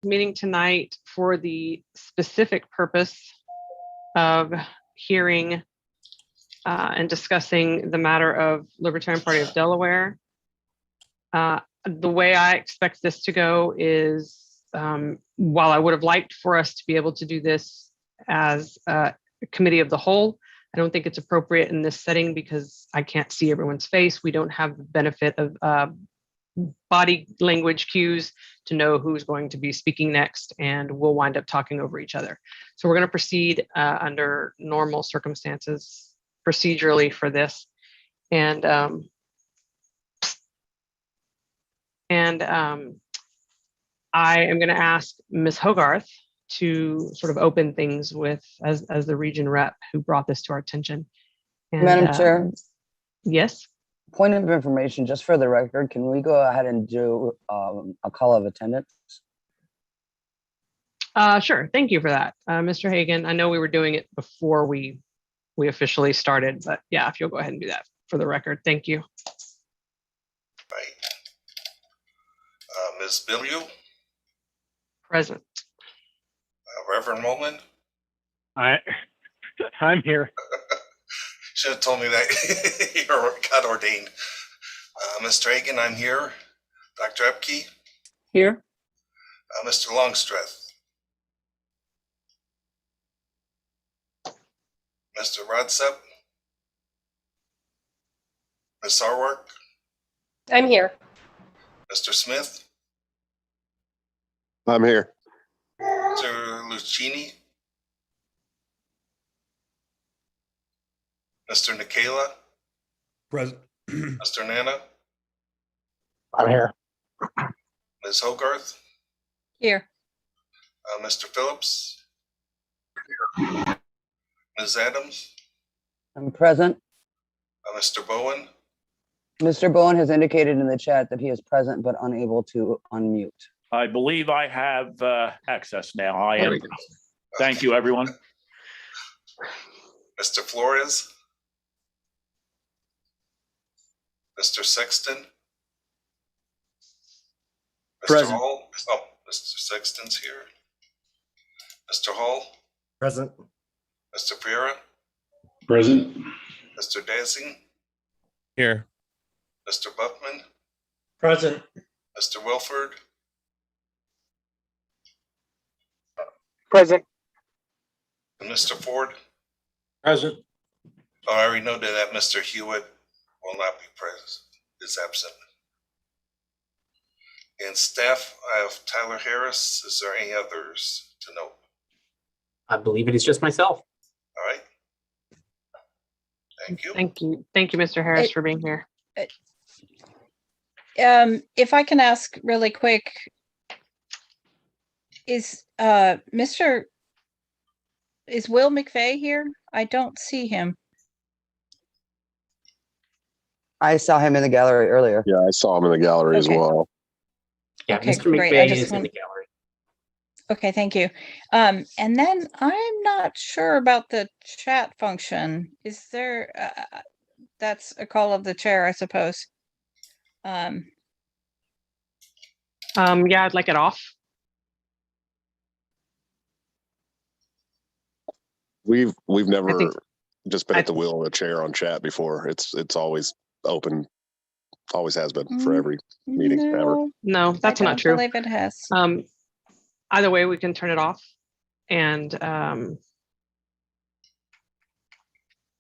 meeting tonight for the specific purpose of hearing and discussing the matter of Libertarian Party of Delaware. The way I expect this to go is, while I would have liked for us to be able to do this as a committee of the whole, I don't think it's appropriate in this setting because I can't see everyone's face. We don't have the benefit of body language cues to know who's going to be speaking next, and we'll wind up talking over each other. So we're going to proceed under normal circumstances procedurally for this. And I am going to ask Ms. Hogarth to sort of open things with, as the region rep who brought this to our attention. And, Madam Chair. Yes. Point of information, just for the record, can we go ahead and do a call of attendance? Sure. Thank you for that, Mr. Hagan. I know we were doing it before we officially started, but yeah, if you'll go ahead and do that for the record. Thank you. Right. Ms. Billiou? Present. Reverend Mullen? I'm here. Should have told me that. You got ordained. Mr. Hagan, I'm here. Dr. Epke? Here. Mr. Longstreth? Mr. Rodsep? Ms. Sarwark? I'm here. Mr. Smith? I'm here. Mr. Lucchini? Mr. Nikela? Present. Mr. Nana? I'm here. Ms. Hogarth? Here. Mr. Phillips? Ms. Adams? I'm present. Mr. Bowen? Mr. Bowen has indicated in the chat that he is present but unable to unmute. I believe I have access now. I am. Thank you, everyone. Mr. Flores? Mr. Sexton? Mr. Present. Hall? Oh, Mr. Sexton's here. Mr. Hall? Present. Mr. Pereira? Present. Mr. Dancing? Here. Mr. Buffman? Present. Mr. Wilford? Present. And Mr. Ford? Present. Oh, I already noted that Mr. Hewitt will not be present, is absent. And staff, I have Tyler Harris. Is there any others to note? I believe it is just myself. All right. Thank you. Thank you. Thank you, Mr. Harris, for being here. If I can ask really quick, is Will McVeigh here? I don't see him. I saw him in the gallery earlier. Yeah, I saw him in the gallery as Okay. well. Yeah, Okay, Mr. great. I McVeigh just is in want- the gallery. Okay, thank you. And then I'm not sure about the chat function. Is there, that's a call of the chair, I suppose. Yeah, I'd like it off. We've never think- just been I at the will of the chair on chat before. It's always open, always has been for Mm, every meeting ever. No, No, that's I not don't true. believe it has. Either way, we can turn it off. And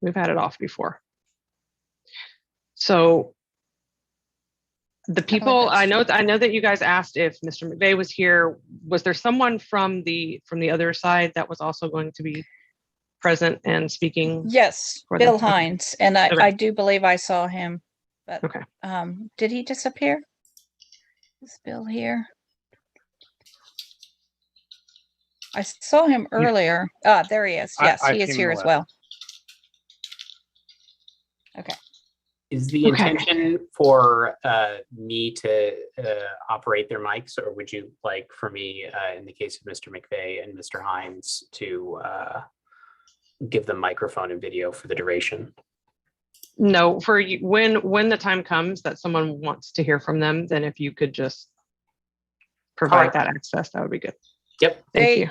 we've had it off before. So the people, I know that you guys asked if Mr. McVeigh was here. Was there someone from the other side that was also going to be present and speaking? Yes, for Bill them? Okay. Hines, and Okay. I do believe I saw him, but Okay. did he disappear? Is Bill here? I saw him earlier. Ah, there he is. Yes, he is here as well. Okay. Is the Okay. intention for me to operate their mics, or would you like for me, in the case of Mr. McVeigh and Mr. Hines, to give them microphone and video for the duration? No, for you, when the time comes that someone wants to hear from them, then if you could just provide Alright. that access, that would be good. Yep. Thank you.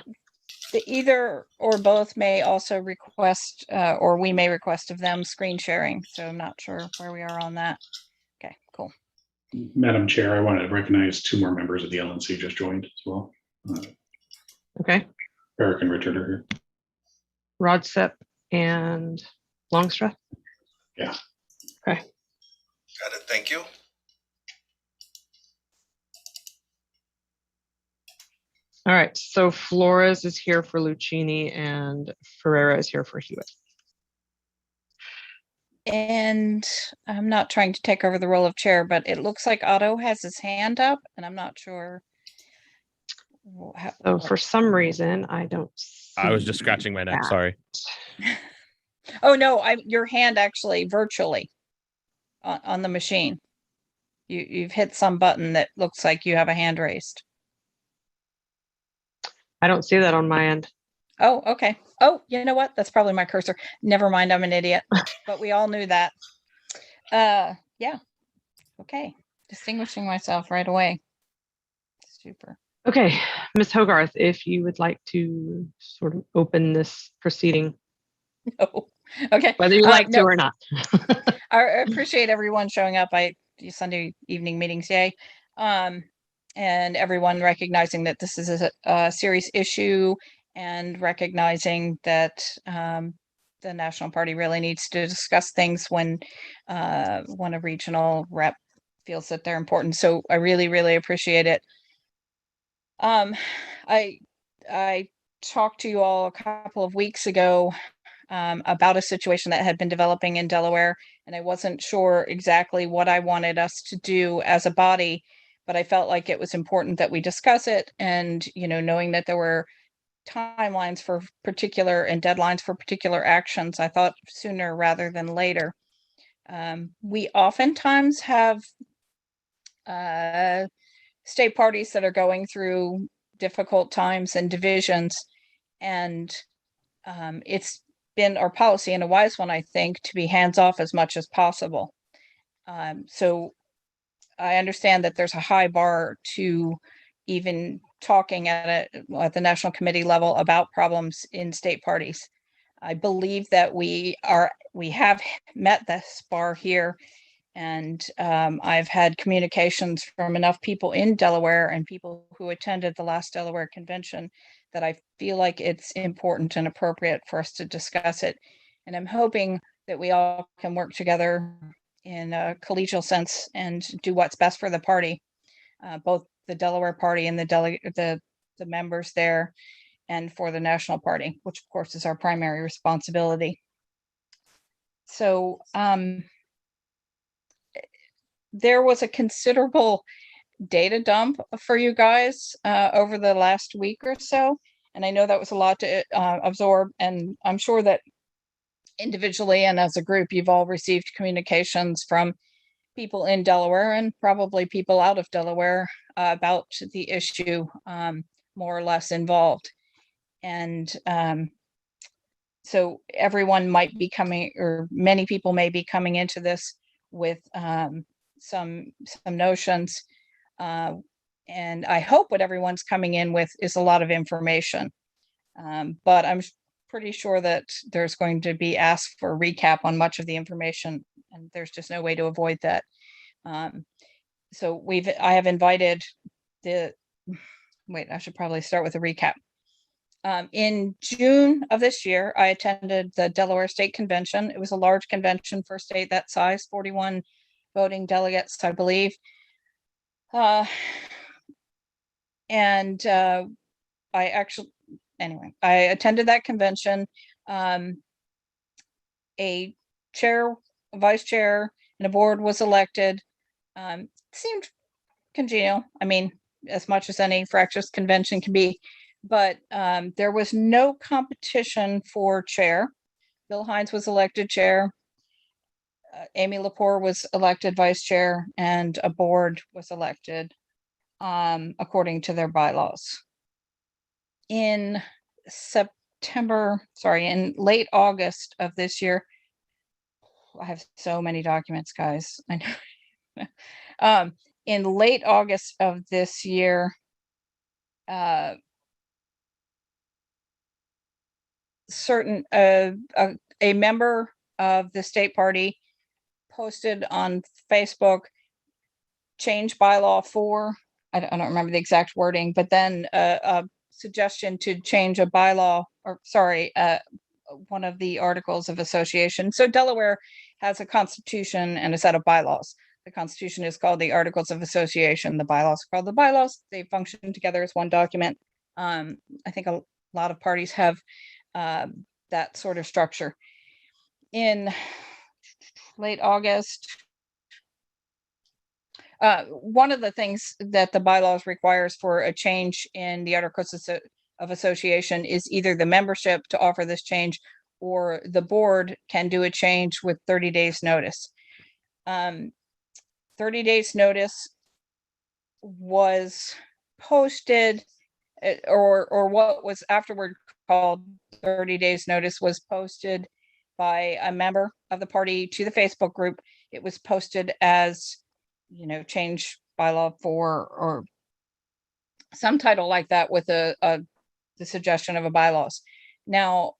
Either or both may also request, or we may request of them screen sharing. So I'm not sure where we are on that. Okay, cool. Madam Chair, I want to recognize 2 more members of the LNC just joined as well. Okay, Eric and Richard are here. Rodsep and Longstreth. Yeah. Okay. Got it. Thank you. All right, so Flores is here for Lucchini and Ferreira is here for Hewitt. And I'm not trying to take over the role of chair, but it looks like Otto has his hand up and I'm not sure. So for some reason, I don't I was just see scratching my neck. that. Sorry. Oh, no, your hand actually virtually on the machine. You've hit some button that looks like you have a hand raised. I don't see that on my end. Oh, okay. Oh, you know what? That's probably my cursor. Never mind, I'm an idiot. But we all knew that. Yeah. Okay. Distinguishing myself right away. Super. Okay, Ms. Hogarth, if you would like to sort of open this proceeding, No. Okay. whether you like no. to or not. I appreciate everyone showing up. Sunday evening meetings, yay. And everyone recognizing that this is a serious issue and recognizing that the National Party really needs to discuss things when a regional rep feels that they're important. So I really, really appreciate it. I talked to you all a couple of weeks ago about a situation that had been developing in Delaware, and I wasn't sure exactly what I wanted us to do as a body, but I felt like it was important that we discuss it. And, knowing that there were timelines for particular and deadlines for particular actions, I thought sooner rather than later. We oftentimes have state parties that are going through difficult times and divisions, and it's been our policy, and a wise one, I think, to be hands off as much as possible. So I understand that there's a high bar to even talking at the national committee level about problems in state parties. I believe that we have met this bar here, and I've had communications from enough people in Delaware and people who attended the last Delaware convention that I feel like it's important and appropriate for us to discuss it. And I'm hoping that we all can work together in a collegial sense and do what's best for the party, both the Delaware party and the members there, and for the national party, which of course is our primary responsibility. So there was a considerable data dump for you guys over the last week or so. And I know that was a lot to absorb. And I'm sure that individually and as a group, you've all received communications from people in Delaware and probably people out of Delaware about the issue more or less involved. And so everyone might be coming, or many people may be coming into this with some notions. And I hope what everyone's coming in with is a lot of information. But I'm pretty sure that there's going to be asked for a recap on much of the information, and there's just no way to avoid that. So I have invited I should probably start with a recap. In June of this year, I attended the Delaware State Convention. It was a large convention for a state that size, 41 voting delegates, I believe. I attended that convention. A chair, a vice chair, and a board was elected. Seemed congenial. I mean, as much as any fractious convention can be, but there was no competition for chair. Bill Hines was elected chair. Amy Lepore was elected vice chair, and a board was elected according to their bylaws. In late August of this year, I have so many documents, guys. I know. In late August of this year, certain a member of the state party posted on Facebook, change bylaw 4. I don't remember the exact wording, but then a suggestion to change a bylaw, or sorry, one of the articles of association. So Delaware has a constitution and a set of bylaws. The constitution is called the Articles of Association. The bylaws are called the bylaws. They function together as one document. I think a lot of parties have that sort of structure. In late August, one of the things that the bylaws requires for a change in the Articles of Association is either the membership to offer this change, or the board can do a change with 30 days notice. 30 days notice was posted, or what was afterward called 30 days notice was posted by a member of the party to the Facebook group. It was posted as, change bylaw 4 or some title like that with the suggestion of a bylaws. Now,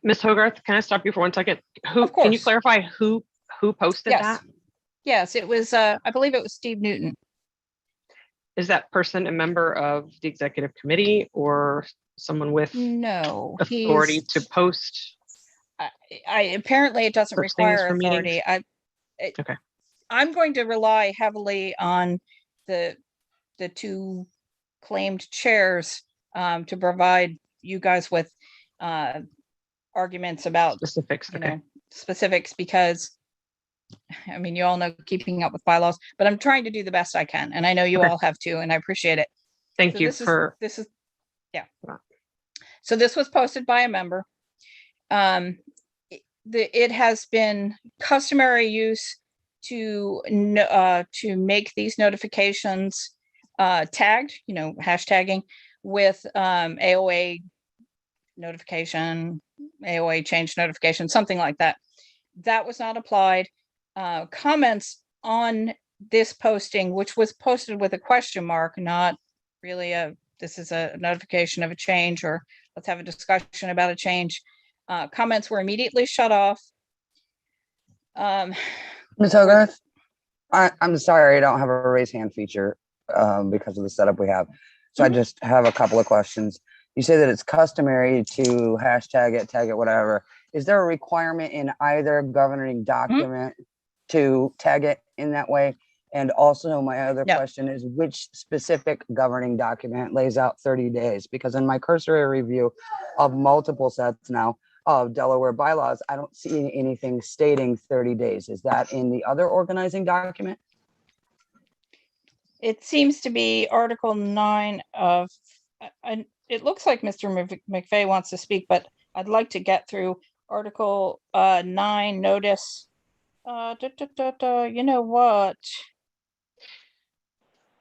Ms. Hogarth, can I stop you for 1 second? Of Can you course. clarify who posted yes, that? yes, it was, I believe it was Steve Newton. Is that person a member of the executive committee or someone with No, authority he's, to post? I apparently it doesn't Such things require for meetings? authority. Okay. I'm going to rely heavily on the 2 claimed chairs to provide you guys with arguments about Specifics, okay. specifics, because I mean, you all know keeping up with bylaws, but I'm trying to do the best I can, and I know you Okay. all have too, and I appreciate it. Thank So you this for, is so this was posted by a member. It has been customary use to make these notifications tagged, hashtagging with AOA notification, AOA change notification, something like that. That was not applied. Comments on this posting, which was posted with a question mark, not really this is a notification of a change, or let's have a discussion about a change. Comments were immediately shut off. Ms. Hogarth, I'm sorry, I don't have a raise hand feature because of the setup we have. So I just have a couple of questions. You say that it's customary to hashtag it, tag it, whatever. Is there a requirement in either governing document to tag it in that way? And also my other question is, which specific governing document lays out 30 days? Because in my cursory review of multiple sets now of Delaware bylaws, I don't see anything stating 30 days. Is that in the other organizing document? It seems to be Article 9 of, it looks like Mr. McVeigh wants to speak, but I'd like to get through Article 9 notice. You know what?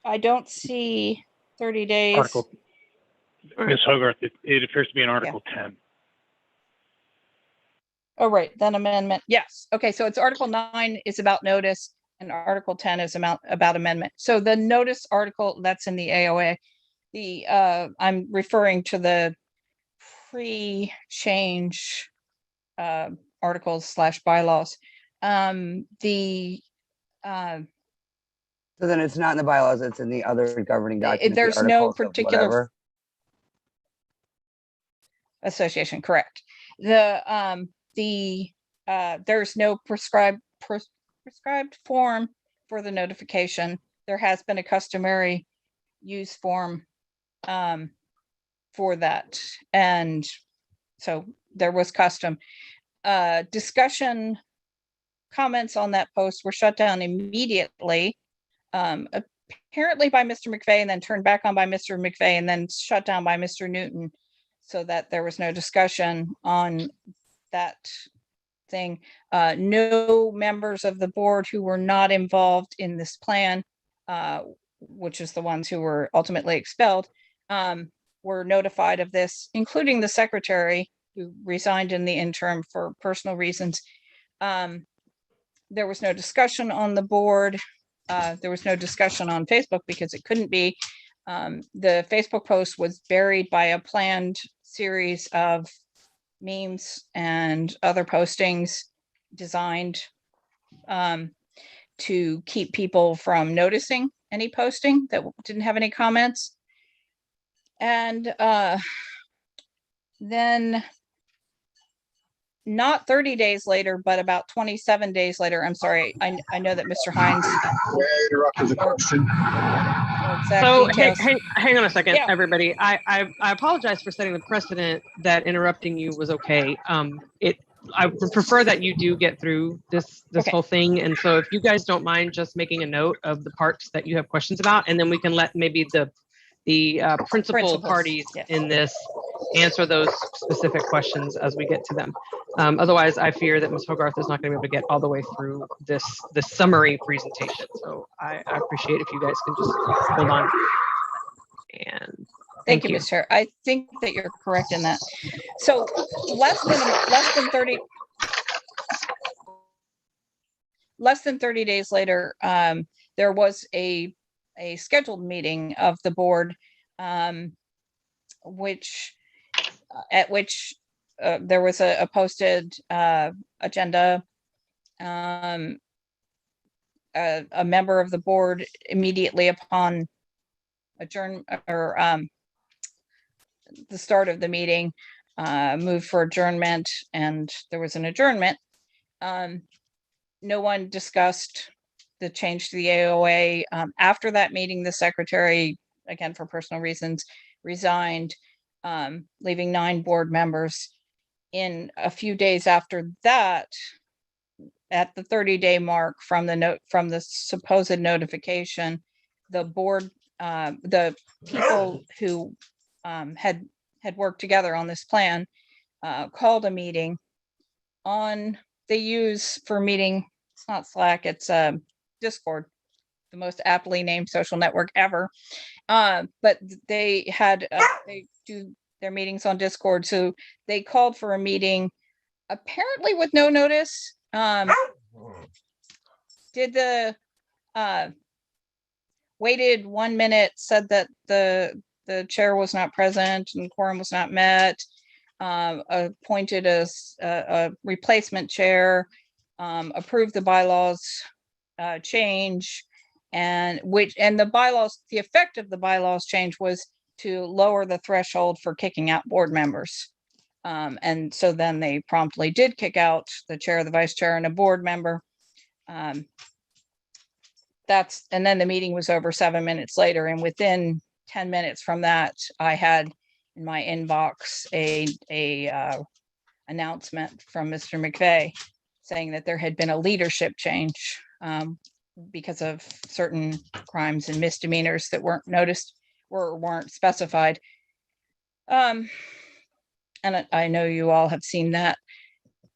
I don't see 30 days. Article, Ms. Hogarth, it appears to be in Article 10. Oh, right, then amendment. Yes. Okay, so it's Article 9 is about notice, and Article 10 is about amendment. So the notice article that's in the AOA, I'm referring to the pre-change articles / bylaws. So then it's not in the bylaws, it's in the other governing document. There's the no articles of particular whatever. association, correct. There's no prescribed form for the notification. There has been a customary use form for that, and so there was custom. Discussion comments on that post were shut down immediately, apparently by Mr. McVeigh, and then turned back on by Mr. McVeigh, and then shut down by Mr. Newton, so that there was no discussion on that thing. No members of the board who were not involved in this plan, which is the ones who were ultimately expelled, were notified of this, including the secretary, who resigned in the interim for personal reasons. There was no discussion on the board. There was no discussion on Facebook because it couldn't be. The Facebook post was buried by a planned series of memes and other postings designed to keep people from noticing any posting that didn't have any comments. And then not 30 days later, but about 27 days later, I'm sorry, I know that Mr. Hines. So hang on a second, Yeah. everybody. I apologize for setting the precedent that interrupting you was okay. I would prefer that you do get through this Okay. whole thing. And so if you guys don't mind just making a note of the parts that you have questions about, and then we can let maybe the principal Principals, parties yes. in this answer those specific questions as we get to them. Otherwise, I fear that Ms. Hogarth is not going to be able to get all the way through this summary presentation. So I appreciate if you guys can just hold on. And Thank you, Ms. Chair. I think that you're correct in that. So less than 30 days later, there was a scheduled meeting of the board, at which there was a posted agenda. A member of the board immediately upon the start of the meeting moved for adjournment, and there was an adjournment. No one discussed the change to the AOA. After that meeting, the secretary, again for personal reasons, resigned, leaving 9 board members. In a few days after that, at the 30-day mark from the supposed notification, the board, the people who had worked together on this plan called a meeting on, they use for meeting, it's not Slack, it's Discord, the most aptly named social network ever. But they had, they do their meetings on Discord. So they called for a meeting apparently with no notice. Waited 1 minute, said that the chair was not present and quorum was not met, appointed as a replacement chair, approved the bylaws change, and the bylaws, the effect of the bylaws change was to lower the threshold for kicking out board members. And so then they promptly did kick out the chair, the vice chair, and a board member. And then the meeting was over 7 minutes later, and within 10 minutes from that, I had in my inbox a announcement from Mr. McVeigh saying that there had been a leadership change because of certain crimes and misdemeanors that weren't noticed or weren't specified. And I know you all have seen that.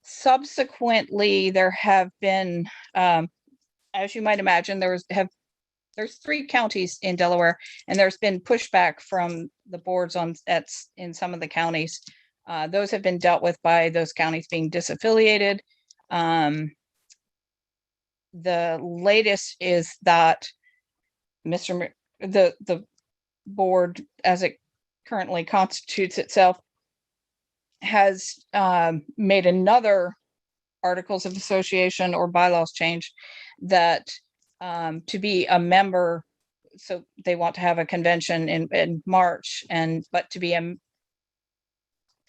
Subsequently, there have been, as you might imagine, there's 3 counties in Delaware, and there's been pushback from the boards in some of the counties. Those have been dealt with by those counties being disaffiliated. The latest is that the board, as it currently constitutes itself, has made another articles of association or bylaws change that to be a member, so they want to have a convention in March, but to be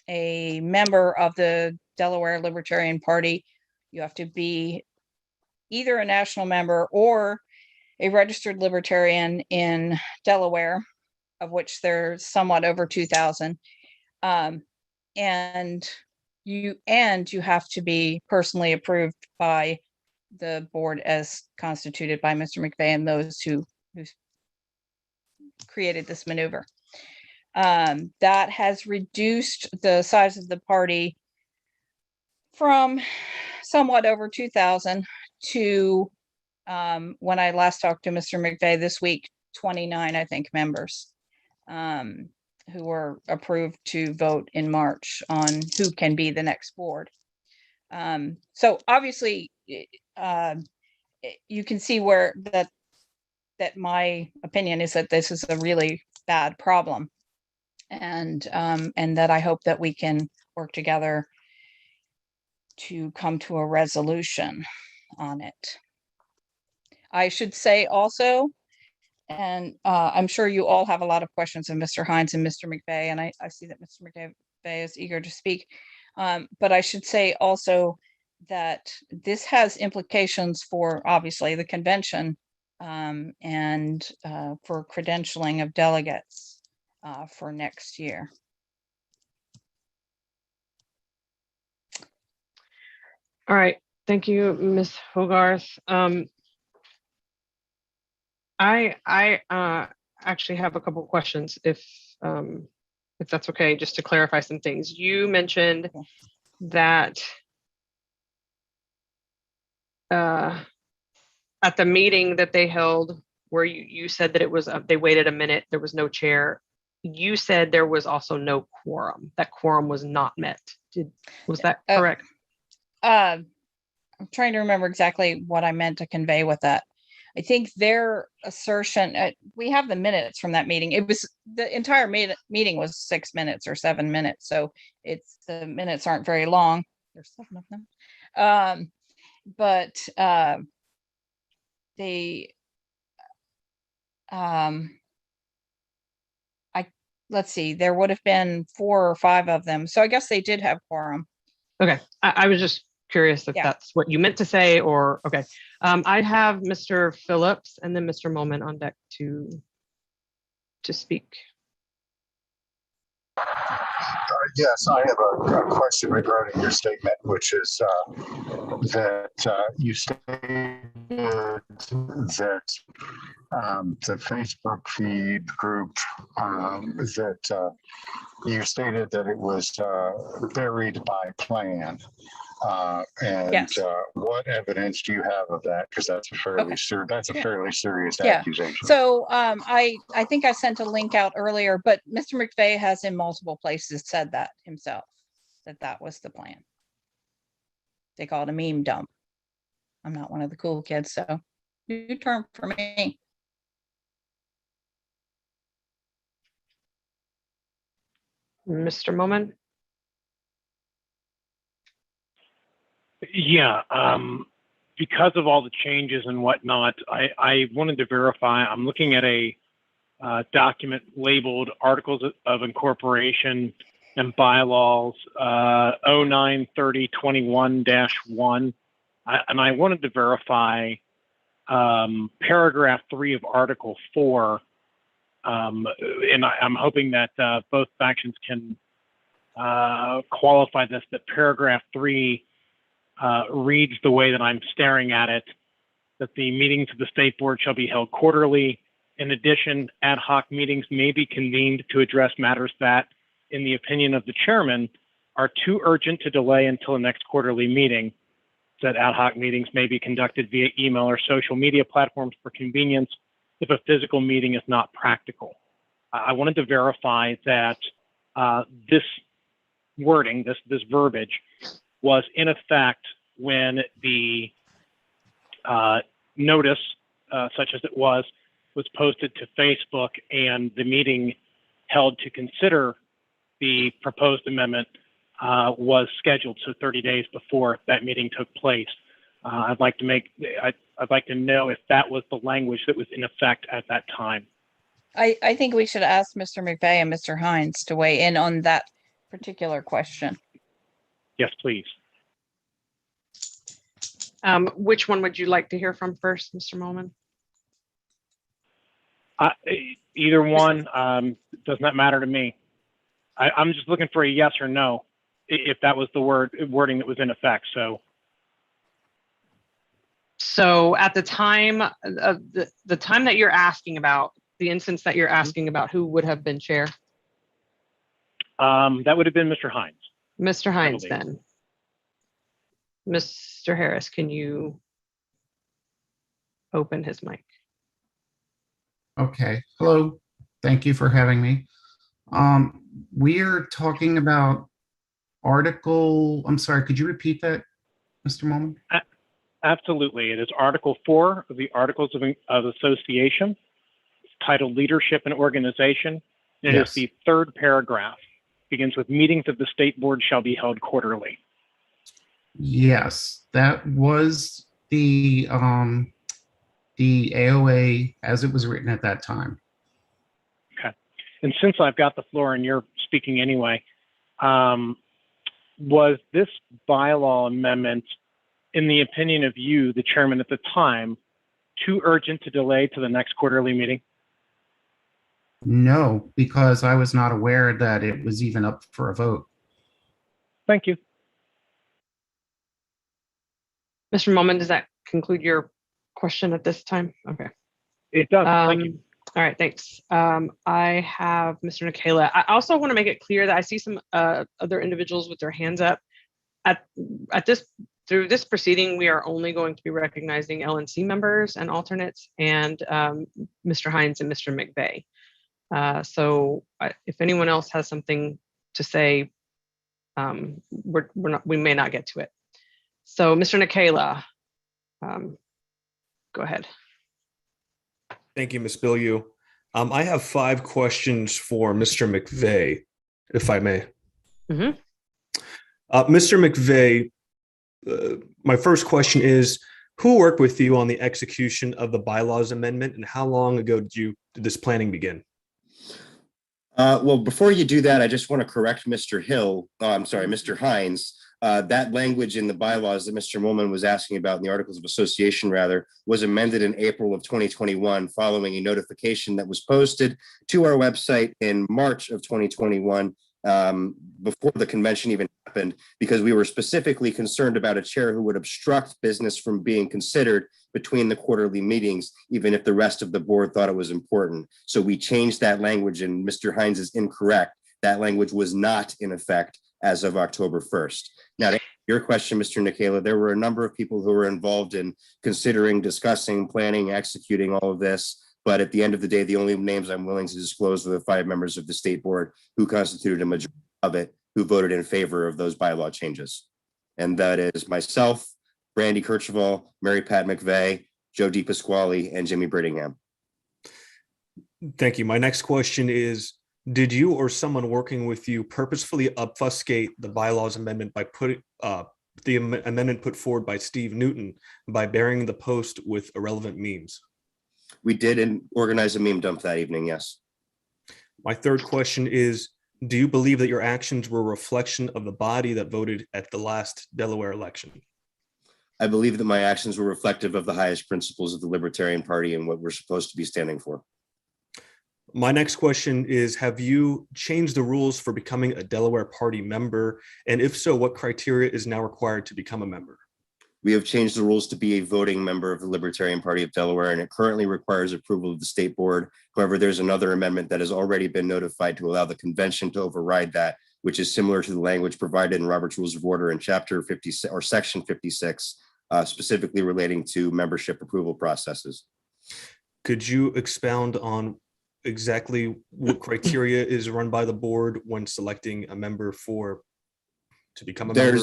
a member of the Delaware Libertarian Party, you have to be either a national member or a registered libertarian in Delaware, of which there's somewhat over 2,000. And you have to be personally approved by the board as constituted by Mr. McVeigh and those who created this maneuver. That has reduced the size of the party from somewhat over 2,000 to, when I last talked to Mr. McVeigh this week, 29, I think, members who were approved to vote in March on who can be the next board. So obviously, you can see where that my opinion is that this is a really bad problem. And that I hope that we can work together to come to a resolution on it. I should say also, and I'm sure you all have a lot of questions of Mr. Hines and Mr. McVeigh, and I see that Mr. McVeigh is eager to speak. But I should say also that this has implications for obviously the convention and for credentialing of delegates for next year. All right, thank you, Ms. Hogarth. I actually have a couple of questions, if that's okay, just to clarify some things. You mentioned that at the meeting that they held, where you said that it was they waited a minute, there was no chair. You said there was also no quorum. That quorum was not met. Was that correct? I'm trying to remember exactly what I meant to convey with that. I think their assertion, we have the minutes from that meeting. It was the entire meeting was 6 minutes or 7 minutes. So the minutes aren't very long. There's 7 of them. Let's see, there would have been 4 or 5 of them. So I guess they did have quorum. Okay, I was just curious if that's what you meant to say, or okay. I have Mr. Phillips and then Mr. Moment on deck to speak. Yes, I have a question regarding your statement, which is that you stated that the Facebook feed group, that you stated that it was buried by plan. Yes. What evidence do you have of that? Because that's a fairly serious Yeah. accusation. So I think I sent a link out earlier, but Mr. McVeigh has in multiple places said that himself, that was the plan. They call it a meme dump. I'm not one of the cool kids, so new term for me. Mr. Moment? Yeah, because of all the changes and whatnot, I wanted to verify. I'm looking at a document labeled Articles of Incorporation and Bylaws 093021-1. And I wanted to verify paragraph 3 of Article 4. And I'm hoping that both factions can qualify this, that paragraph 3 reads the way that I'm staring at it, that the meetings of the state board shall be held quarterly. In addition, ad hoc meetings may be convened to address matters that, in the opinion of the chairman, are too urgent to delay until the next quarterly meeting. That ad hoc meetings may be conducted via email or social media platforms for convenience if a physical meeting is not practical. I wanted to verify that this wording, this verbiage, was in effect when the notice, such as it was posted to Facebook and the meeting held to consider the proposed amendment was scheduled, so 30 days before that meeting took place. I'd like to know if that was the language that was in effect at that time. I think we should ask Mr. McVeigh and Mr. Hines to weigh in on that particular question. Yes, please. Which one would you like to hear from first, Mr. Moment? Either one, does not matter to me. I'm just looking for a yes or no, if that was the wording that was in effect. So at the time of the time that you're asking about, the instance that you're asking about, who would have been chair? That would have been Mr. Hines. Mr. Hines, then. Mr. Harris, can you open his mic? Okay. Hello. Thank you for having me. We are talking about article. I'm sorry. Could you repeat that, Mr. Moment? Absolutely. It is Article 4 of the Articles of Association. titled Leadership and Organization. And it is Yes. the third paragraph. Begins with meetings of the state board shall be held quarterly. Yes, that was the AOA as it was written at that time. Okay. And since I've got the floor and you're speaking anyway, was this bylaw amendment, in the opinion of you, the chairman at the time, too urgent to delay to the next quarterly meeting? No, because I was not aware that it was even up for a vote. Thank you. Mr. Moman, does that conclude your question at this time? Okay. It does. Thank you. All right, thanks. I have Mr. Nikela. I also want to make it clear that I see some other individuals with their hands up. Through this proceeding, we are only going to be recognizing LNC members and alternates and Mr. Hines and Mr. McVeigh. So if anyone else has something to say, we may not get to it. So Mr. Nikela, go ahead. Thank you, Ms. Bilyeu. I have 5 questions for Mr. McVeigh, if I may. Mm-hmm. Mr. McVeigh, my first question is, who worked with you on the execution of the bylaws amendment, and how long ago did this planning begin? Well, before you do that, I just want to correct Mr. Hill. I'm sorry, Mr. Hines. That language in the bylaws that Mr. Moman was asking about in the Articles of Association, rather, was amended in April of 2021 following a notification that was posted to our website in March of 2021 before the convention even happened, because we were specifically concerned about a chair who would obstruct business from being considered between the quarterly meetings, even if the rest of the board thought it was important. So we changed that language, and Mr. Hines is incorrect. That language was not in effect as of October 1st. Now, to answer your question, Mr. Nikela, there were a number of people who were involved in considering, discussing, planning, executing all of this. But at the end of the day, the only names I'm willing to disclose are the 5 members of the state board who constituted a majority of it, who voted in favor of those bylaw changes. And that is myself, Brandy Kirchhoff, Mary Pat McVeigh, Joe DePasquale, and Jimmy Brittingham. Thank you. My next question is, did you or someone working with you purposefully obfuscate the bylaws amendment by putting the amendment put forward by Steve Newton by burying the post with irrelevant memes? We did organize a meme dump that evening, yes. My third question is, do you believe that your actions were a reflection of the body that voted at the last Delaware election? I believe that my actions were reflective of the highest principles of the Libertarian Party and what we're supposed to be standing for. My next question is, have you changed the rules for becoming a Delaware Party member? And if so, what criteria is now required to become a member? We have changed the rules to be a voting member of the Libertarian Party of Delaware, and it currently requires approval of the state board. However, there's another amendment that has already been notified to allow the convention to override that, which is similar to the language provided in Robert's Rules of Order in Chapter 56 or Section 56, specifically relating to membership approval processes. Could you expound on exactly what criteria is run by the board when selecting a member to become a member?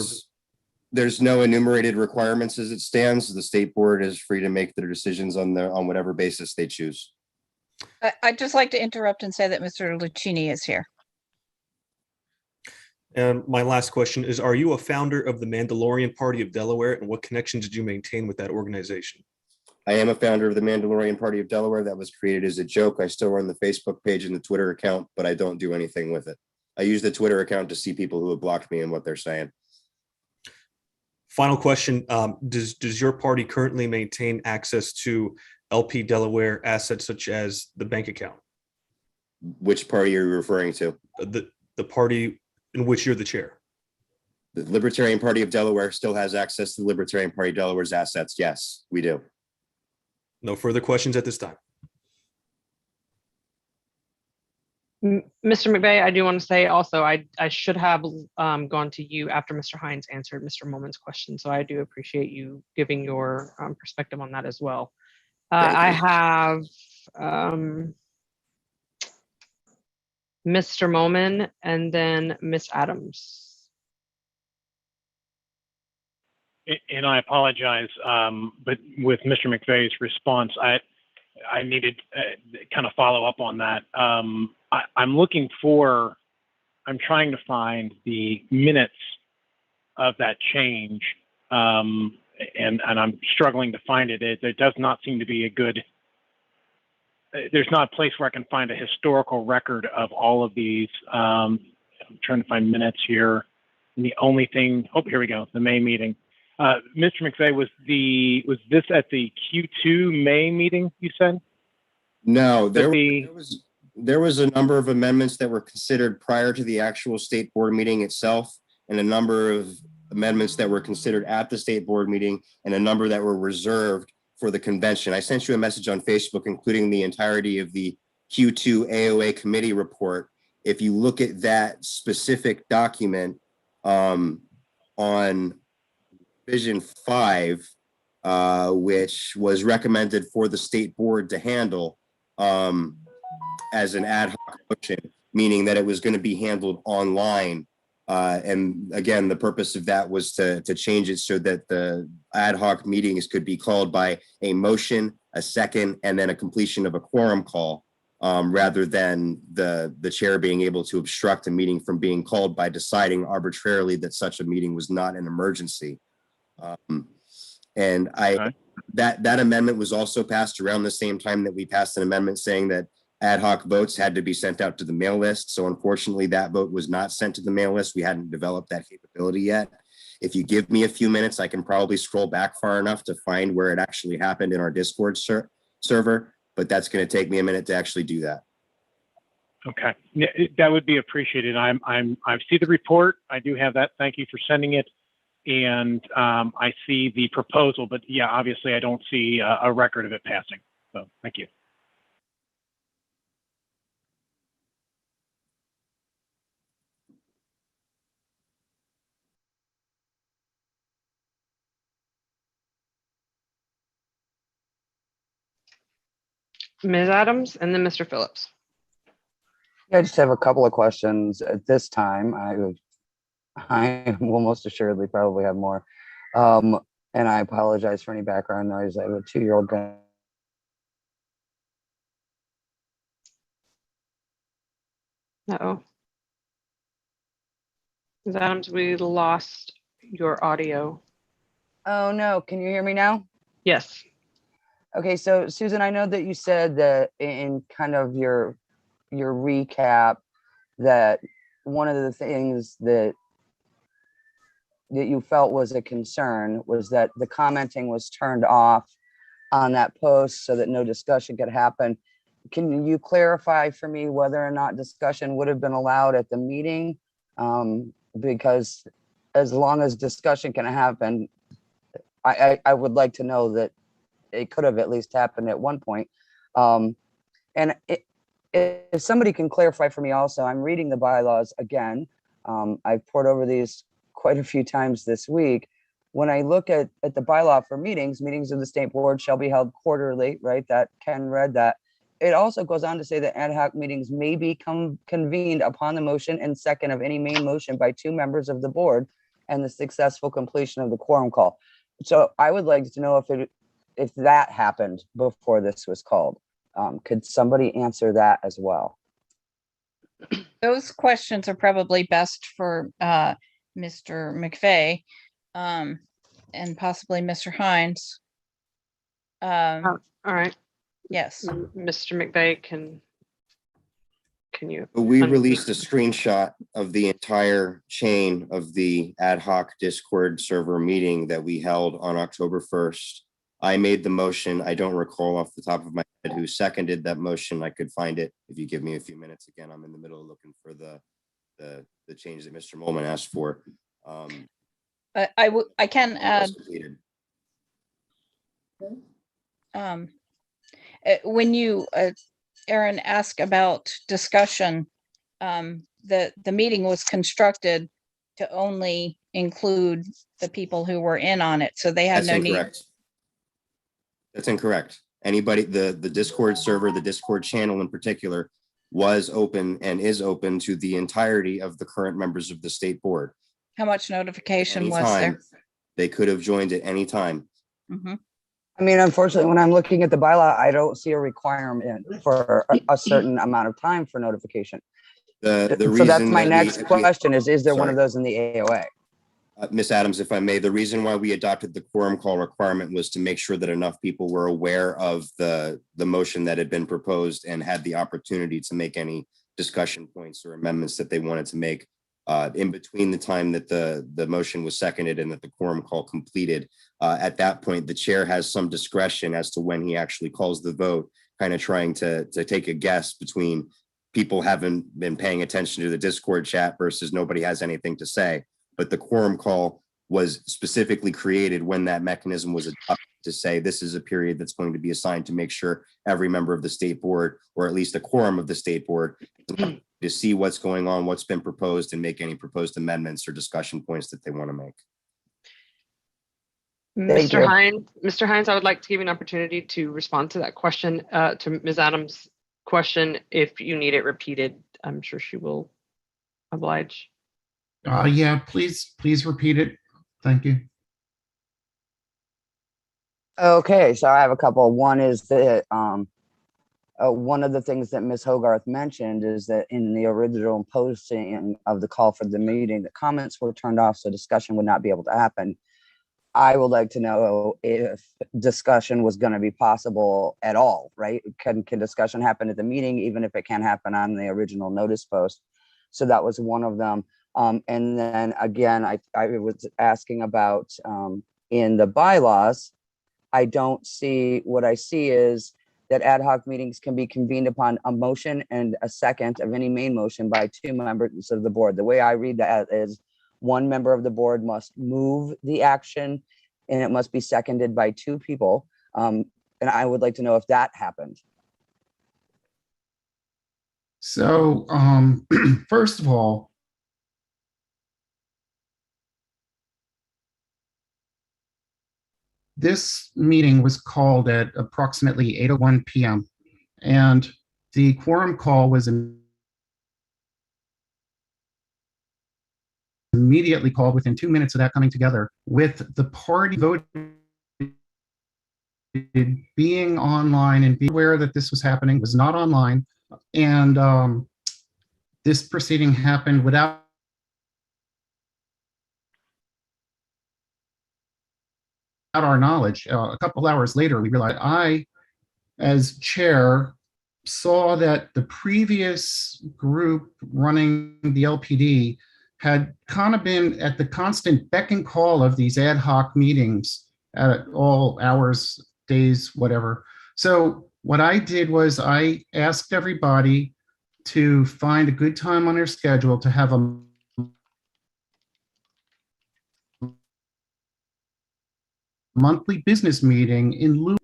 There's no enumerated requirements as it stands. The state board is free to make their decisions on whatever basis they choose. I'd just like to interrupt and say that Mr. Lucchini is here. And my last question is, are you a founder of the Mandalorian Party of Delaware, and what connections did you maintain with that organization? I am a founder of the Mandalorian Party of Delaware. That was created as a joke. I still run the Facebook page and the Twitter account, but I don't do anything with it. I use the Twitter account to see people who have blocked me and what they're saying. Final question, does your party currently maintain access to LP Delaware assets such as the bank account? Which party are you referring to? The party in which you're the chair. The Libertarian Party of Delaware still has access to the Libertarian Party of Delaware's assets. Yes, we do. No further questions at this time. Mr. McVeigh, I do want to say also, I should have gone to you after Mr. Hines answered Mr. Moman's question. So I do appreciate you giving your perspective on that as well. I have Mr. Moman and then Miss Adams. And I apologize, but with Mr. McVeigh's response, I needed kind of follow up on that. I'm trying to find the minutes of that change, and I'm struggling to find it. There does not seem to be a good, there's not a place where I can find a historical record of all of these. I'm trying to find minutes here. And the only thing, oh, here we go, the May meeting. Mr. McVeigh, was this at the Q2 May meeting, you said? No, there was a number of amendments that were considered prior to the actual state board meeting itself, and a number of amendments that were considered at the state board meeting, and a number that were reserved for the convention. I sent you a message on Facebook, including the entirety of the Q2 AOA committee report. If you look at that specific document on Vision 5, which was recommended for the state board to handle as an ad hoc motion, meaning that it was going to be handled online. And again, the purpose of that was to change it so that the ad hoc meetings could be called by a motion, a second, and then a completion of a quorum call, rather than the chair being able to obstruct a meeting from being called by deciding arbitrarily that such a meeting was not an emergency. That amendment was also passed around the same time that we passed an amendment saying that ad hoc votes had to be sent out to the mail list. So unfortunately, that vote was not sent to the mail list. We hadn't developed that capability yet. If you give me a few minutes, I can probably scroll back far enough to find where it actually happened in our Discord server, but that's going to take me a minute to actually do that. Okay, yeah, that would be appreciated. I see the report. I do have that. Thank you for sending it. And I see the proposal, but yeah, obviously I don't see a record of it passing. So thank you. Ms. Adams and then Mr. Phillips. I just have a couple of questions at this time. I will most assuredly probably have more. And I apologize for any background noise. I have a 2-year-old gun. Uh-oh. Ms. Adams, we lost your audio. Oh no, can you hear me now? Yes. Okay, so Susan, I know that you said that in kind of your recap that one of the things that you felt was a concern was that the commenting was turned off on that post so that no discussion could happen. Can you clarify for me whether or not discussion would have been allowed at the meeting? Because as long as discussion can happen, I would like to know that it could have at least happened at one point. And if somebody can clarify for me also, I'm reading the bylaws again. I've poured over these quite a few times this week. When I look at the bylaw for meetings of the state board shall be held quarterly, right? That Ken read that. It also goes on to say that ad hoc meetings may be convened upon the motion and second of any main motion by 2 members of the board and the successful completion of the quorum call. So I would like to know if that happened before this was called. Could somebody answer that as well? Those questions are probably best for Mr. McVeigh and possibly Mr. Hines. All right. Yes. Mr. McVeigh, can you? We released a screenshot of the entire chain of the ad hoc Discord server meeting that we held on October 1st. I made the motion. I don't recall off the top of my head who seconded that motion. I could find it if you give me a few minutes. Again, I'm in the middle of looking for the change that Mr. Molman asked for. I can add. When you, Aaron, ask about discussion, the meeting was constructed to only include the people who were in on it, so they had no need. That's incorrect. Anybody, the Discord server, the Discord channel in particular, was open and is open to the entirety of the current members of the state board. How much notification was Anytime, there? they could have joined at any time. Mm-hmm. I mean, unfortunately, when I'm looking at the bylaw, I don't see a requirement for a certain amount of time for notification. The So that's reason my that next question is there one sorry. of those in the AOA? Ms. Adams, if I may, the reason why we adopted the quorum call requirement was to make sure that enough people were aware of the motion that had been proposed and had the opportunity to make any discussion points or amendments that they wanted to make in between the time that the motion was seconded and that the quorum call completed. At that point, the chair has some discretion as to when he actually calls the vote, kind of trying to take a guess between people haven't been paying attention to the Discord chat versus nobody has anything to say. But the quorum call was specifically created when that mechanism was adopted to say this is a period that's going to be assigned to make sure every member of the state board, or at least a quorum of the state board, to see what's going on, what's been proposed, and make any proposed amendments or discussion points that they want to make. Mr. Hines, I would like to give you an opportunity to respond to that question, to Ms. Adams' question. If you need it repeated, I'm sure she will oblige. Yeah, please repeat it. Thank you. Okay, so I have a couple. One is that one of the things that Ms. Hogarth mentioned is that in the original posting of the call for the meeting, the comments were turned off, so discussion would not be able to happen. I would like to know if discussion was going to be possible at all, right? Can discussion happen at the meeting, even if it can't happen on the original notice post? So that was one of them. And then again, I was asking about in the bylaws, I don't see, what I see is that ad hoc meetings can be convened upon a motion and a second of any main motion by 2 members of the board. The way I read that is 1 member of the board must move the action and it must be seconded by 2 people. And I would like to know if that happened. So first of all, this meeting was called at approximately 8:01 p.m. and the quorum call was immediately called within 2 minutes of that coming together, with the party voting being online and being aware that this was happening, was not online. And this proceeding happened without our knowledge. A couple hours later, we realized I, as chair, saw that the previous group running the LPD had kind of been at the constant beck and call of these ad hoc meetings at all hours, days, whatever. So what I did was I asked everybody to find a good time on their schedule to have a monthly business meeting in lieu.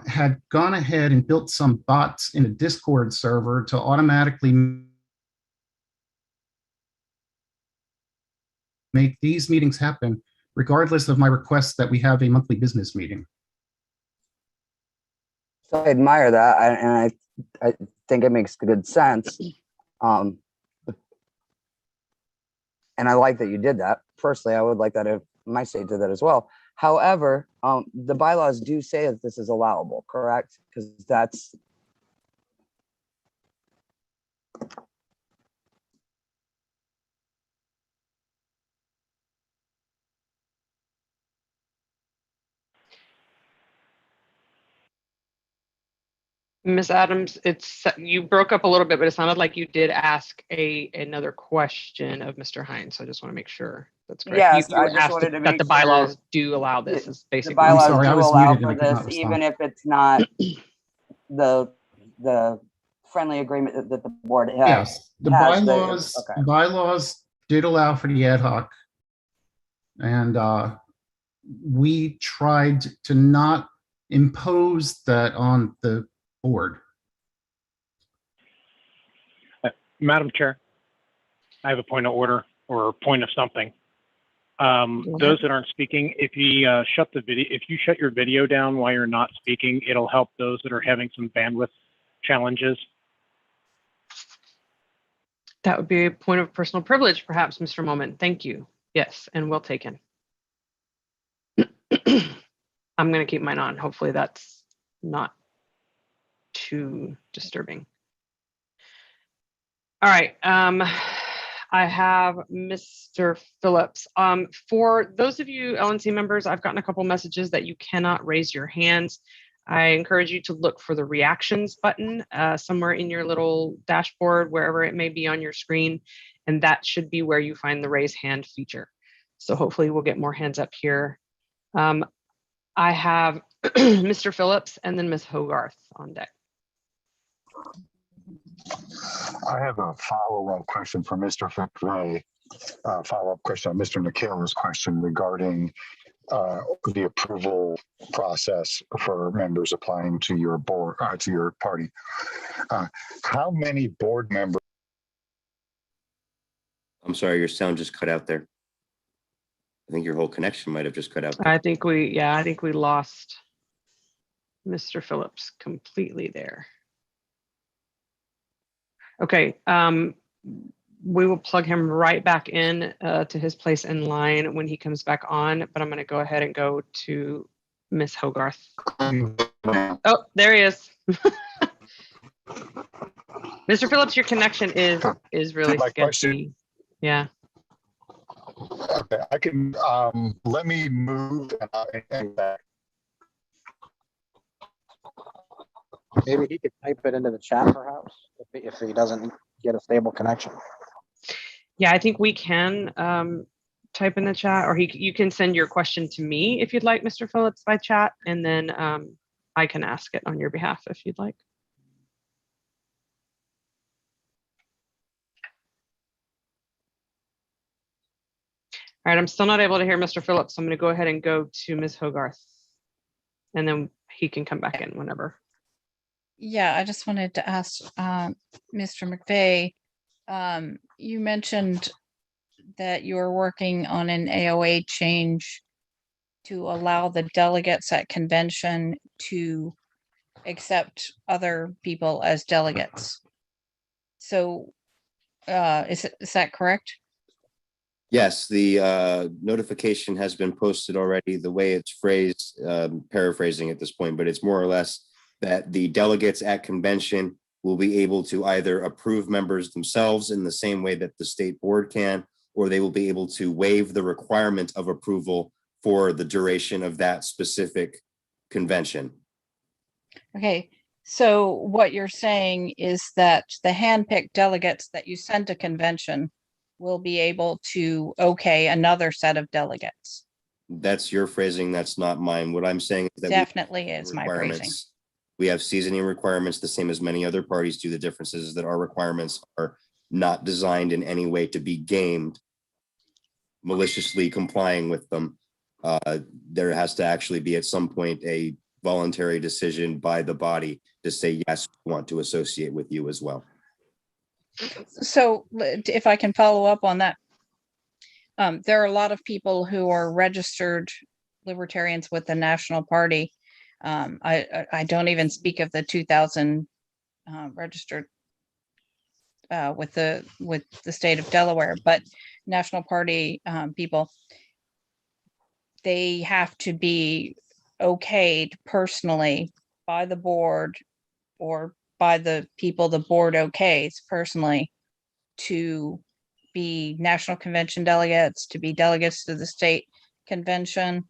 Had gone ahead and built some bots in a Discord server to automatically make these meetings happen, regardless of my request that we have a monthly business meeting. So I admire that, and I think it makes good sense. And I like that you did that. Personally, I would like that if my state did that as well. However, the bylaws do say that this is allowable, correct? Because that's. Ms. Adams, you broke up a little bit, but it sounded like you did ask another question of Mr. Hines. So I just want to make sure that's correct. Yes, you I were just asked wanted to that make the sure bylaws do allow this. Is the basically bylaws sorry, do I was allow muted and for I could this, not even respond. if it's not the friendly agreement that the board has. Yes, the bylaws did allow for the ad hoc, and we tried to not impose that on the board. Madam Chair, I have a point of order or point of something. Those that aren't speaking, if you shut your video down while you're not speaking, it'll help those that are having some bandwidth challenges. That would be a point of personal privilege, perhaps, Mr. Moment. Thank you. Yes, and well taken. I'm going to keep mine on. Hopefully that's not too disturbing. All right. I have Mr. Phillips. For those of you LNC members, I've gotten a couple messages that you cannot raise your hands. I encourage you to look for the reactions button somewhere in your little dashboard, wherever it may be on your screen, and that should be where you find the raise hand feature. So hopefully we'll get more hands up here. I have Mr. Phillips and then Ms. Hogarth on deck. I have a follow-up question for Mr. McVeigh. Follow-up question on Mr. Nikhil's question regarding the approval process for members applying to your board, to your party. How many board members? I'm sorry, your sound just cut out there. I think your whole connection might have just cut out there. I think we lost Mr. Phillips completely there. Okay, we will plug him right back in to his place in line when he comes back on, but I'm going to go ahead and go to Miss Hogarth. Oh, there he is. Mr. Phillips, your connection is really sketchy. Question. Yeah. Okay, I can let me move and back. Maybe he could type it into the chat, perhaps, if he doesn't get a stable connection. Yeah, I think we can type in the chat, or you can send your question to me if you'd like, Mr. Phillips, by chat, and then I can ask it on your behalf if you'd like. All right, I'm still not able to hear Mr. Phillips, so I'm going to go ahead and go to Ms. Hogarth, and then he can come back in whenever. Yeah, I just wanted to ask Mr. McVeigh, you mentioned that you were working on an AOA change to allow the delegates at convention to accept other people as delegates. So is that correct? Yes, the notification has been posted already. The way it's phrased, paraphrasing at this point, but it's more or less that the delegates at convention will be able to either approve members themselves in the same way that the state board can, or they will be able to waive the requirement of approval for the duration of that specific convention. Okay, so what you're saying is that the handpicked delegates that you send to convention will be able to okay another set of delegates. That's your phrasing, that's not mine. What I'm saying is that Definitely is my phrasing. We have seasoning requirements, the same as many other parties do. The difference is that our requirements are not designed in any way to be gamed, maliciously complying with them. There has to actually be at some point a voluntary decision by the body to say, yes, we want to associate with you as well. So if I can follow up on that, there are a lot of people who are registered libertarians with the National Party. I don't even speak of the 2,000 registered with the state of Delaware, but National Party people, they have to be okayed personally by the board or by the people the board okays personally to be national convention delegates, to be delegates to the state convention.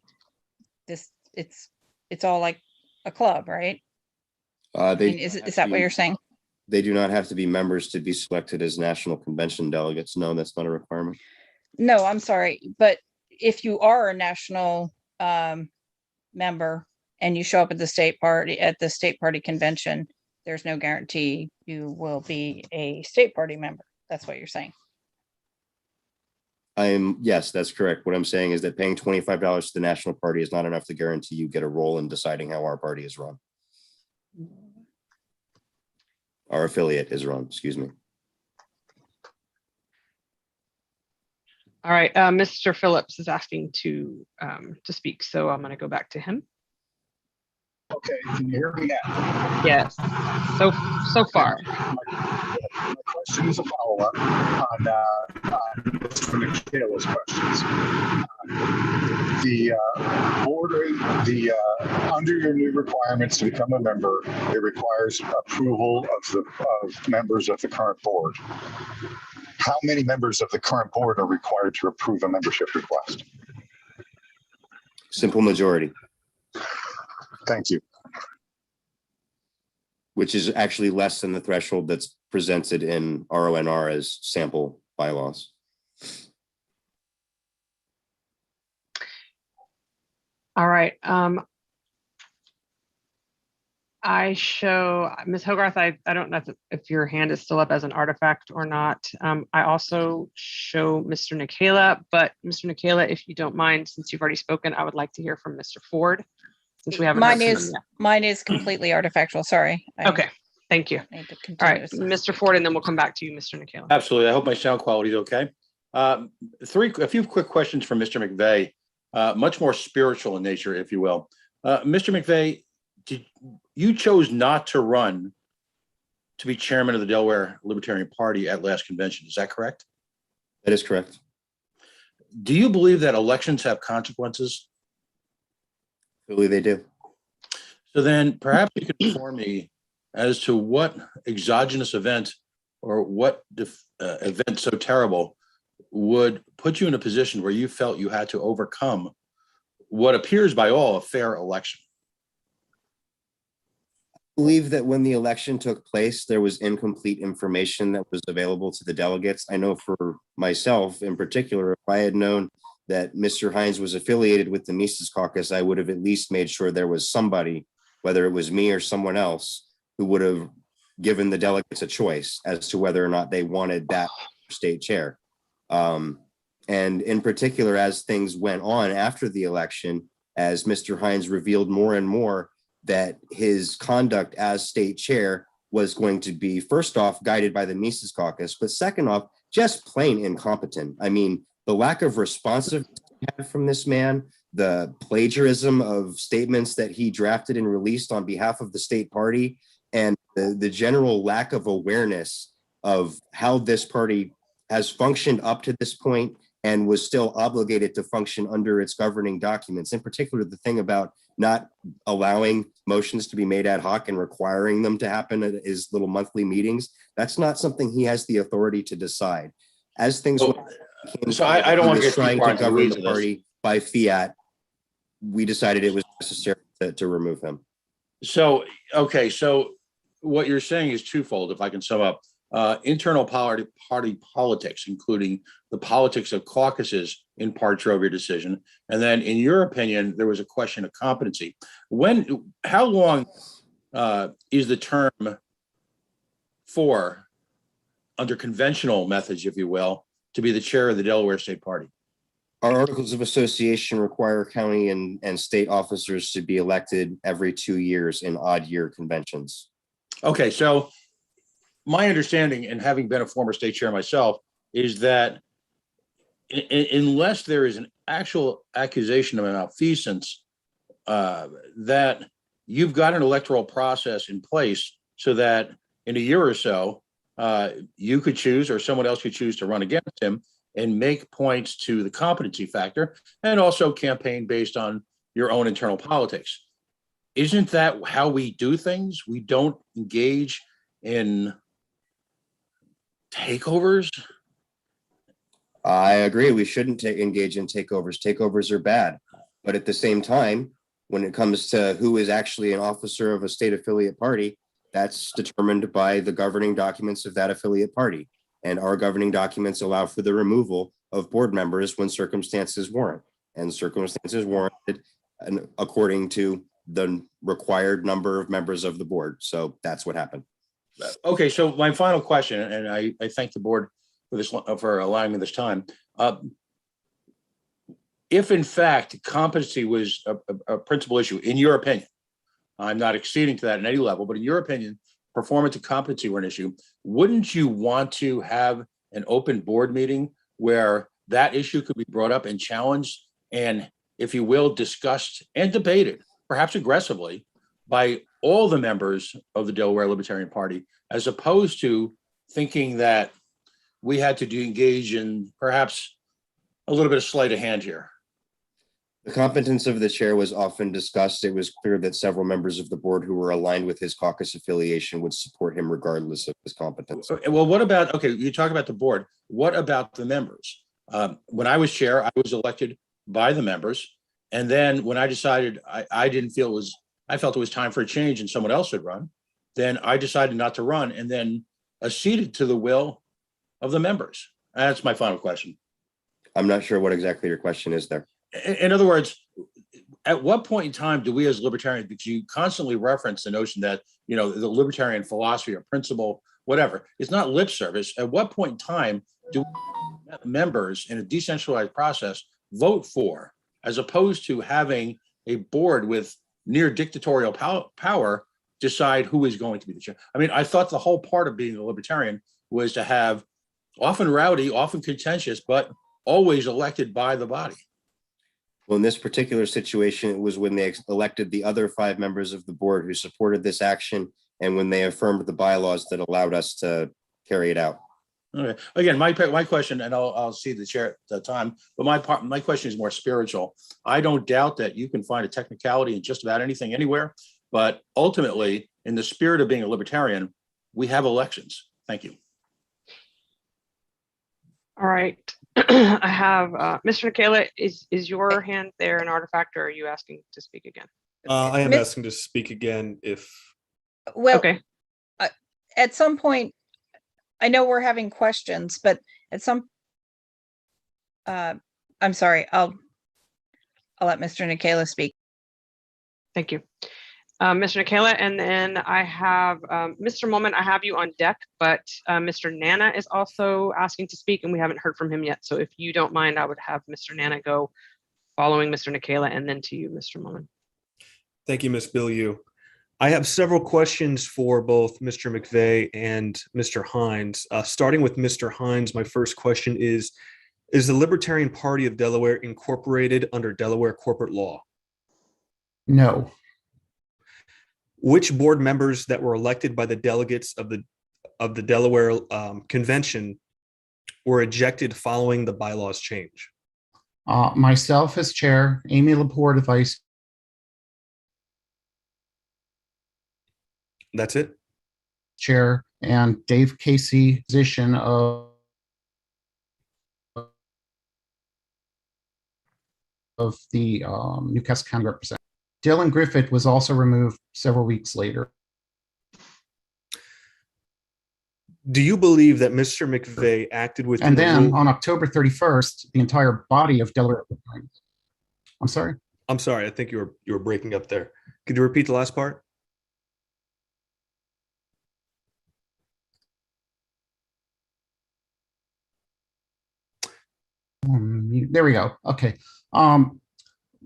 It's all like a club, right? Is that what you're saying? They do not have to be members to be selected as national convention delegates. No, that's not a requirement. No, I'm sorry. But if you are a national member and you show up at the state party convention, there's no guarantee you will be a state party member. That's what you're saying. Yes, that's correct. What I'm saying is that paying $25 to the national party is not enough to guarantee you get a role in deciding how our party is run. Our affiliate is run, excuse me. All right, Mr. Phillips is asking to speak, so I'm going to go back to him. Okay, can you hear me now? Yes, so far. My question is a follow-up on Mr. Nikhil's questions. the board, under your new requirements to become a member, it requires approval of members of the current board. How many members of the current board are required to approve a membership request? Simple majority. Thank you. Which is actually less than the threshold that's presented in RONR as sample bylaws. All right. I show Ms. Hogarth. I don't know if your hand is still up as an artifact or not. I also show Mr. Nikela, but Mr. Nikela, if you don't mind, since you've already spoken, I would like to hear from Mr. Ford. Since we haven't. Mine is completely artifactual. Sorry. Okay. Thank you. Need to All right, continue. Mr. Ford, and then we'll come back to you, Mr. Nikela. Absolutely. I hope my sound quality is okay. A few quick questions from Mr. McVeigh, much more spiritual in nature, if you will. Mr. McVeigh, you chose not to run to be chairman of the Delaware Libertarian Party at last convention. Is that correct? That is correct. Do you believe that elections have consequences? Clearly they do. So then perhaps you could inform me as to what exogenous event or what event so terrible would put you in a position where you felt you had to overcome what appears by all a fair election. I believe that when the election took place, there was incomplete information that was available to the delegates. I know for myself in particular, if I had known that Mr. Hines was affiliated with the Mises Caucus, I would have at least made sure there was somebody, whether it was me or someone else, who would have given the delegates a choice as to whether or not they wanted that state chair. And in particular, as things went on after the election, as Mr. Hines revealed more and more that his conduct as state chair was going to be, first off, guided by the Mises Caucus, but second off, just plain incompetent. I mean, the lack of responsiveness from this man, the plagiarism of statements that he drafted and released on behalf of the state party, and the general lack of awareness of how this party has functioned up to this point and was still obligated to function under its governing documents. In particular, the thing about not allowing motions to be made ad hoc and requiring them to happen at his little monthly meetings, that's not something he has the authority to decide. As things so I don't want to get trying too far to into the govern weeds the of this. party by fiat, we decided it was necessary to remove him. So, okay, so what you're saying is twofold, if I can sum up. Internal party politics, including the politics of caucuses, in part drove your decision. And then, in your opinion, there was a question of competency. How long is the term for, under conventional methods, if you will, to be the chair of the Delaware State Party? Our articles of association require county and state officers to be elected every 2 years in odd year conventions. Okay, so my understanding, and having been a former state chair myself, is that unless there is an actual accusation of malfeasance, that you've got an electoral process in place so that in a year or so, you could choose or someone else could choose to run against him and make points to the competency factor and also campaign based on your own internal politics. Isn't that how we do things? We don't engage in takeovers? I agree. We shouldn't engage in takeovers. Takeovers are bad. But at the same time, when it comes to who is actually an officer of a state affiliate party, that's determined by the governing documents of that affiliate party. And our governing documents allow for the removal of board members when circumstances warrant. And circumstances warranted according to the required number of members of the board. So that's what happened. Okay, so my final question, and I thank the board for this, for allowing me this time. If in fact competency was a principal issue, in your opinion, I'm not acceding to that in any level, but in your opinion, performance and competency were an issue, wouldn't you want to have an open board meeting where that issue could be brought up and challenged and, if you will, discussed and debated, perhaps aggressively, by all the members of the Delaware Libertarian Party, as opposed to thinking that we had to engage in perhaps a little bit of sleight of hand here? The competence of the chair was often discussed. It was clear that several members of the board who were aligned with his caucus affiliation would support him regardless of his competence. Well, what about, okay, you talk about the board. What about the members? When I was chair, I was elected by the members. And then when I decided I didn't feel it was, I felt it was time for a change and someone else should run, then I decided not to run and then acceded to the will of the members. That's my final question. I'm not sure what exactly your question is there. In other words, at what point in time do we as libertarians, because you constantly reference the notion that, you know, the libertarian philosophy or principle, whatever, it's not lip service. At what point in time do members in a decentralized process vote for, as opposed to having a board with near dictatorial power decide who is going to be the chair? I mean, I thought the whole part of being a libertarian was to have often rowdy, often contentious, but always elected by the body. Well, in this particular situation, it was when they elected the other 5 members of the board who supported this action and when they affirmed the bylaws that allowed us to carry it out. Okay. Again, my question, and I'll see the chair at the time, but my question is more spiritual. I don't doubt that you can find a technicality in just about anything anywhere, but ultimately, in the spirit of being a libertarian, we have elections. Thank you. All right. I have Mr. Nikela, is your hand there an artifact, or are you asking to speak again? I am asking to speak again if. Well, okay. At some point, I know we're having questions, but at some, I'm sorry, I'll let Mr. Nikela speak. Thank you. Mr. Nikela, and then I have Mr. Moment, I have you on deck, but Mr. Nana is also asking to speak and we haven't heard from him yet. So if you don't mind, I would have Mr. Nana go following Mr. Nikela and then to you, Mr. Moment. Thank you, Ms. Bilyeu. I have several questions for both Mr. McVeigh and Mr. Hines. Starting with Mr. Hines, my first question is the Libertarian Party of Delaware incorporated under Delaware corporate law? No. Which board members that were elected by the delegates of the Delaware convention were ejected following the bylaws change? Myself as chair, Amy Laporte vice. That's it? Chair, and Dave Casey, position of the Newcastle County representative. Dylan Griffith was also removed several weeks later. Do you believe that Mr. McVeigh acted within And the then rule? on October 31st, the entire body of Delaware. I'm sorry? I'm sorry, I think you were breaking up there. Could you repeat the last part? There we go. Okay.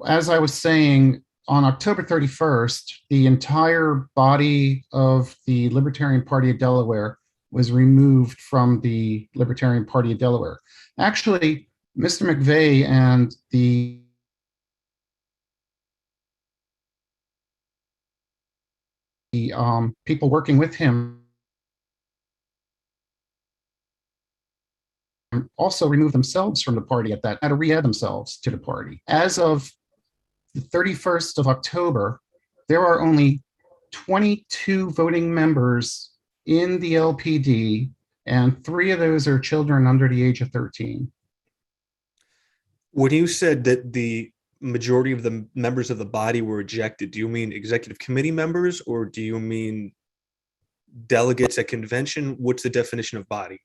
As I was saying, on October 31st, the entire body of the Libertarian Party of Delaware was removed from the Libertarian Party of Delaware. Actually, Mr. McVeigh and the people working with him also removed themselves from the party at that, had to re-add themselves to the party. As of the 31st of October, there are only 22 voting members in the LPD, and 3 of those are children under the age of 13. When you said that the majority of the members of the body were ejected, do you mean executive committee members or do you mean delegates at convention? What's the definition of body?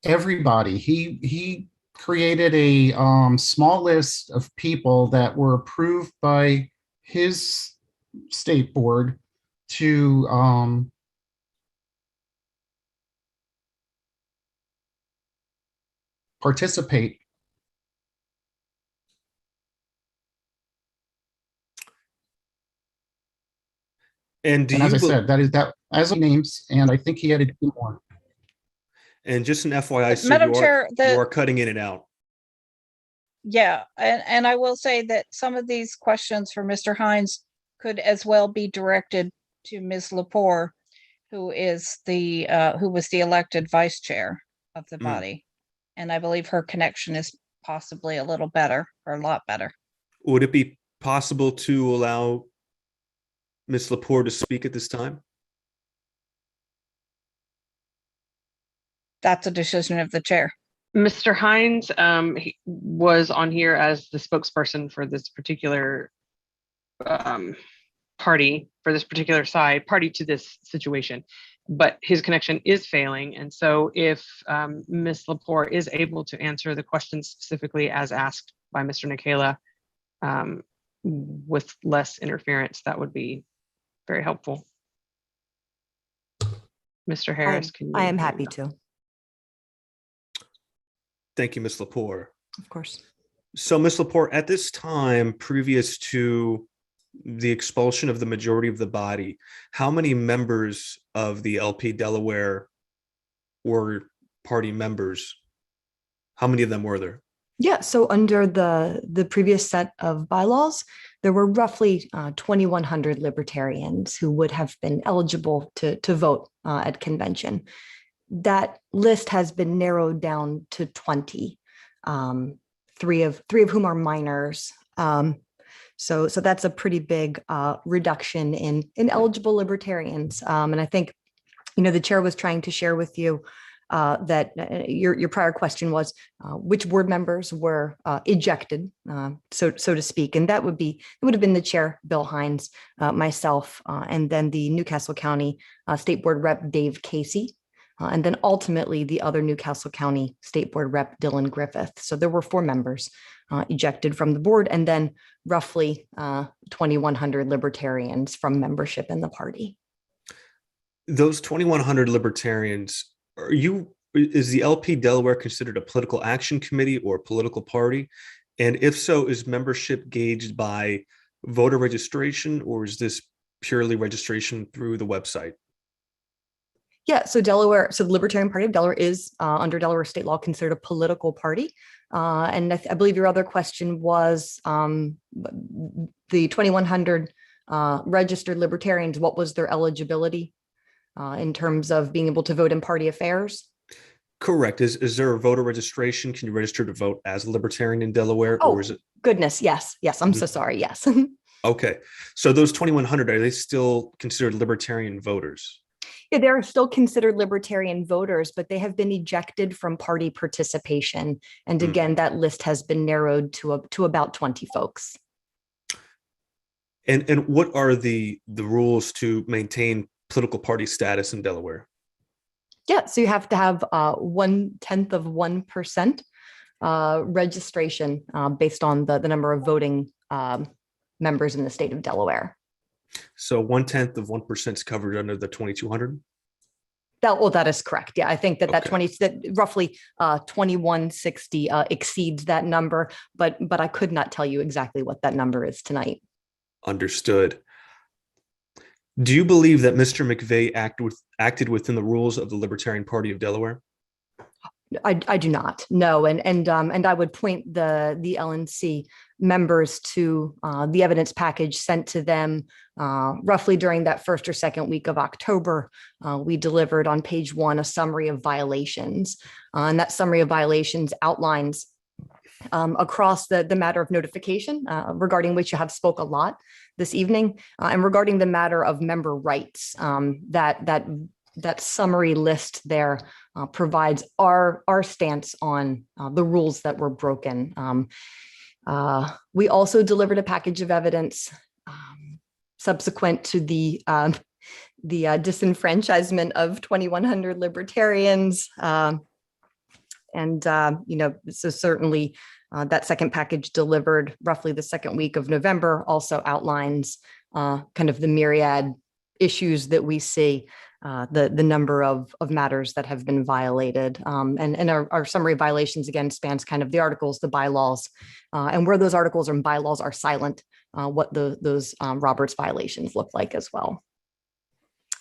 Everybody. He created a small list of people that were approved by his state board to participate. And as I said, that as of names, and I think he added 2 more. And just an FYI, so Madam Chair, you are cutting in and out. Yeah, and I will say that some of these questions for Mr. Hines could as well be directed to Ms. Lepore, who is who was the elected vice chair of the body. And I believe her connection is possibly a little better or a lot better. Would it be possible to allow Ms. Lepore to speak at this time? That's a decision of the chair. Mr. Hines he was on here as the spokesperson for this particular party, for this particular side, party to this situation, but his connection is failing. And so if Ms. Lepore is able to answer the questions specifically as asked by Mr. Nikela with less interference, that would be very helpful. Mr. Harris, can you? I am happy to. Thank you, Ms. Lepore. Of course. So, Ms. Lepore, at this time, previous to the expulsion of the majority of the body, how many members of the LP Delaware were party members? How many of them were there? Yeah, so under the previous set of bylaws, there were roughly 2,100 libertarians who would have been eligible to vote at convention. That list has been narrowed down to 20, three of whom are minors. So that's a pretty big reduction in eligible libertarians. And I think, the chair was trying to share with you that your prior question was which board members were ejected, so to speak, and it would have been the chair, Bill Hines, myself, and then the Newcastle County State Board Rep Dave Casey. And then ultimately the other Newcastle County State Board Rep Dylan Griffith. So there were 4 members ejected from the board, and then roughly 2,100 libertarians from membership in the party. Those 2,100 libertarians, is the LP Delaware considered a political action committee or a political party? And if so, is membership gauged by voter registration, or is this purely registration through the website? Yeah, so the Libertarian Party of Delaware is under Delaware state law considered a political party. And I believe your other question was the 2,100 registered libertarians, what was their eligibility in terms of being able to vote in party affairs? Correct. Is there a voter registration? Can you register to vote as a libertarian in Delaware? Oh, or is it? Goodness, yes. I'm so sorry, yes. Okay, so those 2,100, are they still considered libertarian voters? Yeah, they're still considered libertarian voters, but they have been ejected from party participation. And again, that list has been narrowed to about 20 folks. And what are the rules to maintain political party status in Delaware? Yeah, so you have to have 1/10 of 1% registration based on the number of voting members in the state of Delaware. So 1/10 of 1% is covered under the 2,200? That is correct. Yeah, I think that Okay. that roughly 2,160 exceeds that number, but I could not tell you exactly what that number is tonight. Understood. Do you believe that Mr. McVeigh acted within the rules of the Libertarian Party of Delaware? I do not. No, and I would point the LNC members to the evidence package sent to them roughly during that first or second week of October. We delivered on page 1 a summary of violations, and that summary of violations outlines across the matter of notification, regarding which you have spoke a lot this evening, and regarding the matter of member rights. That summary list there provides our stance on the rules that were broken. We also delivered a package of evidence subsequent to the disenfranchisement of 2,100 libertarians. So certainly that second package delivered roughly the second week of November also outlines kind of the myriad issues that we see, the number of matters that have been violated. And our summary of violations, again, spans kind of the articles, the bylaws, and where those articles and bylaws are silent, what those Roberts violations look like as well.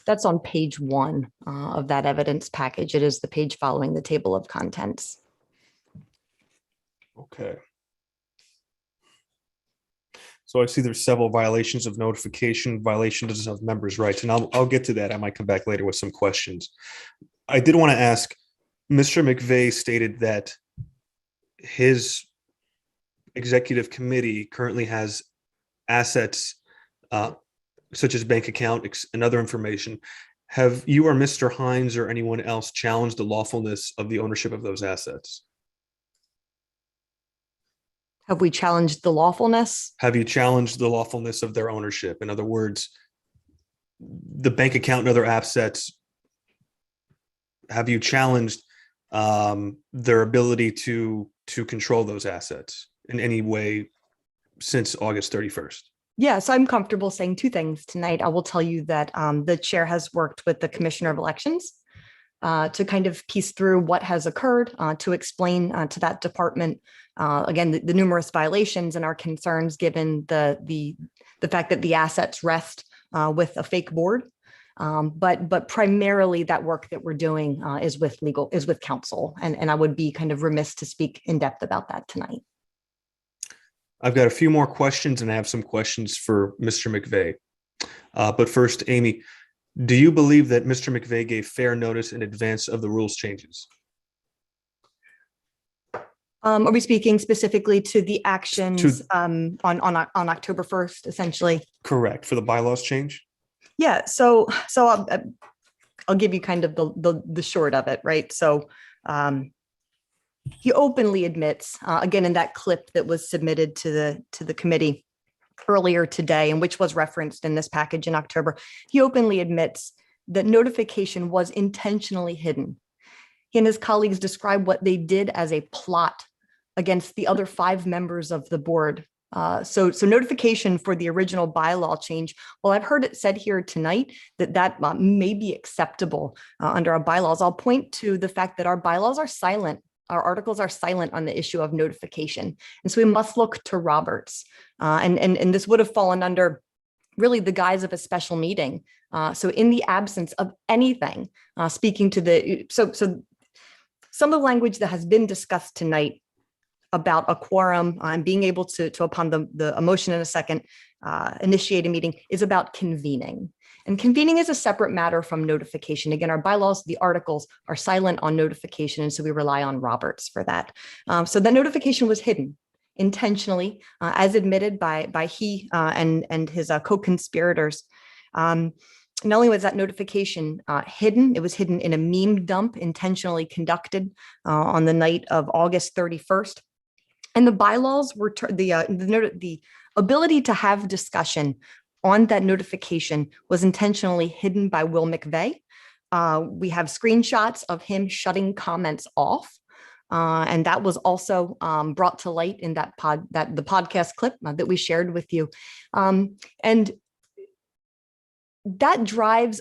That's on page 1 of that evidence package. It is the page following the table of contents. Okay. So I see there's several violations of notification, violations of members' rights, and I'll get to that. I might come back later with some questions. I did want to ask, Mr. McVeigh stated that his executive committee currently has assets such as bank account and other information, have you or Mr. Hines or anyone else challenged the lawfulness of the ownership of those assets? Have we challenged the lawfulness? Have you challenged the lawfulness of their ownership? In other words, the bank account and other assets, have you challenged their ability to control those assets in any way since August 31st? Yeah, so I'm comfortable saying two things tonight. I will tell you that the chair has worked with the Commissioner of Elections to kind of piece through what has occurred, to explain to that department, again, the numerous violations and our concerns given the fact that the assets rest with a fake board. But primarily that work that we're doing is with counsel. And I would be kind of remiss to speak in depth about that tonight. I've got a few more questions and I have some questions for Mr. McVeigh. But first, Amy, do you believe that Mr. McVeigh gave fair notice in advance of the rules changes? Are we speaking specifically to the actions on October 1st, essentially? Correct, for the bylaws change? Yeah, so I'll give you kind of the short of it, right? So he openly admits, again, in that clip that was submitted to the committee earlier today, and which was referenced in this package in October, he openly admits that notification was intentionally hidden. He and his colleagues describe what they did as a plot against the other 5 members of the board. So notification for the original bylaw change, well, I've heard it said here tonight that may be acceptable under our bylaws. I'll point to the fact that our bylaws are silent. Our articles are silent on the issue of notification. And so we must look to Roberts. And this would have fallen under really the guise of a special meeting. So in the absence of anything, speaking to so some of the language that has been discussed tonight about a quorum and being able to upon the motion in a second, initiate a meeting is about convening. And convening is a separate matter from notification. Again, our bylaws, the articles are silent on notification, and so we rely on Roberts for that. So that notification was hidden intentionally, as admitted by he and his co-conspirators. Not only was that notification hidden, it was hidden in a meme dump intentionally conducted on the night of August 31st. And the bylaws were the ability to have discussion on that notification was intentionally hidden by Will McVeigh. We have screenshots of him shutting comments off. And that was also brought to light in the podcast clip that we shared with you. And that drives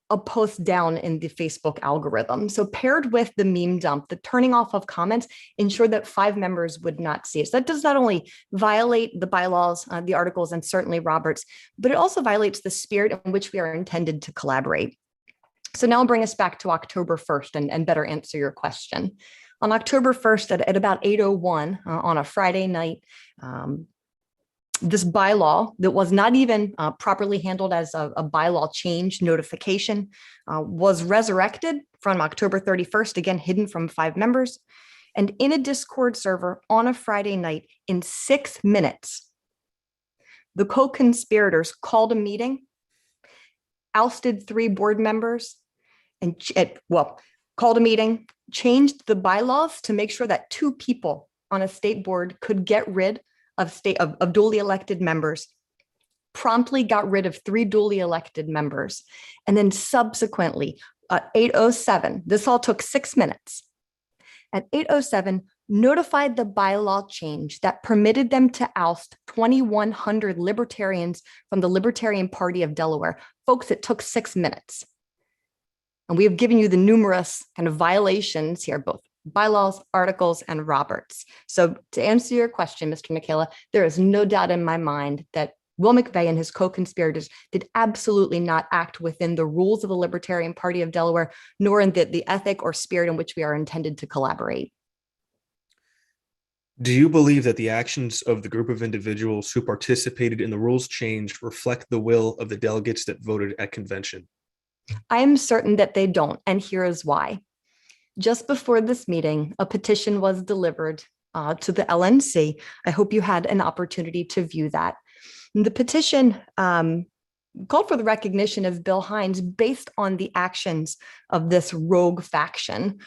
a post down in the Facebook algorithm. So paired with the meme dump, the turning off of comments ensured that 5 members would not see it. So that does not only violate the bylaws, the articles, and certainly Roberts, but it also violates the spirit in which we are intended to collaborate. So now I'll bring us back to October 1st and better answer your question. On October 1st at about 8:01 on a Friday night, this bylaw that was not even properly handled as a bylaw change notification was resurrected from October 31st, again, hidden from 5 members. And in a Discord server on a Friday night, in 6 minutes, the co-conspirators called a meeting, ousted 3 board members, and called a meeting, changed the bylaws to make sure that 2 people on a state board could get rid of duly elected members, promptly got rid of 3 duly elected members. And then subsequently, at 8:07, this all took 6 minutes. At 8:07, notified the bylaw change that permitted them to oust 2,100 libertarians from the Libertarian Party of Delaware. Folks, it took 6 minutes. And we have given you the numerous kind of violations here, both bylaws, articles, and Roberts. So to answer your question, Mr. Michaela, there is no doubt in my mind that Will McVeigh and his co-conspirators did absolutely not act within the rules of the Libertarian Party of Delaware, nor in the ethic or spirit in which we are intended to collaborate. Do you believe that the actions of the group of individuals who participated in the rules change reflect the will of the delegates that voted at convention? I am certain that they don't, and here is why. Just before this meeting, a petition was delivered to the LNC. I hope you had an opportunity to view that. The petition called for the recognition of Bill Hines based on the actions of this rogue faction,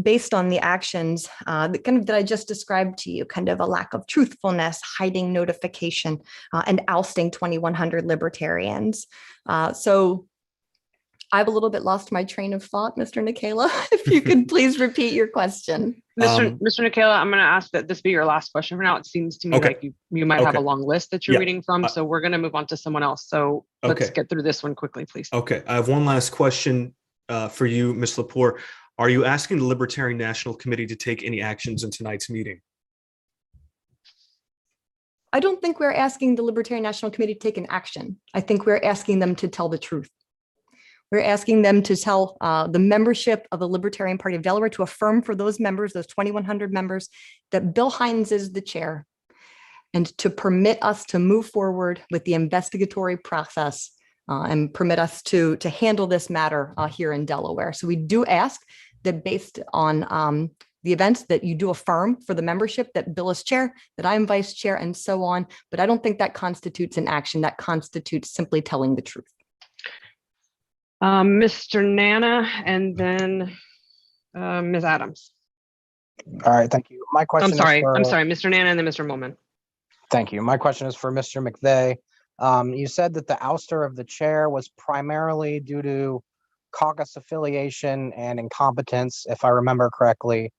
based on the actions that I just described to you, kind of a lack of truthfulness, hiding notification, and ousting 2,100 libertarians. So I've a little bit lost my train of thought, Mr. Nikela. If you could please repeat your question. Mr. Nikela, I'm going to ask that this be your last question for now. It seems to me Okay. like you might have a Okay. long list that you're Yeah. reading from, so we're going to move on to someone else. So let's Okay. get through this one quickly, please. Okay, I have one last question for you, Ms. Lepore. Are you asking the Libertarian National Committee to take any actions in tonight's meeting? I don't think we're asking the Libertarian National Committee to take an action. I think we're asking them to tell the truth. We're asking them to tell the membership of the Libertarian Party of Delaware to affirm for those members, those 2,100 members, that Bill Hines is the chair, and to permit us to move forward with the investigatory process and permit us to handle this matter here in Delaware. So we do ask that based on the events that you do affirm for the membership that Bill is chair, that I am vice chair, and so on. But I don't think that constitutes an action. That constitutes simply telling the truth. Mr. Nana, and then Ms. Adams. All right, thank you. My question I'm sorry, is for, Mr. Nana and then Mr. Molman. Thank you. My question is for Mr. McVeigh. You said that the ouster of the chair was primarily due to caucus affiliation and incompetence, if I remember correctly.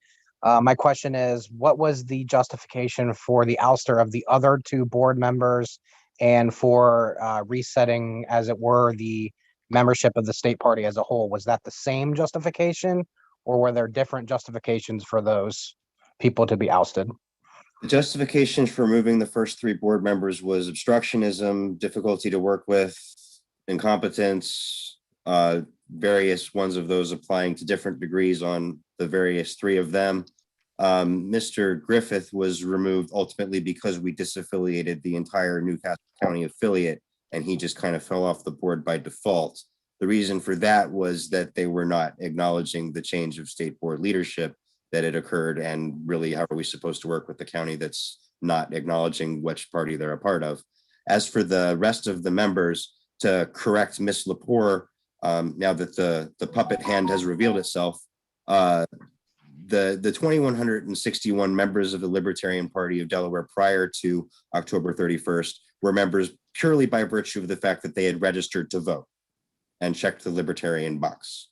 My question is, what was the justification for the ouster of the other two board members and for resetting, as it were, the membership of the state party as a whole? Was that the same justification, or were there different justifications for those people to be ousted? The justification for removing the first three board members was obstructionism, difficulty to work with, incompetence, various ones of those applying to different degrees on the various three of them. Mr. Griffith was removed ultimately because we disaffiliated the entire Newcastle County affiliate, and he just kind of fell off the board by default. The reason for that was that they were not acknowledging the change of state board leadership that had occurred, and really, how are we supposed to work with the county that's not acknowledging which party they're a part of? As for the rest of the members, to correct Ms. Lepore, now that the puppet hand has revealed itself, the 2,161 members of the Libertarian Party of Delaware prior to October 31st were members purely by virtue of the fact that they had registered to vote and checked the Libertarian box.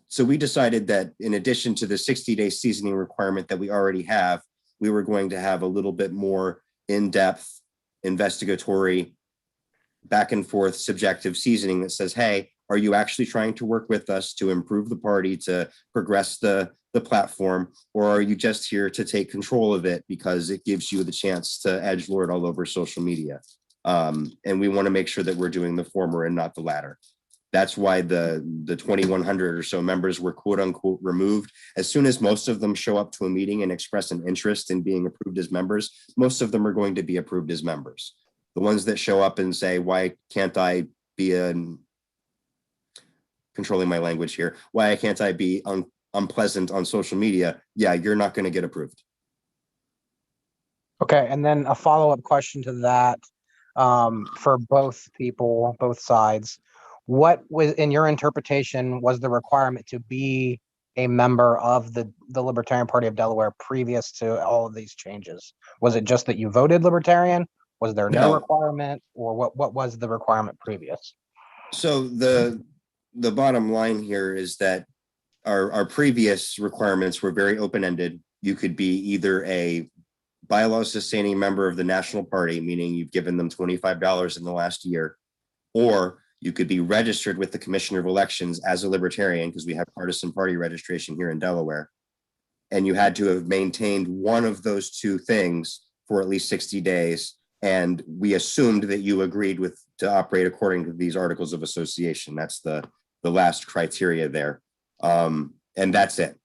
So we decided that in addition to the 60-day seasoning requirement that we already have, we were going to have a little bit more in-depth, investigatory, back and forth, subjective seasoning that says, hey, are you actually trying to work with us to improve the party, to progress the platform, or are you just here to take control of it because it gives you the chance to edgelord all over social media? And we want to make sure that we're doing the former and not the latter. That's why the 2,100 or so members were quote unquote removed. As soon as most of them show up to a meeting and express an interest in being approved as members, most of them are going to be approved as members. The ones that show up and say, why can't I be controlling my language here, why can't I be unpleasant on social media? Yeah, you're not going to get approved. Okay, and then a follow-up question to that, for both people, both sides. What was, in your interpretation, was the requirement to be a member of the Libertarian Party of Delaware previous to all of these changes? Was it just that you voted Libertarian? Was there no requirement, or what was the requirement previous? So the bottom line here is that our previous requirements were very open-ended. You could be either a bylaws sustaining member of the national party, meaning you've given them $25 in the last year, or you could be registered with the Commissioner of Elections as a Libertarian, because we have partisan party registration here in Delaware. And you had to have maintained one of those two things for at least 60 days. And we assumed that you agreed to operate according to these articles of association. That's the last criteria there. And that's it.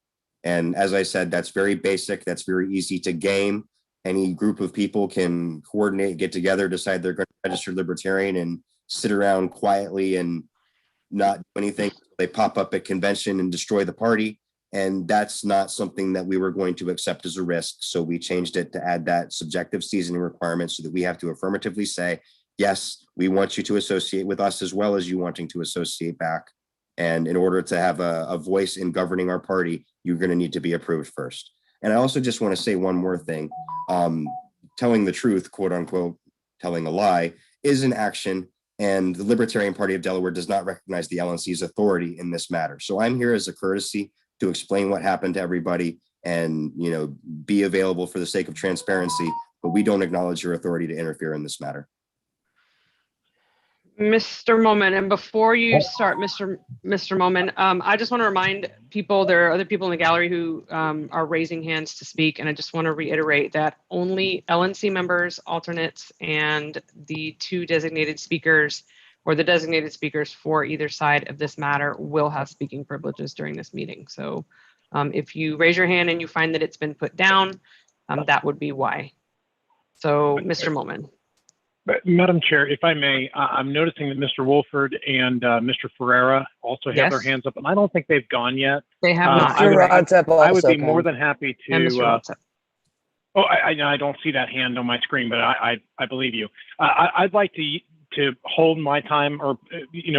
And as I said, that's very basic. That's very easy to game. Any group of people can coordinate, get together, decide they're going to register Libertarian and sit around quietly and not do anything. They pop up at convention and destroy the party. And that's not something that we were going to accept as a risk. So we changed it to add that subjective seasoning requirement so that we have to affirmatively say, yes, we want you to associate with us as well as you wanting to associate back. And in order to have a voice in governing our party, you're going to need to be approved first. And I also just want to say one more thing. Telling the truth, quote unquote, telling a lie is an action. And the Libertarian Party of Delaware does not recognize the LNC's authority in this matter. So I'm here as a courtesy to explain what happened to everybody and, you know, be available for the sake of transparency, but we don't acknowledge your authority to interfere in this matter. Mr. Moman, and before you start, Mr. Moman, I just want to remind people, there are other people in the gallery who are raising hands to speak, and I just want to reiterate that only LNC members, alternates, and the two designated speakers or the designated speakers for either side of this matter will have speaking privileges during this meeting. So if you raise your hand and you find that it's been put down, that would be why. So, Mr. Moman. But Madam Chair, if I may, I'm noticing that Mr. Wolford and Mr. Ferreira also have their hands up, and I don't think they've gone yet. They have not. I would be more than happy to. I don't see that hand on my screen, but I believe you. I'd like to hold my time, or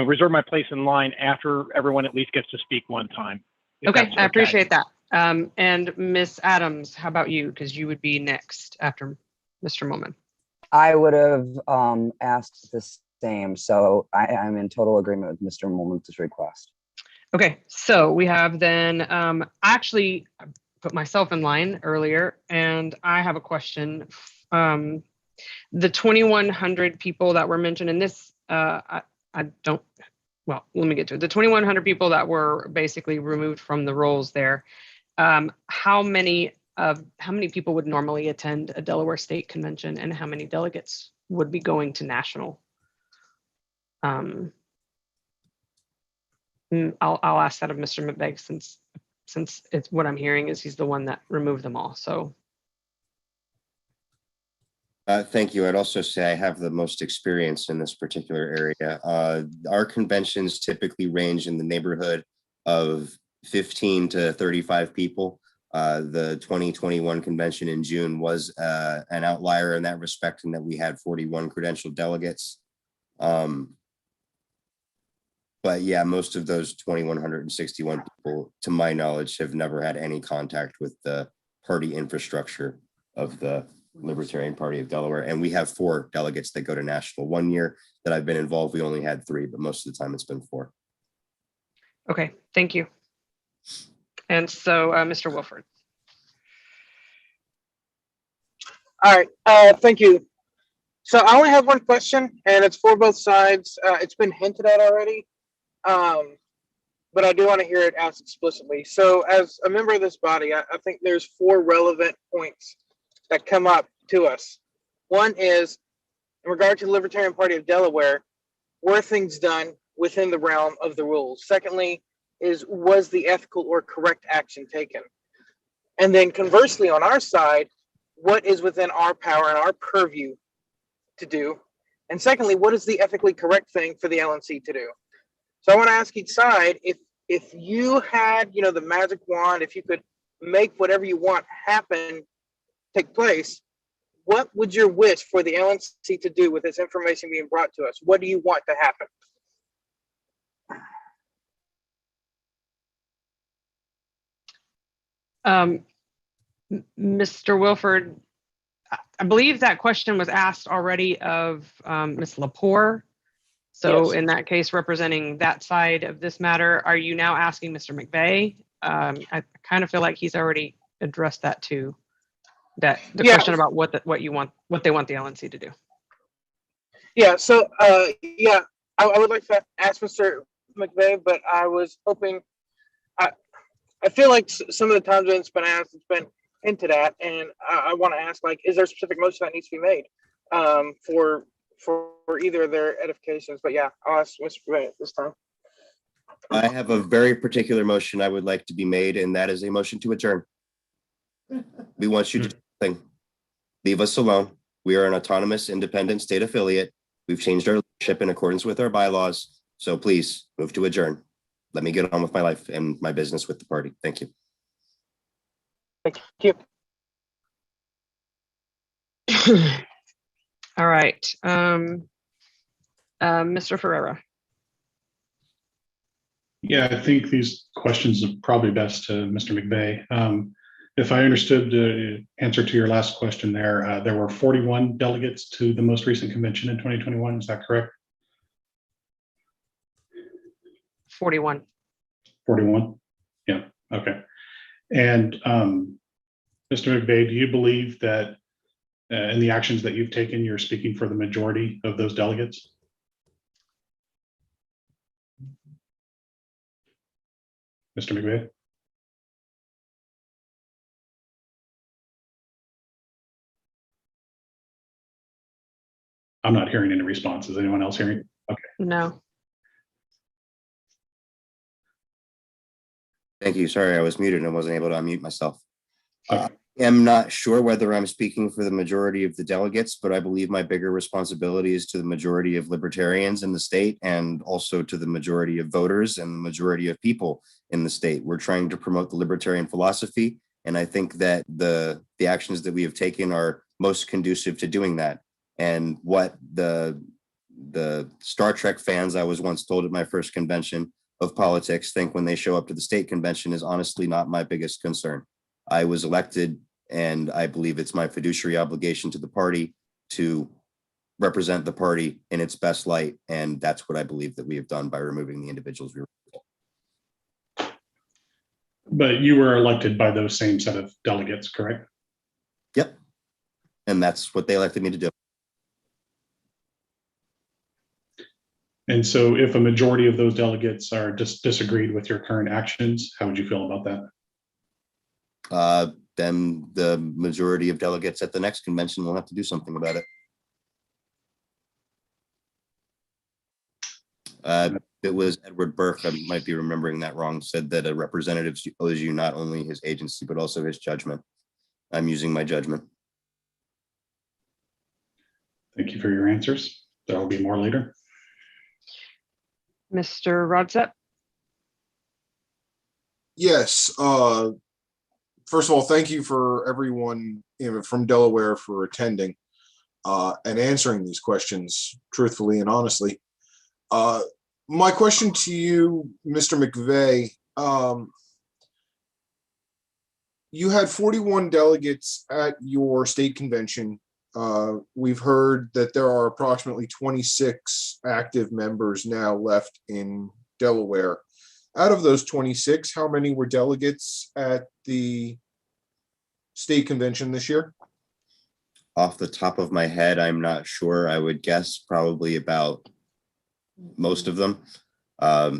reserve my place in line after everyone at least gets to speak one time. Okay, I appreciate that. And Miss Adams, how about you? Because you would be next after Mr. Moman. I would have asked the same. So I'm in total agreement with Mr. Moman's request. Okay, so we have then, actually put myself in line earlier, and I have a question. The 2,100 people that were mentioned in this, let me get to it. The 2,100 people that were basically removed from the rolls there, how many people would normally attend a Delaware State Convention, and how many delegates would be going to national? I'll ask that of Mr. McVeigh, since it's what I'm hearing is he's the one that removed them all. So. Thank you. I'd also say I have the most experience in this particular area. Our conventions typically range in the neighborhood of 15 to 35 people. The 2021 convention in June was an outlier in that respect, in that we had 41 credentialed delegates. But yeah, most of those 2,161 people, to my knowledge, have never had any contact with the party infrastructure of the Libertarian Party of Delaware. And we have 4 delegates that go to national. One year that I've been involved, we only had 3, but most of the time it's been 4. Okay, thank you. And so, Mr. Wilford. All right, thank you. So I only have one question, and it's for both sides. It's been hinted at already, but I do want to hear it asked explicitly. So as a member of this body, I think there's 4 relevant points that come up to us. One is, in regard to the Libertarian Party of Delaware, were things done within the realm of the rules? Secondly, was the ethical or correct action taken? And then conversely, on our side, what is within our power and our purview to do? And secondly, what is the ethically correct thing for the LNC to do? So I want to ask each side, if you had, the magic wand, if you could make whatever you want happen, take place, what would your wish for the LNC to do with this information being brought to us? What do you want to happen? Mr. Wilford, I believe that question was asked already of Ms. Lepore. So yes. In that case, representing that side of this matter, are you now asking Mr. McVeigh? I kind of feel like he's already addressed that too. The question about what they want the LNC to do. Yeah. So I would like to ask Mr. McVeigh, but I was hoping. I feel like some of the times when it's been asked, it's been hinted at, and I want to ask, is there a specific motion that needs to be made for either of their edifications? But yeah, I'll ask Mr. McVeigh this time. I have a very particular motion I would like to be made, and that is a motion to adjourn. We want you to do nothing. Leave us alone. We are an autonomous, independent state affiliate. We've changed our leadership in accordance with our bylaws. So please move to adjourn. Let me get on with my life and my business with the party. Thank you. Thank you. All right. Mr. Ferreira. Yeah, I think these questions are probably best to Mr. McVeigh. If I understood the answer to your last question there were 41 delegates to the most recent convention in 2021. Is that correct? 41. 41? Yeah, okay. And Mr. McVeigh, do you believe that in the actions that you've taken, you're speaking for the majority of those delegates? Mr. McVeigh? I'm not hearing any responses. Anyone else hearing? Okay. No. Thank you. Sorry, I was muted and I wasn't able to unmute myself. I am not sure whether I'm speaking for the majority of the delegates, but I believe my bigger responsibility is to the majority of libertarians in the state and also to the majority of voters and the majority of people in the state. We're trying to promote the libertarian philosophy, and I think that the actions that we have taken are most conducive to doing that. And what the Star Trek fans, I was once told at my first convention of politics, think when they show up to the state convention is honestly not my biggest concern. I was elected, and I believe it's my fiduciary obligation to the party to represent the party in its best light, and that's what I believe that we have done by removing the individuals we were. But you were elected by those same set of delegates, correct? Yep. And that's what they elected me to do. And so if a majority of those delegates are disagreed with your current actions, how would you feel about that? Then the majority of delegates at the next convention will have to do something about it. It was Edward Burke, I might be remembering that wrong, said that a representative owes you not only his agency, but also his judgment. I'm using my judgment. Thank you for your answers. There will be more later. Mr. Rodsett. Yes. First of all, thank you for everyone from Delaware for attending and answering these questions truthfully and honestly. My question to you, Mr. McVeigh, you had 41 delegates at your state convention. We've heard that there are approximately 26 active members now left in Delaware. Out of those 26, how many were delegates at the state convention this year? Off the top of my head, I'm not sure. I would guess probably about most of them,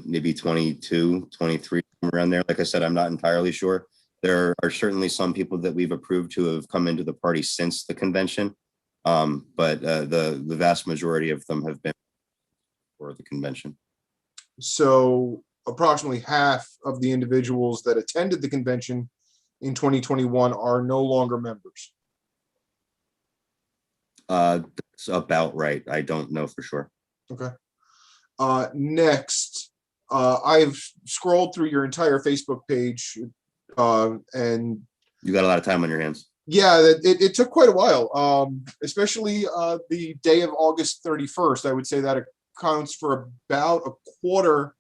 maybe 22, 23, around there. Like I said, I'm not entirely sure. There are certainly some people that we've approved who have come into the party since the convention, but the vast majority of them have been for the convention. So approximately half of the individuals that attended the convention in 2021 are no longer members. That's about right. I don't know for sure. Okay. Next, I've scrolled through your entire Facebook page, and you got a lot of time on your hands. Yeah, it took quite a while, especially the day of August 31st. I would say that accounts for about a quarter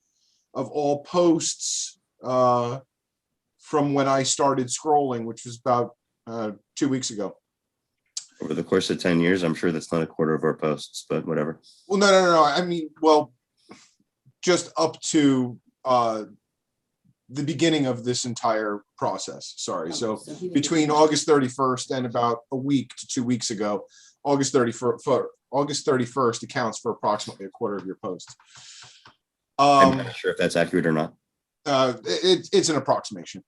of all posts from when I started scrolling, which was about 2 weeks ago. Over the course of 10 years, I'm sure that's not a quarter of our posts, but whatever. Well, no. I mean, well, just up to the beginning of this entire process. Sorry. So between August 31st and about a week to 2 weeks ago, August 31st accounts for approximately a quarter of your posts. I'm not sure if that's accurate or not. It's an approximation.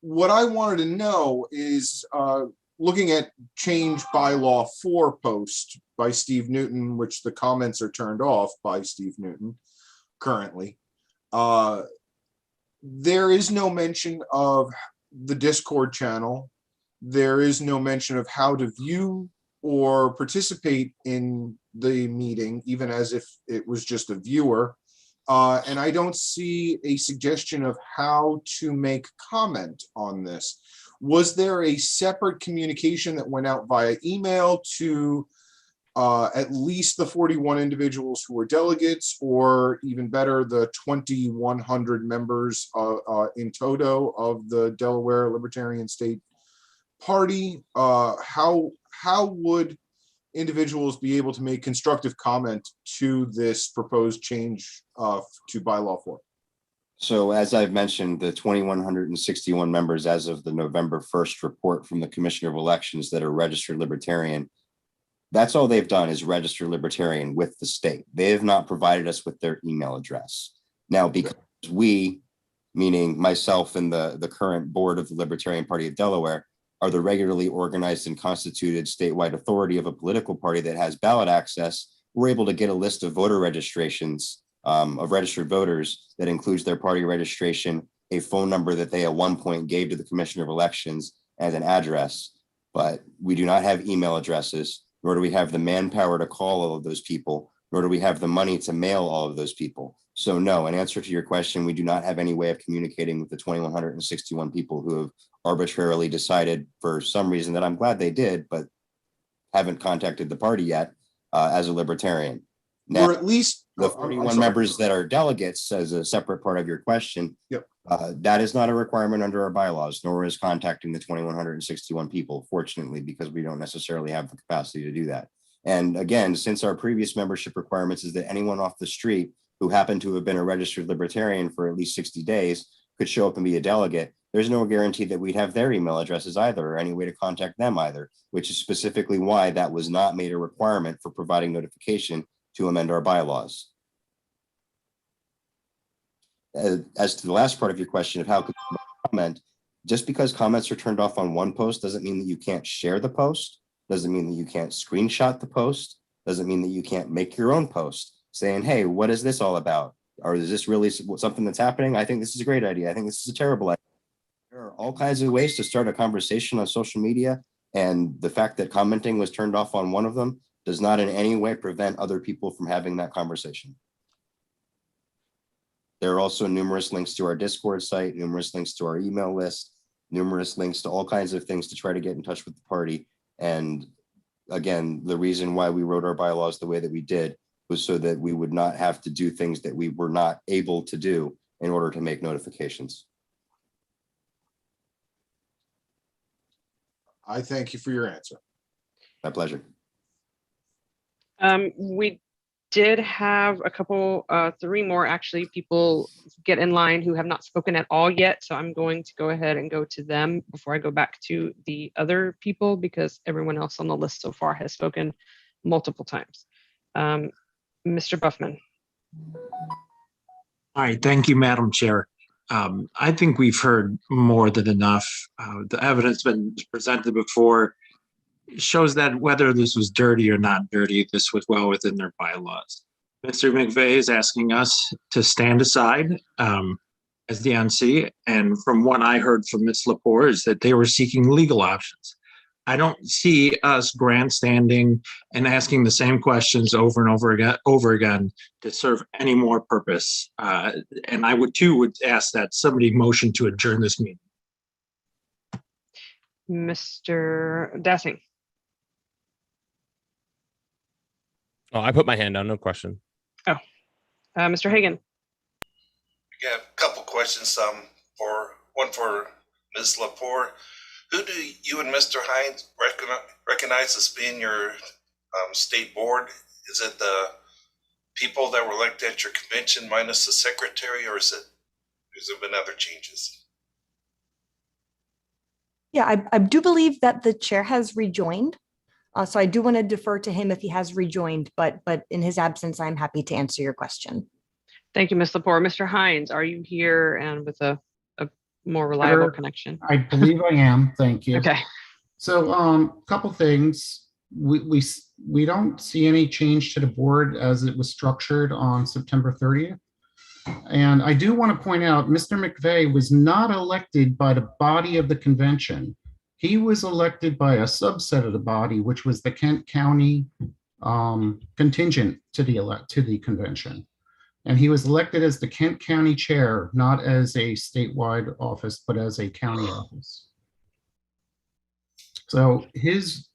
What I wanted to know is looking at change bylaw 4 post by Steve Newton, which the comments are turned off by Steve Newton currently. There is no mention of the Discord channel. There is no mention of how to view or participate in the meeting, even as if it was just a viewer. And I don't see a suggestion of how to make comment on this. Was there a separate communication that went out via email to at least the 41 individuals who were delegates, or even better, the 2,100 members in toto of the Delaware Libertarian State Party? How would individuals be able to make constructive comment to this proposed change to bylaw 4? So as I've mentioned, the 2,161 members as of the November 1st report from the Commissioner of Elections that are registered Libertarian, that's all they've done is register Libertarian with the state. They have not provided us with their email address. Now, because we, meaning myself and the current board of the Libertarian Party of Delaware, are the regularly organized and constituted statewide authority of a political party that has ballot access, we're able to get a list of voter registrations of registered voters that includes their party registration, a phone number that they at one point gave to the Commissioner of Elections, and an address. But we do not have email addresses, nor do we have the manpower to call all of those people, nor do we have the money to mail all of those people. So no, in answer to your question, we do not have any way of communicating with the 2,161 people who have arbitrarily decided for some reason that I'm glad they did, but haven't contacted the party yet as a Libertarian. Now, Or at least the 41 members that are delegates, as a separate part of your question, yep. That is not a requirement under our bylaws, nor is contacting the 2,161 people, fortunately, because we don't necessarily have the capacity to do that. And again, since our previous membership requirements is that anyone off the street who happened to have been a registered Libertarian for at least 60 days could show up and be a delegate, there's no guarantee that we'd have their email addresses either, or any way to contact them either, which is specifically why that was not made a requirement for providing notification to amend our bylaws. As to the last part of your question of how could you comment, just because comments are turned off on one post doesn't mean that you can't share the post, doesn't mean that you can't screenshot the post, doesn't mean that you can't make your own post saying, hey, what is this all about? Or is this really something that's happening? I think this is a great idea. I think this is a terrible idea. There are all kinds of ways to start a conversation on social media, and the fact that commenting was turned off on one of them does not in any way prevent other people from having that conversation. There are also numerous links to our Discord site, numerous links to our email list, numerous links to all kinds of things to try to get in touch with the party. And again, the reason why we wrote our bylaws the way that we did was so that we would not have to do things that we were not able to do in order to make notifications. I thank you for your answer. My pleasure. We did have a couple, 3 more actually, people get in line who have not spoken at all yet. So I'm going to go ahead and go to them before I go back to the other people, because everyone else on the list so far has spoken multiple times. Mr. Buffman. All right, thank you, Madam Chair. I think we've heard more than enough. The evidence been presented before shows that whether this was dirty or not dirty, this was well within their bylaws. Mr. McVeigh is asking us to stand aside as the NC, and from what I heard from Ms. Lepore is that they were seeking legal options. I don't see us grandstanding and asking the same questions over and over again to serve any more purpose. And I would ask that somebody motion to adjourn this meeting. Mr. Dassing. Oh, I put my hand down, no question. Oh, Mr. Hagan. Yeah, a couple questions. One for Ms. Lepore. Who do you and Mr. Hines recognize as being your state board? Is it the people that were elected at your convention minus the secretary, or has there been other changes? Yeah, I do believe that the chair has rejoined. So I do want to defer to him if he has rejoined, but in his absence, I'm happy to answer your question. Thank you, Ms. Lepore. Mr. Hines, are you here and with a more reliable connection? I believe I am. Thank you. Okay. So a couple things. We don't see any change to the board as it was structured on September 30th. And I do want to point out, Mr. McVeigh was not elected by the body of the convention. He was elected by a subset of the body, which was the Kent County contingent to the convention. And he was elected as the Kent County Chair, not as a statewide office, but as a county office. So his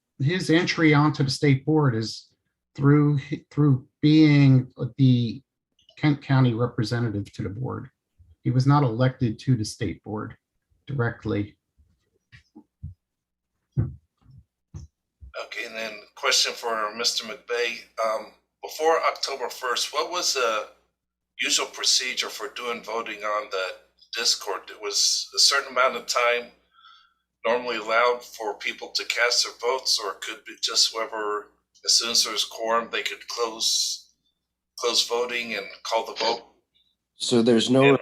entry onto the state board is through being the Kent County representative to the board. He was not elected to the state board directly. Okay, and then question for Mr. McVeigh. Before October 1st, what was the usual procedure for doing voting on the Discord? It was a certain amount of time normally allowed for people to cast their votes, or could be just whoever, as soon as there's quorum, they could close voting and call the vote? So there's no. And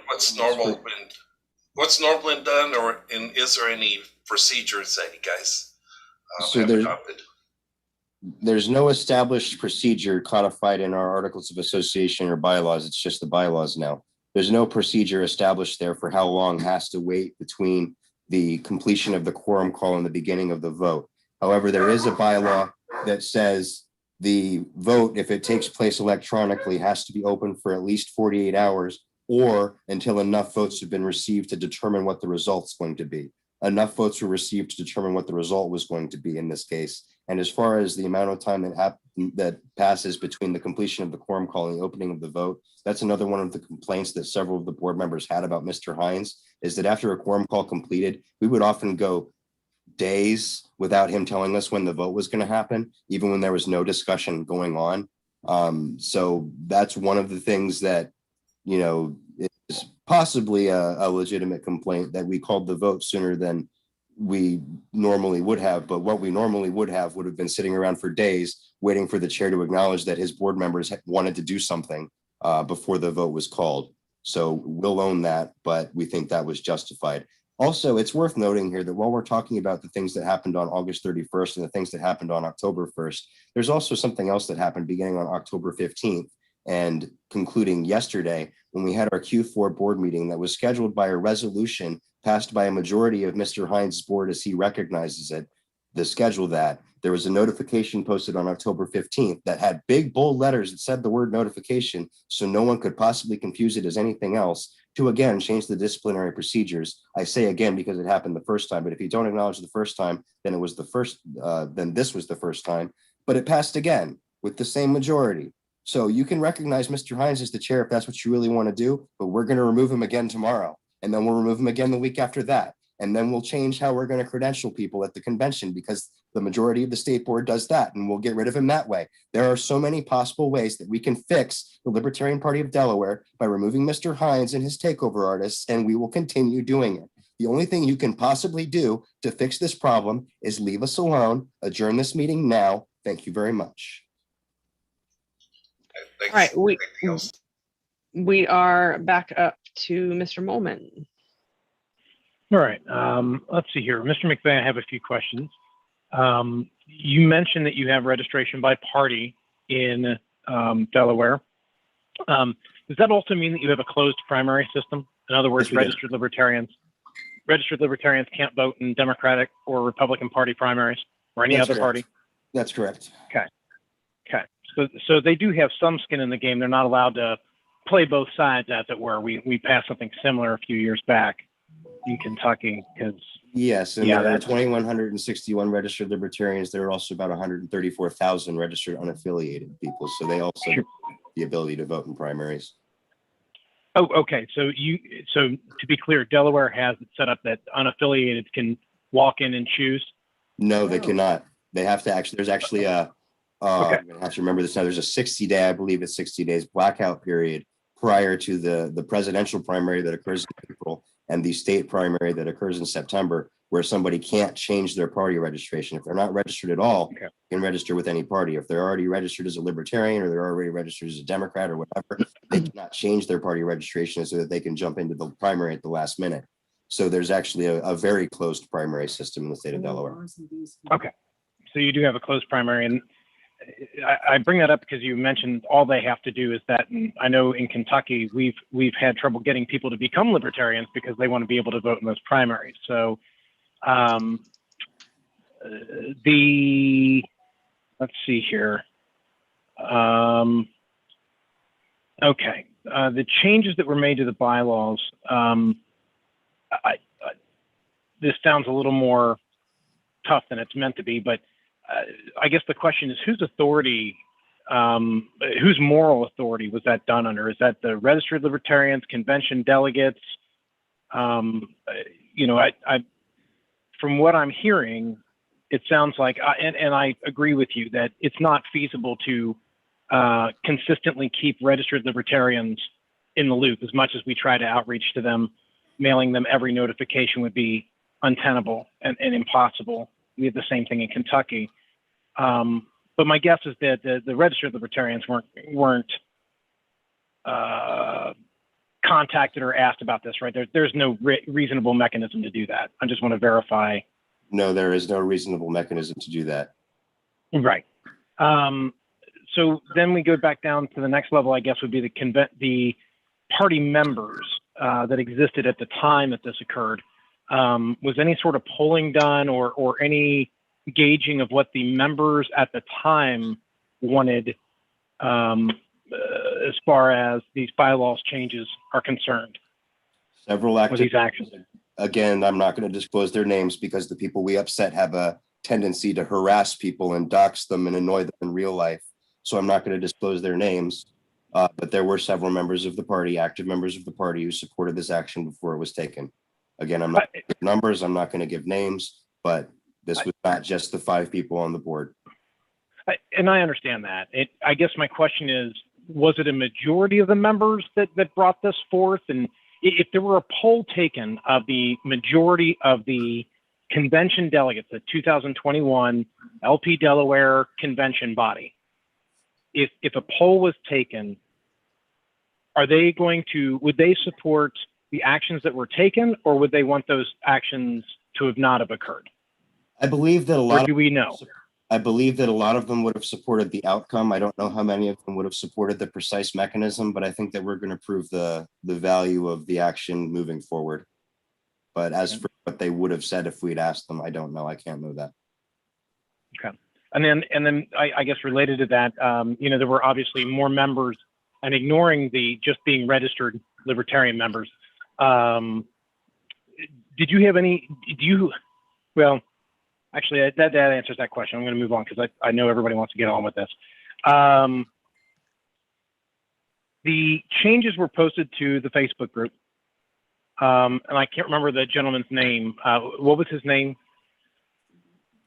what's normally done, or is there any procedures that you guys have adopted? There's no established procedure codified in our articles of association or bylaws. It's just the bylaws now. There's no procedure established there for how long has to wait between the completion of the quorum call and the beginning of the vote. However, there is a bylaw that says the vote, if it takes place electronically, has to be open for at least 48 hours or until enough votes have been received to determine what the result's going to be. Enough votes were received to determine what the result was going to be in this case. And as far as the amount of time that passes between the completion of the quorum call and the opening of the vote, that's another one of the complaints that several of the board members had about Mr. Hines, is that after a quorum call completed, we would often go days without him telling us when the vote was going to happen, even when there was no discussion going on. So that's one of the things that, you know, is possibly a legitimate complaint, that we called the vote sooner than we normally would have. But what we normally would have been sitting around for days waiting for the chair to acknowledge that his board members wanted to do something before the vote was called. So we'll own that, but we think that was justified. Also, it's worth noting here that while we're talking about the things that happened on August 31st and the things that happened on October 1st, there's also something else that happened beginning on October 15th and concluding yesterday, when we had our Q4 board meeting that was scheduled by a resolution passed by a majority of Mr. Hines' board as he recognizes it. The schedule that there was a notification posted on October 15th that had big bold letters that said the word notification, so no one could possibly confuse it as anything else, to again change the disciplinary procedures. I say again because it happened the first time, but if you don't acknowledge the first time, then it was the first, then this was the first time, but it passed again with the same majority. So you can recognize Mr. Hines as the chair if that's what you really want to do, but we're going to remove him again tomorrow. And then we'll remove him again the week after that. And then we'll change how we're going to credential people at the convention, because the majority of the state board does that, and we'll get rid of him that way. There are so many possible ways that we can fix the Libertarian Party of Delaware by removing Mr. Hines and his takeover artists, and we will continue doing it. The only thing you can possibly do to fix this problem is leave us alone, adjourn this meeting now. Thank you very much. All right, we are back up to Mr. Molman. All right, let's see here. Mr. McVeigh, I have a few questions. You mentioned that you have registration by party in Delaware. Does that also mean that you have a closed primary system? In other words, Yes, registered libertarians can't vote in Democratic or Republican Party primaries or any That's other correct. party? That's correct. Okay. So they do have some skin in the game. They're not allowed to play both sides, as it were. We passed something similar a few years back in Kentucky, because Yes, and there are 2,161 registered libertarians. There are also about 134,000 registered unaffiliated people. So they also have the ability to vote in primaries. Oh, okay. So to be clear, Delaware has it set up that unaffiliated can walk in and choose? No, they cannot. They have to actually, there's actually a, I'm gonna have to remember this now. There's a 60-day, I believe it's 60 days blackout period prior to the presidential primary that occurs in April and the state primary that occurs in September, where somebody can't change their party registration. If they're not registered at all, they can register with any party. If they're already registered as a libertarian or they're already registered as a Democrat or whatever, they cannot change their party registration so that they can jump into the primary at the last minute. So there's actually a very closed primary system in the state of Delaware. Okay. So you do have a closed primary, and I bring that up because you mentioned all they have to do is that. And I know in Kentucky we've had trouble getting people to become libertarians because they want to be able to vote in those primaries. So let's see here. Okay. the changes that were made to the bylaws, this sounds a little more tough than it's meant to be, but I guess the question is whose authority, whose moral authority was that done under? Is that the registered libertarians, convention delegates? You know, from what I'm hearing, it sounds like, and I agree with you that it's not feasible to consistently keep registered libertarians in the loop. As much as we try to outreach to them, mailing them every notification would be untenable and impossible. We have the same thing in Kentucky. But my guess is that the registered libertarians weren't contacted or asked about this, right? There's no reasonable mechanism to do that. I just want to verify. No, there is no reasonable mechanism to do that. Right. So then we go back down to the next level, I guess, would be the party members that existed at the time that this occurred. Was any sort of polling done or any gauging of what the members at the time wanted as far as these bylaws changes are concerned? Several active these actions. Again, I'm not going to disclose their names because the people we upset have a tendency to harass people and dox them and annoy them in real life. So I'm not going to disclose their names. But there were several members of the party, active members of the party, who supported this action before it was taken. Again, I'm not going to give numbers, I'm not going to give names, but this was not just the 5 people on the board. And I understand that. I guess my question is, was it a majority of the members that brought this forth? And if there were a poll taken of the majority of the convention delegates, the 2021 LP Delaware convention body, if a poll was taken, would they support the actions that were taken, or would they want those actions to not have occurred? I believe that Or do we know? I believe that a lot of them would have supported the outcome. I don't know how many of them would have supported the precise mechanism, but I think that we're going to prove the value of the action moving forward. But as for what they would have said if we'd asked them, I don't know. I can't know that. Okay. And then I guess related to that, you know, there were obviously more members, and ignoring the just being registered libertarian members. Did you have any, well, actually that answers that question. I'm going to move on because I know everybody wants to get on with this. The changes were posted to the Facebook group. And I can't remember the gentleman's name. What was his name?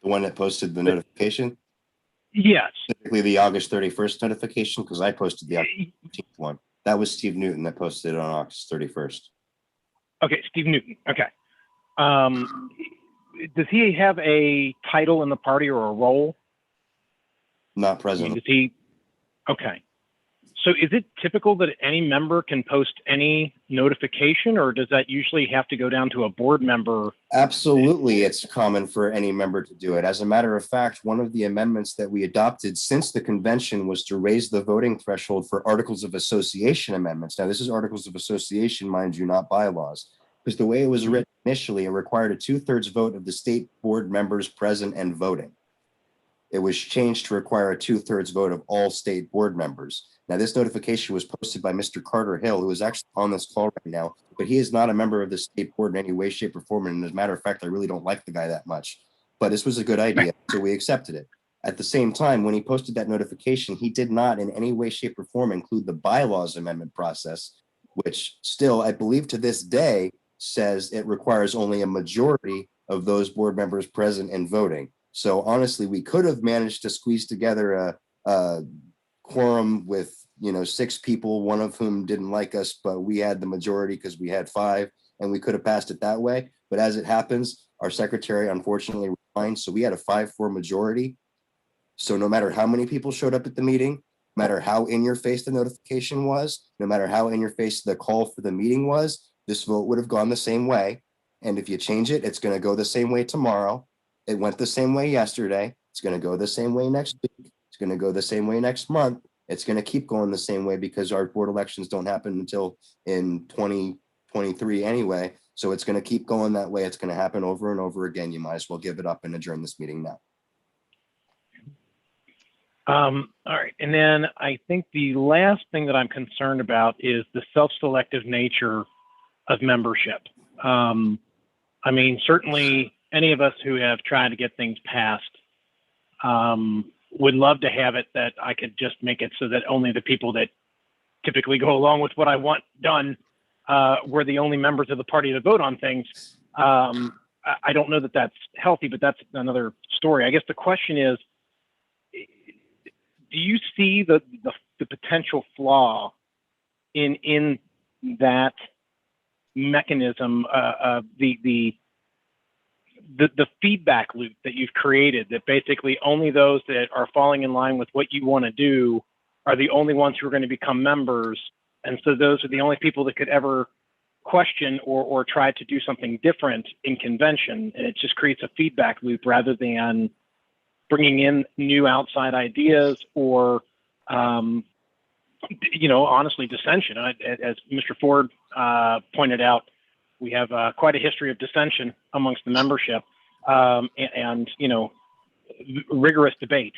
The one that posted the notification? Yes. Specifically the August 31st notification, because I posted the August 15th one. That was Steve Newton that posted it on August 31st. Okay, Steve Newton. Okay. Does he have a title in the party or a role? Not present. Does he? Okay. So is it typical that any member can post any notification, or does that usually have to go down to a board member? Absolutely, it's common for any member to do it. As a matter of fact, one of the amendments that we adopted since the convention was to raise the voting threshold for Articles of Association amendments. Now, this is Articles of Association, mind you, not bylaws. Because the way it was written initially, it required a 2/3 vote of the state board members present and voting. It was changed to require a 2/3 vote of all state board members. Now, this notification was posted by Mr. Carter Hill, who is actually on this call right now, but he is not a member of the state board in any way, shape, or form. And as a matter of fact, I really don't like the guy that much, but this was a good idea, so we accepted it. At the same time, when he posted that notification, he did not in any way, shape, or form include the bylaws amendment process, which still, I believe to this day, says it requires only a majority of those board members present and voting. So honestly, we could have managed to squeeze together a quorum with 6 people, one of whom didn't like us, but we had the majority because we had 5, and we could have passed it that way. But as it happens, our secretary unfortunately resigned, so we had a 5-4 majority. So no matter how many people showed up at the meeting, no matter how in your face the notification was, no matter how in your face the call for the meeting was, this vote would have gone the same way. And if you change it, it's going to go the same way tomorrow. It went the same way yesterday. It's going to go the same way next week. It's going to go the same way next month. It's going to keep going the same way because our board elections don't happen until in 2023 anyway. So it's going to keep going that way. It's going to happen over and over again. You might as well give it up and adjourn this meeting now. All right. And then I think the last thing that I'm concerned about is the self-selective nature of membership. I mean, certainly any of us who have tried to get things passed would love to have it that I could just make it so that only the people that typically go along with what I want done were the only members of the party to vote on things. I don't know that that's healthy, but that's another story. I guess the question is, do you see the potential flaw in that mechanism, the feedback loop that you've created, that basically only those that are falling in line with what you want to do are the only ones who are going to become members, and so those are the only people that could ever question or try to do something different in convention, and it just creates a feedback loop rather than bringing in new outside ideas or, honestly, dissension. As Mr. Ford pointed out, we have quite a history of dissension amongst the membership and rigorous debate.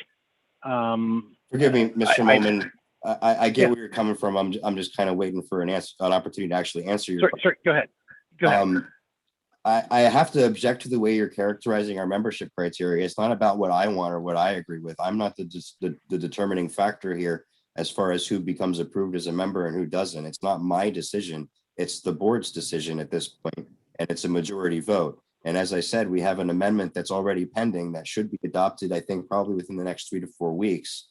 Forgive me, Mr. Molman. I get where you're coming from. I'm just kind of waiting for an opportunity to actually answer your question. Sorry, go ahead. Go ahead. I have to object to the way you're characterizing our membership criteria. It's not about what I want or what I agree with. I'm not the determining factor here as far as who becomes approved as a member and who doesn't. It's not my decision. It's the board's decision at this point, and it's a majority vote. And as I said, we have an amendment that's already pending that should be adopted, I think, probably within the next 3 to 4 weeks,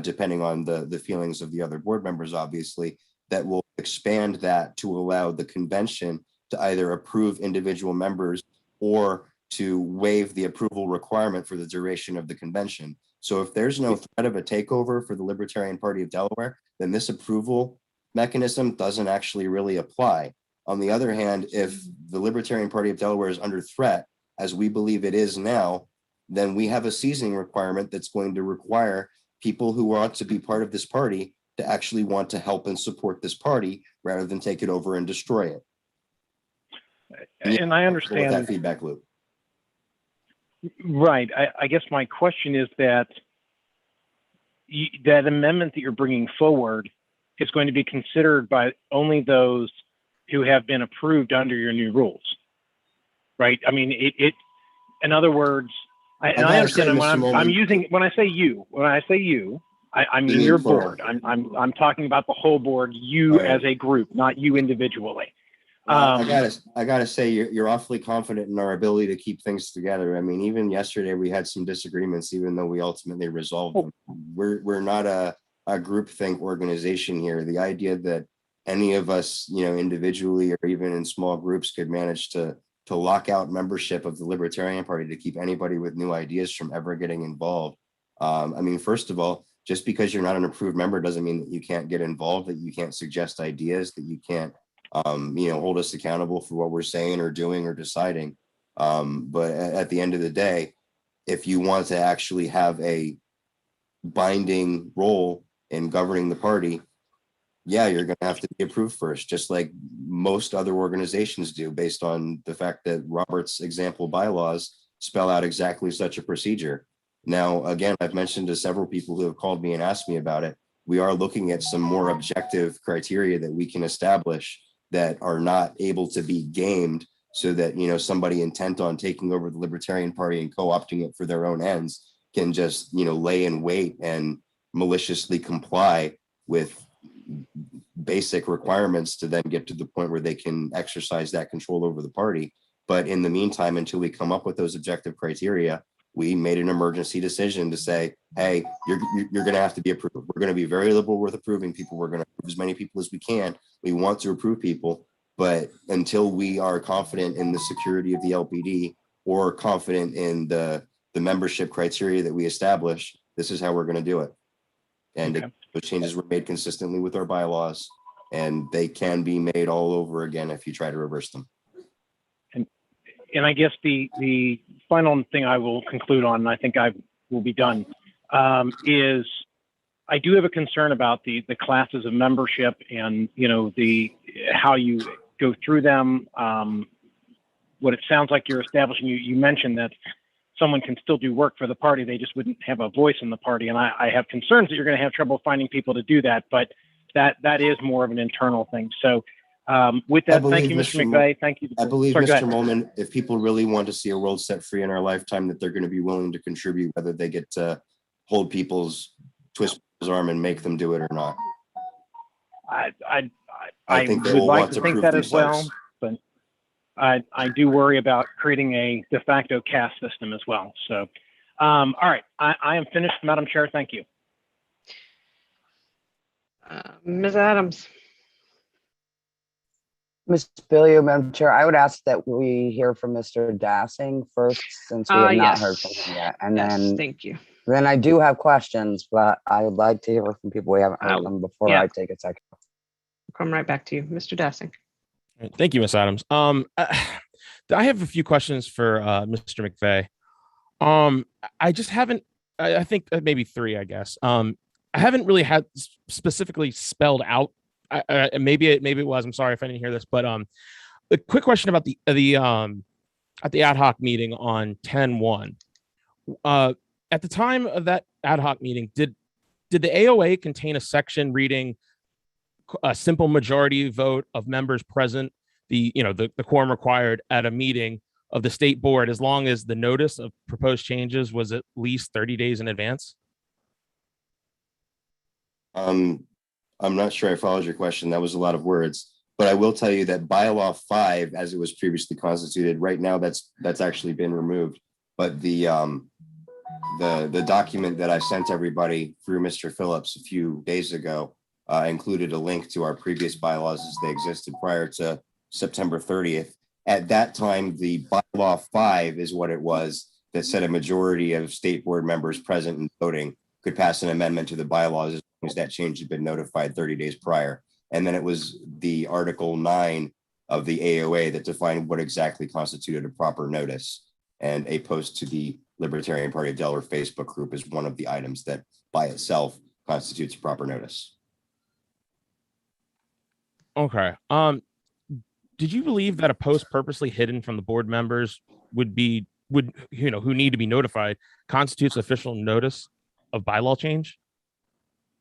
depending on the feelings of the other board members, obviously, that will expand that to allow the convention to either approve individual members or to waive the approval requirement for the duration of the convention. So if there's no threat of a takeover for the Libertarian Party of Delaware, then this approval mechanism doesn't actually really apply. On the other hand, if the Libertarian Party of Delaware is under threat, as we believe it is now, then we have a seasoning requirement that's going to require people who want to be part of this party to actually want to help and support this party rather than take it over and destroy it. And I understand that feedback loop. Right. I guess my question is that that amendment that you're bringing forward is going to be considered by only those who have been approved under your new rules, right? I mean, in other words, I understand when I say you, I mean your board. I'm talking about the whole board, you as a group, not you individually. I gotta say, you're awfully confident in our ability to keep things together. I mean, even yesterday we had some disagreements, even though we ultimately resolved them. We're not a groupthink organization here. The idea that any of us, individually or even in small groups, could manage to lock out membership of the Libertarian Party to keep anybody with new ideas from ever getting involved. I mean, first of all, just because you're not an approved member doesn't mean that you can't get involved, that you can't suggest ideas, that you can't hold us accountable for what we're saying or doing or deciding. But at the end of the day, if you want to actually have a binding role in governing the party, yeah, you're going to have to be approved first, just like most other organizations do, based on the fact that Robert's example bylaws spell out exactly such a procedure. Now, again, I've mentioned to several people who have called me and asked me about it. We are looking at some more objective criteria that we can establish that are not able to be gamed, so that somebody intent on taking over the Libertarian Party and co-opting it for their own ends can just lay in wait and maliciously comply with basic requirements to then get to the point where they can exercise that control over the party. But in the meantime, until we come up with those objective criteria, we made an emergency decision to say, hey, you're going to have to be approved. We're going to be very liberal with approving people. We're going to approve as many people as we can. We want to approve people, but until we are confident in the security of the LPD or confident in the membership criteria that we establish, this is how we're going to do it. And those changes were made consistently with our bylaws, and they can be made all over again if you try to reverse them. And I guess the final thing I will conclude on, and I think I will be done, is I do have a concern about the classes of membership and how you go through them. What it sounds like you're establishing, you mentioned that someone can still do work for the party. They just wouldn't have a voice in the party. And I have concerns that you're going to have trouble finding people to do that, but that is more of an internal thing. So with that, thank you, Mr. McVeigh. Thank you. I believe, Sorry, go Mr. ahead. Molman, if people really want to see a world set free in our lifetime, that they're going to be willing to contribute, whether they get to hold twist people's arm and make them do it or not. I think they would will like want to to think prove that as well, themselves. but I do worry about creating a de facto caste system as well. So, all right, I am finished, Madam Chair. Thank you. Ms. Adams. Ms. Billiou, Madam Chair, I would ask that we hear from Mr. Dassing first, since we have not Yes. heard from him yet. And Yes, then, thank you. then I do have questions, but I would like to hear from people we haven't heard from before yeah. I take a second. Come right back to you, Mr. Dassing. Thank you, Ms. Adams. I have a few questions for Mr. McVeigh. I just haven't, I think maybe three, I guess. I haven't really had specifically spelled out. Maybe it was. I'm sorry if I didn't hear this, but a quick question about the at the ad hoc meeting on 10/1. At the time of that ad hoc meeting, did the AOA contain a section reading a simple majority vote of members present, the quorum required at a meeting of the state board, as long as the notice of proposed changes was at least 30 days in advance? I'm not sure I followed your question. That was a lot of words, but I will tell you that bylaw 5, as it was previously constituted, right now that's actually been removed. But the document that I sent everybody through Mr. Phillips a few days ago included a link to our previous bylaws as they existed prior to September 30th. At that time, the bylaw 5 is what it was, that said a majority of state board members present and voting could pass an amendment to the bylaws as long as that change had been notified 30 days prior. And then it was the Article 9 of the AOA that defined what exactly constituted a proper notice. And a post to the Libertarian Party of Delaware Facebook group is one of the items that by itself constitutes a proper notice. Okay. Did you believe that a post purposely hidden from the board members who need to be notified constitutes official notice of bylaw change?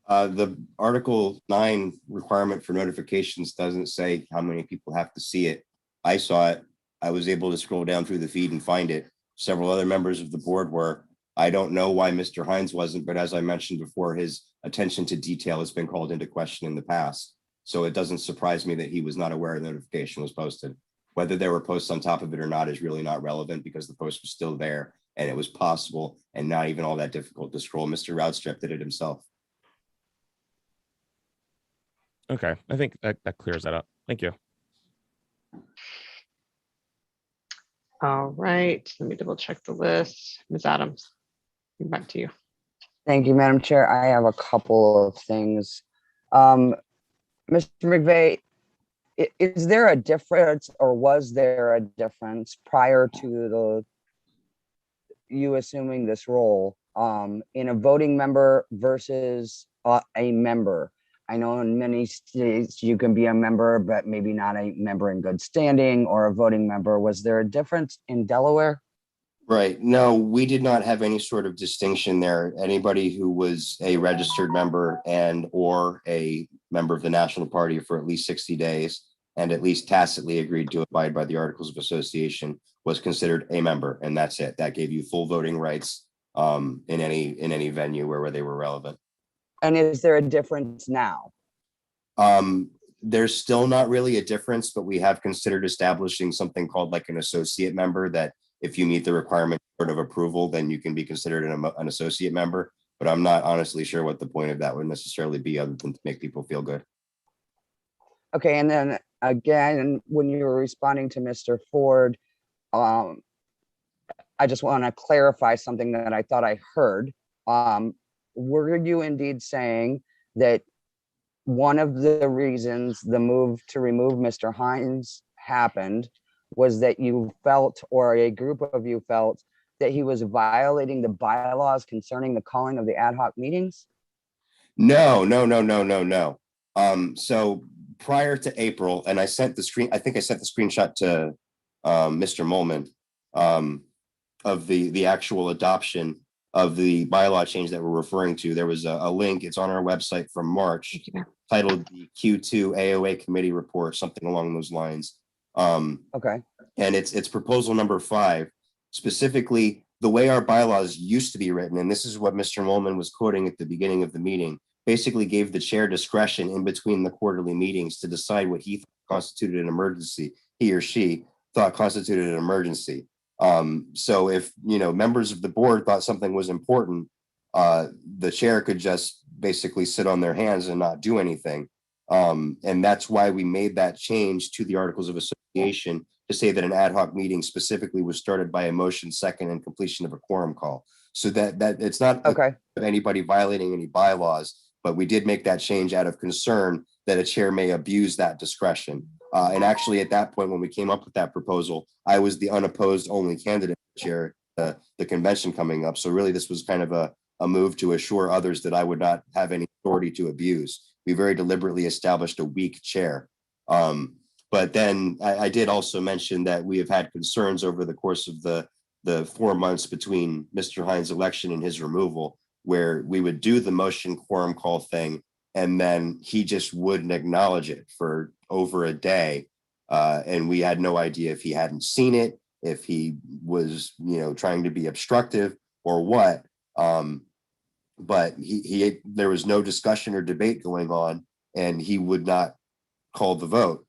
The Article 9 requirement for notifications doesn't say how many people have to see it. I saw it. I was able to scroll down through the feed and find it. Several other members of the board were. I don't know why Mr. Hines wasn't, but as I mentioned before, his attention to detail has been called into question in the past. So it doesn't surprise me that he was not aware the notification was posted. Whether there were posts on top of it or not is really not relevant, because the post was still there and it was possible and not even all that difficult to scroll. Mr. Roudstrep did it himself. Okay, I think that clears that up. Thank you. All right, let me double check the list. Ms. Adams, back to you. Thank you, Madam Chair. I have a couple of things. Mr. McVeigh, is there a difference, or was there a difference prior to you assuming this role in a voting member versus a member? I know in many states you can be a member, but maybe not a member in good standing or a voting member. Was there a difference in Delaware? Right. No, we did not have any sort of distinction there. Anybody who was a registered member and or a member of the National Party for at least 60 days and at least tacitly agreed to abide by the Articles of Association was considered a member, and that's it. That gave you full voting rights in any venue where they were relevant. And is there a difference now? There's still not really a difference, but we have considered establishing something called like an associate member, that if you meet the requirement of approval, then you can be considered an associate member. But I'm not honestly sure what the point of that would necessarily be, other than to make people feel good. Okay, and then again, when you were responding to Mr. Ford, I just want to clarify something that I thought I heard. Were you indeed saying that one of the reasons the move to remove Mr. Hines happened was that you felt, or a group of you felt, that he was violating the bylaws concerning the calling of the ad hoc meetings? No. So prior to April, and I think I sent the screenshot to Mr. Molman. of the actual adoption of the bylaw change that we're referring to. There was a link, it's on our website from March, titled the Q2 AOA committee report, something along those lines. Okay. And it's proposal number 5, specifically the way our bylaws used to be written, and this is what Mr. Molman was quoting at the beginning of the meeting, basically gave the chair discretion in between the quarterly meetings to decide what he thought constituted an emergency, he or she thought constituted an emergency. So if, members of the board thought something was important, the chair could just basically sit on their hands and not do anything. And that's why we made that change to the Articles of Association to say that an ad hoc meeting specifically was started by a motion second and completion of a quorum call. So that it's not okay of anybody violating any bylaws, but we did make that change out of concern that a chair may abuse that discretion. And actually at that point, when we came up with that proposal, I was the unopposed only candidate chair, the convention coming up. So really this was kind of a move to assure others that I would not have any authority to abuse. We very deliberately established a weak chair. But then I did also mention that we have had concerns over the course of the 4 months between Mr. Hines' election and his removal, where we would do the motion quorum call thing, and then he just wouldn't acknowledge it for over a day. And we had no idea if he hadn't seen it, if he was, trying to be obstructive or what. But there was no discussion or debate going on, and he would not call the vote.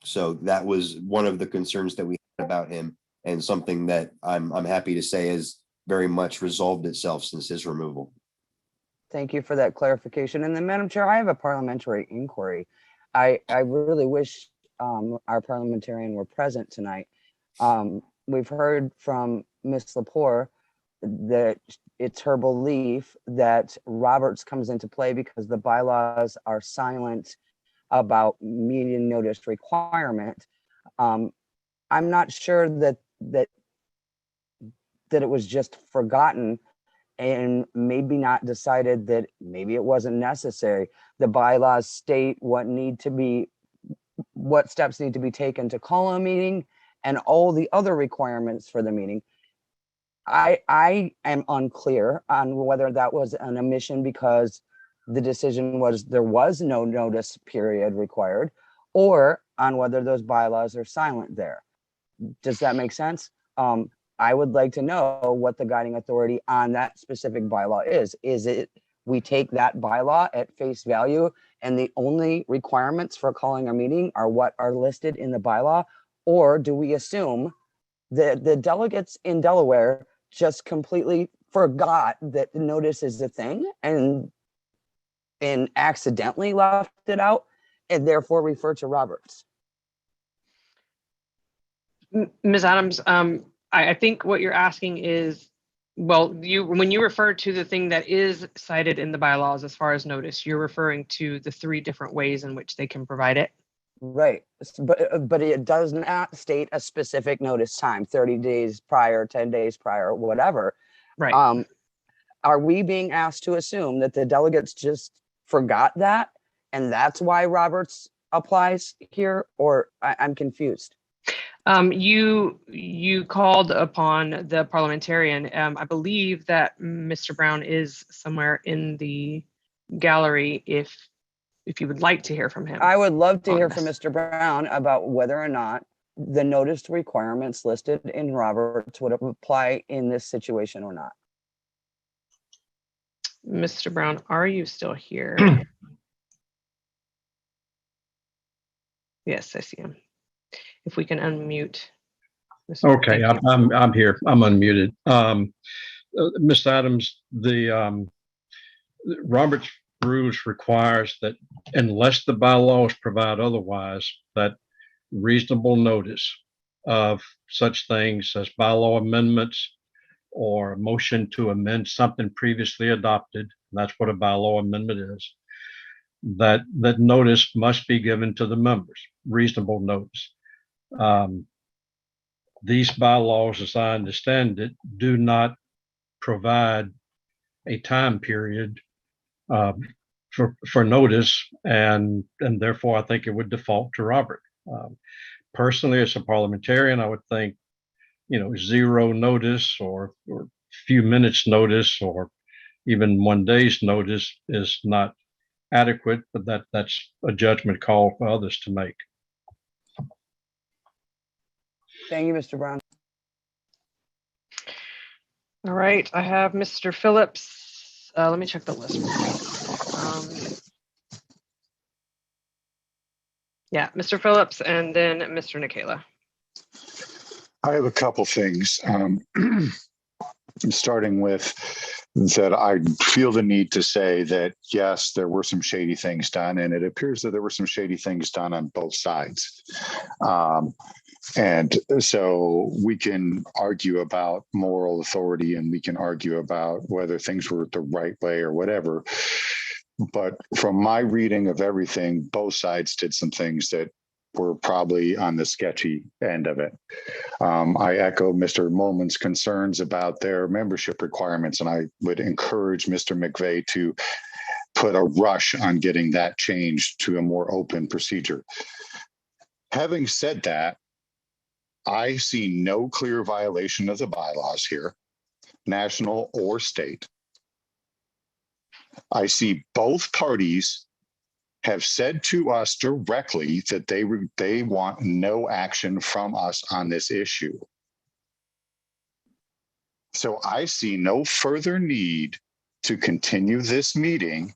So that was one of the concerns that we had about him, and something that I'm happy to say has very much resolved itself since his removal. Thank you for that clarification. And then, Madam Chair, I have a parliamentary inquiry. I really wish our parliamentarian were present tonight. We've heard from Ms. Lepore that it's her belief that Roberts comes into play because the bylaws are silent about meeting notice requirement. I'm not sure that it was just forgotten and maybe not decided that maybe it wasn't necessary. The bylaws state what steps need to be taken to call a meeting and all the other requirements for the meeting. I am unclear on whether that was an omission because the decision was there was no notice period required, or on whether those bylaws are silent there. Does that make sense? I would like to know what the guiding authority on that specific bylaw is. Is it we take that bylaw at face value and the only requirements for calling a meeting are what are listed in the bylaw? Or do we assume that the delegates in Delaware just completely forgot that the notice is a thing and accidentally left it out and therefore refer to Roberts? Ms. Adams, I think what you're asking is, well, when you refer to the thing that is cited in the bylaws as far as notice, you're referring to the 3 different ways in which they can provide it. Right, but it does not state a specific notice time, 30 days prior, 10 days prior, whatever. Right. Are we being asked to assume that the delegates just forgot that and that's why Roberts applies here? Or I'm confused. You called upon the parliamentarian. I believe that Mr. Brown is somewhere in the gallery if you would like to hear from him. I would love to hear from Mr. Brown about whether or not the notice requirements listed in Roberts would apply in this situation or not. Mr. Brown, are you still here? Yes, I see him. If we can unmute. Okay, I'm here. I'm unmuted. Ms. Adams, the Robert's rules requires that unless the bylaws provide otherwise, that reasonable notice of such things as bylaw amendments or a motion to amend something previously adopted, that's what a bylaw amendment is, that notice must be given to the members, reasonable notice. These bylaws, as I understand it, do not provide a time period for notice, and therefore I think it would default to Robert. Personally, as a parliamentarian, I would think zero notice or few minutes notice or even 1 day's notice is not adequate, but that's a judgment call for others to make. Thank you, Mr. Brown. All right, I have Mr. Phillips. Let me check the list real quick. Yeah, Mr. Phillips and then Mr. Nikela. I have a couple things. Starting with that, I feel the need to say that, yes, there were some shady things done, and it appears that there were some shady things done on both sides. And so we can argue about moral authority and we can argue about whether things were the right way or whatever. But from my reading of everything, both sides did some things that were probably on the sketchy end of it. I echo Mr. Molman's concerns about their membership requirements, and I would encourage Mr. McVeigh to put a rush on getting that changed to a more open procedure. Having said that, I see no clear violation of the bylaws here, national or state. I see both parties have said to us directly that they want no action from us on this issue. So I see no further need to continue this meeting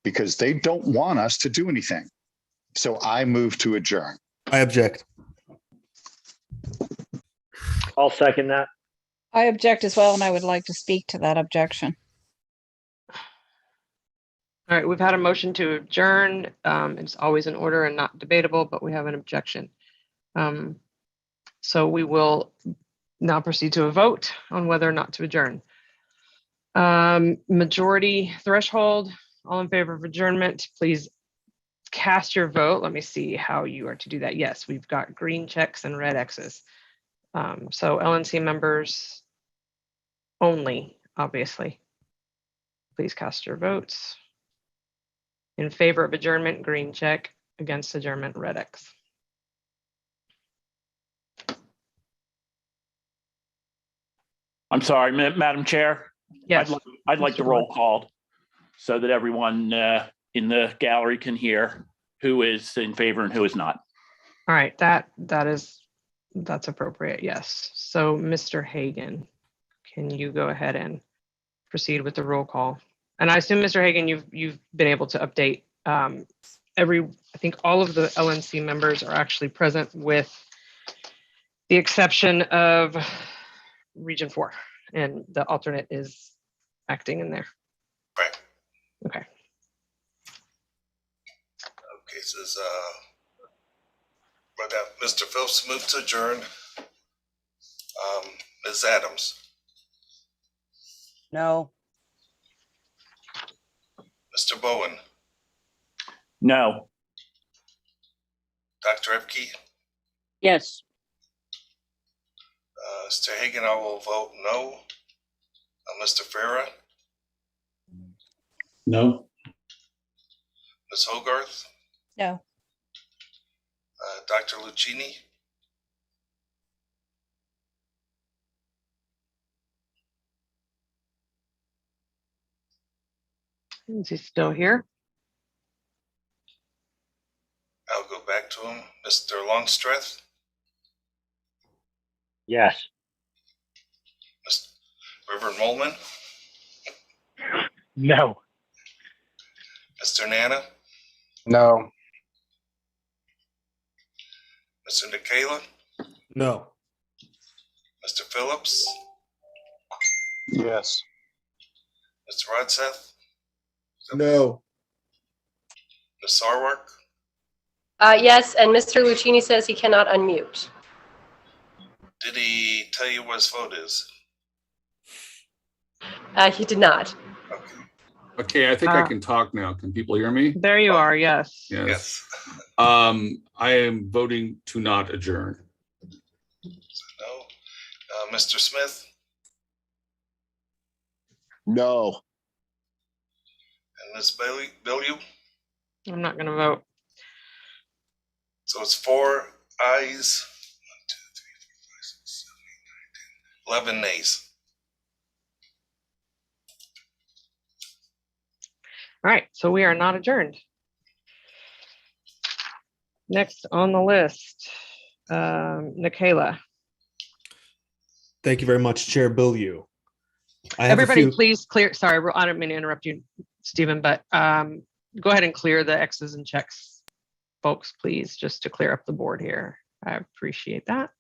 because they don't want us to do anything. So I move to adjourn. I object. I'll second that. I object as well, and I would like to speak to that objection. All right, we've had a motion to adjourn. It's always in order and not debatable, but we have an objection. So we will now proceed to a vote on whether or not to adjourn. Majority threshold, all in favor of adjournment, please cast your vote. Let me see how you are to do that. Yes, we've got green checks and red X's. So LNC members only, obviously. Please cast your votes. In favor of adjournment, green check. Against adjournment, red X. I'm sorry, Madam Chair. Yes. I'd like the roll called so that everyone in the gallery can hear who is in favor and who is not. All right, that's appropriate. Yes. So Mr. Hagan, can you go ahead and proceed with the roll call? And I assume, Mr. Hagan, you've been able to update I think all of the LNC members are actually present with the exception of Region 4, and the alternate is acting in there. Right. Okay. Okay, says I got Mr. Phillips moved to adjourn. Ms. Adams. No. Mr. Bowen. No. Dr. Epke. Yes. Mr. Hagan, I will vote no. Mr. Farah. No. Ms. Hogarth. No. Dr. Lucchini. Is he still here? I'll go back to him. Mr. Longstreth. Yes. Mr. Reverend Molman. No. Mr. Nana. No. Mr. Nikela. No. Mr. Phillips. Yes. Mr. Rodseth. No. Ms. Sarwark. Yes, and Mr. Lucchini says he cannot unmute. Did he tell you what his vote is? He did not. Okay, I think I can talk now. Can people hear me? There you are, yes. Yes. I am voting to not adjourn. No. Mr. Smith. No. And Ms. Bilyeu. I'm not going to vote. So it's 4 ayes. 1, 2, 3, 4, 5, 6, 7, 8, 11 nays. All right, so we are not adjourned. Next on the list, Nikayla. Thank you very much, Chair Bilyeu. Everybody, please clear. Sorry, I don't mean to interrupt you, Stephen, but go ahead and clear the X's and checks, folks, please, just to clear up the board here. I appreciate that.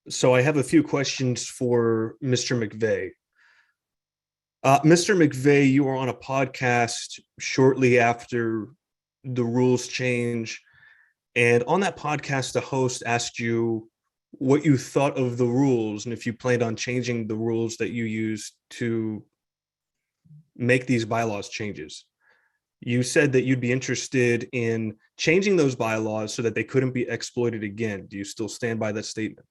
So I have a few questions for Mr. McVeigh. Mr. McVeigh, you were on a podcast shortly after the rules change. And on that podcast, the host asked you what you thought of the rules and if you planned on changing the rules that you used to make these bylaws changes. You said that you'd be interested in changing those bylaws so that they couldn't be exploited again. Do you still stand by that statement?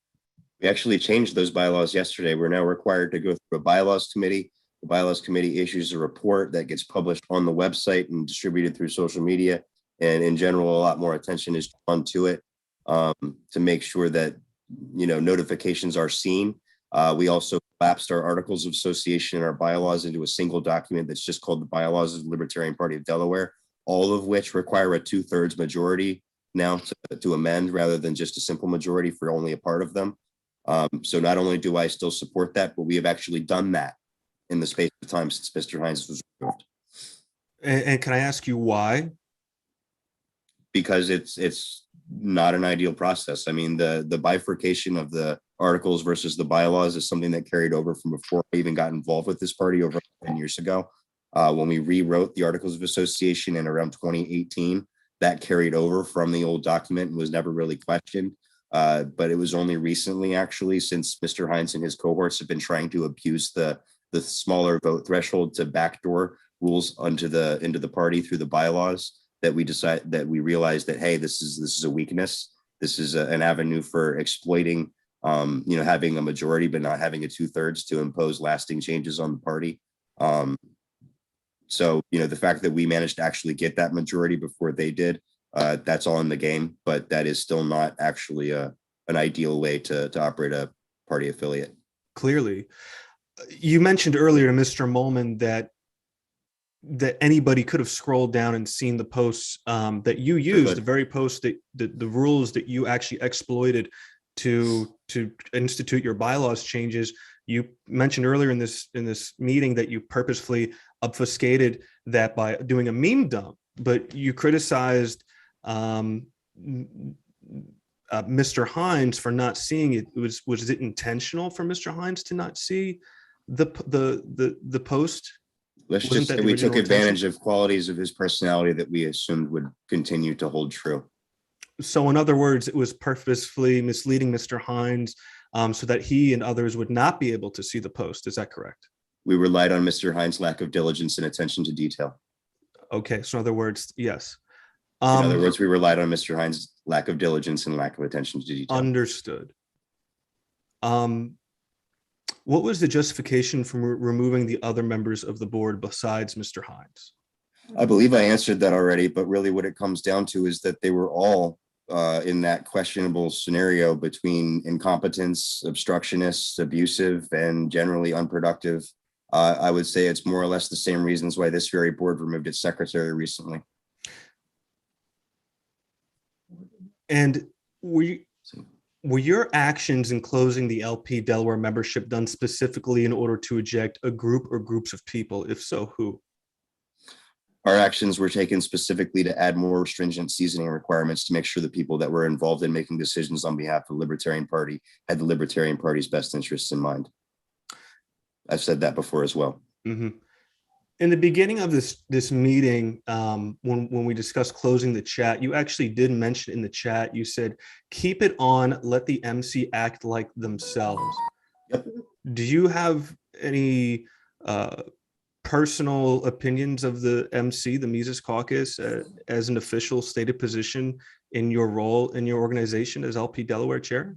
We actually changed those bylaws yesterday. We're now required to go through a bylaws committee. The bylaws committee issues a report that gets published on the website and distributed through social media. And in general, a lot more attention is drawn to it to make sure that, you know, notifications are seen. We also collapsed our articles of association and our bylaws into a single document that's just called the Bylaws of the Libertarian Party of Delaware, all of which require a 2/3 majority now to amend rather than just a simple majority for only a part of them. So not only do I still support that, but we have actually done that in the space of time since Mr. Hines was removed. And can I ask you why? Because it's not an ideal process. I mean, the bifurcation of the articles versus the bylaws is something that carried over from before I even got involved with this party over 10 years ago. When we rewrote the Articles of Association in around 2018, that carried over from the old document and was never really questioned. But it was only recently, actually, since Mr. Hines and his cohorts have been trying to abuse the smaller vote threshold to backdoor rules into the party through the bylaws, that we realized that, hey, this is a weakness. This is an avenue for exploiting, having a majority but not having a 2/3 to impose lasting changes on the party. So, the fact that we managed to actually get that majority before they did, that's all in the game, but that is still not actually an ideal way to operate a party affiliate. Clearly. You mentioned earlier to Mr. Molman that anybody could have scrolled down and seen the posts that you used, the very posts that the rules that you actually exploited to institute your bylaws changes. You mentioned earlier in this meeting that you purposefully obfuscated that by doing a meme dump, but you criticized Mr. Hines for not seeing it. Was it intentional for Mr. Hines to not see the post? Let's just say we took advantage of qualities of his personality that we assumed would continue to hold true. So in other words, it was purposefully misleading Mr. Hines so that he and others would not be able to see the post. Is that correct? We relied on Mr. Hines' lack of diligence and attention to detail. Okay, so in other words, yes. In other words, we relied on Mr. Hines' lack of diligence and lack of attention to detail. Understood. What was the justification for removing the other members of the board besides Mr. Hines? I believe I answered that already, but really what it comes down to is that they were all in that questionable scenario between incompetence, obstructionist, abusive, and generally unproductive. I would say it's more or less the same reasons why this very board removed its secretary recently. And were your actions in closing the LP Delaware membership done specifically in order to eject a group or groups of people? If so, who? Our actions were taken specifically to add more stringent seasoning requirements to make sure the people that were involved in making decisions on behalf of the Libertarian Party had the Libertarian Party's best interests in mind. I've said that before as well. Mm-hmm. In the beginning of this meeting, when we discussed closing the chat, you actually did mention in the chat, you said, keep it on, let the MC act like themselves. Yep. Do you have any personal opinions of the MC, the Mises Caucus, as an official stated position in your role in your organization as LP Delaware chair?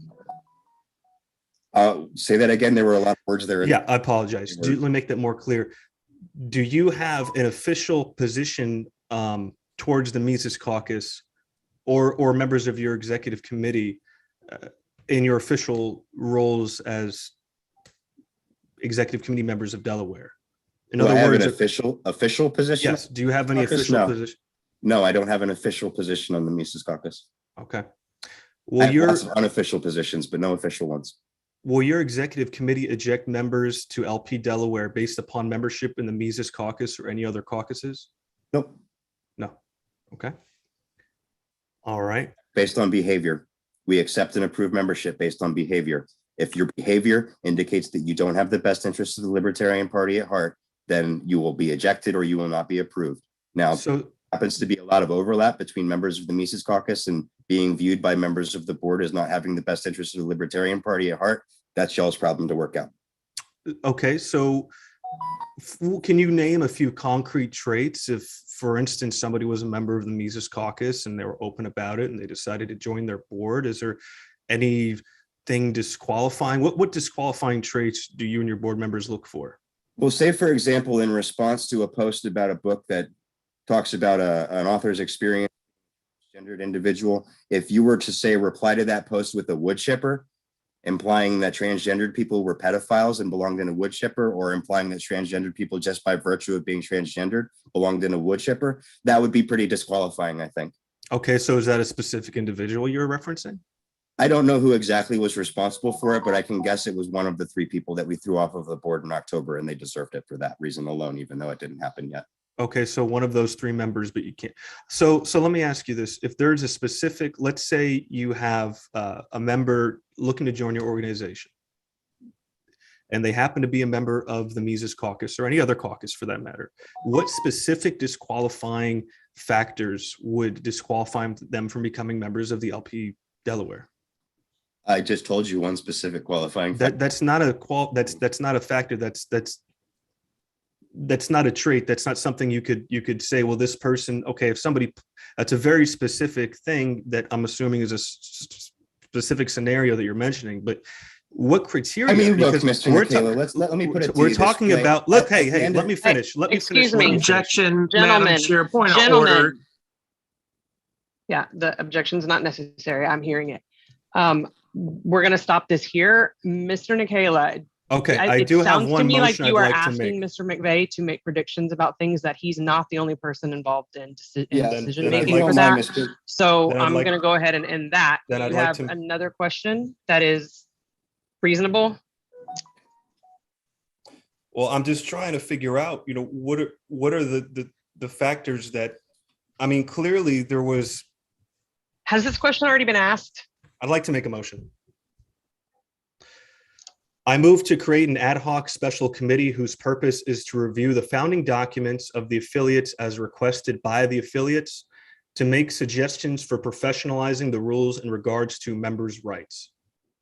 Say that again. There were a lot of words there. Yeah, I apologize. Let me make that more clear. Do you have an official position towards the Mises Caucus or members of your executive committee in your official roles as executive committee members of Delaware? In Do I other have words, an official position? yes. Do you have any Caucus? official No. position? No, I don't have an official position on the Mises Caucus. Okay. I Will have your lots of unofficial positions, but no official ones. will your executive committee eject members to LP Delaware based upon membership in the Mises Caucus or any other caucuses? Nope. No. Okay. All right. Based on behavior. We accept and approve membership based on behavior. If your behavior indicates that you don't have the best interests of the Libertarian Party at heart, then you will be ejected or you will not be approved. Now, So happens to be a lot of overlap between members of the Mises Caucus and being viewed by members of the board as not having the best interests of the Libertarian Party at heart. That's y'all's problem to work out. okay, so can you name a few concrete traits if, for instance, somebody was a member of the Mises Caucus and they were open about it and they decided to join their board? Is there anything disqualifying? What disqualifying traits do you and your board members look for? Well, say, for example, in response to a post about a book that talks about an author's experience, gendered individual, if you were to say reply to that post with a wood chipper, implying that transgendered people were pedophiles and belonged in a wood chipper, or implying that transgendered people, just by virtue of being transgendered, belonged in a wood chipper, that would be pretty disqualifying, I think. Okay, so is that a specific individual you're referencing? I don't know who exactly was responsible for it, but I can guess it was one of the 3 people that we threw off of the board in October, and they deserved it for that reason alone, even though it didn't happen yet. Okay, so one of those 3 members, but you can't. So let me ask you this. If there's a specific, let's say you have a member looking to join your organization, and they happen to be a member of the Mises Caucus or any other caucus for that matter, what specific disqualifying factors would disqualify them from becoming members of the LP Delaware? I just told you one specific qualifying factor. That's not a factor. That's not a trait. That's not something you could say, well, this person, okay, if somebody, that's a very specific thing that I'm assuming is a specific scenario that you're mentioning, but what criteria? I mean, look, Because Mr. we're Michaela, let me put it to we're you this talking way. about, look, At hey, the end let of- me finish. Let me finish. Excuse me. Objection, Gentlemen, Madam Chair, point of gentlemen. order. Yeah, the objection's not necessary. I'm hearing it. We're going to stop this here. Mr. Nicola. Okay, I do have one It sounds to me like motion you I'd are like to asking make. Mr. McVeigh to make predictions about things that he's not the only person involved in Yeah, decision then I'd making like for to- that. Mr. So Then I'd I'm like- going to go ahead and end that. Then You I'd like have to- another question that is reasonable? Well, I'm just trying to figure out, what are the factors that, I mean, clearly there was, Has this question already been asked? I'd like to make a motion. I move to create an ad hoc special committee whose purpose is to review the founding documents of the affiliates as requested by the affiliates, to make suggestions for professionalizing the rules in regards to members' rights.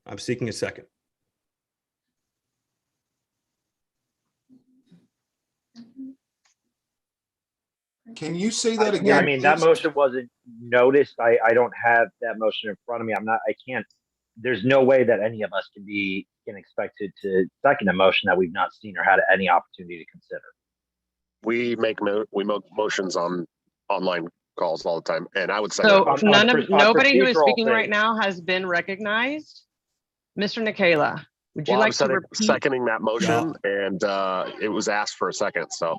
I'm seeking a second. Can you say that again? Yeah, I mean, that please? motion wasn't noticed. I don't have that motion in front of me. I can't, there's no way that any of us can expect to second a motion that we've not seen or had any opportunity to consider. We make motions on online calls all the time, and I would say So on nobody who is procedural speaking right things. now has been recognized. Mr. Nicola, would you well, like I'm to setting, repeat? seconding that motion, and it was asked for a second. So,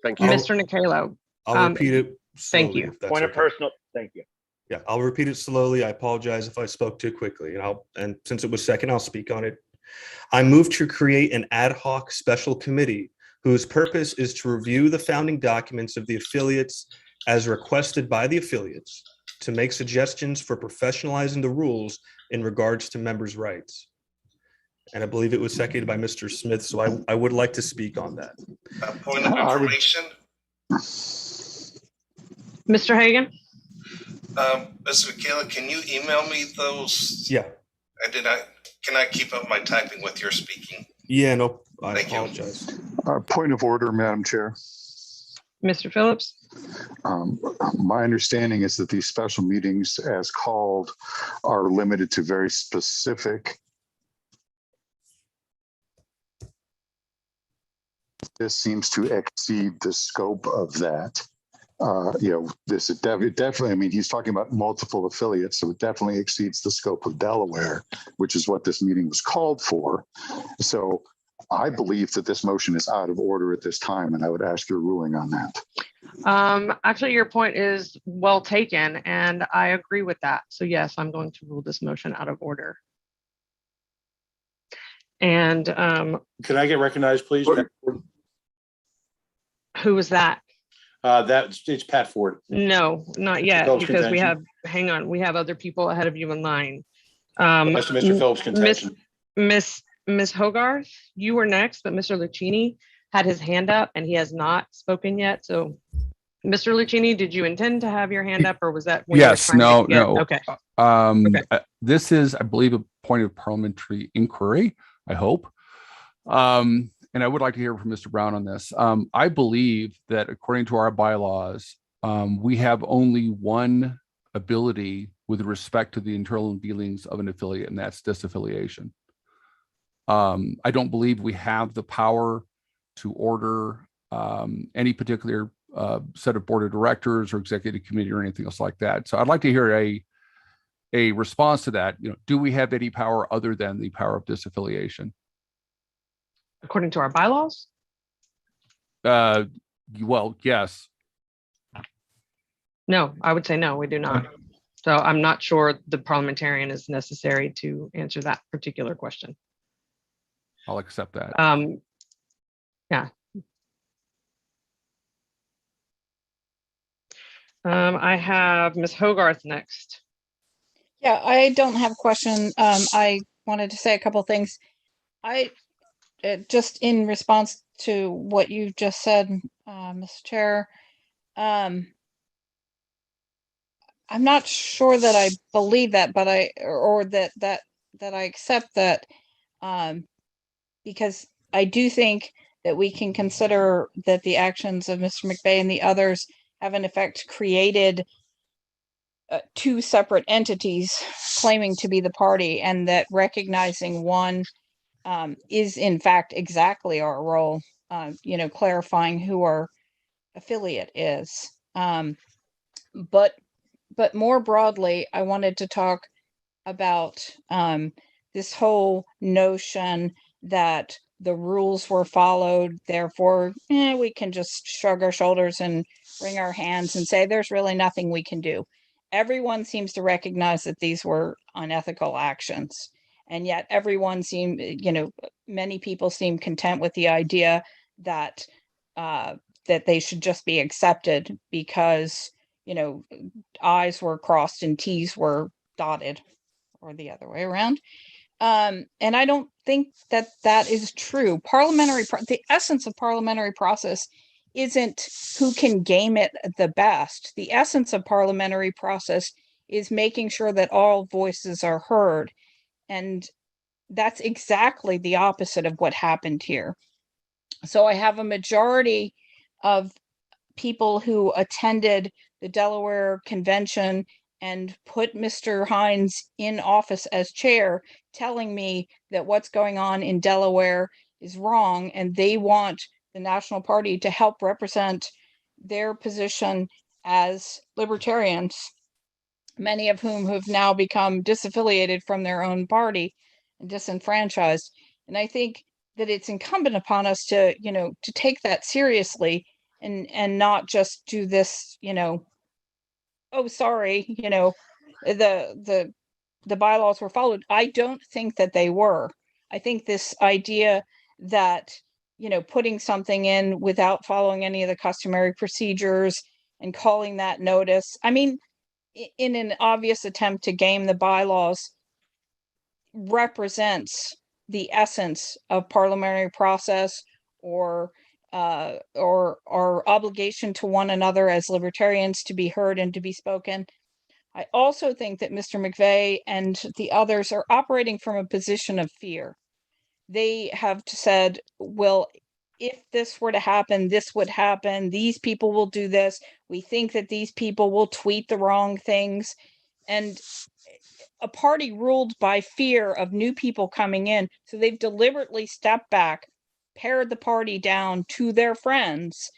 thank you, Mr. Nicola. I'll repeat it Thank slowly, you. if that's Point of okay. personal, thank you. Yeah, I'll repeat it slowly. I apologize if I spoke too quickly, and since it was second, I'll speak on it. I move to create an ad hoc special committee whose purpose is to review the founding documents of the affiliates as requested by the affiliates, to make suggestions for professionalizing the rules in regards to members' rights. And I believe it was seconded by Mr. Smith, so I would like to speak on that. A point of information, Mr. Hagan? Mr. Michaela, can you email me those? Yeah. Can I keep up my typing with your speaking? Yeah, no, I Thank you. apologize. Point of order, Madam Chair. Mr. Phillips? My understanding is that these special meetings as called are limited to very specific. This seems to exceed the scope of that. This is definitely, I mean, he's talking about multiple affiliates, so it definitely exceeds the scope of Delaware, which is what this meeting was called for. So I believe that this motion is out of order at this time, and I would ask your ruling on that. Actually, your point is well taken, and I agree with that. So yes, I'm going to rule this motion out of order. And Can I get recognized, please? who was that? It's Pat Ford. No, not yet, Phillips' because we contention. hang on, we have other people ahead of you in line. That's to Mr. Phillips' contention. Miss Hogarth, you were next, but Mr. Lucchini had his hand up and he has not spoken yet. So Mr. Lucchini, did you intend to have your hand up, or was that? when you were Yes, trying to no, get- no. Okay. This is, I believe, a point of parliamentary inquiry, I hope. And I would like to hear from Mr. Brown on this. I believe that according to our bylaws, we have only one ability with respect to the internal dealings of an affiliate, and that's disaffiliation. I don't believe we have the power to order any particular set of board of directors or executive committee or anything else like that. So I'd like to hear a response to that. Do we have any power other than the power of disaffiliation? According to our bylaws? Well, yes. No, I would say no, we do not. So I'm not sure the parliamentarian is necessary to answer that particular question. I'll accept that. Yeah. I have Ms. Hogarth next. Yeah, I don't have a question. I wanted to say a couple things. Just in response to what you just said, Mr. Chair, I'm not sure that I believe that, but that I accept that, because I do think that we can consider that the actions of Mr. McVeigh and the others have in effect created two separate entities claiming to be the party, and that recognizing one is in fact exactly our role, clarifying who our affiliate is. But more broadly, I wanted to talk about this whole notion that the rules were followed, therefore we can just shrug our shoulders and wring our hands and say there's really nothing we can do. Everyone seems to recognize that these were unethical actions. And yet everyone seemed, many people seem content with the idea that that they should just be accepted because, I's were crossed and T's were dotted, or the other way around. And I don't think that that is true. The essence of parliamentary process isn't who can game it the best. The essence of parliamentary process is making sure that all voices are heard. And that's exactly the opposite of what happened here. So I have a majority of people who attended the Delaware convention and put Mr. Hines in office as chair, telling me that what's going on in Delaware is wrong, and they want the National Party to help represent their position as libertarians, many of whom have now become disaffiliated from their own party and disenfranchised. And I think that it's incumbent upon us to, to take that seriously and not just do this, oh, sorry, the bylaws were followed. I don't think that they were. I think this idea that, putting something in without following any of the customary procedures and calling that notice, I mean, in an obvious attempt to game the bylaws, represents the essence of parliamentary process or our obligation to one another as libertarians to be heard and to be spoken. I also think that Mr. McVeigh and the others are operating from a position of fear. They have said, well, if this were to happen, this would happen. These people will do this. We think that these people will tweet the wrong things. And a party ruled by fear of new people coming in. So they've deliberately stepped back, pared the party down to their friends,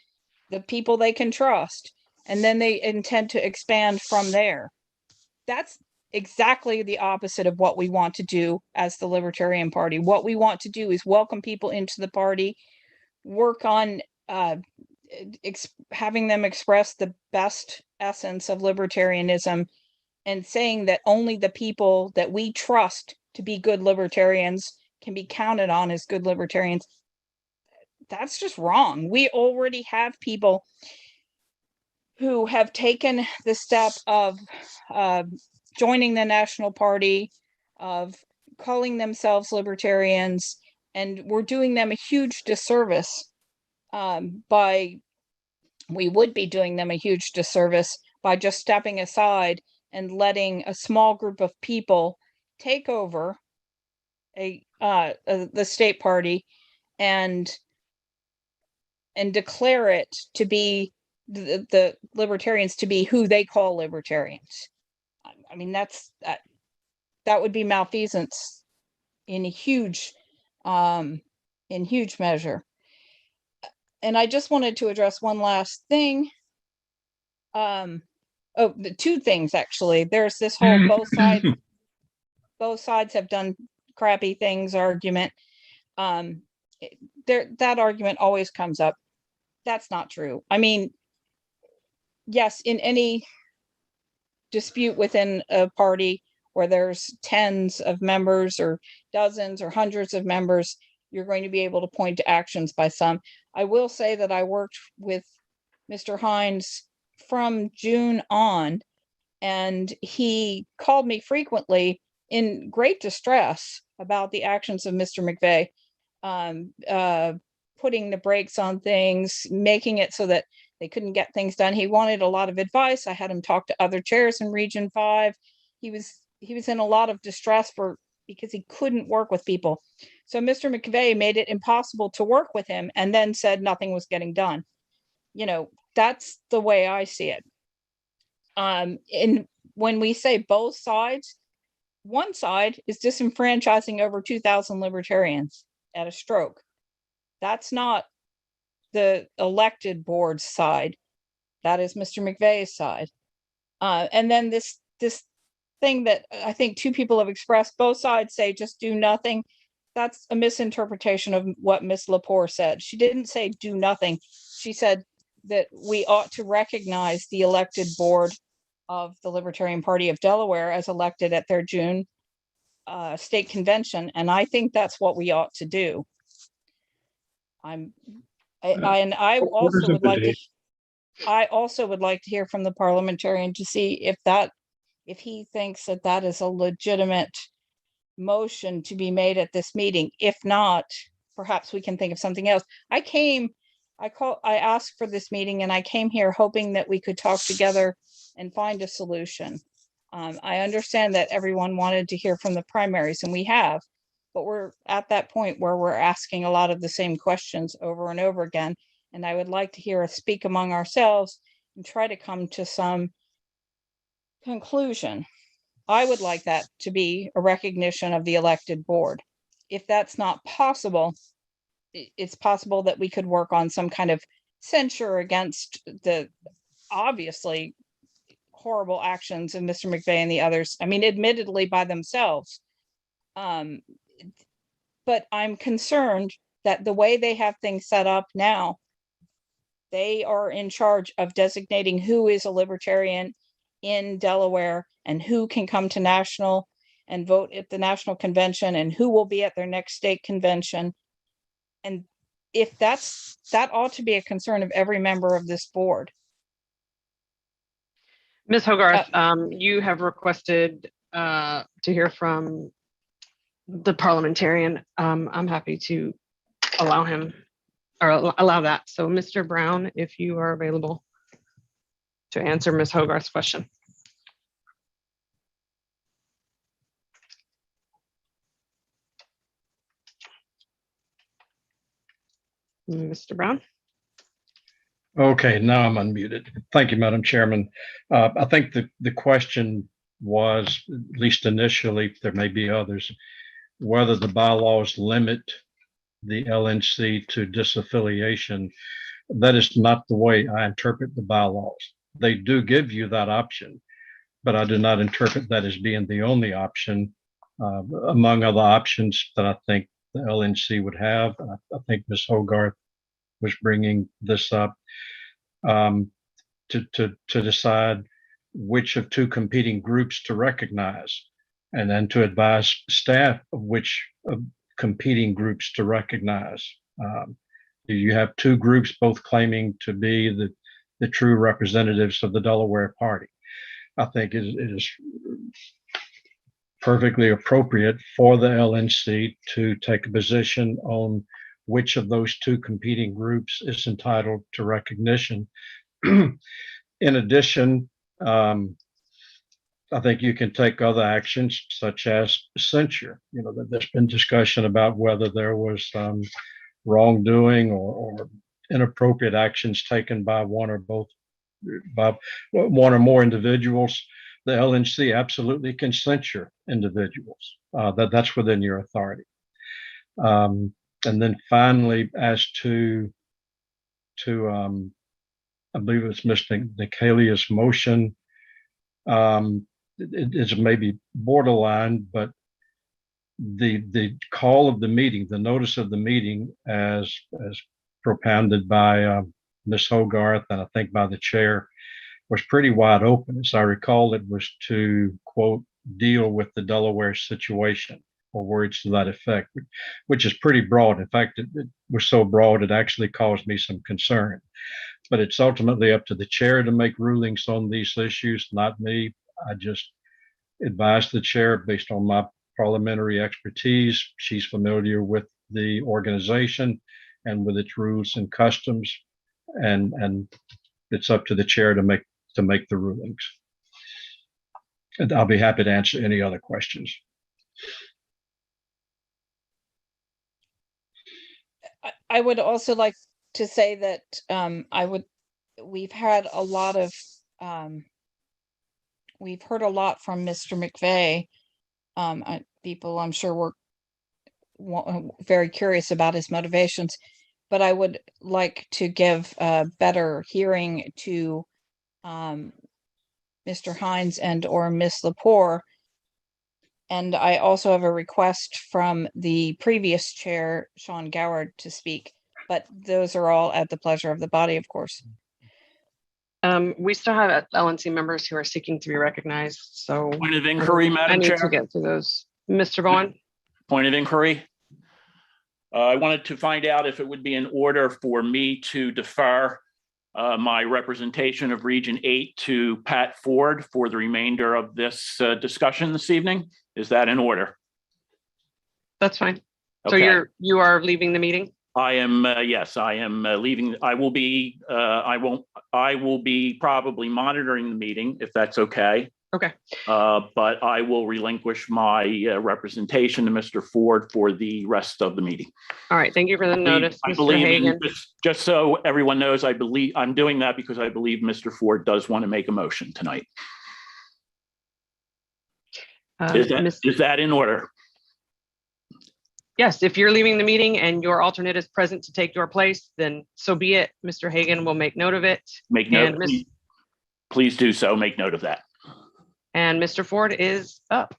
the people they can trust, and then they intend to expand from there. That's exactly the opposite of what we want to do as the Libertarian Party. What we want to do is welcome people into the party, work on having them express the best essence of libertarianism, and saying that only the people that we trust to be good libertarians can be counted on as good libertarians. That's just wrong. We already have people who have taken the step of joining the National Party, of calling themselves libertarians, and we're doing them a huge disservice we would be doing them a huge disservice by just stepping aside and letting a small group of people take over the state party and declare it to be the libertarians to be who they call libertarians. I mean, that would be malfeasance in huge measure. And I just wanted to address one last thing. The two things actually. There's this whole both sides have done crappy things argument. That argument always comes up. That's not true. I mean, yes, in any dispute within a party where there's tens of members or dozens or hundreds of members, you're going to be able to point to actions by some. I will say that I worked with Mr. Hines from June on, and he called me frequently in great distress about the actions of Mr. McVeigh, putting the brakes on things, making it so that they couldn't get things done. He wanted a lot of advice. I had him talk to other chairs in Region 5. He was in a lot of distress because he couldn't work with people. So Mr. McVeigh made it impossible to work with him and then said nothing was getting done. You know, that's the way I see it. And when we say both sides, one side is disenfranchising over 2,000 libertarians at a stroke. That's not the elected board's side. That is Mr. McVeigh's side. And then this thing that I think two people have expressed, both sides say just do nothing. That's a misinterpretation of what Ms. Lepore said. She didn't say do nothing. She said that we ought to recognize the elected board of the Libertarian Party of Delaware as elected at their June state convention. And I think that's what we ought to do. I also would like to hear from the parliamentarian to see if he thinks that is a legitimate motion to be made at this meeting. If not, perhaps we can think of something else. I asked for this meeting and I came here hoping that we could talk together and find a solution. I understand that everyone wanted to hear from the primaries, and we have, but we're at that point where we're asking a lot of the same questions over and over again. And I would like to hear us speak among ourselves and try to come to some conclusion. I would like that to be a recognition of the elected board. If that's not possible, it's possible that we could work on some kind of censure against the obviously horrible actions of Mr. McVeigh and the others. I mean, admittedly by themselves. But I'm concerned that the way they have things set up now, they are in charge of designating who is a libertarian in Delaware and who can come to national and vote at the national convention and who will be at their next state convention. And if that ought to be a concern of every member of this board. Ms. Hogarth, you have requested to hear from the parliamentarian. I'm happy to allow him or allow that. So Mr. Brown, if you are available to answer Ms. Hogarth's question. Mr. Brown. Okay, now I'm unmuted. Thank you, Madam Chairman. I think the question was, at least initially, there may be others, whether the bylaws limit the LNC to disaffiliation. That is not the way I interpret the bylaws. they do give you that option, but I do not interpret that as being the only option. Among other options that I think the LNC would have, I think Ms. Hogarth was bringing this up, to decide which of two competing groups to recognize, and then to advise staff of which competing groups to recognize. You have two groups both claiming to be the true representatives of the Delaware party. I think it is perfectly appropriate for the LNC to take a position on which of those two competing groups is entitled to recognition. In addition, I think you can take other actions such as censure. You know, there's been discussion about whether there was wrongdoing or inappropriate actions taken by one or more individuals. The LNC absolutely can censure individuals. That's within your authority. And then finally, as to I believe it's Mr. Nicalia's motion, it is maybe borderline, but the call of the meeting, the notice of the meeting, as propounded by Ms. Hogarth and I think by the chair, was pretty wide open. As I recall, it was to, quote, deal with the Delaware situation, or words to that effect, which is pretty broad. In fact, it was so broad, it actually caused me some concern. But it's ultimately up to the chair to make rulings on these issues, not me. I just advise the chair based on my parliamentary expertise. She's familiar with the organization and with its rules and customs, and it's up to the chair to make the rulings. And I'll be happy to answer any other questions. I would also like to say that we've had a lot of we've heard a lot from Mr. McVeigh. People, I'm sure, were very curious about his motivations, but I would like to give a better hearing to Mr. Hines and or Ms. Lepore. And I also have a request from the previous chair, Sean Goward, to speak, but those are all at the pleasure of the body, of course. We still have LNC members who are seeking to be recognized, so. Point of inquiry, Madam Chair. I need to get to those. Mr. Bowen? Point of inquiry. I wanted to find out if it would be in order for me to defer my representation of Region 8 to Pat Ford for the remainder of this discussion this evening. Is that in order? That's fine. Okay. So you are leaving the meeting? I am, yes, I am leaving. I will be probably monitoring the meeting if that's okay. Okay. But I will relinquish my representation to Mr. Ford for the rest of the meeting. All right. Thank you for the notice, I Mr. believe Hagan. just so everyone knows, I believe I'm doing that because I believe Mr. Ford does want to make a motion tonight. Is that in order? Yes, if you're leaving the meeting and your alternate is present to take your place, then so be it. Mr. Hagan will make note of it. Make note. Please do so. Make note of that. And Mr. Ford is up.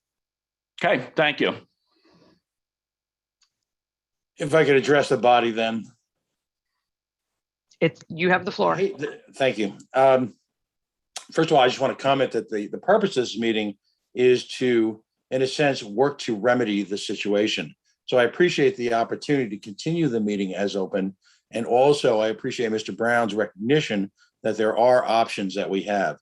Okay, thank you. If I could address the body then. You have the floor. Thank you. First of all, I just want to comment that the purpose of this meeting is to, in a sense, work to remedy the situation. So I appreciate the opportunity to continue the meeting as open. And also I appreciate Mr. Brown's recognition that there are options that we have.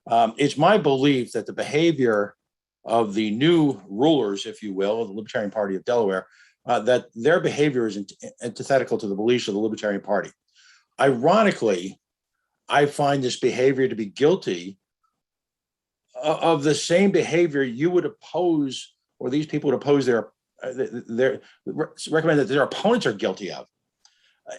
It's my belief that the behavior of the new rulers, if you will, of the Libertarian Party of Delaware, that their behavior is antithetical to the beliefs of the Libertarian Party. Ironically, I find this behavior to be guilty of the same behavior you would oppose, or these people would oppose recommend that their opponents are guilty of.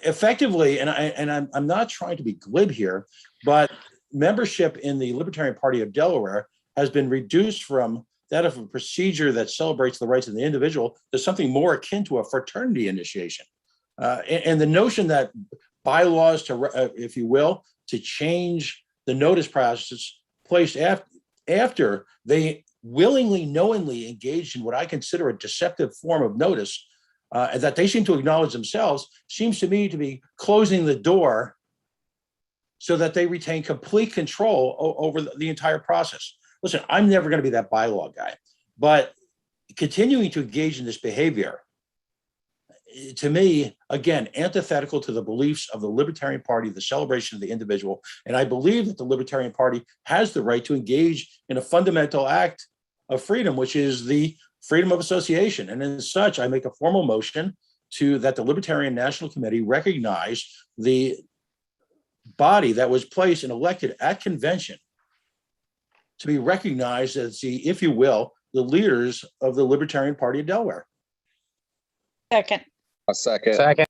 Effectively, and I'm not trying to be glib here, but membership in the Libertarian Party of Delaware has been reduced from that of a procedure that celebrates the rights of the individual to something more akin to a fraternity initiation. And the notion that bylaws if you will, to change the notice process placed after they willingly, knowingly engaged in what I consider a deceptive form of notice, and that they seem to acknowledge themselves, seems to me to be closing the door so that they retain complete control over the entire process. Listen, I'm never going to be that bylaw guy, but continuing to engage in this behavior, to me, again, antithetical to the beliefs of the Libertarian Party, the celebration of the individual. And I believe that the Libertarian Party has the right to engage in a fundamental act of freedom, which is the freedom of association. And as such, I make a formal motion that the Libertarian National Committee recognize the body that was placed and elected at convention to be recognized as the, if you will, the leaders of the Libertarian Party of Delaware. Second. A second. Second.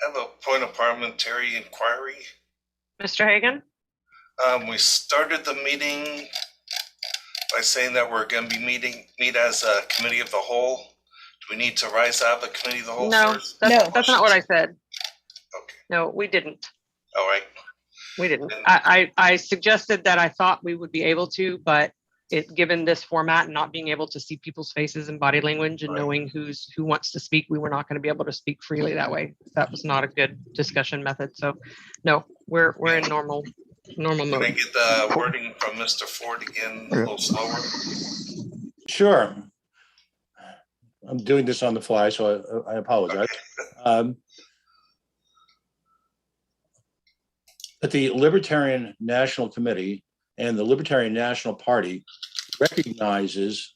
I have a point of parliamentary inquiry. Mr. Hagan? We started the meeting by saying that we're going to be meet as a committee of the whole. Do we need to rise out of the committee of the whole No, first? that's not what I said. Okay. No, we didn't. All right. We didn't. I suggested that I thought we would be able to, but given this format and not being able to see people's faces and body language and knowing who wants to speak, we were not going to be able to speak freely that way. That was not a good discussion method. So no, we're in normal Can I mode. get the wording from Mr. Ford again, a little slower? Sure. I'm doing this on the fly, so I apologize. That the Libertarian National Committee and the Libertarian National Party recognizes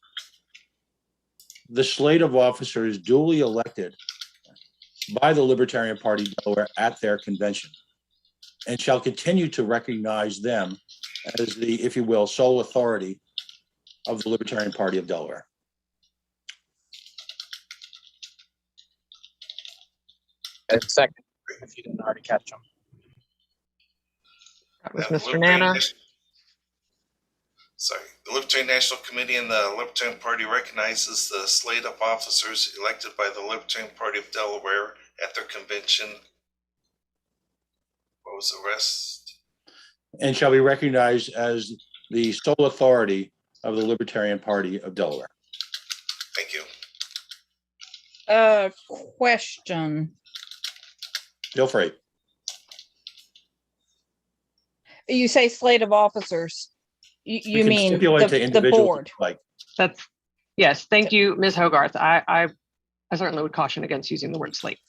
the slate of officers duly elected by the Libertarian Party Delaware at their convention, and shall continue to recognize them as the, if you will, sole authority of the Libertarian Party of Delaware. Second, if you didn't already catch them. That was Mr. Nana. Sorry. The Libertarian National Committee and the Libertarian Party recognizes the slate of officers elected by the Libertarian Party of Delaware at their convention. What was the rest? And shall be recognized as the sole authority of the Libertarian Party of Delaware. Thank you. Question. Feel free. You say slate of officers. You can mean stipulate to the individuals board? like. That's, yes, thank you, Ms. Hogarth. I certainly would caution against using the word slate.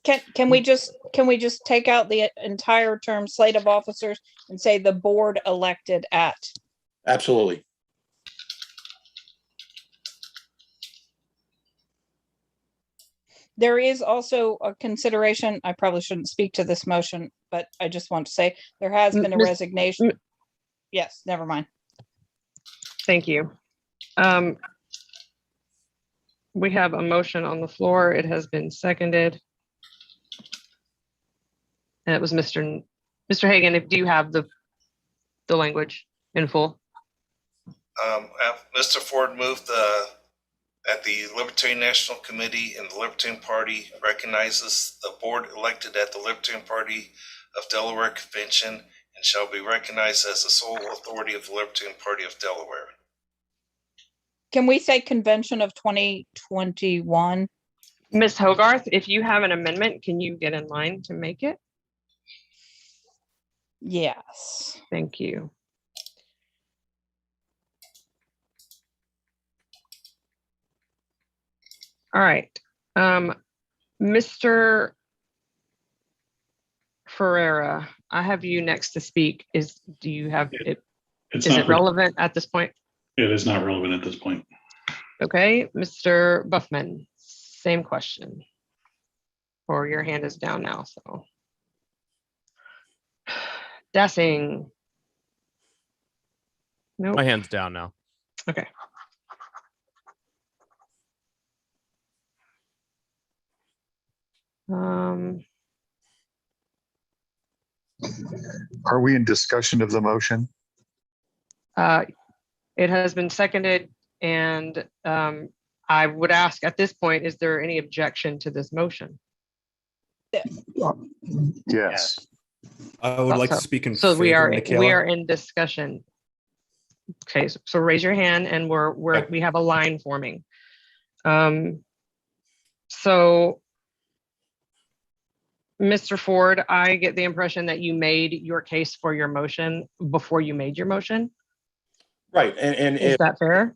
Can we just take out the entire term slate of officers and say the board elected at? Absolutely. There is also a consideration, I probably shouldn't speak to this motion, but I just want to say there has been a resignation. Yes, never mind. Thank you. We have a motion on the floor. It has been seconded. And it was Mr. Hagan, do you have the language in full? Mr. Ford moved that the Libertarian National Committee and the Libertarian Party recognizes the board elected at the Libertarian Party of Delaware Convention and shall be recognized as the sole authority of the Libertarian Party of Delaware. Can we say convention of 2021? Ms. Hogarth, if you have an amendment, can you get in line to make it? Yes. Thank you. All right. Mr. Ferreira, I have you next to speak. Do you have it? Is it relevant at this point? It is not relevant at this point. Okay, Mr. Buffman, same question. Or your hand is down now, so. Dessing. Nope. My hand's down now. Okay. Are we in discussion of the motion? It has been seconded, and I would ask at this point, is there any objection to this motion? Yes. I would like to speak in So we favor, are Michaela. in discussion. Okay, so raise your hand and we have a line forming. So Mr. Ford, I get the impression that you made your case for your motion before you made your motion. Right, and Is that fair?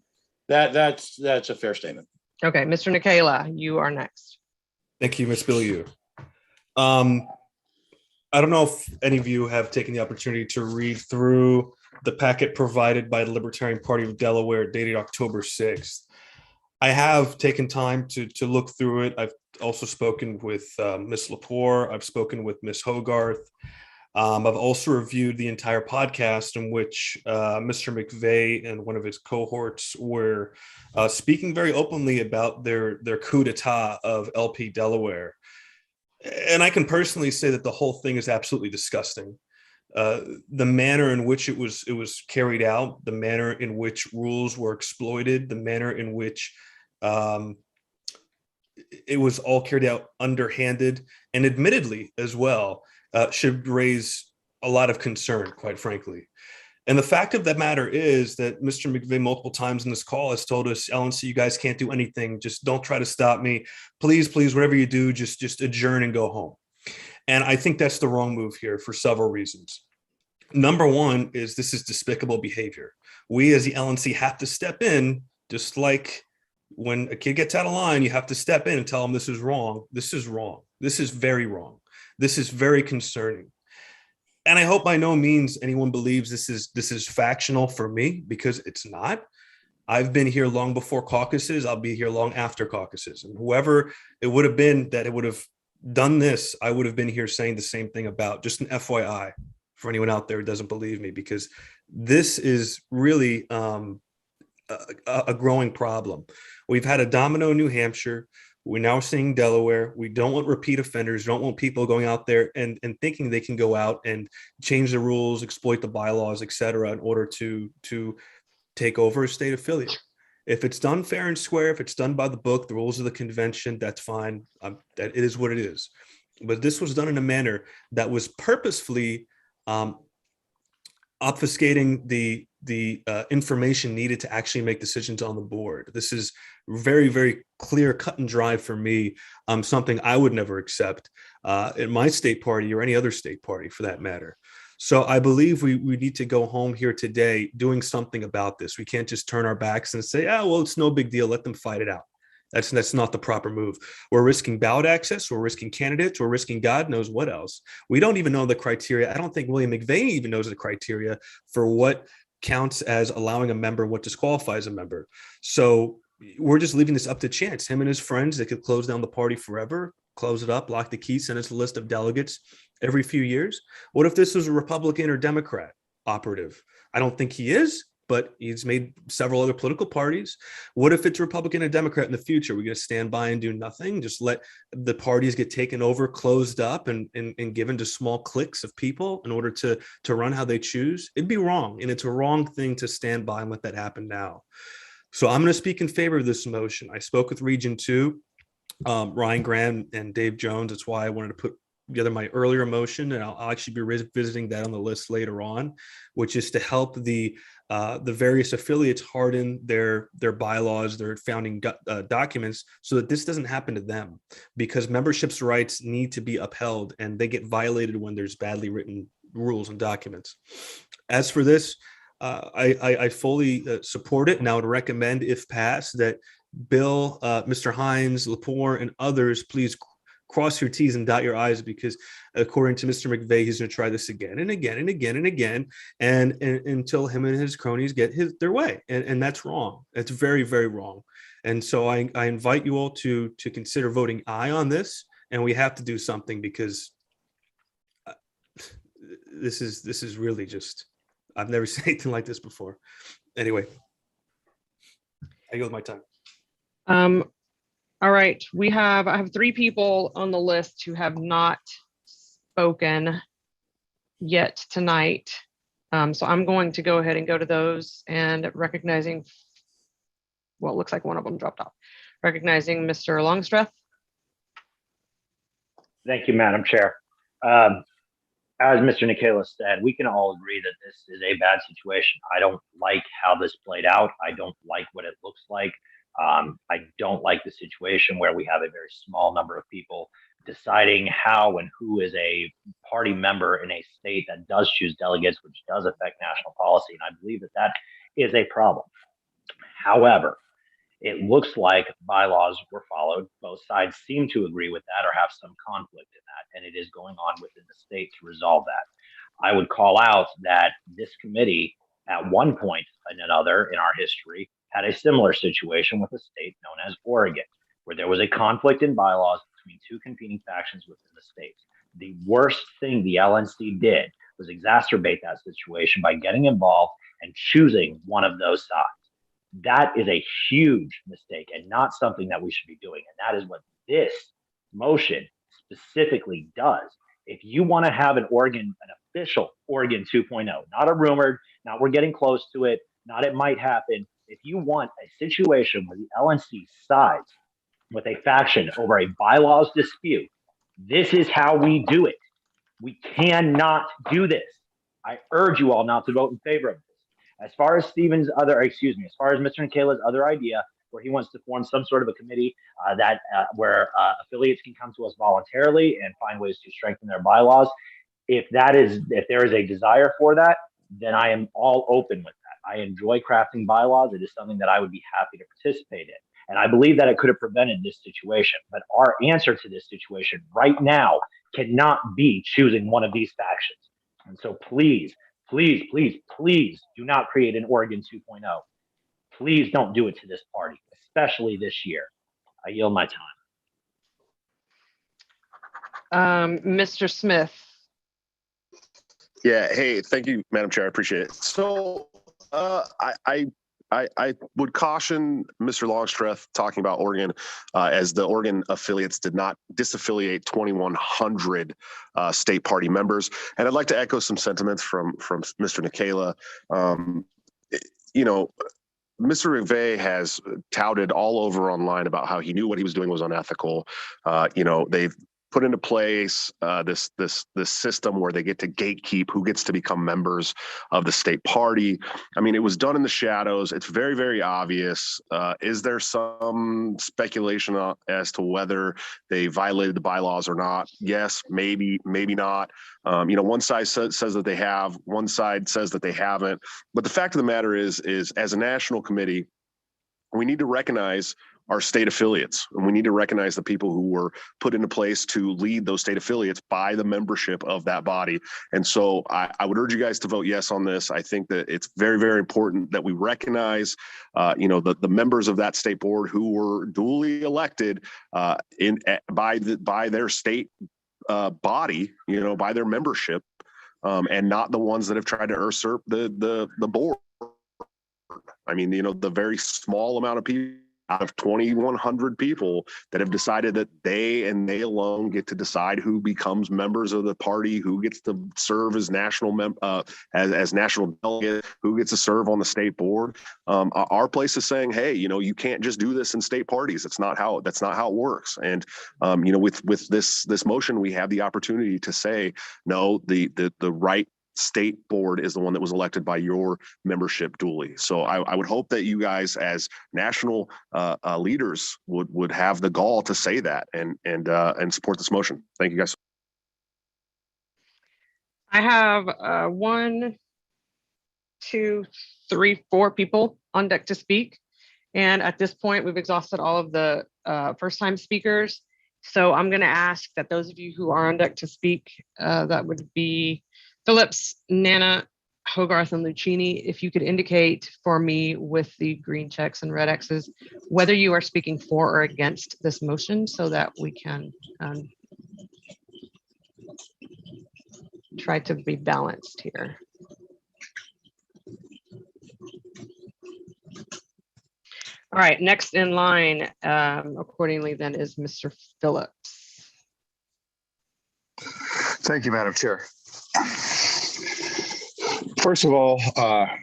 That's a fair statement. Okay, Mr. Nikela, you are next. Thank you, Ms. Biliou. I don't know if any of you have taken the opportunity to read through the packet provided by the Libertarian Party of Delaware dated October 6th. I have taken time to look through it. I've also spoken with Ms. Lepore. I've spoken with Ms. Hogarth. I've also reviewed the entire podcast in which Mr. McVeigh and one of his cohorts were speaking very openly about their coup d'etat of LP Delaware. And I can personally say that the whole thing is absolutely disgusting. The manner in which it was carried out, the manner in which rules were exploited, the manner in which it was all carried out underhanded, and admittedly as well, should raise a lot of concern, quite frankly. And the fact of the matter is that Mr. McVeigh multiple times in this call has told us, LNC, you guys can't do anything. Just don't try to stop me. Please, whatever you do, just adjourn and go home. And I think that's the wrong move here for several reasons. Number one is this is despicable behavior. We as the LNC have to step in, just like when a kid gets out of line, you have to step in and tell them this is wrong. This is wrong. This is very wrong. This is very concerning. And I hope by no means anyone believes this is factional for me, because it's not. I've been here long before caucuses. I'll be here long after caucuses. And whoever it would have been that it would have done this, I would have been here saying the same thing about. Just an FYI for anyone out there who doesn't believe me, because this is really a growing problem. We've had a domino in New Hampshire. We're now seeing Delaware. We don't want repeat offenders. We don't want people going out there and thinking they can go out and change the rules, exploit the bylaws, et cetera, in order to take over a state affiliate. If it's done fair and square, if it's done by the book, the rules of the convention, that's fine. That it is what it is. But this was done in a manner that was purposefully obfuscating the information needed to actually make decisions on the board. This is very, very clear, cut and dry for me. Something I would never accept in my state party or any other state party for that matter. So I believe we need to go home here today doing something about this. We can't just turn our backs and say, oh, well, it's no big deal. Let them fight it out. That's not the proper move. We're risking ballot access. We're risking candidates. We're risking God knows what else. We don't even know the criteria. I don't think William McVeigh even knows the criteria for what counts as allowing a member, what disqualifies a member. So we're just leaving this up to chance. Him and his friends, they could close down the party forever, close it up, lock the key, send us a list of delegates every few years. What if this was a Republican or Democrat operative? I don't think he is, but he's made several other political parties. What if it's Republican and Democrat in the future? We're going to stand by and do nothing, just let the parties get taken over, closed up, and given to small cliques of people in order to run how they choose? It'd be wrong, and it's a wrong thing to stand by and let that happen now. So I'm going to speak in favor of this motion. I spoke with Region 2, Ryan Graham and Dave Jones. That's why I wanted to put together my earlier motion, and I'll actually be revisiting that on the list later on, which is to help the various affiliates harden their bylaws, their founding documents, so that this doesn't happen to them, because membership's rights need to be upheld, and they get violated when there's badly written rules and documents. As for this, I fully support it, and I would recommend, if passed, that Bill, Mr. Hines, Lepore, and others please cross your T's and dot your I's, because according to Mr. McVeigh, he's going to try this again and again and again and again, and until him and his cronies get their way. And that's wrong. That's very, very wrong. And so I invite you all to consider voting aye on this, and we have to do something, because this is really just, I've never seen anything like this before. Anyway, I go with my time. All right, I have 3 people on the list who have not spoken yet tonight. So I'm going to go ahead and go to those, and recognizing, well, it looks like one of them dropped off. Recognizing Mr. Longstreth. Thank you, Madam Chair. As Mr. Nicola said, we can all agree that this is a bad situation. I don't like how this played out. I don't like what it looks like. I don't like the situation where we have a very small number of people deciding how and who is a party member in a state that does choose delegates, which does affect national policy. And I believe that that is a problem. However, it looks like bylaws were followed. Both sides seem to agree with that or have some conflict in that, and it is going on within the state to resolve that. I would call out that this committee, at one point and another in our history, had a similar situation with a state known as Oregon, where there was a conflict in bylaws between two competing factions within the state. The worst thing the LNC did was exacerbate that situation by getting involved and choosing one of those sides. That is a huge mistake and not something that we should be doing. And that is what this motion specifically does. If you want to have an official Oregon 2.0, not a rumored, not we're getting close to it, not it might happen. If you want a situation where the LNC sides with a faction over a bylaws dispute, this is how we do it. We cannot do this. I urge you all not to vote in favor of this. As far as as far as Mr. Nicola's other idea, where he wants to form some sort of a committee where affiliates can come to us voluntarily and find ways to strengthen their bylaws. If there is a desire for that, then I am all open with that. I enjoy crafting bylaws. It is something that I would be happy to participate in. And I believe that it could have prevented this situation. But our answer to this situation right now cannot be choosing one of these factions. And so please, please, please, please do not create an Oregon 2.0. Please don't do it to this party, especially this year. I yield my time. Mr. Smith. Yeah. Hey, thank you, Madam Chair. I appreciate it. So I would caution Mr. Longstreth talking about Oregon as the Oregon affiliates did not disaffiliate 2,100 state party members. And I'd like to echo some sentiments from Mr. Nicola. Mr. McVeigh has touted all over online about how he knew what he was doing was unethical. They've put into place this system where they get to gatekeep who gets to become members of the state party. I mean, it was done in the shadows. It's very, very obvious. Is there some speculation as to whether they violated the bylaws or not? Yes, maybe, maybe not. One side says that they have, one side says that they haven't. But the fact of the matter is as a national committee, we need to recognize our state affiliates, and we need to recognize the people who were put into place to lead those state affiliates by the membership of that body. And so I would urge you guys to vote yes on this. I think that it's very, very important that we recognize, the members of that state board who were duly elected by their state body, by their membership, and not the ones that have tried to usurp the board. I mean, the very small amount of people out of 2,100 people that have decided that they and they alone get to decide who becomes members of the party, who gets to serve as national as national delegate, who gets to serve on the state board. Our place is saying, hey, you can't just do this in state parties. That's not how it works. And with this motion, we have the opportunity to say, no, the right state board is the one that was elected by your membership duly. So I would hope that you guys as national leaders would have the gall to say that and support this motion. Thank you guys. I have 1, 2, 3, 4 people on deck to speak. And at this point, we've exhausted all of the first-time speakers. So I'm going to ask that those of you who are on deck to speak, that would be Phillips, Nana, Hogarth, and Lucchini, if you could indicate for me with the green checks and red X's, whether you are speaking for or against this motion so that we can try to be balanced here. All right, next in line accordingly then is Mr. Phillips. Thank you, Madam Chair. First of all,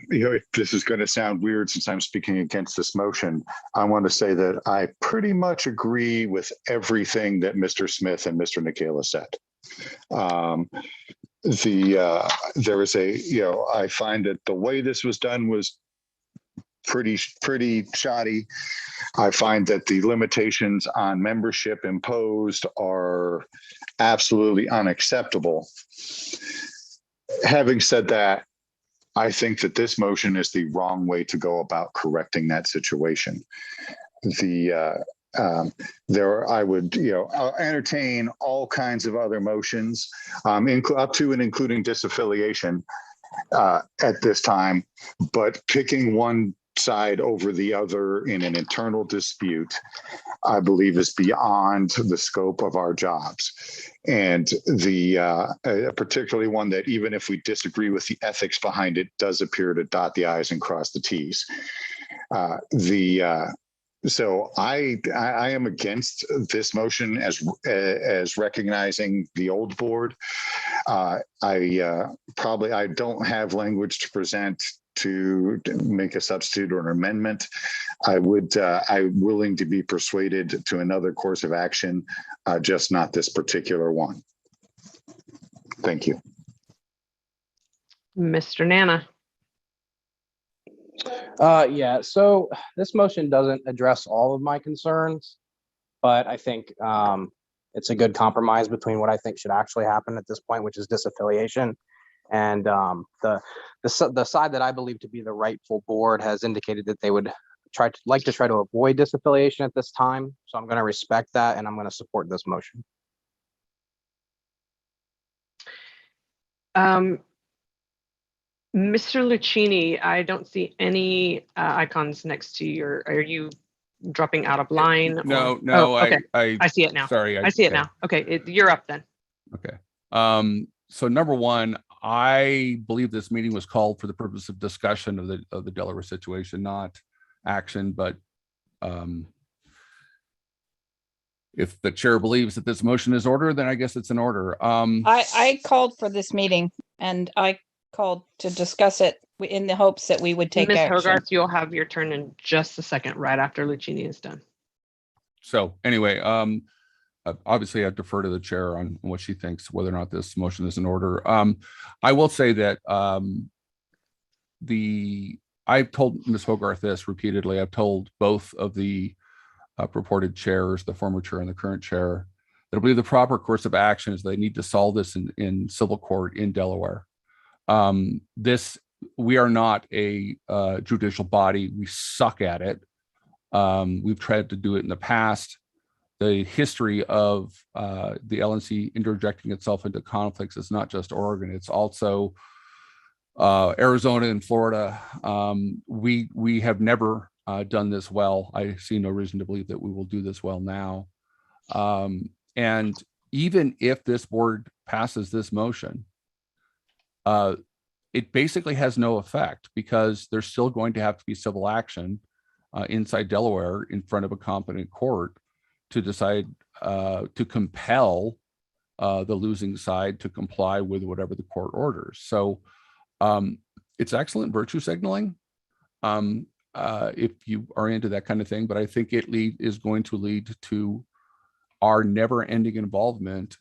if this is going to sound weird since I'm speaking against this motion, I want to say that I pretty much agree with everything that Mr. Smith and Mr. Nicola said. there is a, I find that the way this was done was pretty shoddy. I find that the limitations on membership imposed are absolutely unacceptable. Having said that, I think that this motion is the wrong way to go about correcting that situation. I would, I'll entertain all kinds of other motions, up to and including disaffiliation at this time, but picking one side over the other in an internal dispute, I believe, is beyond the scope of our jobs. And particularly one that, even if we disagree with the ethics behind it, does appear to dot the I's and cross the T's. So I am against this motion as recognizing the old board. I don't have language to present to make a substitute or an amendment. I'm willing to be persuaded to another course of action, just not this particular one. Thank you. Mr. Nana. Yeah, so this motion doesn't address all of my concerns, but I think it's a good compromise between what I think should actually happen at this point, which is disaffiliation. And the side that I believe to be the rightful board has indicated that they would like to try to avoid disaffiliation at this time. So I'm going to respect that, and I'm going to support this motion. Mr. Lucchini, I don't see any icons next to your. Are you dropping out of line? No, Oh, okay. I see it now. Sorry, I see it now. Okay, you're up then. Okay. So number one, I believe this meeting was called for the purpose of discussion of the Delaware situation, not action. But if the chair believes that this motion is order, then I guess it's an order. I called for this meeting, and I called to discuss it in the hopes that we would take Ms. action. Hogarth, you'll have your turn in just a second, right after Lucchini is done. So anyway, obviously I defer to the chair on what she thinks, whether or not this motion is in order. I will say that I've told Ms. Hogarth this repeatedly. I've told both of the purported chairs, the former chair and the current chair, that I believe the proper course of action is they need to solve this in civil court in Delaware. We are not a judicial body. We suck at it. We've tried to do it in the past. The history of the LNC interjecting itself into conflicts is not just Oregon, it's also Arizona and Florida. We have never done this well. I see no reason to believe that we will do this well now. And even if this board passes this motion, it basically has no effect, because there's still going to have to be civil action inside Delaware in front of a competent court to decide to compel the losing side to comply with whatever the court orders. So it's excellent virtue signaling if you are into that kind of thing, but I think it is going to lead to our never-ending involvement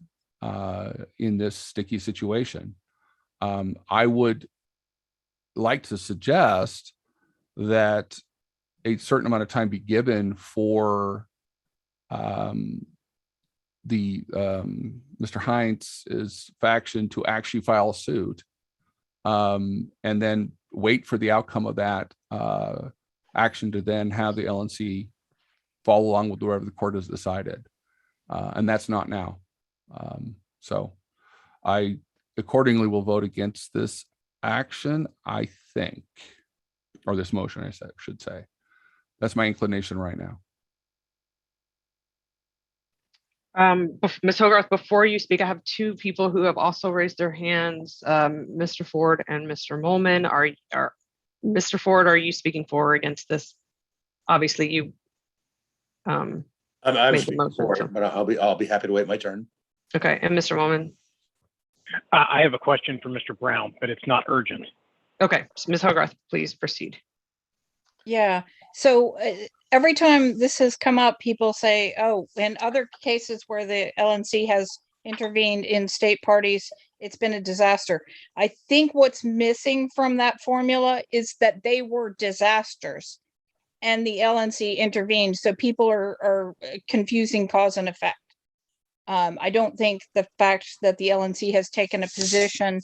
in this sticky situation. I would like to suggest that a certain amount of time be given for Mr. Hines' faction to actually file a suit, and then wait for the outcome of that action to then have the LNC follow along with whatever the court has decided. And that's not now. So I accordingly will vote against this action, I think, or this motion, I should say. That's my inclination right now. Ms. Hogarth, before you speak, I have two people who have also raised their hands, Mr. Ford and Mr. Molman. Mr. Ford, are you speaking for or against this? Obviously, you I'm made the speaking motion, for so- it, but I'll be happy to wait my turn. Okay, and Mr. Molman? I have a question for Mr. Brown, but it's not urgent. Okay, so Ms. Hogarth, please proceed. Yeah. So every time this has come up, people say, oh, in other cases where the LNC has intervened in state parties, it's been a disaster. I think what's missing from that formula is that they were disasters and the LNC intervened. So people are confusing cause and effect. I don't think the fact that the LNC has taken a position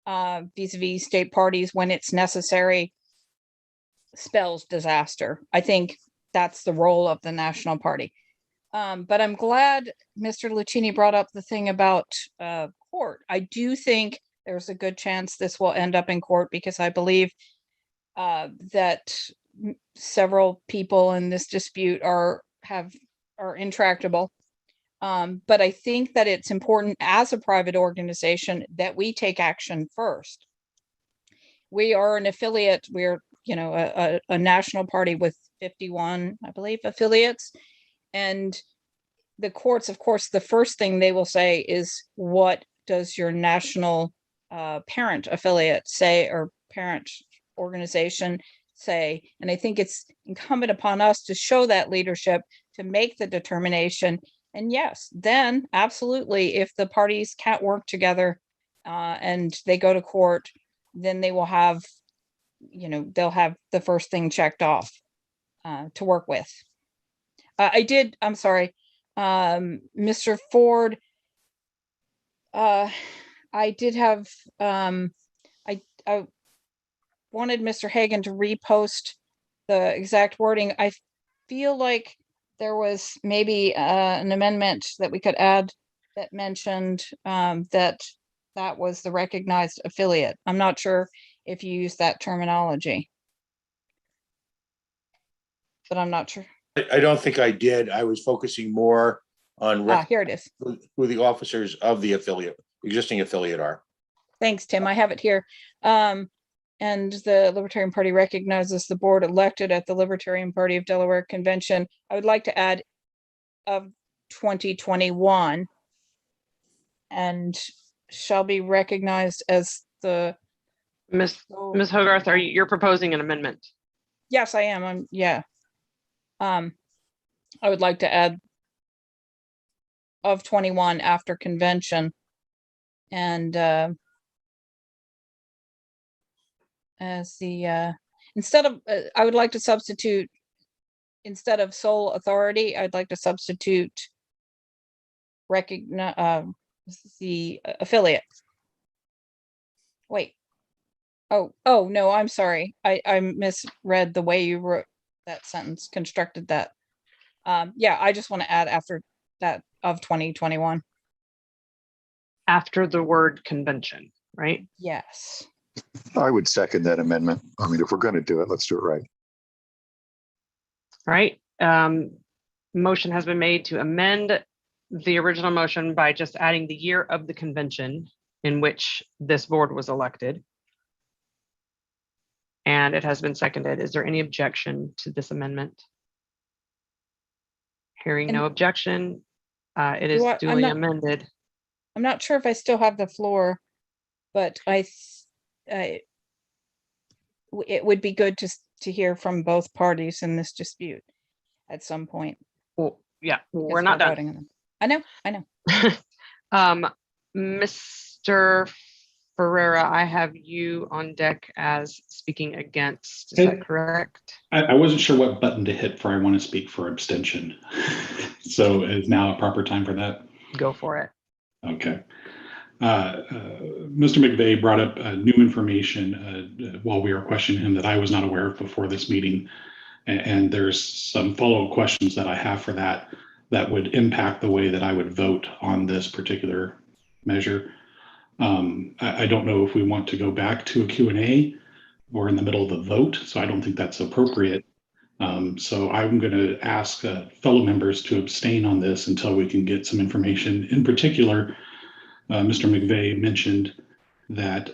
vis-a-vis state parties when it's necessary spells disaster. I think that's the role of the National Party. But I'm glad Mr. Lucchini brought up the thing about court. I do think there's a good chance this will end up in court because I believe that several people in this dispute are intractable. But I think that it's important as a private organization that we take action first. We are an affiliate. We're, a national party with 51, I believe, affiliates. And the courts, of course, the first thing they will say is, what does your national parent affiliate say, or parent organization say? And I think it's incumbent upon us to show that leadership, to make the determination. And yes, then absolutely, if the parties can't work together and they go to court, then they will have, they'll have the first thing checked off to work with. I'm sorry, Mr. Ford, I did have, I wanted Mr. Hagan to repost the exact wording. I feel like there was maybe an amendment that we could add that mentioned that was the recognized affiliate. I'm not sure if you use that terminology, but I'm not sure. I don't think I did. I was focusing more on Here it is. who the officers of the existing affiliate are. Thanks, Tim. I have it here. And the Libertarian Party recognizes the board elected at the Libertarian Party of Delaware Convention. I would like to add of 2021 and shall be recognized as the Ms. Hogarth, you're proposing an amendment? Yes, I am. I would like to add of 21 after convention, and as the instead of I would like to substitute, instead of sole authority, I'd like to substitute recognize the affiliate. Wait. Oh no, I'm sorry. I misread the way you wrote that sentence, constructed that. Yeah, I just want to add after that of 2021. After the word convention, right? Yes. I would second that amendment. I mean, if we're going to do it, let's do it right. All right. Motion has been made to amend the original motion by just adding the year of the convention in which this board was elected. And it has been seconded. Is there any objection to this amendment? Hearing no objection, it is duly amended. I'm not sure if I still have the floor, but it would be good to hear from both parties in this dispute at some point. Well, yeah, we're not done. I know. Mr. Ferreira, I have you on deck as speaking against. Is that correct? I wasn't sure what button to hit for I want to speak for abstention. So is now a proper time for that? Go for it. Okay. Mr. McVeigh brought up new information while we were questioning him that I was not aware of before this meeting. And there's some follow-up questions that I have for that would impact the way that I would vote on this particular measure. I don't know if we want to go back to a Q&A or in the middle of the vote, so I don't think that's appropriate. So I'm going to ask fellow members to abstain on this until we can get some information. In particular, Mr. McVeigh mentioned that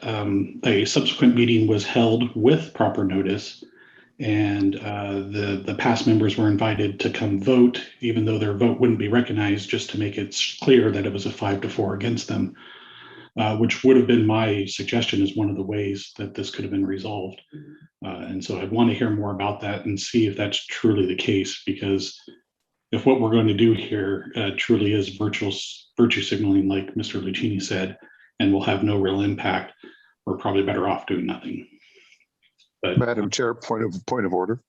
a subsequent meeting was held with proper notice, and the past members were invited to come vote, even though their vote wouldn't be recognized, just to make it clear that it was a 5-4 against them. Which would have been my suggestion as one of the ways that this could have been resolved. And so I'd want to hear more about that and see if that's truly the case, because if what we're going to do here truly is virtue signaling, like Mr. Lucchini said, and will have no real impact, we're probably better off doing nothing. But Madam Chair, point of order.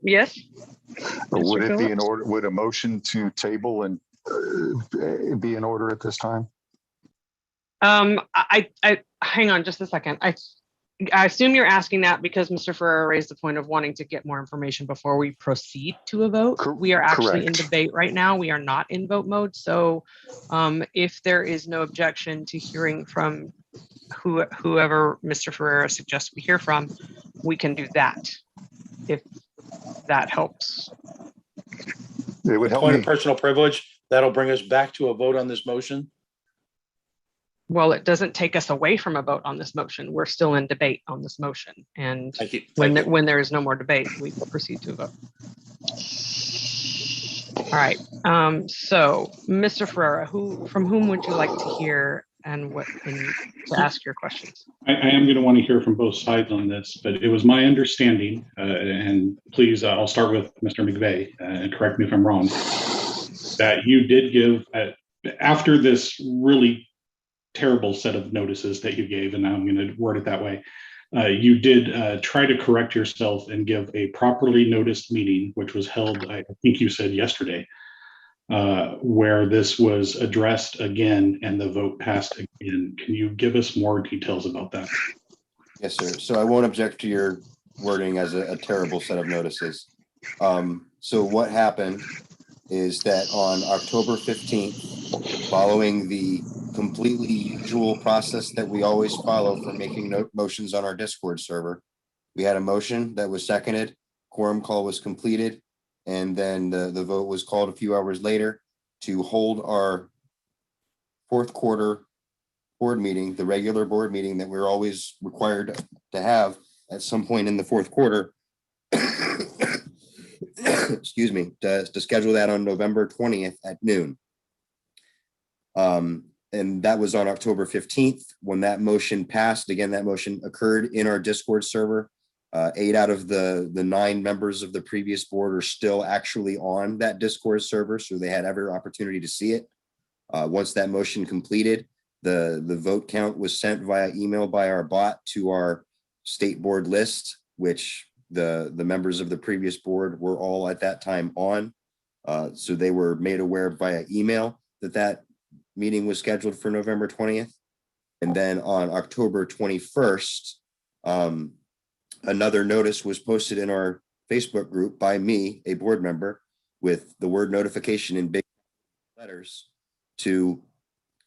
Yes. Would Mr. it be in Phillips? order? Would a motion to table and be in order at this time? I hang on just a second. I assume you're asking that because Mr. Ferrera raised the point of wanting to get more information before we proceed to a vote. We are actually in debate right now. We are not in vote mode. So if there is no objection to hearing from whoever Mr. Ferrera suggests we hear from, we can do that, if that helps. It would help Point me. of personal privilege, that'll bring us back to a vote on this motion. Well, it doesn't take us away from a vote on this motion. We're still in debate on this motion. And Thank you. when there is no more debate, we proceed to a vote. All right. So Mr. Ferrera, from whom would you like to hear and to ask your questions? I am going to want to hear from both sides on this, but it was my understanding, and please, I'll start with Mr. McVeigh, and correct me if I'm wrong, that you did give, after this really terrible set of notices that you gave, and I'm going to word it that way, you did try to correct yourself and give a properly noticed meeting, which was held, I think you said yesterday, where this was addressed again and the vote passed again. Can you give us more details about that? Yes, sir. So I won't object to your wording as a terrible set of notices. So what happened is that on October 15th, following the completely usual process that we always follow for making motions on our Discord server, we had a motion that was seconded, quorum call was completed, and then the vote was called a few hours later to hold our fourth quarter board meeting, the regular board meeting that we're always required to have at some point in the fourth quarter. Excuse me, to schedule that on November 20th at noon. And that was on October 15th when that motion passed. Again, that motion occurred in our Discord server. 8 out of the 9 members of the previous board are still actually on that Discord server, so they had every opportunity to see it. Once that motion completed, the vote count was sent via email by our bot to our state board list, which the members of the previous board were all at that time on. So they were made aware via email that meeting was scheduled for November 20th. And then on October 21st, another notice was posted in our Facebook group by me, a board member, with the word notification in big letters to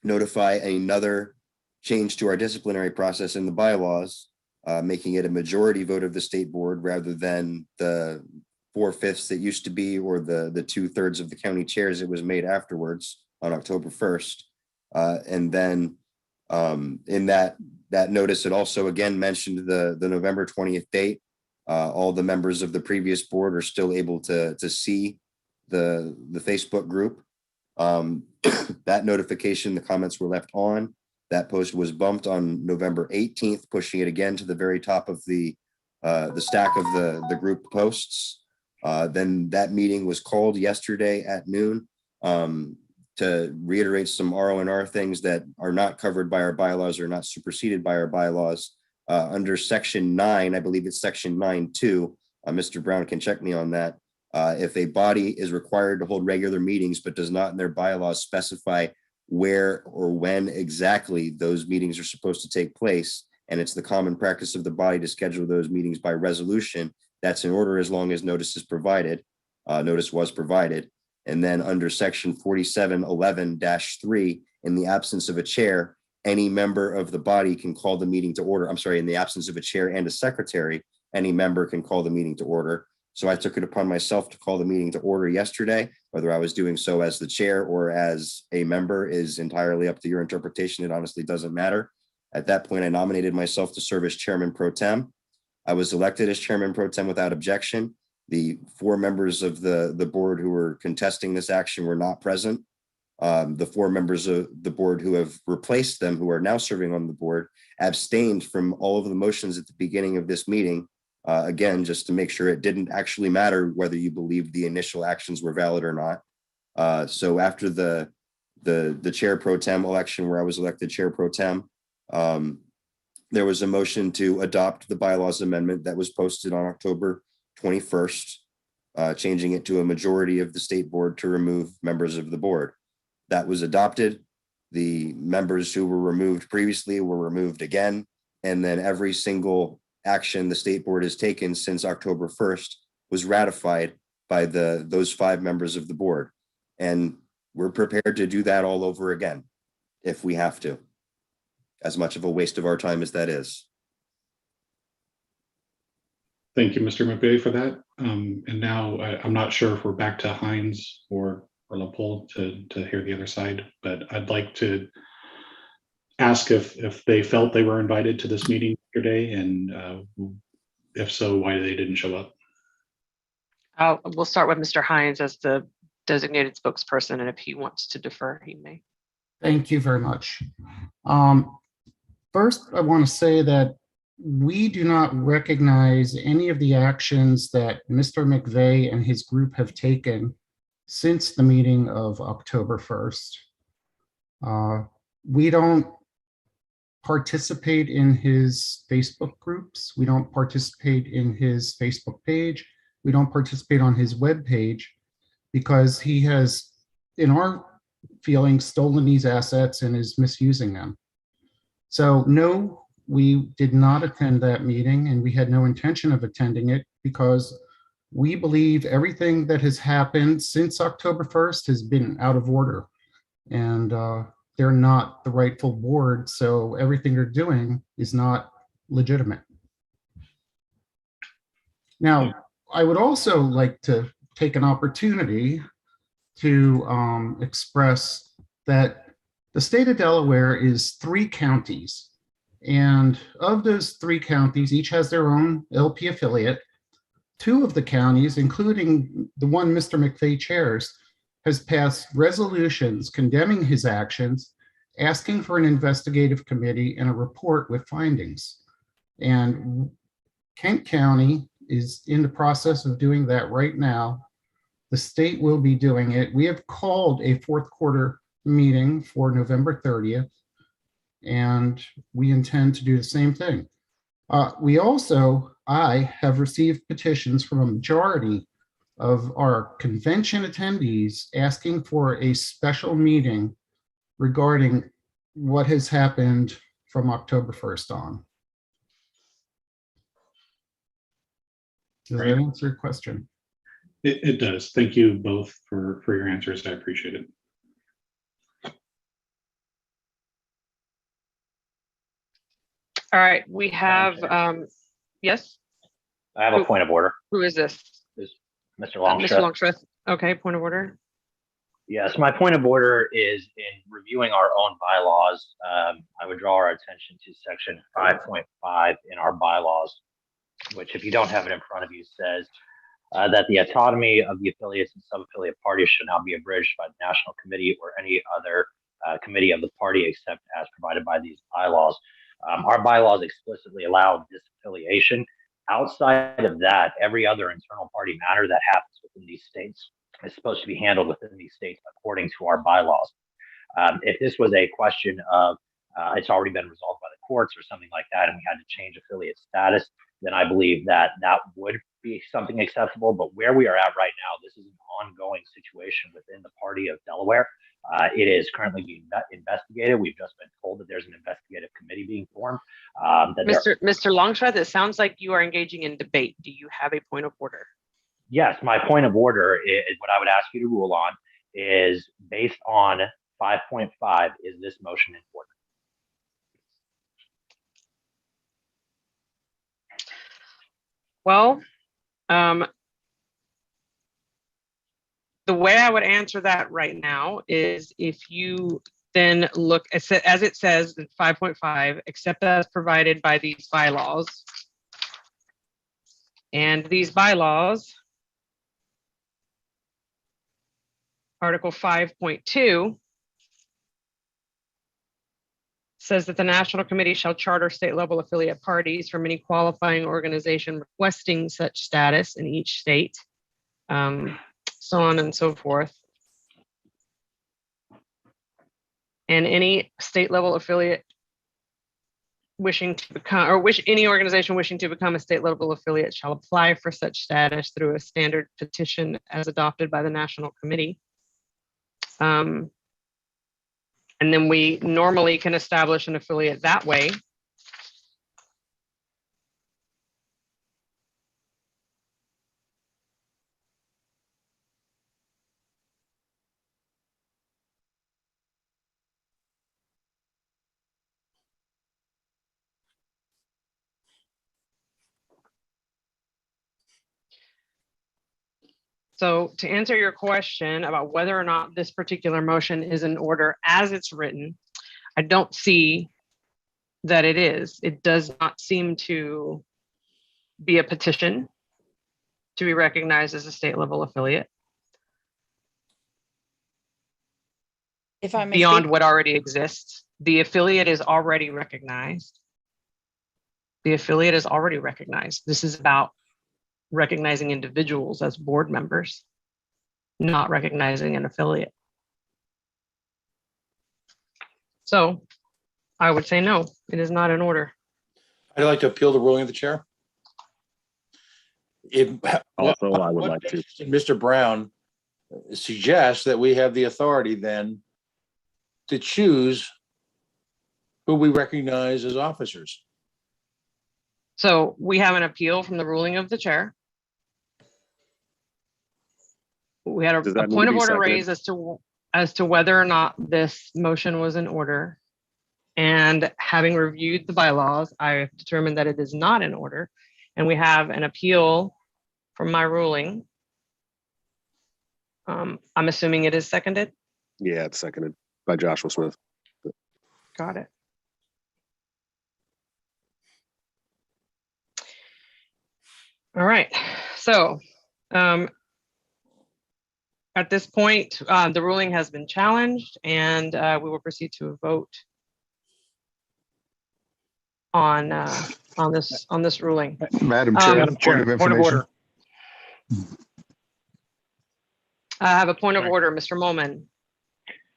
notify another change to our disciplinary process in the bylaws, making it a majority vote of the state board rather than the 4/5 that used to be, or the 2/3 of the county chairs. It was made afterwards on October 1st. And then in that notice, it also again mentioned the November 20th date. All the members of the previous board are still able to see the Facebook group. That notification, the comments were left on. That post was bumped on November 18th, pushing it again to the very top of the stack of the group posts. Then that meeting was called yesterday at noon to reiterate some RO&R things that are not covered by our bylaws or not superseded by our bylaws. Under section 9, I believe it's section 9.2, Mr. Brown can check me on that. If a body is required to hold regular meetings but does not in their bylaws specify where or when exactly those meetings are supposed to take place, and it's the common practice of the body to schedule those meetings by resolution, that's in order as long as notice is provided. Notice was provided. And then under section 4711-3, in the absence of a chair, any member of the body can call the meeting to order. I'm sorry, in the absence of a chair and a secretary, any member can call the meeting to order. So I took it upon myself to call the meeting to order yesterday. Whether I was doing so as the chair or as a member is entirely up to your interpretation. It honestly doesn't matter. At that point, I nominated myself to serve as chairman pro tem. I was elected as chairman pro tem without objection. The 4 members of the board who were contesting this action were not present. The 4 members of the board who have replaced them, who are now serving on the board, abstained from all of the motions at the beginning of this meeting Again, just to make sure it didn't actually matter whether you believed the initial actions were valid or not. So after the chair pro tem election, where I was elected chair pro tem, there was a motion to adopt the bylaws amendment that was posted on October 21st, changing it to a majority of the state board to remove members of the board. That was adopted. The members who were removed previously were removed again. And then every single action the state board has taken since October 1st was ratified by those 5 members of the board. And we're prepared to do that all over again if we have to, as much of a waste of our time as that is. Thank you, Mr. McVeigh, for that. And now I'm not sure if we're back to Hines or LaPole to hear the other side, but I'd like to ask if they felt they were invited to this meeting today, and if so, why they didn't show up. We'll start with Mr. Hines as the designated spokesperson, and if he wants to defer, he may. Thank you very much. First, I want to say that we do not recognize any of the actions that Mr. McVeigh and his group have taken since the meeting of October 1st. We don't participate in his Facebook groups. We don't participate in his Facebook page. We don't participate on his web page because he has, in our feelings, stolen these assets and is misusing them. So no, we did not attend that meeting, and we had no intention of attending it because we believe everything that has happened since October 1st has been out of order, and they're not the rightful board, so everything they're doing is not legitimate. Now, I would also like to take an opportunity to express that the state of Delaware is 3 counties. And of those 3 counties, each has their own LP affiliate. 2 of the counties, including the one Mr. McVeigh chairs, has passed resolutions condemning his actions, asking for an investigative committee and a report with findings. And Kent County is in the process of doing that right now. The state will be doing it. We have called a 4th quarter meeting for November 30th. And we intend to do the same thing. I have received petitions from a majority of our convention attendees asking for a special meeting regarding what has happened from October 1st on. Does that answer your question? It does. Thank you both for your answers. I appreciate it. All right, we have, yes? I have a point of order. Who is this? Is Mr. Longstreth. Mr. Longstreth. Okay, point of order. Yes, my point of order is in reviewing our own bylaws. I would draw our attention to section 5.5 in our bylaws, which, if you don't have it in front of you, says that the autonomy of the affiliates and sub-affiliate parties should not be abridged by the National Committee or any other committee of the party except as provided by these bylaws. Our bylaws explicitly allow disaffiliation. Outside of that, every other internal party matter that happens within these states is supposed to be handled within these states according to our bylaws. If this was a question of it's already been resolved by the courts or something like that, and we had to change affiliate status, then I believe that that would be something acceptable. But where we are at right now, this is an ongoing situation within the party of Delaware. It is currently being investigated. We've just been told that there's an investigative committee being formed. Mr. Longstreth, it sounds like you are engaging in debate. Do you have a point of order? Yes, my point of order is what I would ask you to rule on is based on 5.5, is this motion in order? Well, the way I would answer that right now is if you then look, as it says in 5.5, except as provided by these bylaws. And these bylaws, Article 5.2 says that the National Committee shall charter state level affiliate parties from any qualifying organization requesting such status in each state, so on and so forth. And any state level affiliate wishing to become, or any organization wishing to become a state level affiliate shall apply for such status through a standard petition as adopted by the National Committee. And then we normally can establish an affiliate that way. So to answer your question about whether or not this particular motion is in order as it's written, I don't see that it is. It does not seem to be a petition to be recognized as a state level affiliate. If I may Beyond speak, what already exists, the affiliate is already recognized. The affiliate is already recognized. This is about recognizing individuals as board members, not recognizing an affiliate. So I would say no, it is not in order. I'd like to appeal the ruling of the chair. If Also, I would like to. Mr. Brown suggests that we have the authority then to choose who we recognize as officers. So we have an appeal from the ruling of the chair. We had a Does that need point to of be order seconded? raised as to whether or not this motion was in order. And having reviewed the bylaws, I have determined that it is not in order. And we have an appeal from my ruling. I'm assuming it is seconded. Yeah, it's seconded by Joshua Smith. Got it. All right. So at this point, the ruling has been challenged, and we will proceed to a vote on this ruling. Madam Chair, Madam point of information. I have a point of order, Mr. Molman.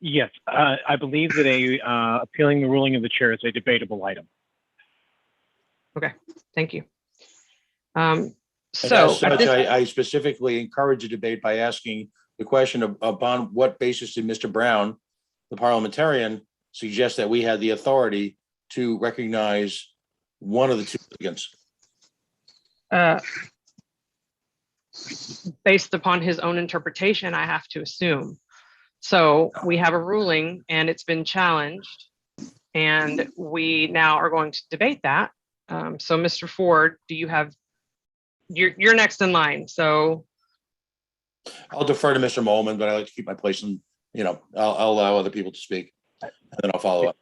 Yes, I believe that appealing the ruling of the chair is a debatable item. Okay, thank you. And So as such, I specifically encourage a debate by asking the question of, upon what basis did Mr. Brown, the parliamentarian, suggest that we had the authority to recognize one of the two litigants? Based upon his own interpretation, I have to assume. So we have a ruling and it's been challenged, and we now are going to debate that. So Mr. Ford, do you have, you're next in line. So I'll defer to Mr. Molman, but I like to keep my place and, I'll allow other people to speak and then I'll follow up.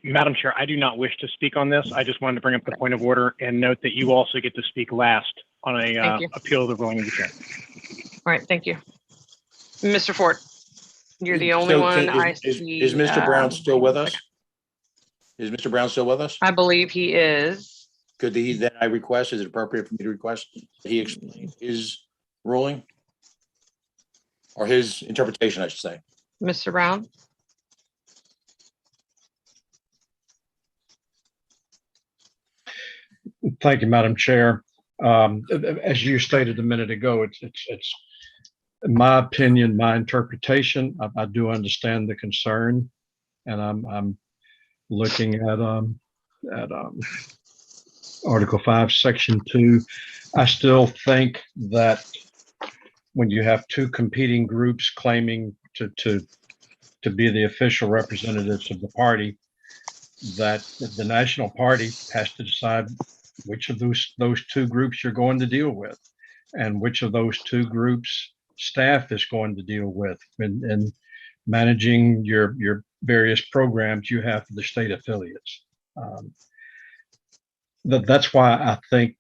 Madam Chair, I do not wish to speak on this. I just wanted to bring up the point of order and note that you also get to speak last on a appeal of the ruling of the chair. all right, thank you. Mr. Ford, you're the only one I see. Is Mr. Brown still with us? Is Mr. Brown still with us? I believe he is. Could he then, I request, is it appropriate for me to request that he explain his ruling? Or his interpretation, I should say. Mr. Brown? Thank you, Madam Chair. As you stated a minute ago, it's in my opinion, my interpretation. I do understand the concern, and I'm looking at Article 5, Section 2. I still think that when you have two competing groups claiming to be the official representatives of the party, that the national party has to decide which of those two groups you're going to deal with, and which of those two groups staff is going to deal with in managing your various programs you have for the state affiliates. That's why I think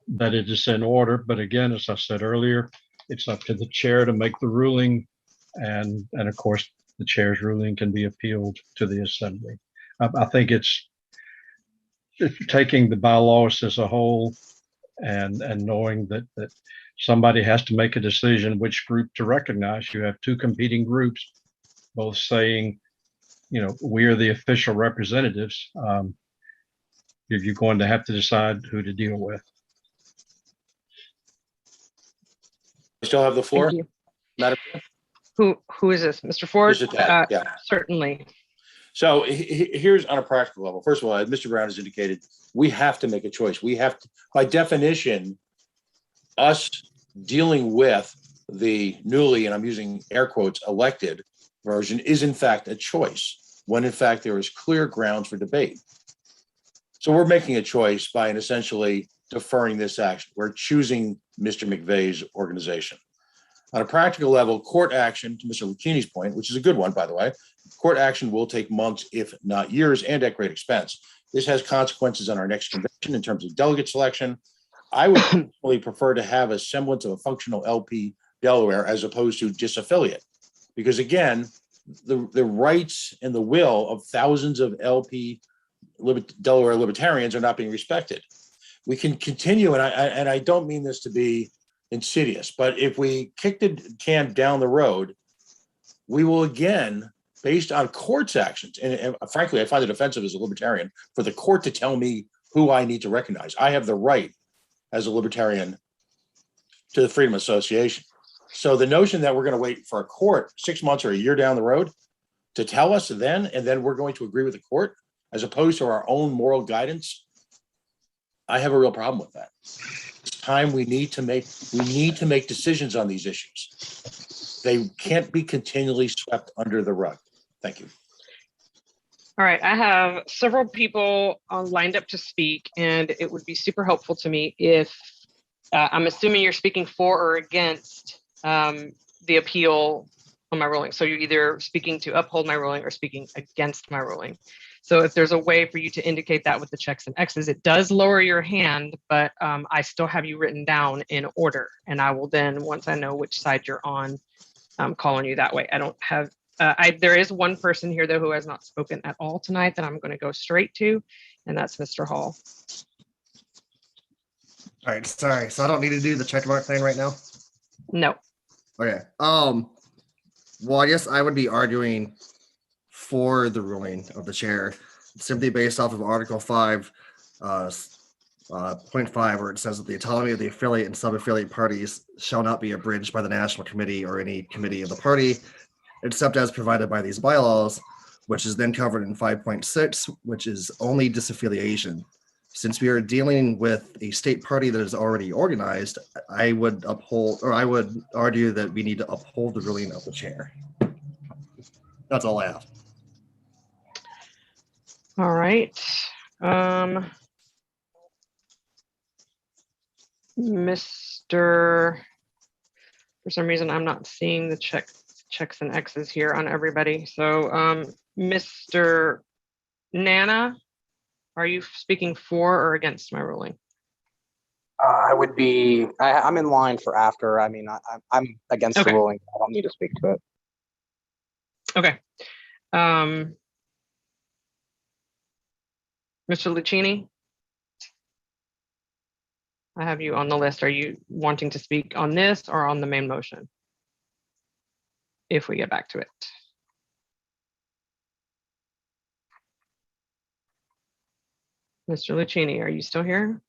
that it is in order. But again, as I said earlier, it's up to the chair to make the ruling. And of course, the chair's ruling can be appealed to the assembly. I think it's taking the bylaws as a whole and knowing that somebody has to make a decision which group to recognize. You have two competing groups, both saying, we are the official representatives. You're going to have to decide who to deal with. We still have the floor, Thank you. Madam. Who is this? Mr. Ford? Mr. Tad, yeah. Certainly. So here's on a practical level. First of all, as Mr. Brown has indicated, we have to make a choice. We have to, by definition, us dealing with the newly, and I'm using air quotes, elected version is in fact a choice, when in fact there is clear grounds for debate. So we're making a choice by essentially deferring this action. We're choosing Mr. McVeigh's organization. On a practical level, court action, to Mr. Lucchini's point, which is a good one, by the way, court action will take months, if not years, and at great expense. This has consequences on our next convention in terms of delegate selection. I would personally prefer to have a semblance of a functional LP Delaware as opposed to disaffiliate, because again, the rights and the will of thousands of LP Delaware libertarians are not being respected. We can continue, and I don't mean this to be insidious, but if we kick the can down the road, we will again, based on court's actions, and frankly, I find it offensive as a libertarian for the court to tell me who I need to recognize. I have the right as a libertarian to the Freedom Association. So the notion that we're going to wait for a court 6 months or a year down the road to tell us then, and then we're going to agree with the court as opposed to our own moral guidance, I have a real problem with that. It's time we need to make decisions on these issues. They can't be continually swept under the rug. Thank you. All right, I have several people lined up to speak, and it would be super helpful to me if I'm assuming you're speaking for or against the appeal on my ruling. So you're either speaking to uphold my ruling or speaking against my ruling. So if there's a way for you to indicate that with the checks and X's, it does lower your hand, but I still have you written down in order. And I will then, once I know which side you're on, call on you that way. I don't have, there is one person here though who has not spoken at all tonight that I'm going to go straight to, and that's Mr. Hall. All right, sorry. So I don't need to do the check mark thing right now? No. Okay. Well, I guess I would be arguing for the ruling of the chair, simply based off of Article 5, point 5, where it says that the autonomy of the affiliate and sub-affiliate parties shall not be abridged by the National Committee or any committee of the party, except as provided by these bylaws, which is then covered in 5.6, which is only disaffiliation. Since we are dealing with a state party that is already organized, I would argue that we need to uphold the ruling of the chair. That's all I have. All right. For some reason, I'm not seeing the checks and X's here on everybody. So Mr. Nana, are you speaking for or against my ruling? I would be, I'm in line for after. I mean, I'm against the ruling. I don't need to speak to it. Okay. Mr. Lucchini, I have you on the list. Are you wanting to speak on this or on the main motion? If we get back to it. Mr. Lucchini, are you still here?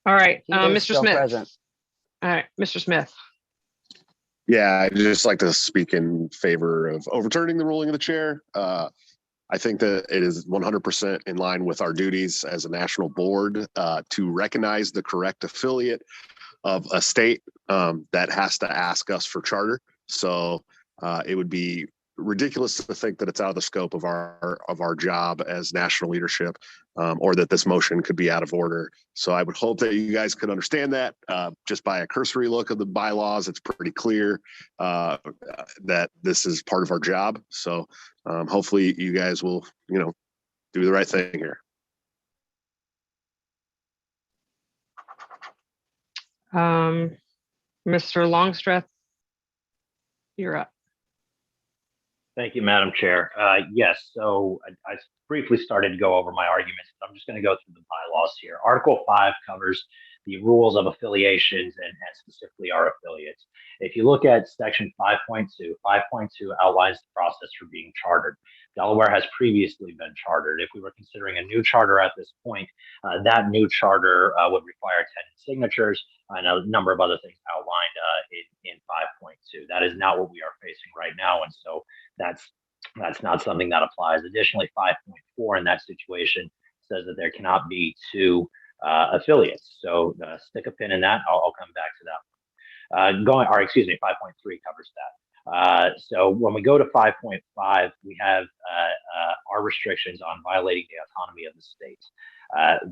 All right, Mr. Smith. Present. All right, Mr. Smith. Yeah, I'd just like to speak in favor of overturning the ruling of the chair. I think that it is 100% in line with our duties as a national board to recognize the correct affiliate of a state that has to ask us for charter. So it would be ridiculous to think that it's out of the scope of our job as national leadership, or that this motion could be out of order. So I would hope that you guys could understand that. Just by a cursory look of the bylaws, it's pretty clear that this is part of our job. So hopefully you guys will, do the right thing here. Mr. Longstreth, you're up. Thank you, Madam Chair. Yes, so I briefly started to go over my arguments. But I'm just going to go through the bylaws here. Article 5 covers the rules of affiliations and specifically our affiliates. If you look at section 5.2, 5.2 outlines the process for being chartered. Delaware has previously been chartered. If we were considering a new charter at this point, that new charter would require 10 signatures and a number of other things outlined in 5.2. That is not what we are facing right now, and so that's not something that applies. Additionally, 5.4 in that situation says that there cannot be two affiliates. So stick a pin in that. I'll come back to that. 5.3 covers that. So when we go to 5.5, we have our restrictions on violating the autonomy of the state.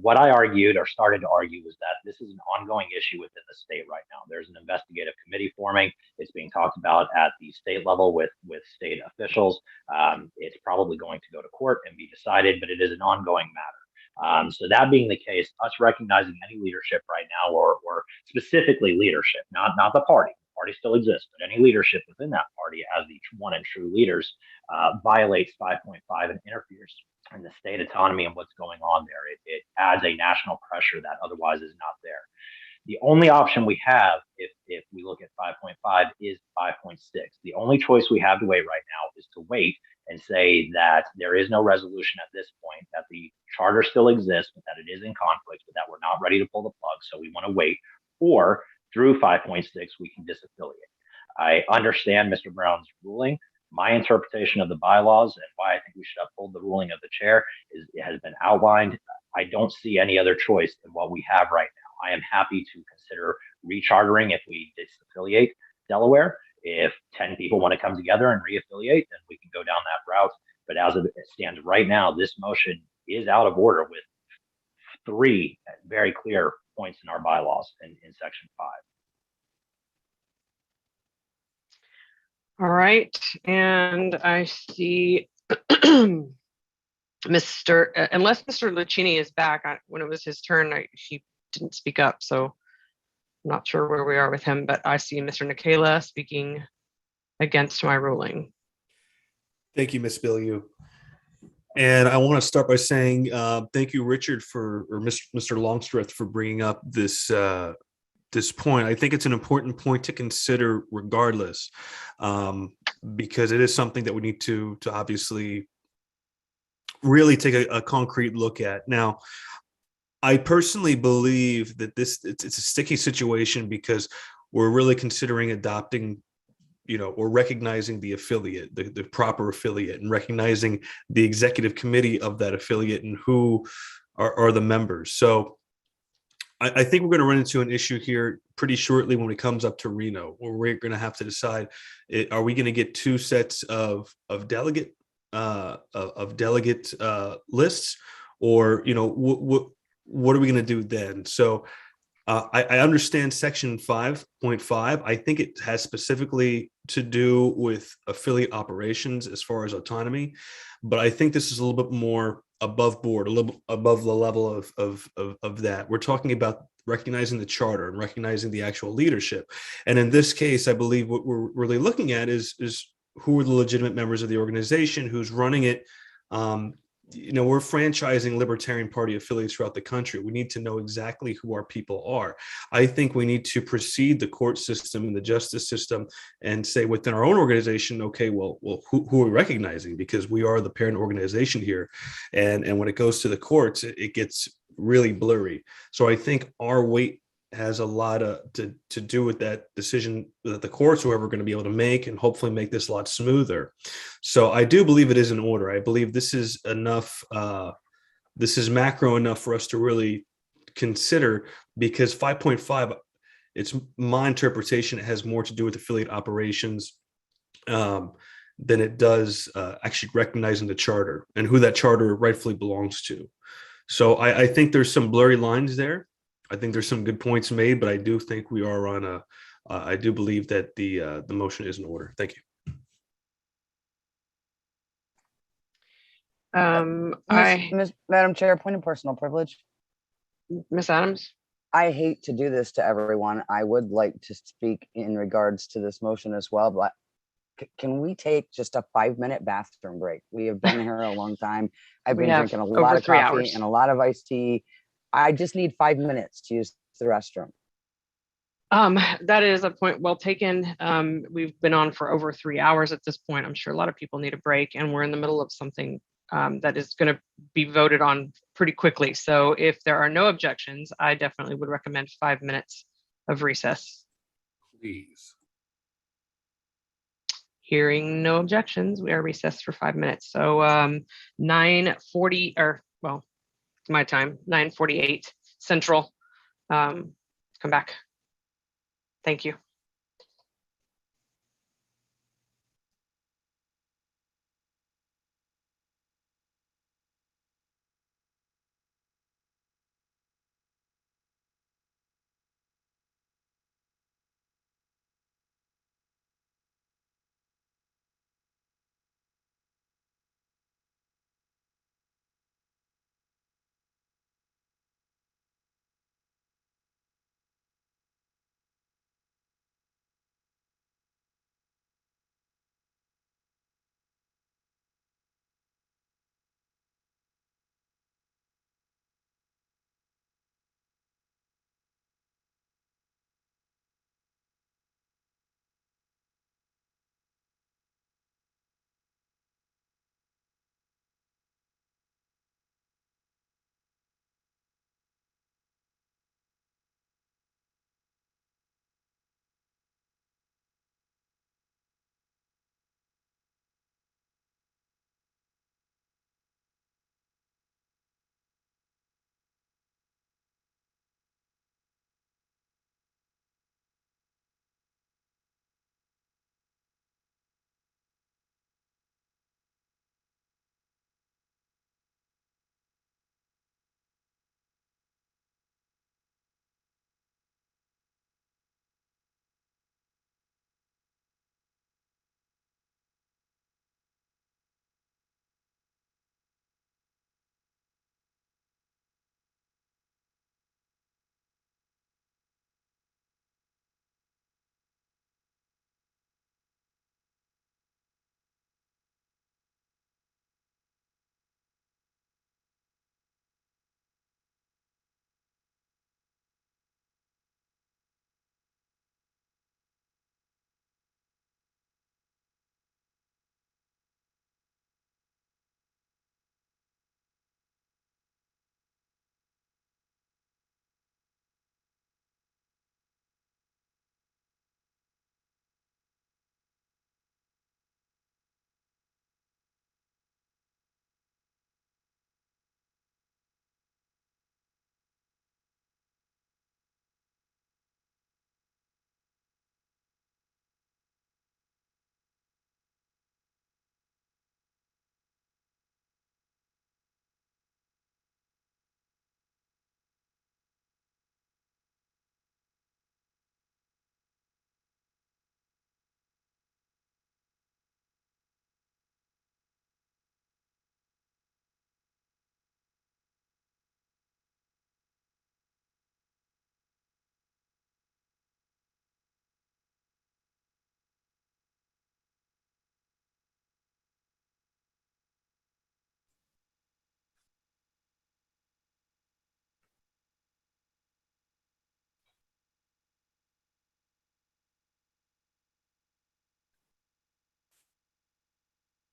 What I argued or started to argue was that this is an ongoing issue within the state right now. There's an investigative committee forming. It's being talked about at the state level with state officials. It's probably going to go to court and be decided, but it is an ongoing matter. So that being the case, us recognizing any leadership right now, or specifically leadership, not the party. The party still exists, but any leadership within that party as the one and true leaders violates 5.5 and interferes in the state autonomy and what's going on there. It adds a national pressure that otherwise is not there. The only option we have, if we look at 5.5, is 5.6. The only choice we have to wait right now is to wait and say that there is no resolution at this point, that the charter still exists, but that it is in conflict, but that we're not ready to pull the plug. So we want to wait, or through 5.6, we can disaffiliate. I understand Mr. Brown's ruling. My interpretation of the bylaws and why I think we should uphold the ruling of the chair it has been outlined. I don't see any other choice than what we have right now. I am happy to consider rechartering if we disaffiliate Delaware. If 10 people want to come together and reaffiliate, then we can go down that route. But as it stands right now, this motion is out of order with 3 very clear points in our bylaws in section 5. All right, and I see unless Mr. Lucchini is back, when it was his turn, he didn't speak up, so I'm not sure where we are with him, but I see Mr. Nikela speaking against my ruling. Thank you, Ms. Bilyeu. And I want to start by saying thank you, Richard, or Mr. Longstreth, for bringing up this point. I think it's an important point to consider regardless, because it is something that we need to obviously really take a concrete look at. Now, I personally believe that it's a sticky situation because we're really considering adopting, or recognizing the affiliate, the proper affiliate, and recognizing the executive committee of that affiliate and who are the members. So I think we're going to run into an issue here pretty shortly when it comes up to Reno, where we're going to have to decide: are we going to get 2 sets of delegate lists, or what are we going to do then? So I understand section 5.5. I think it has specifically to do with affiliate operations as far as autonomy, but I think this is a little bit more above board, a little above the level of that. We're talking about recognizing the charter and recognizing the actual leadership. And in this case, I believe what we're really looking at is who are the legitimate members of the organization, who's running it. We're franchising Libertarian Party affiliates throughout the country. We need to know exactly who our people are. I think we need to precede the court system and the justice system and say within our own organization, okay, well, who are we recognizing? Because we are the parent organization here. And when it goes to the courts, it gets really blurry. So I think our weight has a lot to do with that decision that the courts are ever going to be able to make, and hopefully make this a lot smoother. So I do believe it is in order. I believe this is enough. This is macro enough for us to really consider, because 5.5, it's my interpretation, it has more to do with affiliate operations than it does actually recognizing the charter and who that charter rightfully belongs to. So I think there's some blurry lines there. I think there's some good points made, but I do think we are on I do believe that the motion is in order. Thank you. Madam Chair, point of personal privilege. Ms. Adams. I hate to do this to everyone. I would like to speak in regards to this motion as well, but can we take just a 5-minute bathroom break? We have been here a long time. I've We been have drinking a over lot of 3 coffee hours. and a lot of iced tea. I just need 5 minutes to use the restroom. That is a point well taken. We've been on for over 3 hours at this point. I'm sure a lot of people need a break, and we're in the middle of something that is going to be voted on pretty quickly. So if there are no objections, I definitely would recommend 5 minutes of recess. Please. Hearing no objections, we are recessed for 5 minutes. So 9:40, or well, it's my time, 9:48 Central. Come back. Thank you.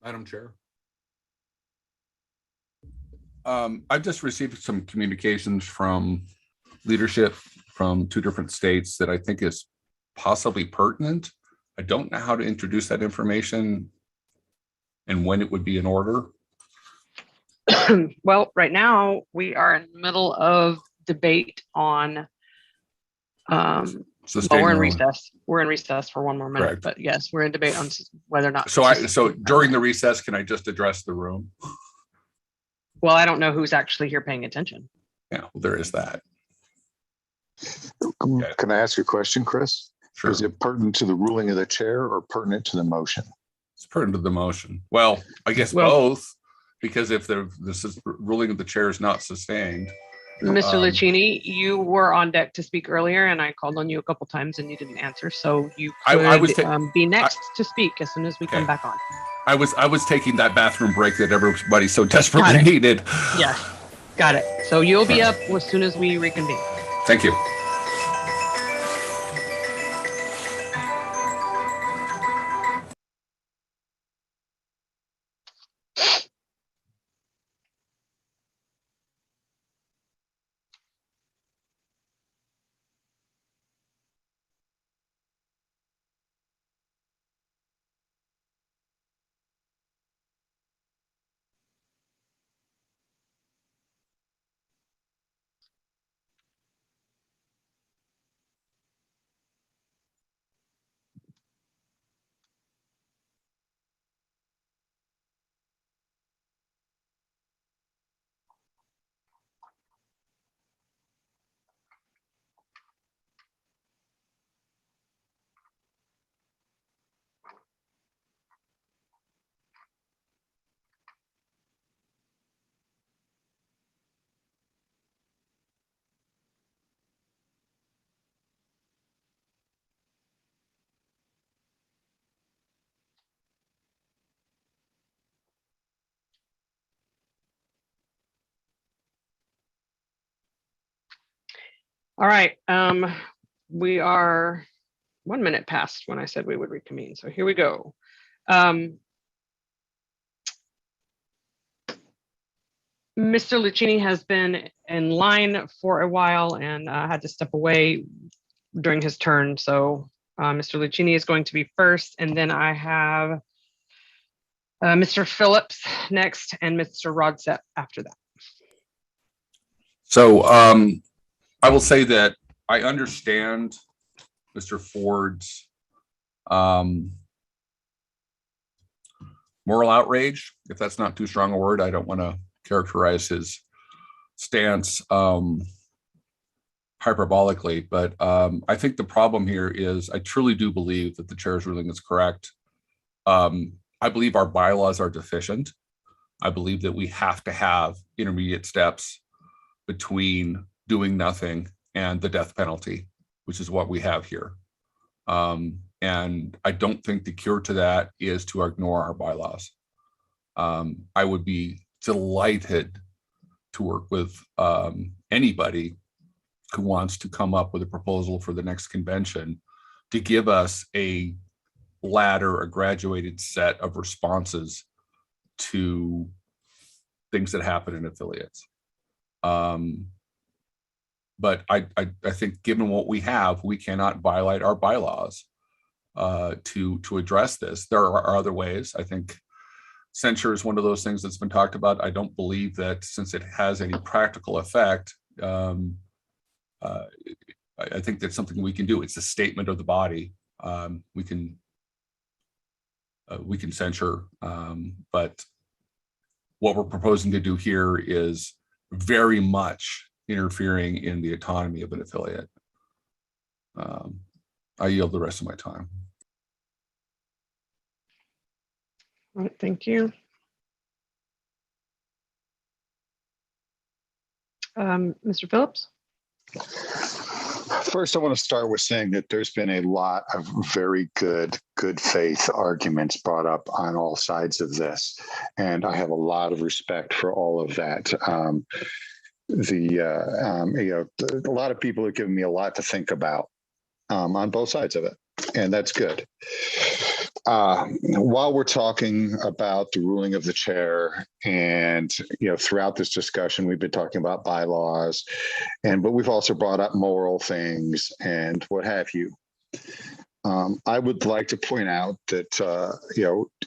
Madam Chair. I've just received some communications from leadership from 2 different states that I think is possibly pertinent. I don't know how to introduce that information and when it would be in order. Well, right now we are in the middle of debate on well, we're in recess. We're in recess for 1 more minute. Correct. But yes, we're in debate on whether or not. So during the recess, can I just address the room? Well, I don't know who's actually here paying attention. Yeah, well, there is that. Can I ask you a question, Chris? Sure. Is it pertinent to the ruling of the chair or pertinent to the motion? It's pertinent to the motion. Well, I guess both, because if this is ruling of the chair is not sustained, Mr. Lucchini, you were on deck to speak earlier, and I called on you a couple times and you didn't answer. So you could be next to speak as soon as we come back on. I was taking that bathroom break that everybody so desperately needed. Yes, got it. So you'll be up as soon as we reconvene. Thank you. All right. We are 1 minute past when I said we would reconvene. So here we go. Mr. Lucchini has been in line for a while and had to step away during his turn. So Mr. Lucchini is going to be first, and then I have Mr. Phillips next and Mr. Rodset after that. So I will say that I understand Mr. Ford's moral outrage, if that's not too strong a word. I don't want to characterize his stance hyperbolically, but I think the problem here is I truly do believe that the chair's ruling is correct. I believe our bylaws are deficient. I believe that we have to have intermediate steps between doing nothing and the death penalty, which is what we have here. And I don't think the cure to that is to ignore our bylaws. I would be delighted to work with anybody who wants to come up with a proposal for the next convention to give us a ladder, a graduated set of responses to things that happen in affiliates. But I think given what we have, we cannot violate our bylaws to address this. There are other ways. I think censure is one of those things that's been talked about. I don't believe that since it has any practical effect, I think that's something we can do. It's a statement of the body. We can censure, but what we're proposing to do here is very much interfering in the autonomy of an affiliate. I yield the rest of my time. All right, thank you. Mr. Phillips? First, I want to start with saying that there's been a lot of very good faith arguments brought up on all sides of this. And I have a lot of respect for all of that. A lot of people have given me a lot to think about on both sides of it. And that's good. While we're talking about the ruling of the chair, and throughout this discussion, we've been talking about bylaws, but we've also brought up moral things and what have you. I would like to point out that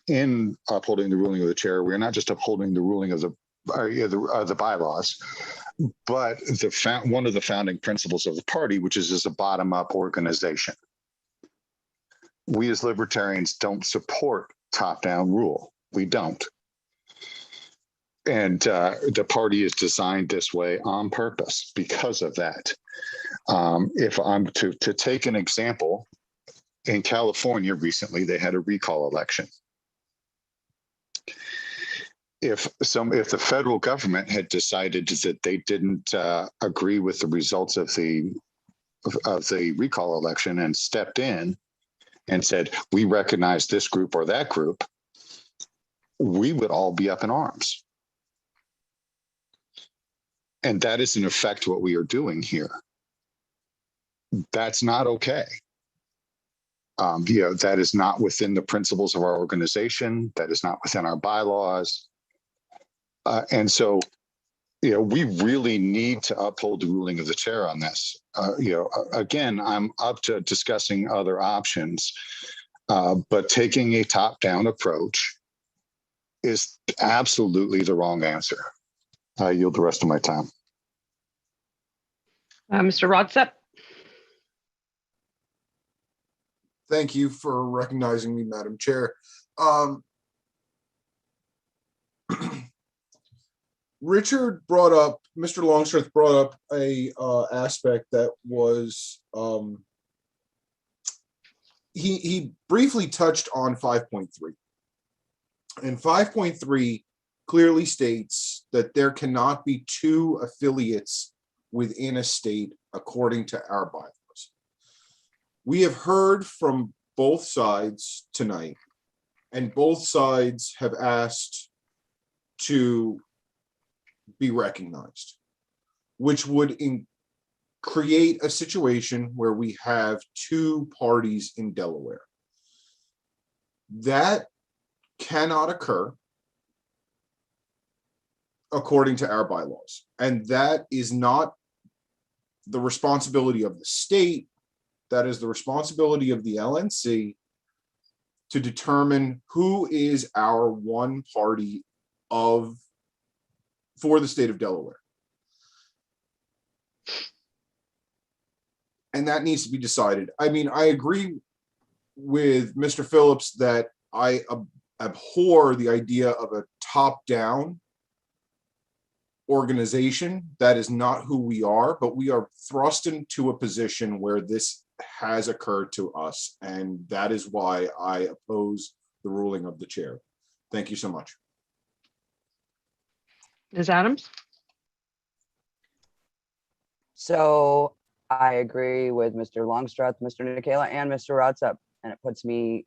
in upholding the ruling of the chair, we're not just upholding the ruling of the bylaws, but one of the founding principles of the party, which is as a bottom-up organization. We as libertarians don't support top-down rule. We don't. And the party is designed this way on purpose because of that. If I'm to take an example, in California recently, they had a recall election. if the federal government had decided that they didn't agree with the results of the recall election and stepped in and said, we recognize this group or that group, we would all be up in arms. And that is in effect what we are doing here. That's not okay. That is not within the principles of our organization. That is not within our bylaws. And so, we really need to uphold the ruling of the chair on this. Again, I'm up to discussing other options, but taking a top-down approach is absolutely the wrong answer. I yield the rest of my time. Mr. Rodsep. Thank you for recognizing me, Madam Chair. Mr. Longstreth brought up a aspect that was, he briefly touched on 5.3. And 5.3 clearly states that there cannot be two affiliates within a state according to our bylaws. We have heard from both sides tonight, and both sides have asked to be recognized, which would create a situation where we have two parties in Delaware. That cannot occur according to our bylaws, and that is not the responsibility of the state. That is the responsibility of the LNC to determine who is our one party for the state of Delaware. And that needs to be decided. I mean, I agree with Mr. Phillips that I abhor the idea of a top-down organization. That is not who we are, but we are thrust into a position where this has occurred to us, and that is why I oppose the ruling of the chair. Thank you so much. Ms. Adams? So I agree with Mr. Longstreth, Mr. Nicola, and Mr. Rodsep, and it puts me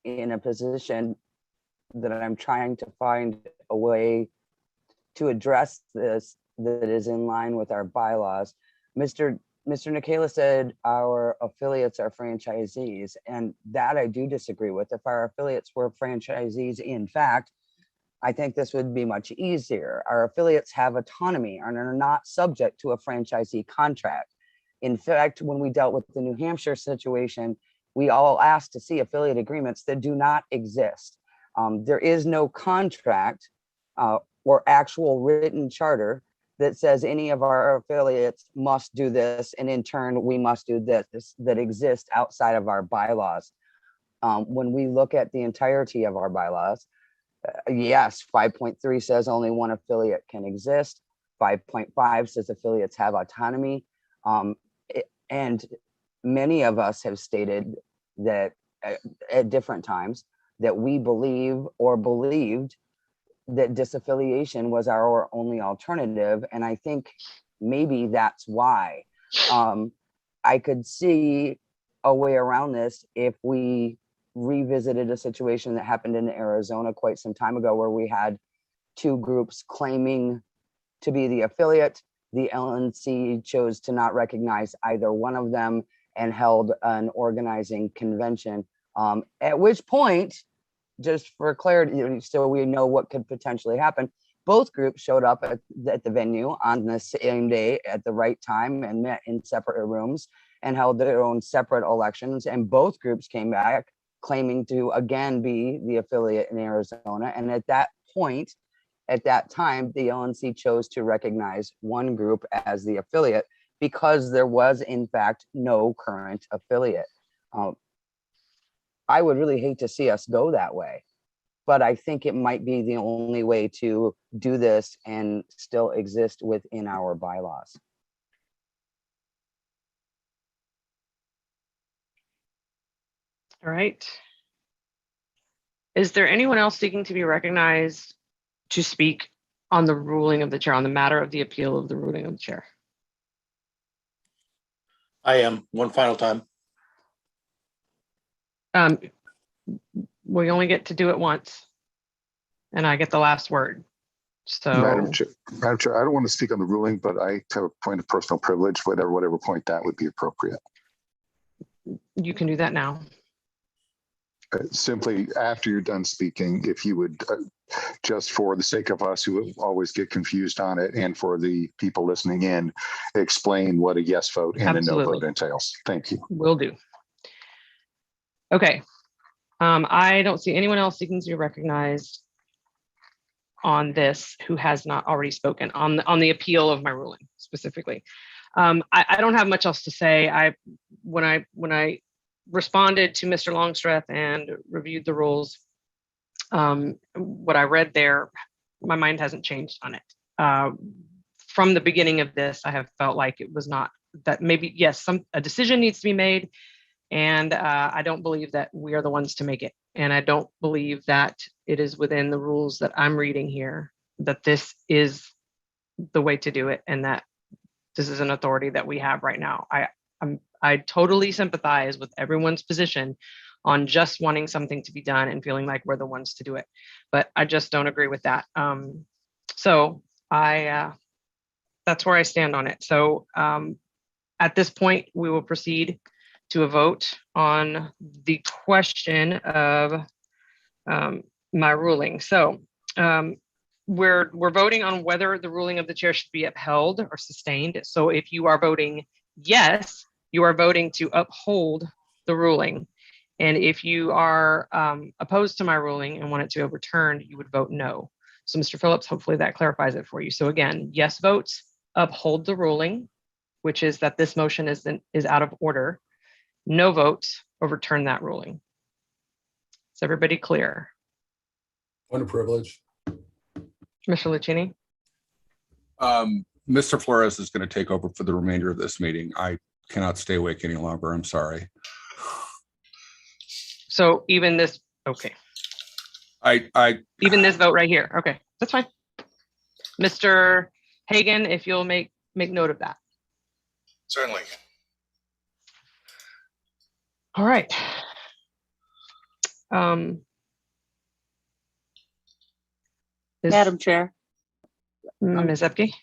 in a position that I'm trying to find a way to address this that is in line with our bylaws. Mr. Nicola said our affiliates are franchisees, and that I do disagree with. If our affiliates were franchisees, in fact, I think this would be much easier. Our affiliates have autonomy and are not subject to a franchisee contract. In fact, when we dealt with the New Hampshire situation, we all asked to see affiliate agreements that do not exist. There is no contract or actual written charter that says any of our affiliates must do this, and in turn, we must do this that exists outside of our bylaws. When we look at the entirety of our bylaws, yes, 5.3 says only one affiliate can exist. 5.5 says affiliates have autonomy. And many of us have stated that at different times that we believe or believed that disaffiliation was our only alternative. And I think maybe that's why. I could see a way around this if we revisited a situation that happened in Arizona quite some time ago, where we had two groups claiming to be the affiliate. The LNC chose to not recognize either one of them and held an organizing convention, at which point, just for clarity, so we know what could potentially happen, both groups showed up at the venue on the same day at the right time and met in separate rooms and held their own separate elections. And both groups came back claiming to again be the affiliate in Arizona. And at that point, at that time, the LNC chose to recognize one group as the affiliate because there was in fact no current affiliate. I would really hate to see us go that way, but I think it might be the only way to do this and still exist within our bylaws. All right. Is there anyone else seeking to be recognized to speak on the ruling of the chair, on the matter of the appeal of the ruling of the chair? I am. One final time. We only get to do it once, and I get the last word. So, Madam Chair, I don't want to speak on the ruling, but I have a point of personal privilege, whatever point that would be appropriate. you can do that now. Simply after you're done speaking, if you would, just for the sake of us who always get confused on it and for the people listening in, explain what a yes vote and Absolutely. a no vote entails. Thank you. Will do. Okay. I don't see anyone else seeking to be recognized on this who has not already spoken on the appeal of my ruling specifically. I don't have much else to say. When I responded to Mr. Longstreth and reviewed the rules, what I read there, my mind hasn't changed on it. From the beginning of this, I have felt like it was not that maybe, yes, a decision needs to be made. And I don't believe that we are the ones to make it. And I don't believe that it is within the rules that I'm reading here, that this is the way to do it. And that this is an authority that we have right now. I totally sympathize with everyone's position on just wanting something to be done and feeling like we're the ones to do it. But I just don't agree with that. So that's where I stand on it. So at this point, we will proceed to a vote on the question of my ruling. So we're voting on whether the ruling of the chair should be upheld or sustained. So if you are voting yes, you are voting to uphold the ruling. And if you are opposed to my ruling and want it to be overturned, you would vote no. So Mr. Phillips, hopefully that clarifies it for you. So again, yes votes uphold the ruling, which is that this motion is out of order. No votes overturn that ruling. Is everybody clear? Point of privilege. Commissioner Lucchini? Mr. Flores is going to take over for the remainder of this meeting. I cannot stay awake any longer. I'm sorry. So even this, okay. Even this vote right here. Okay, that's fine. Mr. Hagan, if you'll make note of that. Certainly. All right. Madam Chair. Ms. Epke?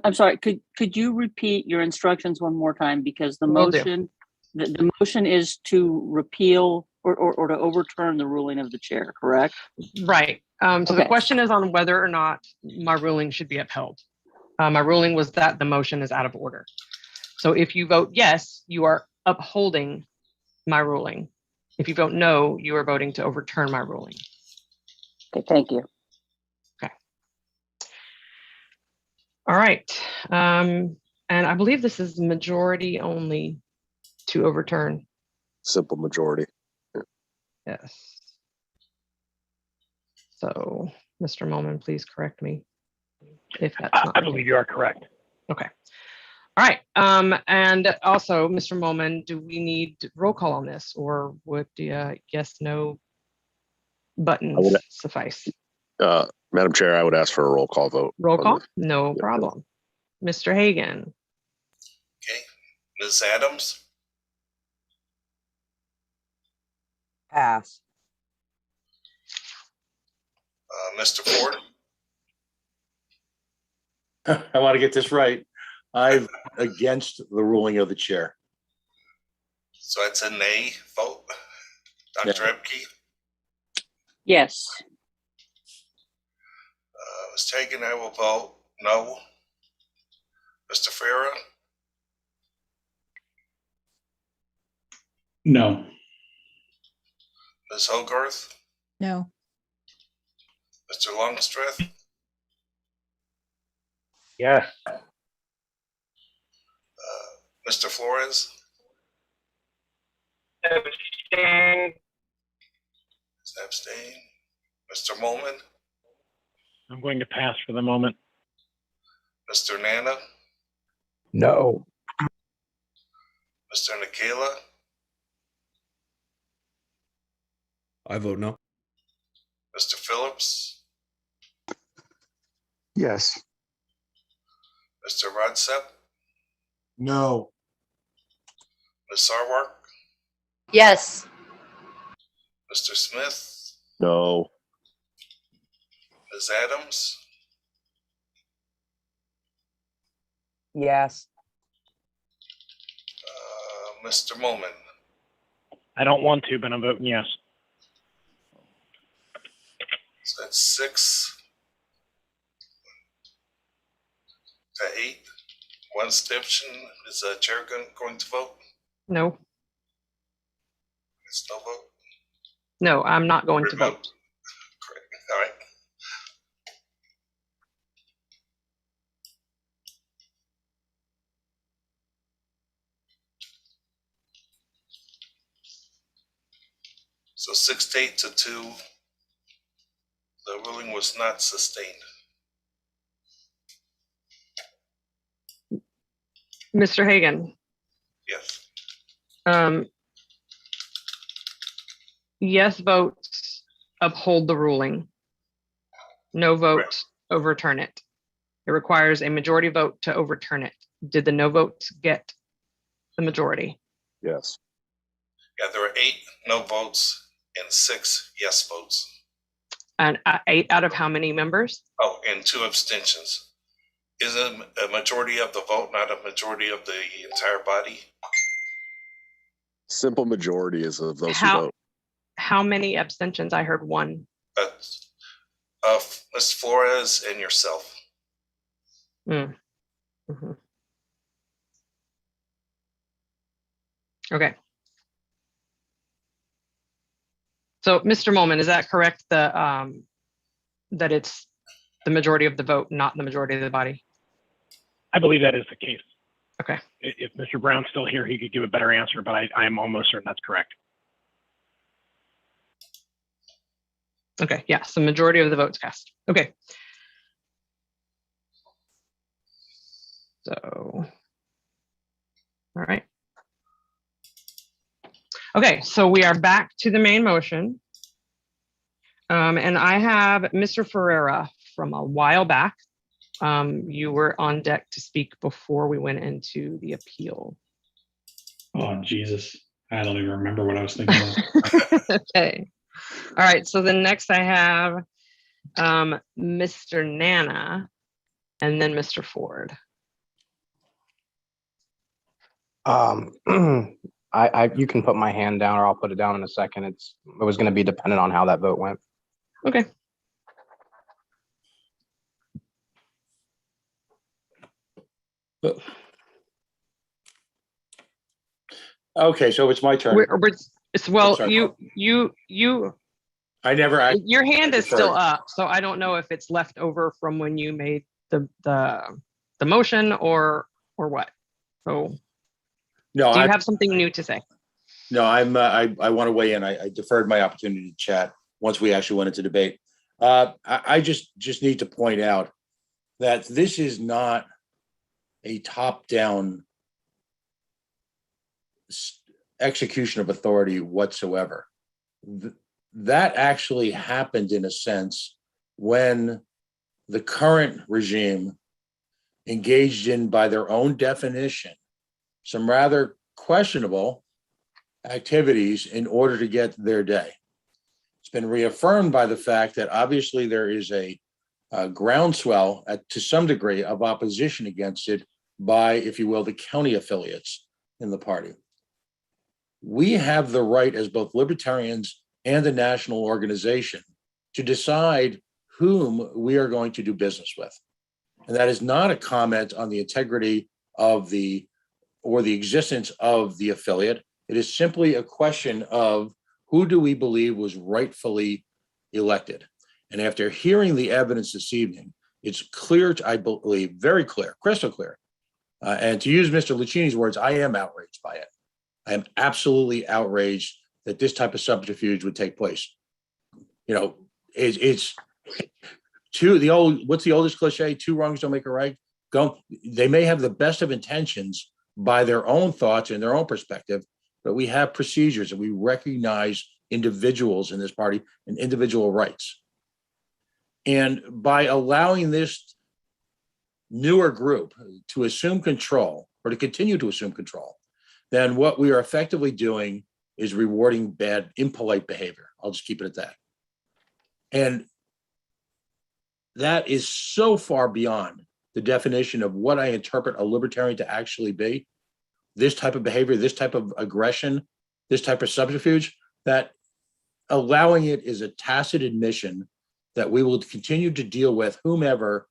I'm sorry, could you repeat your instructions one more time? Because the Will do. motion, the motion is to repeal or to overturn the ruling of the chair, correct? Right. So the Okay. question is on whether or not my ruling should be upheld. My ruling was that the motion is out of order. So if you vote yes, you are upholding my ruling. If you vote no, you are voting to overturn my ruling. Okay, thank you. Okay. All right. And I believe this is majority only to overturn. Simple majority. Yes. So, Mr. Molman, please correct me if that's not. I believe you are correct. Okay. All right. And also, Mr. Molman, do we need roll call on this, or would the yes, no buttons suffice? Madam Chair, I would ask for a roll call vote. Roll call? No problem. Mr. Hagan. Okay. Ms. Adams? Pass. Mr. Ford? I want to get this right. I'm against the ruling of the chair. So it's a nay vote. Dr. Epke? Yes. Ms. Hagan, I will vote no. Mr. Farah? No. Ms. Hogarth? No. Mr. Longstreth? Yes. Mr. Flores? Abstain. Abstain. Mr. Molman? I'm going to pass for the moment. Mr. Nana? No. Mr. Nikela? I vote no. Mr. Phillips? Yes. Mr. Rodsep, No. Ms. Sarwark, Yes. Mr. Smith, No. Ms. Adams, Yes. Mr. Moman. I don't want to, but I'm voting yes. So that's 6 to 8. One abstention. Is the chair going to vote? No, It's no vote. no, I'm not going to vote. Correct. All right. So 6 to 8 to 2. The ruling was not sustained. Mr. Hagan, Yes. Yes votes uphold the ruling. No vote overturn it. It requires a majority vote to overturn it. Did the no votes get the majority? Yes. Yeah, there were 8 no votes and 6 yes votes. And 8 out of how many members? Oh, and 2 abstentions. Isn't a majority of the vote not a majority of the entire body? Simple majority is of those who vote. How many abstentions? I heard 1. Ms. Flores and yourself. Mm-hmm. Okay. So, Mr. Molman, is that correct? That it's the majority of the vote, not the majority of the body? I believe that is the case. Okay. If Mr. Brown's still here, he could give a better answer, but I am almost certain that's correct. Okay, yeah, so majority of the votes cast. Okay. So, all right. Okay, so we are back to the main motion. And I have Mr. Ferreira from a while back. You were on deck to speak before we went into the appeal. Oh, Jesus. I don't even remember what I was thinking of. Okay. All right, so then next I have Mr. Nana and then Mr. Ford. You can put my hand down or I'll put it down in a second. It was going to be dependent on how that vote went. Okay. Okay, so it's my turn. Well, sorry. you. I never. Your hand is still up, so I don't know if it's left over from when you made the motion or what. So, No, do you have something new to say? No, I want to weigh in. I deferred my opportunity to chat once we actually went into debate. I just need to point out that this is not a top-down execution of authority whatsoever. That actually happened in a sense when the current regime engaged in, by their own definition, some rather questionable activities in order to get their day. It's been reaffirmed by the fact that obviously there is a groundswell to some degree of opposition against it by, if you will, the county affiliates in the party. We have the right as both libertarians and a national organization to decide whom we are going to do business with. And that is not a comment on the integrity of the existence of the affiliate. It is simply a question of who do we believe was rightfully elected. And after hearing the evidence this evening, it's clear, I believe, very clear, crystal clear. And to use Mr. Lucchini's words, I am outraged by it. I am absolutely outraged that this type of subterfuge would take place. You know, it's what's the oldest cliche? 2 wrongs don't make a right. They may have the best of intentions by their own thoughts and their own perspective, but we have procedures and we recognize individuals in this party and individual rights. And by allowing this newer group to assume control or to continue to assume control, then what we are effectively doing is rewarding bad, impolite behavior. I'll just keep it at that. And that is so far beyond the definition of what I interpret a libertarian to actually be. This type of behavior, this type of aggression, this type of subterfuge, that allowing it is a tacit admission that we will continue to deal with whomever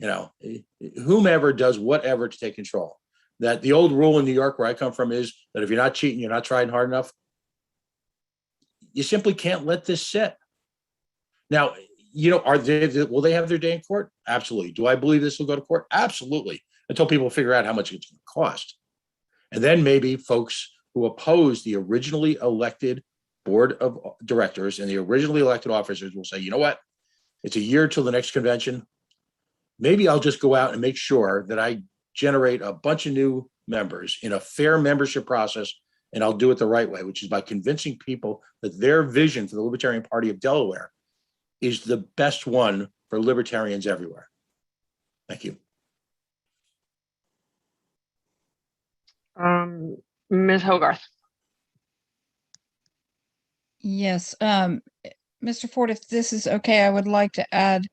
does whatever to take control. That the old rule in New York, where I come from, is that if you're not cheating, you're not trying hard enough. You simply can't let this sit. Now, will they have their day in court? Absolutely. Do I believe this will go to court? Absolutely. Until people figure out how much it's going to cost. And then maybe folks who oppose the originally elected board of directors and the originally elected officers will say, you know what? It's a year till the next convention. Maybe I'll just go out and make sure that I generate a bunch of new members in a fair membership process, and I'll do it the right way, which is by convincing people that their vision for the Libertarian Party of Delaware is the best one for libertarians everywhere. Thank you. Ms. Hogarth. Yes, Mr. Ford, if this is okay, I would like to add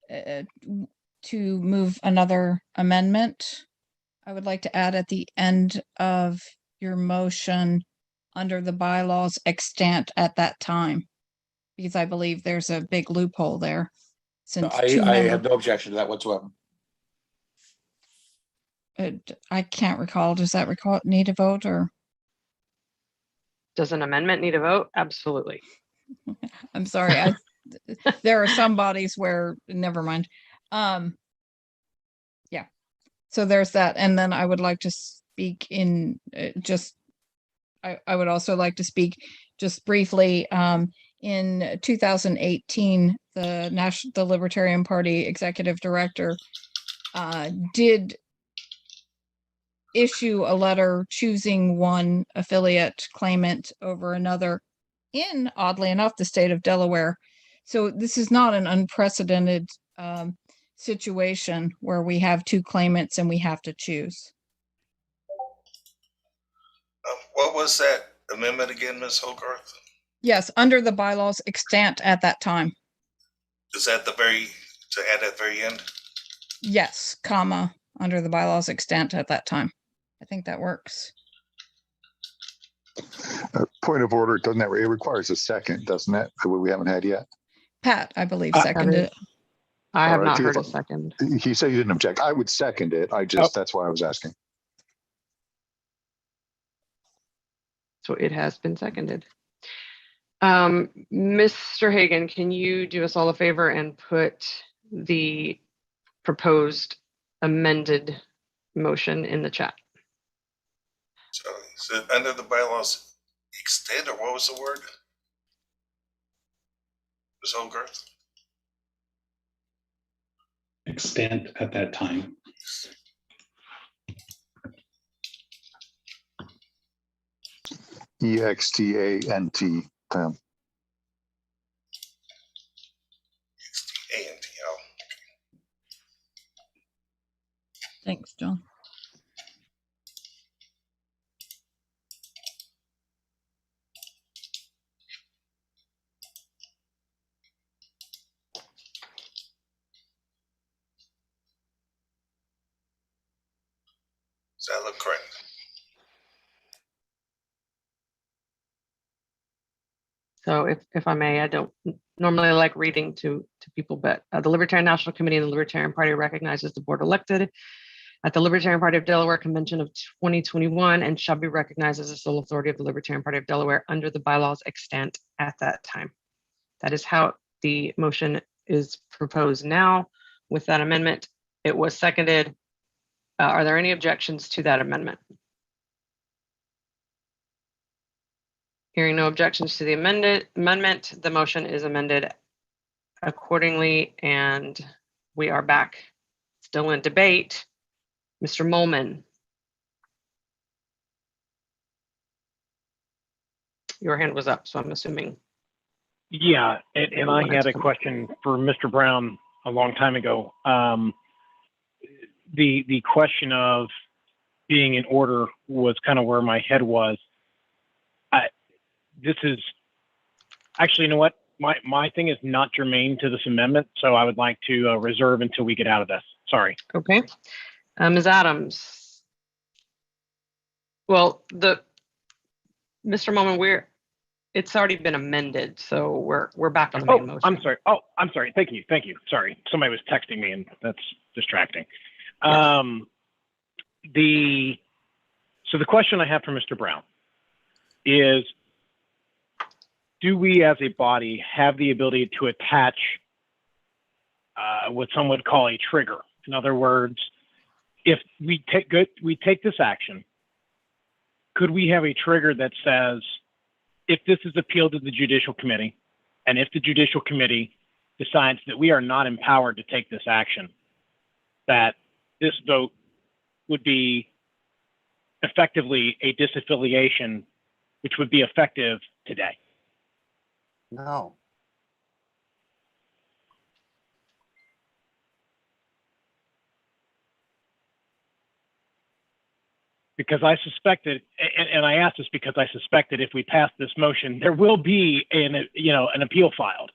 to move another amendment. I would like to add at the end of your motion, under the bylaws extant at that time, because I believe there's a big loophole there. Since I have no objection to that whatsoever. I can't recall. Does that need a vote, or? Does an amendment need a vote? Absolutely. I'm sorry. There are some bodies where, never mind. Yeah. So there's that. And then I would like to speak in I would also like to speak just briefly. In 2018, the Libertarian Party executive director did issue a letter choosing one affiliate claimant over another in, oddly enough, the state of Delaware. So this is not an unprecedented situation where we have two claimants and we have to choose. What was that amendment again, Ms. Hogarth? Yes, under the bylaws extant at that time. Is that to add at the very end? Yes, comma, under the bylaws extant at that time. I think that works. Point of order, doesn't that, it requires a second, doesn't it? We haven't had yet. Pat, I believe, seconded it. I have not heard a second. He said you didn't object. I would second it. That's why I was asking. So it has been seconded. Mr. Hagan, can you do us all a favor and put the proposed amended motion in the chat? So under the bylaws extend, or what was the word? Ms. Hogarth? Extant at that time. EXTANT. A-N-T-L. Thanks, John. Does that look correct? So if I may, I don't normally like reading to people, but the Libertarian National Committee and the Libertarian Party recognizes the board elected at the Libertarian Party of Delaware Convention of 2021 and shall be recognized as the sole authority of the Libertarian Party of Delaware under the bylaws extant at that time. That is how the motion is proposed now. With that amendment, it was seconded. Are there any objections to that amendment? Hearing no objections to the amendment, the motion is amended accordingly, and we are back still in debate. Mr. Molman. Your hand was up, so I'm assuming. Yeah, and I had a question for Mr. Brown a long time ago. the question of being in order was kind of where my head was. This is actually, you know what? My thing is not germane to this amendment, so I would like to reserve until we get out of this. Sorry. Okay. Ms. Adams. Well, Mr. Moman, it's already been amended, so we're back on the main motion. I'm sorry. Oh, I'm sorry. Thank you. Sorry. Somebody was texting me and that's distracting. Yes. So the question I have for Mr. Brown is, do we as a body have the ability to attach what some would call a trigger? In other words, if we take this action, could we have a trigger that says, if this is appealed to the Judicial Committee, and if the Judicial Committee decides that we are not empowered to take this action, that this vote would be effectively a disaffiliation, which would be effective today? No. Because I suspected, and I asked this because I suspected if we pass this motion, there will be an appeal filed.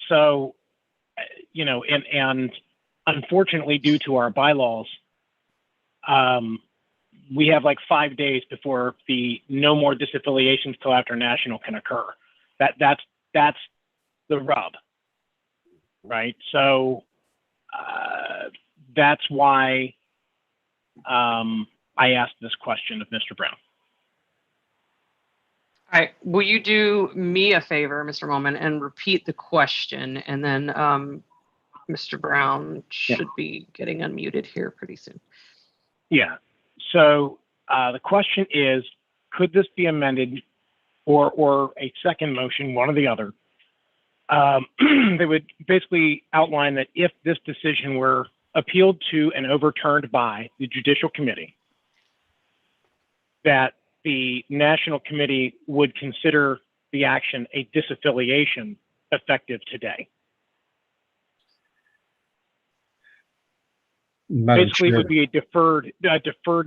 So, and unfortunately, due to our bylaws, we have like 5 days before the no more disaffiliations till after national can occur. That's the rub, right? So that's why I asked this question of Mr. Brown. All right. Will you do me a favor, Mr. Moman, and repeat the question, and then Mr. Brown should be getting unmuted here pretty soon. Yeah. So the question is, could this be amended or a second motion, one or the other? They would basically outline that if this decision were appealed to and overturned by the Judicial Committee, that the National Committee would consider the action a disaffiliation effective today. Madam Basically, Chair. it would be a deferred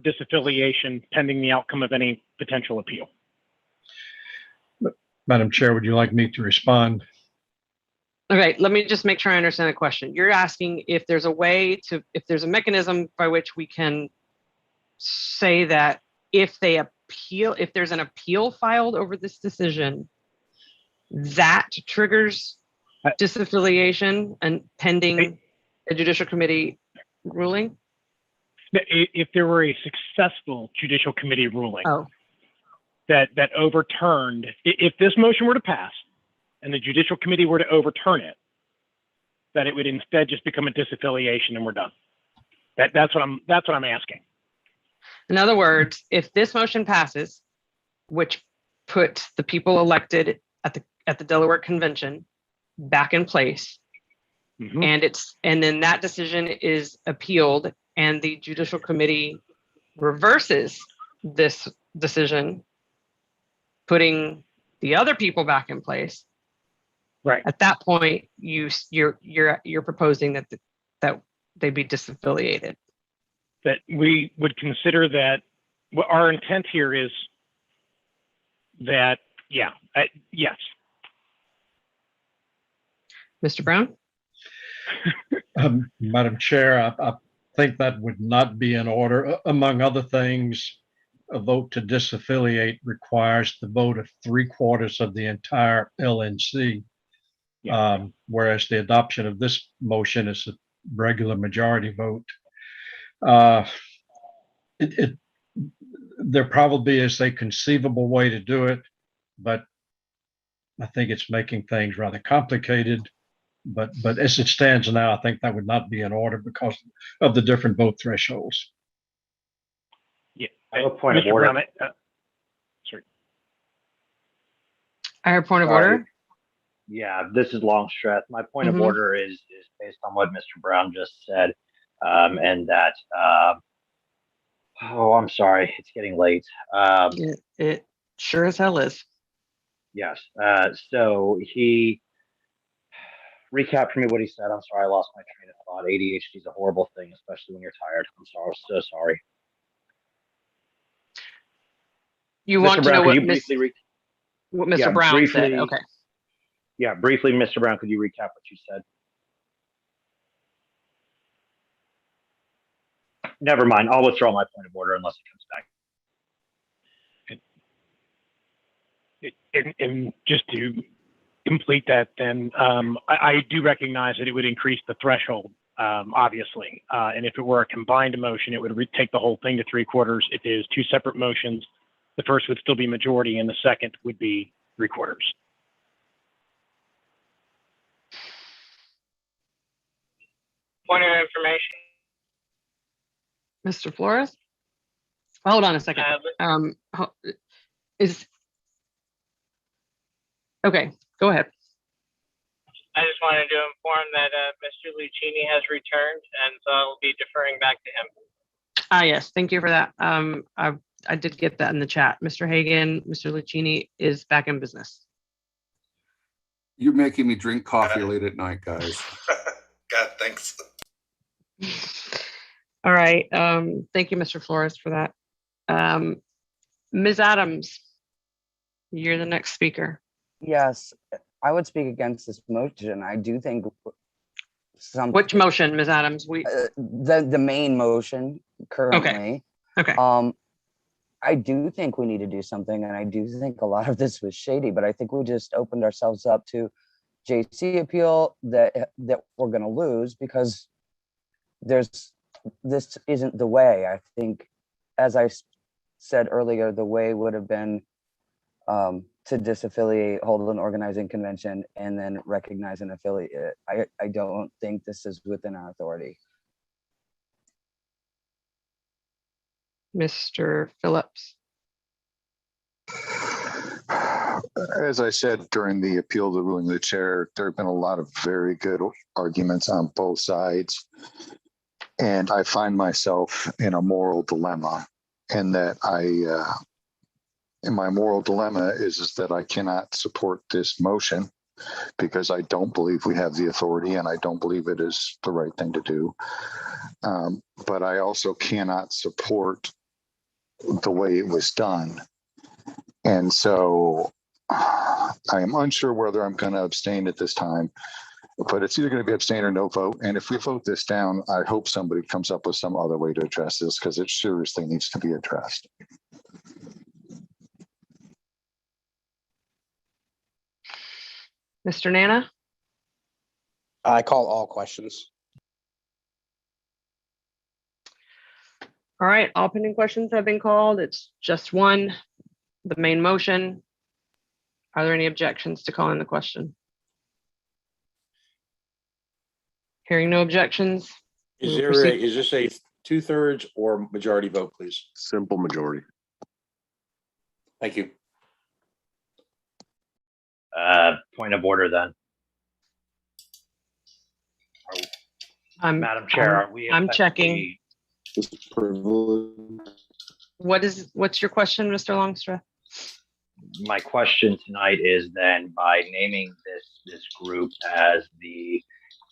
disaffiliation pending the outcome of any potential appeal. Madam Chair, would you like me to respond? Okay, let me just make sure I understand the question. You're asking if there's a mechanism by which we can say that if there's an appeal filed over this decision, that triggers disaffiliation and pending a Judicial Committee ruling? If there were a successful Judicial Committee ruling that overturned, if this motion were to pass and the Judicial Committee were to overturn it, that it would instead just become a disaffiliation and we're done. That's what I'm asking. In other words, if this motion passes, which puts the people elected at the Delaware Convention back in place, and then that decision is appealed and the Judicial Committee reverses this decision, putting the other people back in place. Right. At that point, you're proposing that they be disaffiliated. That we would consider that our intent here is that, yes. Mr. Brown? Madam Chair, I think that would not be in order. Among other things, a vote to disaffiliate requires the vote of 3/4 of the entire LNC, whereas the adoption of this motion is a regular majority vote. There probably is a conceivable way to do it, but I think it's making things rather complicated. But as it stands now, I think that would not be in order because of the different vote thresholds. Yeah, I have a point of Mr. order. Brown, sorry. I have a point of order. Yeah, this is Longstreth. My point of order is based on what Mr. Brown just said, and that. I'm sorry, it's getting late. It sure as hell is. Yes. So he recap for me what he said. I'm sorry, I lost my train of thought. ADHD is a horrible thing, especially when you're tired. I'm sorry, so sorry. You want to know what Mr. Yeah, Brown briefly, said? Okay. Yeah, briefly, Mr. Brown, could you recap what you said? Never mind. I'll withdraw my point of order unless it comes back. And just to complete that, then I do recognize that it would increase the threshold, obviously. And if it were a combined motion, it would take the whole thing to 3/4. If it is two separate motions, the first would still be majority and the second would be 3/4. Point of information. Mr. Flores? Hold on a second. Okay, go ahead. I just wanted to inform that Mr. Lucchini has returned, and so I will be deferring back to him. Ah, yes, thank you for that. I did get that in the chat. Mr. Hagan, Mr. Lucchini is back in business. You're making me drink coffee late at night, guys. God, thanks. All right. Thank you, Mr. Flores, for that. Ms. Adams, you're the next speaker. Yes, I would speak against this motion. I do think Which motion, Ms. Adams? The main motion currently. Okay. I do think we need to do something, and I do think a lot of this was shady, but I think we just opened ourselves up to JC appeal that we're going to lose because this isn't the way. I think, as I said earlier, the way would have been to disaffiliate, hold an organizing convention, and then recognize an affiliate. I don't think this is within our authority. Mr. Phillips. As I said during the appeal of the ruling of the chair, there have been a lot of very good arguments on both sides. And I find myself in a moral dilemma, and that and my moral dilemma is that I cannot support this motion because I don't believe we have the authority and I don't believe it is the right thing to do. But I also cannot support the way it was done. And so I am unsure whether I'm going to abstain at this time, but it's either going to be abstain or no vote. And if we vote this down, I hope somebody comes up with some other way to address this because it seriously needs to be addressed. Mr. Nana? I call all questions. All right, all pending questions have been called. It's just one, the main motion. Are there any objections to calling the question? Hearing no objections. Is we will proceed. this a 2/3 or majority vote, please? Simple majority. Thank you. Point of order then. Madam Chair, are we I'm checking. Privilege. What's your question, Mr. Longstreth? My question tonight is then, by naming this group as the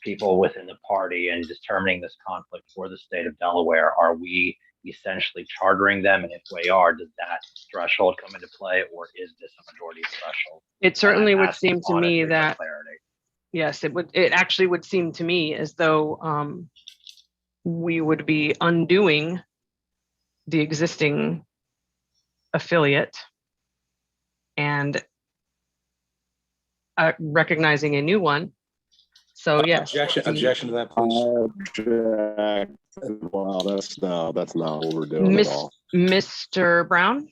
people within the party and determining this conflict for the state of Delaware, are we essentially chartering them? And if we are, does that threshold come into play, or is this a majority threshold? It certainly would seem to me honestly for that, clarity. yes, it actually would seem to me as though we would be undoing the existing affiliate and recognizing a new one. So yes. Objection to that, please. Well, that's not what we're doing at all. Mr. Brown?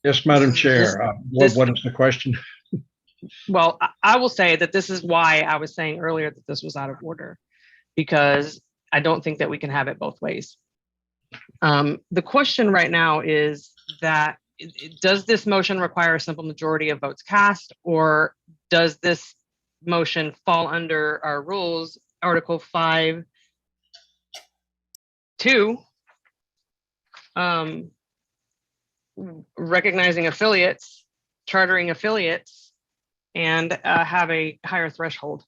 Yes, Madam Chair. What is the question? Well, I will say that this is why I was saying earlier that this was out of order, because I don't think that we can have it both ways. The question right now is that does this motion require a simple majority of votes cast, or does this motion fall under our rules, Article 5(2), recognizing affiliates, chartering affiliates, and have a higher threshold.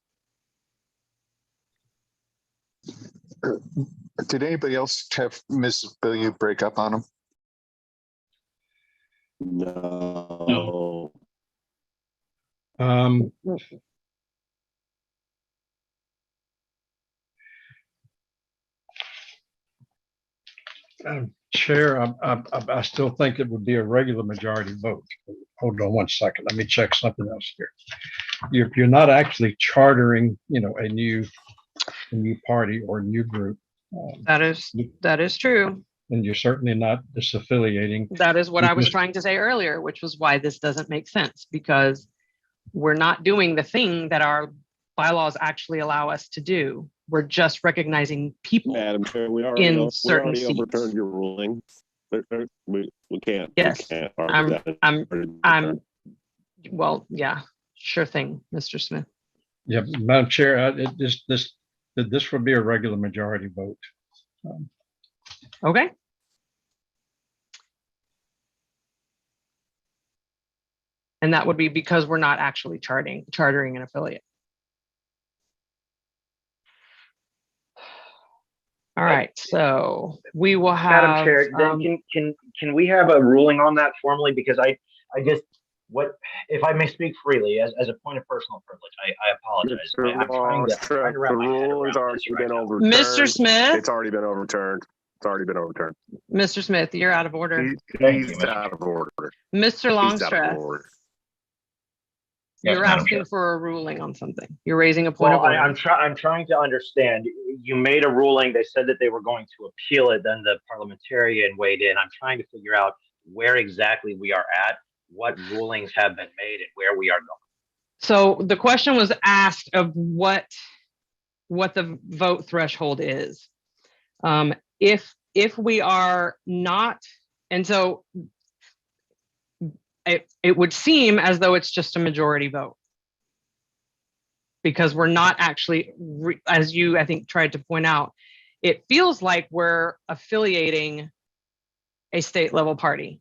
Did anybody else have Ms. Billiard break up on them? No. Chair, I still think it would be a regular majority vote. Hold on one second. Let me check something else here. You're not actually chartering, a new party or new group. That is true. And you're certainly not disaffiliating. That is what I was trying to say earlier, which was why this doesn't make sense, because we're not doing the thing that our bylaws actually allow us to do. We're just recognizing people. Madam Chair, we already overturned your ruling. We can't. Yes, we can't argue that. I'm. Well, yeah, sure thing, Mr. Smith. Yeah, Madam Chair, this would be a regular majority vote. Okay. And that would be because we're not actually chartering an affiliate. All right, so we will have. Madam Chair, then can we have a ruling on that formally? Because I just, if I may speak freely as a point of personal privilege, I apologize. I'm trying to wrap my head around this right now. Mr. Smith. It's already been overturned. Mr. Smith, you're out of order. He's out of order. Mr. Longstreth, you're asking for a ruling on something. You're raising a point of order. I'm trying to understand. You made a ruling. They said that they were going to appeal it. Then the parliamentarian weighed in. I'm trying to figure out where exactly we are at, what rulings have been made, and where we are going. So the question was asked of what the vote threshold is. If we are not, and so it would seem as though it's just a majority vote, because we're not actually, as you, I think, tried to point out, it feels like we're affiliating a state level party,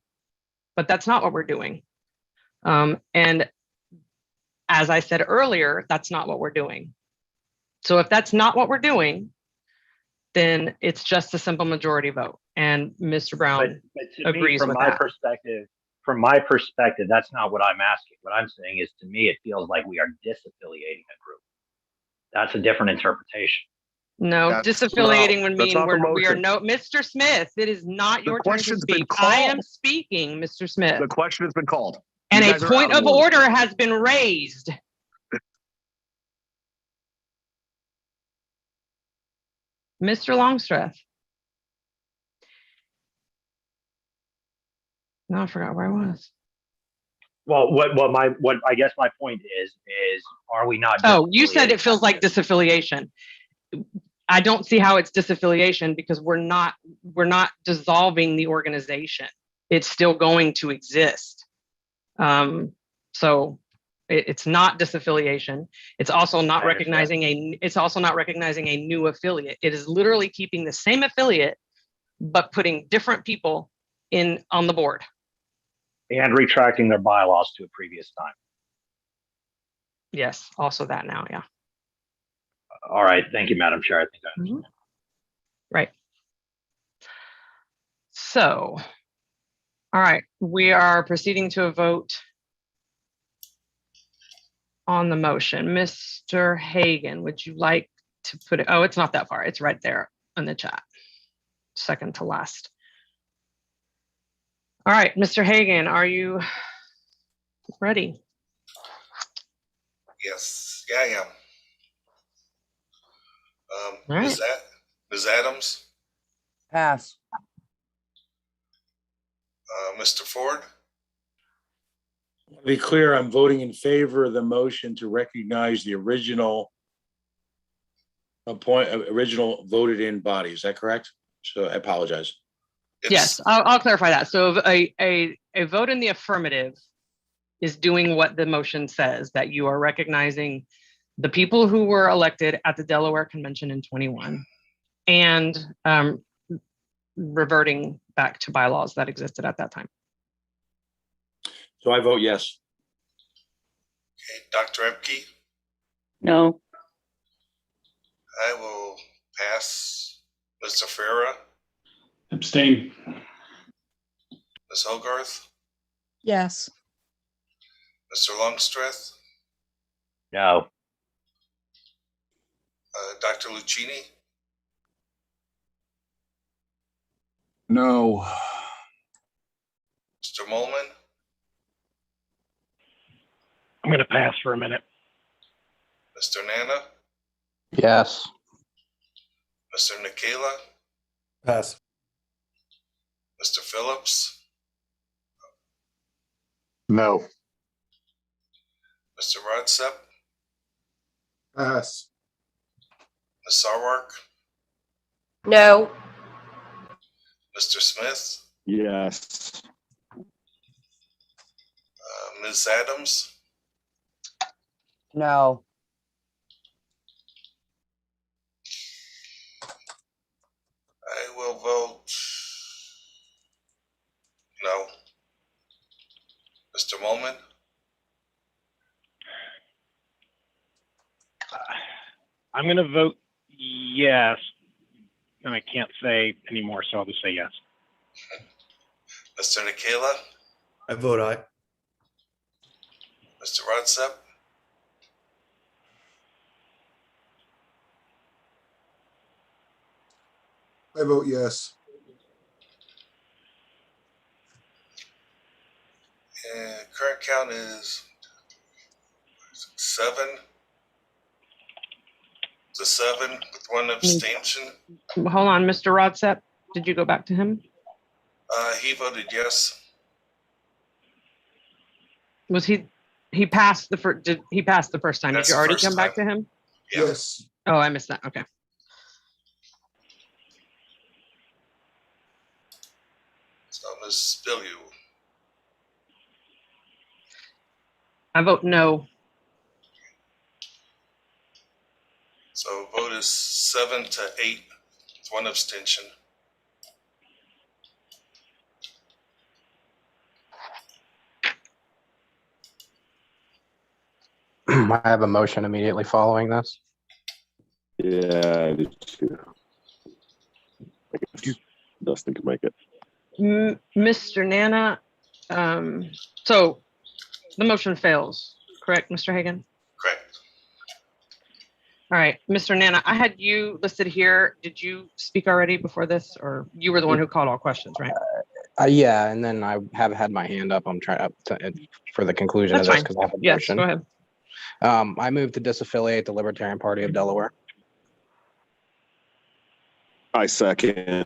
but that's not what we're doing. And as I said earlier, that's not what we're doing. So if that's not what we're doing, then it's just a simple majority vote. And Mr. Brown agrees with that. From my perspective, that's not what I'm asking. What I'm saying is, to me, it feels like we are disaffiliating a group. That's a different interpretation. No, disaffiliating would mean we are no, Mr. Smith, it is not your turn to speak. I am speaking, Mr. Smith. The question has been called. And a point of order has been raised. Mr. Longstreth. No, I forgot where I was. Well, what I guess my point is are we not? Oh, you said it feels like disaffiliation. I don't see how it's disaffiliation, because we're not dissolving the organization. It's still going to exist. So it's not disaffiliation. It's also not recognizing a new affiliate. It is literally keeping the same affiliate, but putting different people on the board. And retracting their bylaws to a previous time. Yes, also that now, yeah. All right, thank you, Madam Chair. I think I understand. Right. So, all right, we are proceeding to a vote on the motion. Mr. Hagan, would you like to put it? Oh, it's not that far. It's right there in the chat. Second to last. All right, Mr. Hagan, are you ready? Yes, yeah, I am. All right. Ms. Adams? Pass. Mr. Ford? To be clear, I'm voting in favor of the motion to recognize the original voted in body. Is that correct? So I apologize. Yes, I'll clarify that. So a vote in the affirmative is doing what the motion says, that you are recognizing the people who were elected at the Delaware Convention in 21 and reverting back to bylaws that existed at that time. So I vote yes. Okay, Dr. Emke, No. I will pass. Mr. Farah, Abstain. Ms. Hogarth, Yes. Mr. Longstreth, No. Dr. Lucchini, No. Mr. Molman, I'm going to pass for a minute. Mr. Nana, Yes. Mr. Nikela, Pass. Mr. Phillips, No. Mr. Rodsep, Pass. Ms. Sarwark, No. Mr. Smith, Yes. Ms. Adams, No. I will vote no. Mr. Molman, I'm going to vote yes, and I can't say anymore, so I'll just say yes. Mr. Nikela, I vote aye. Mr. Rodsep, I vote yes. and current count is 7 to 7 with one abstention. Hold on, Mr. Rodsep, did you go back to him? He voted yes. Was he passed the first, did he pass the first time? Did That's you the already first come back to time. him? Yep. Yes. Oh, I missed that. Okay. So Ms. Billiou, I vote no. so vote is 7 to 8 with one abstention. I have a motion immediately following this. Yeah, I do too. I guess Dustin can make it. Mr. Nana, so the motion fails, correct, Mr. Hagan? Correct. All right, Mr. Nana, I had you listed here. Did you speak already before this, or you were the one who called all questions, right? Yeah, and then I have had my hand up. I'm trying to, for the conclusion That's of this fine. because I have a Yes, motion. go ahead. I move to disaffiliate the Libertarian Party of Delaware. I second.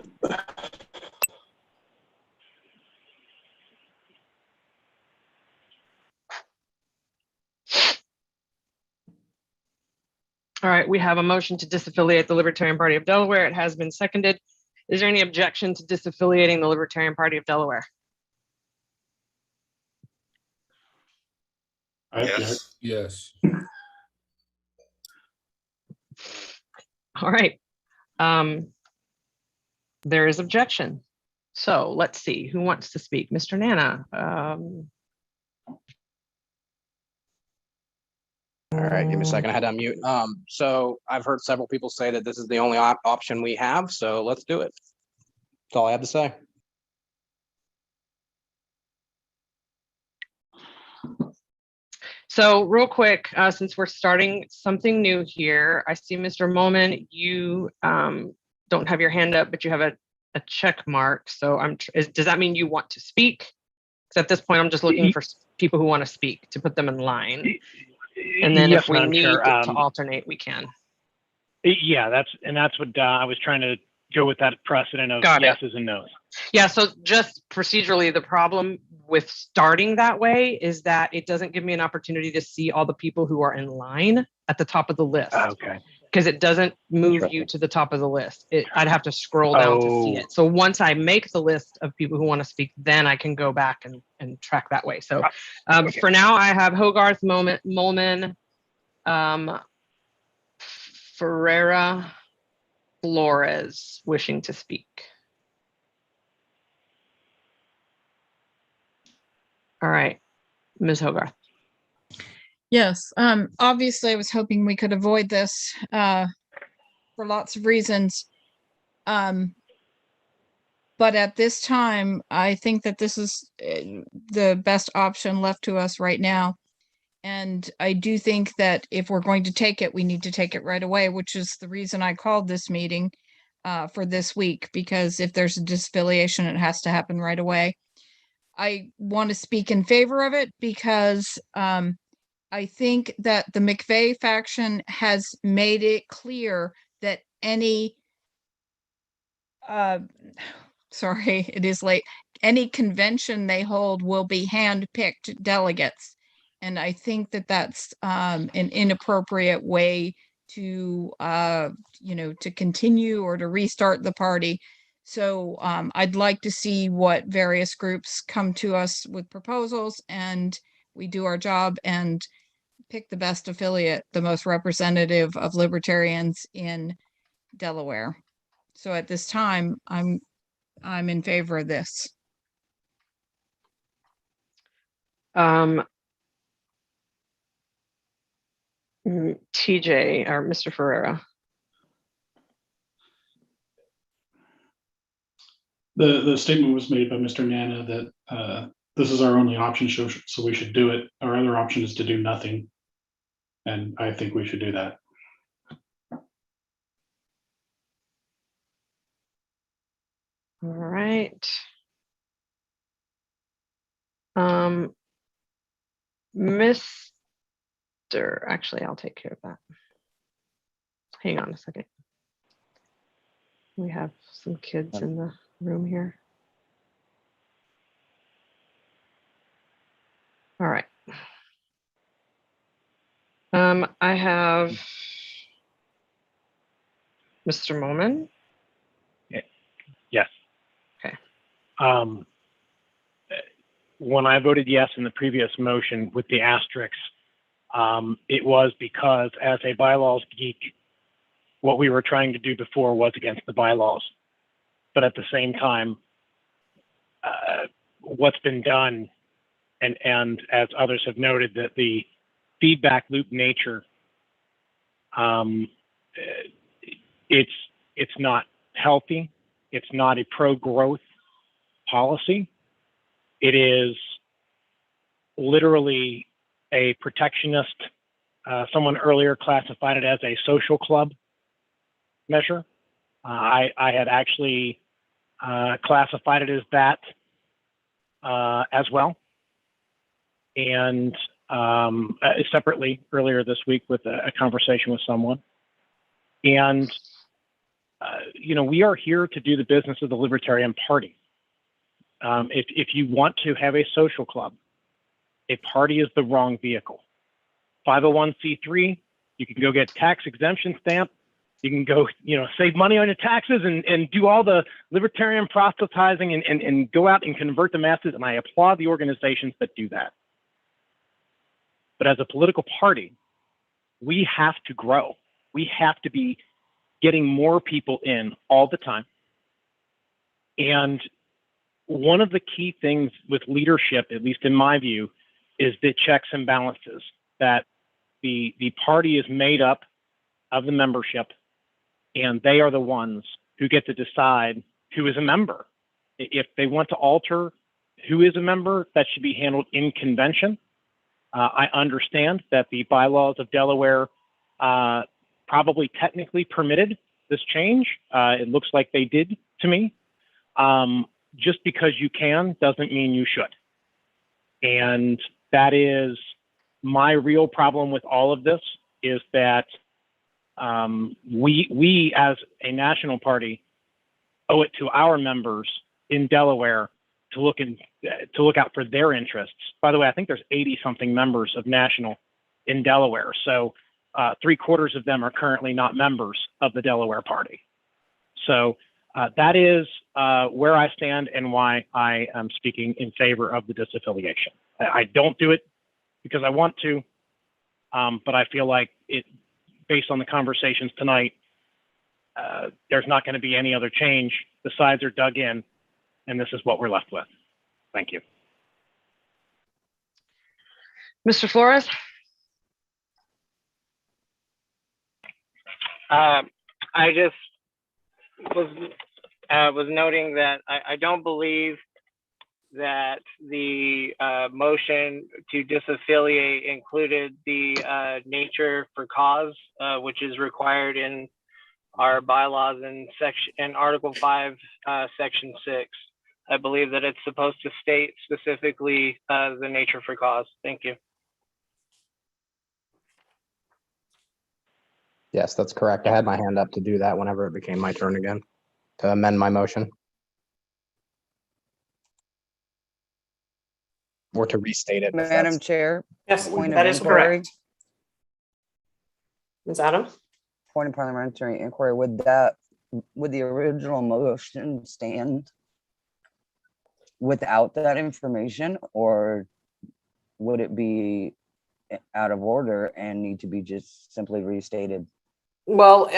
All right, we have a motion to disaffiliate the Libertarian Party of Delaware. It has been seconded. Is there any objection to disaffiliating the Libertarian Party of Delaware? Yes. Yes. All right. There is objection. So let's see who wants to speak. Mr. Nana. All right, give me a second. I had to unmute. So I've heard several people say that this is the only option we have. So let's do it. That's all I have to say. So real quick, since we're starting something new here, I see Mr. Molman, you don't have your hand up, but you have a check mark. So does that mean you want to speak? Because at this point, I'm just looking for people who want to speak to put them in line. And then Yes, if we Madam need Chair, to alternate, we can. Yeah, that's what I was trying to go with, that precedent of Got it. yeses and nos. Yeah, so just procedurally, the problem with starting that way is that it doesn't give me an opportunity to see all the people who are in line at the top of the list. Okay. Because it doesn't move you to the top of the list. I'd have to scroll down to see it. So once I make the list of people who want to speak, then I can go back and track that way. So for now, I have Hogarth, Molman, Ferreira, Flores wishing to speak. All right, Ms. Hogarth. Yes, obviously I was hoping we could avoid this for lots of reasons. But at this time, I think that this is the best option left to us right now. And I do think that if we're going to take it, we need to take it right away, which is the reason I called this meeting for this week, because if there's a disaffiliation, it has to happen right away. I want to speak in favor of it because I think that the McVeigh faction has made it clear that any sorry, it is late. Any convention they hold will be hand-picked delegates. And I think that that's an inappropriate way to, to continue or to restart the party. So I'd like to see what various groups come to us with proposals, and we do our job and pick the best affiliate, the most representative of libertarians in Delaware. So at this time, I'm in favor of this. TJ or Mr. Ferreira. The statement was made by Mr. Nana that this is our only option, so we should do it. Our other option is to do nothing. And I think we should do that. All right. Actually, I'll take care of that. Hang on a second. We have some kids in the room here. All right. I have Mr. Moman. Yes. Okay. When I voted yes in the previous motion with the asterisks, it was because as a bylaws geek, what we were trying to do before was against the bylaws. But at the same time, what's been done, and as others have noted, that the feedback loop nature, it's not healthy. It's not a pro-growth policy. It is literally a protectionist. Someone earlier classified it as a social club measure. I had actually classified it as that as well. And separately earlier this week with a conversation with someone. And, we are here to do the business of the Libertarian Party. If you want to have a social club, a party is the wrong vehicle. 501c3, you can go get tax exemption stamp. You can go, save money on your taxes and do all the libertarian proselytizing and go out and convert the masses. And I applaud the organizations that do that. But as a political party, we have to grow. We have to be getting more people in all the time. And one of the key things with leadership, at least in my view, is the checks and balances, that the party is made up of the membership, and they are the ones who get to decide who is a member. If they want to alter who is a member, that should be handled in convention. I understand that the bylaws of Delaware probably technically permitted this change. It looks like they did to me. Just because you can doesn't mean you should. And that is my real problem with all of this, is that we as a national party owe it to our members in Delaware to look out for their interests. By the way, I think there's 80-something members of national in Delaware. So 3/4 of them are currently not members of the Delaware Party. So that is where I stand and why I am speaking in favor of the disaffiliation. I don't do it because I want to, but I feel like it, based on the conversations tonight, there's not going to be any other change. The sides are dug in, and this is what we're left with. Thank you. Mr. Flores? I just was noting that I don't believe that the motion to disaffiliate included the nature for cause, which is required in our bylaws in Article 5, Section 6. I believe that it's supposed to state specifically the nature for cause. Thank you. Yes, that's correct. I had my hand up to do that whenever it became my turn again, to amend my motion. Or to restate it. Madam Chair. Yes, point that of is inquiry. correct. Ms. Adams? Point of parliamentary inquiry, would the original motion stand without that information, or would it be out of order and need to be just simply restated? Well,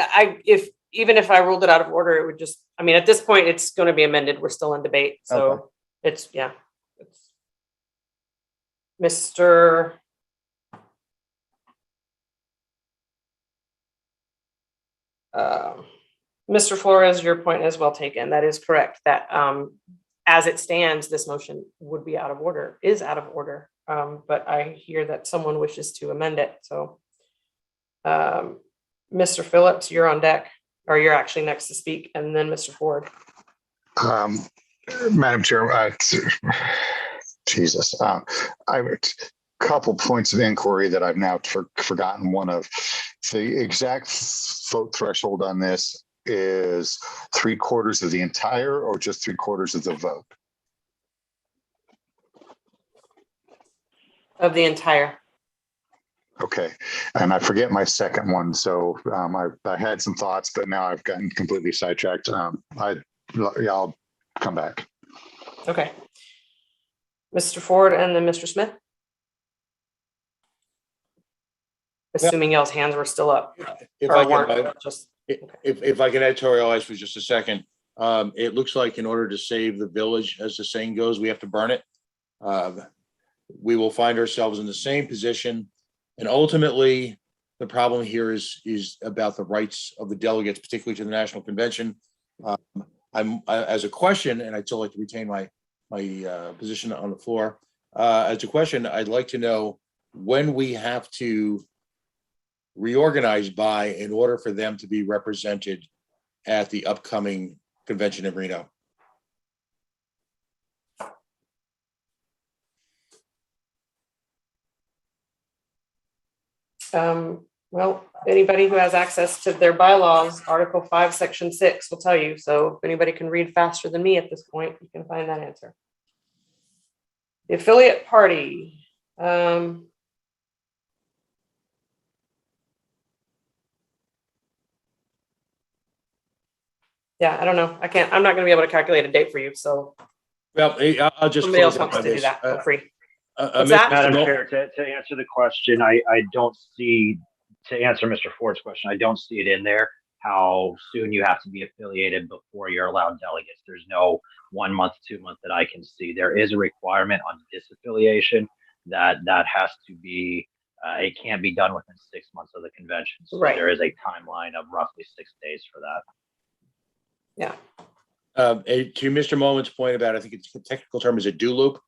even if I ruled it out of order, it would just, I mean, at this point, it's going to be amended. We're still in debate. So Okay. it's, yeah. Mr. Mr. Flores, your point is well taken. That is correct. That as it stands, this motion would be out of order, is out of order. But I hear that someone wishes to amend it. So Mr. Phillips, you're on deck, or you're actually next to speak, and then Mr. Ford. Madam Chair, Jesus, I have a couple points of inquiry that I've now forgotten one of. The exact vote threshold on this is 3/4 of the entire, or just 3/4 of the vote? Of the entire. Okay, and I forget my second one, so I had some thoughts, but now I've gotten completely sidetracked. I'll come back. Okay. Mr. Ford and then Mr. Smith. Assuming y'all's hands were still up. If or I weren't, can, just if I can editorialize for just a second, it looks like in order to save the village, as the saying goes, we have to burn it. We will find ourselves in the same position, and ultimately, the problem here is about the rights of the delegates, particularly to the National Convention. As a question, and I'd still like to retain my position on the floor. As a question, I'd like to know when we have to reorganize by in order for them to be represented at the upcoming convention in Reno. Well, anybody who has access to their bylaws, Article 5, Section 6 will tell you. So if anybody can read faster than me at this point, you can find that answer. The affiliate party. Yeah, I don't know. I'm not going to be able to calculate a date for you. So, well, I'll just somebody else close wants to do that. Feel free. Madam Chair, to answer the question, I don't see, to answer Mr. Ford's question, I don't see it in there how soon you have to be affiliated before you're allowed delegates. There's no 1 month, 2 months that I can see. There is a requirement on disaffiliation that has to be, it can't be done within 6 months of the convention. So right. There is a timeline of roughly 6 days for that. Yeah. To Mr. Moment's point about, I think it's the technical term is a do loop.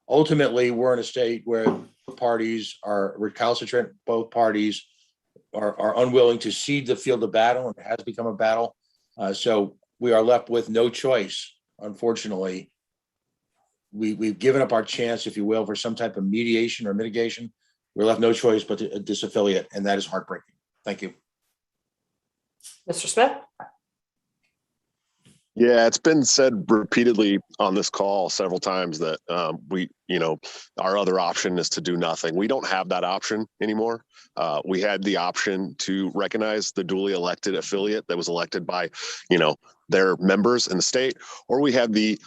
Ultimately, we're in a state where parties are recalcitrant. Both parties are unwilling to cede the field of battle, and it has become a battle. So we are left with no choice. Unfortunately, we've given up our chance, if you will, for some type of mediation or mitigation. We're left no choice but to disaffiliate, and that is heartbreaking. Thank you. Mr. Smith? Yeah, it's been said repeatedly on this call several times that our other option is to do nothing. We don't have that option anymore. We had the option to recognize the duly elected affiliate that was elected by, their members in the state, or we had the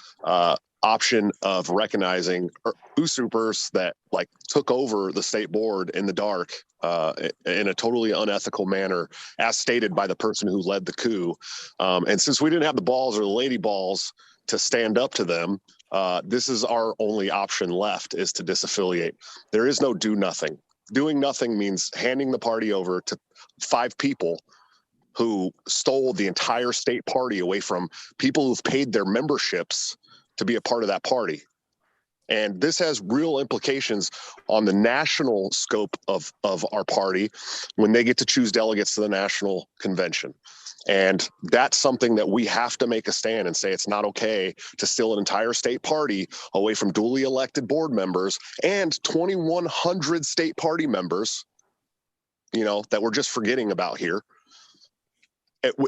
option of recognizing usurpers that like took over the state board in the dark in a totally unethical manner, as stated by the person who led the coup. And since we didn't have the balls or the lady balls to stand up to them, this is our only option left, is to disaffiliate. There is no do nothing. Doing nothing means handing the party over to 5 people who stole the entire state party away from people who've paid their memberships to be a part of that party. And this has real implications on the national scope of our party when they get to choose delegates to the national convention. And that's something that we have to make a stand and say it's not okay to steal an entire state party away from duly elected board members and 2,100 state party members, you know, that we're just forgetting about here.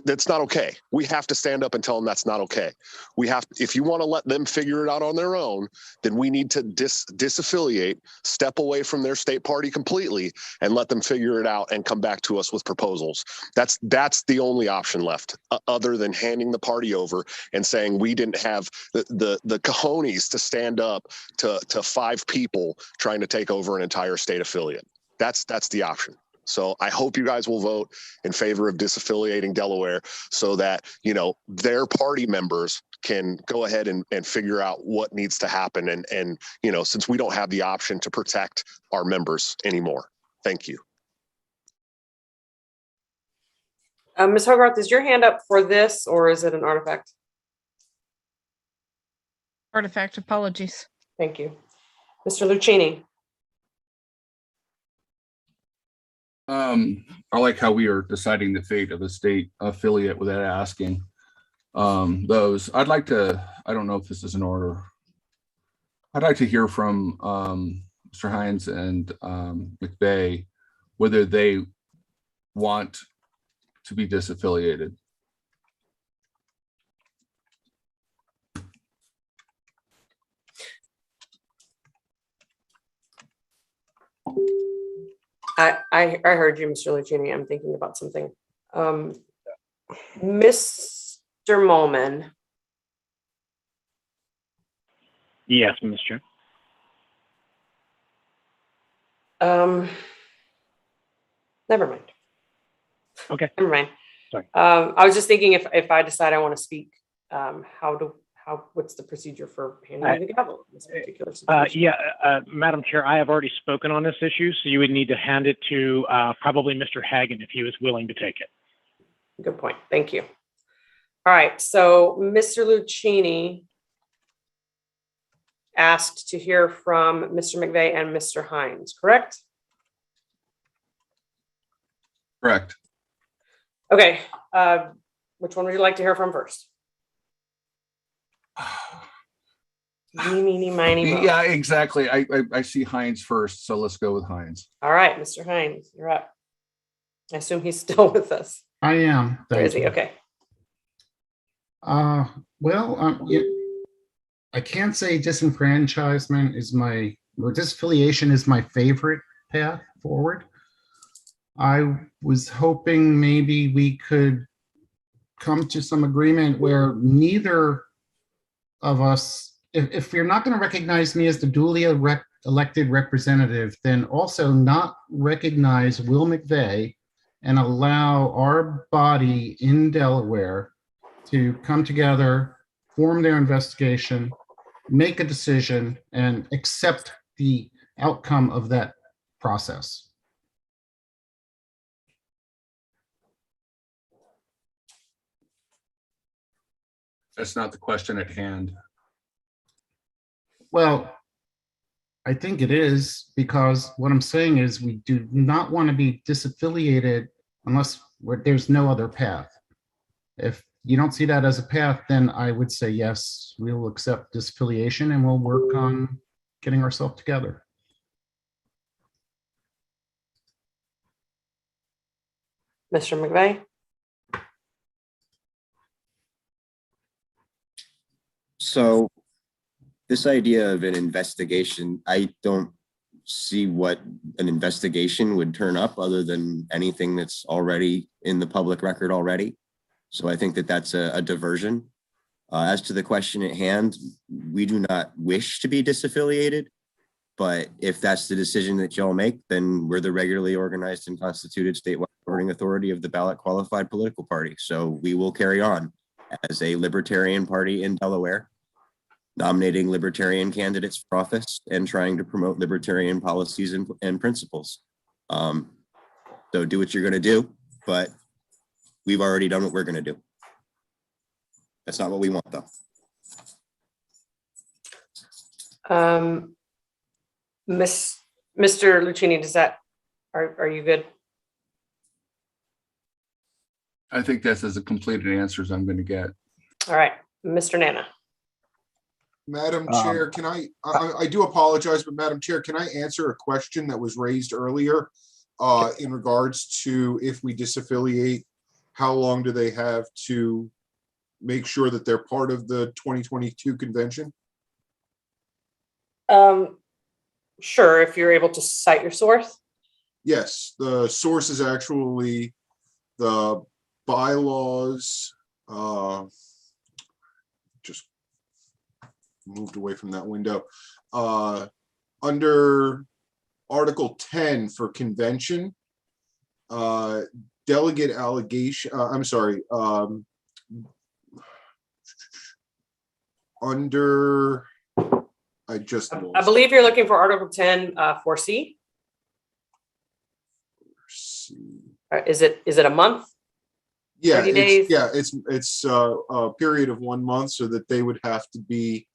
That's not okay. We have to stand up and tell them that's not okay. We have, if you want to let them figure it out on their own, then we need to disaffiliate, step away from their state party completely, and let them figure it out and come back to us with proposals. That's the only option left, other than handing the party over and saying we didn't have the cojones to stand up to 5 people trying to take over an entire state affiliate. That's the option. So I hope you guys will vote in favor of disaffiliating Delaware so that, you know, their party members can go ahead and figure out what needs to happen. And, you know, since we don't have the option to protect our members anymore. Thank you. Ms. Hogarth, is your hand up for this, or is it an artifact? Artifact, apologies. Thank you. Mr. Lucchini. I like how we are deciding the fate of a state affiliate without asking those. I'd like to, I don't know if this is in order. I'd like to hear from Mr. Hines and McVeigh whether they want to be disaffiliated. I heard you, Mr. Lucchini. I'm thinking about something. Mr. Molman. Yes, Mr. Never mind. Okay. Never mind. Sorry. I was just thinking if I decide I want to speak, what's the procedure for handing the gavel in this particular situation? Madam Chair, I have already spoken on this issue, so you would need to hand it to probably Mr. Hagan if he was willing to take it. Good point. Thank you. All right. So Mr. Lucchini asked to hear from Mr. McVeigh and Mr. Hines, correct? Correct. Okay. Which one would you like to hear from first? Meeny, miny, moe. Yeah, exactly. I see Hines first, so let's go with Hines. All right, Mr. Hines, you're up. I assume he's still with us. I am. Or is he? Okay. I can't say disenfranchisement is or disaffiliation is my favorite path forward. I was hoping maybe we could come to some agreement where neither of us, if you're not going to recognize me as the duly elected representative, then also not recognize Will McVeigh and allow our body in Delaware to come together, form their investigation, make a decision, and accept the outcome of that process. That's not the question at hand. Well, I think it is, because what I'm saying is we do not want to be disaffiliated unless there's no other path. If you don't see that as a path, then I would say, yes, we will accept disaffiliation and we'll work on getting ourselves together. Mr. McVeigh? So this idea of an investigation, I don't see what an investigation would turn up other than anything that's already in the public record already. So I think that that's a diversion. As to the question at hand, we do not wish to be disaffiliated, but if that's the decision that y'all make, then we're the regularly organized and constituted statewide voting authority of the ballot qualified political party. So we will carry on as a libertarian party in Delaware, nominating libertarian candidates for office and trying to promote libertarian policies and principles. So do what you're going to do, but we've already done what we're going to do. That's not what we want, though. Mr. Lucchini, does that, are you good? I think that's as a completed answer as I'm going to get. All right, Mr. Nana. Madam Chair, can I do apologize, but Madam Chair, can I answer a question that was raised earlier in regards to if we disaffiliate, how long do they have to make sure that they're part of the 2022 convention? Sure, if you're able to cite your source. Yes, the source is actually the bylaws. Just moved away from that window. Under Article 10 for convention, delegate allegation, I'm sorry, under, I believe you're looking for Article 10 4C. Is it a month? Yeah, 30 days? it's a period of 1 month, so that they would have to be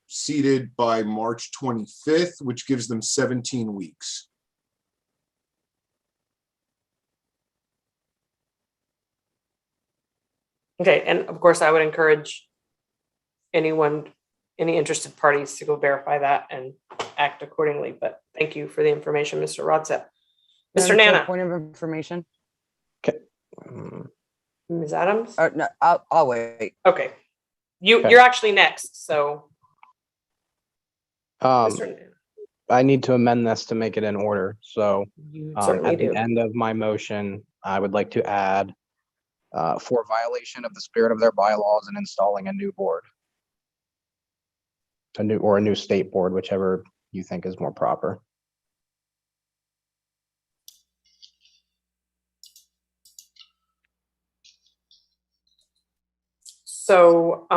seated by March 25th, which gives them 17 weeks. Okay, and of course, I would encourage any interested parties to go verify that and act accordingly. But thank you for the information, Mr. Rodsett. Mr. Nana. Point of information. Ms. Adams? No, I'll wait. Okay. You're actually next, so. Mr. Nana. I need to amend this to make it in order. So certainly at do. the end of my motion, I would like to add for violation of the spirit of their bylaws and installing a new board. A new state board, whichever you think is more proper. So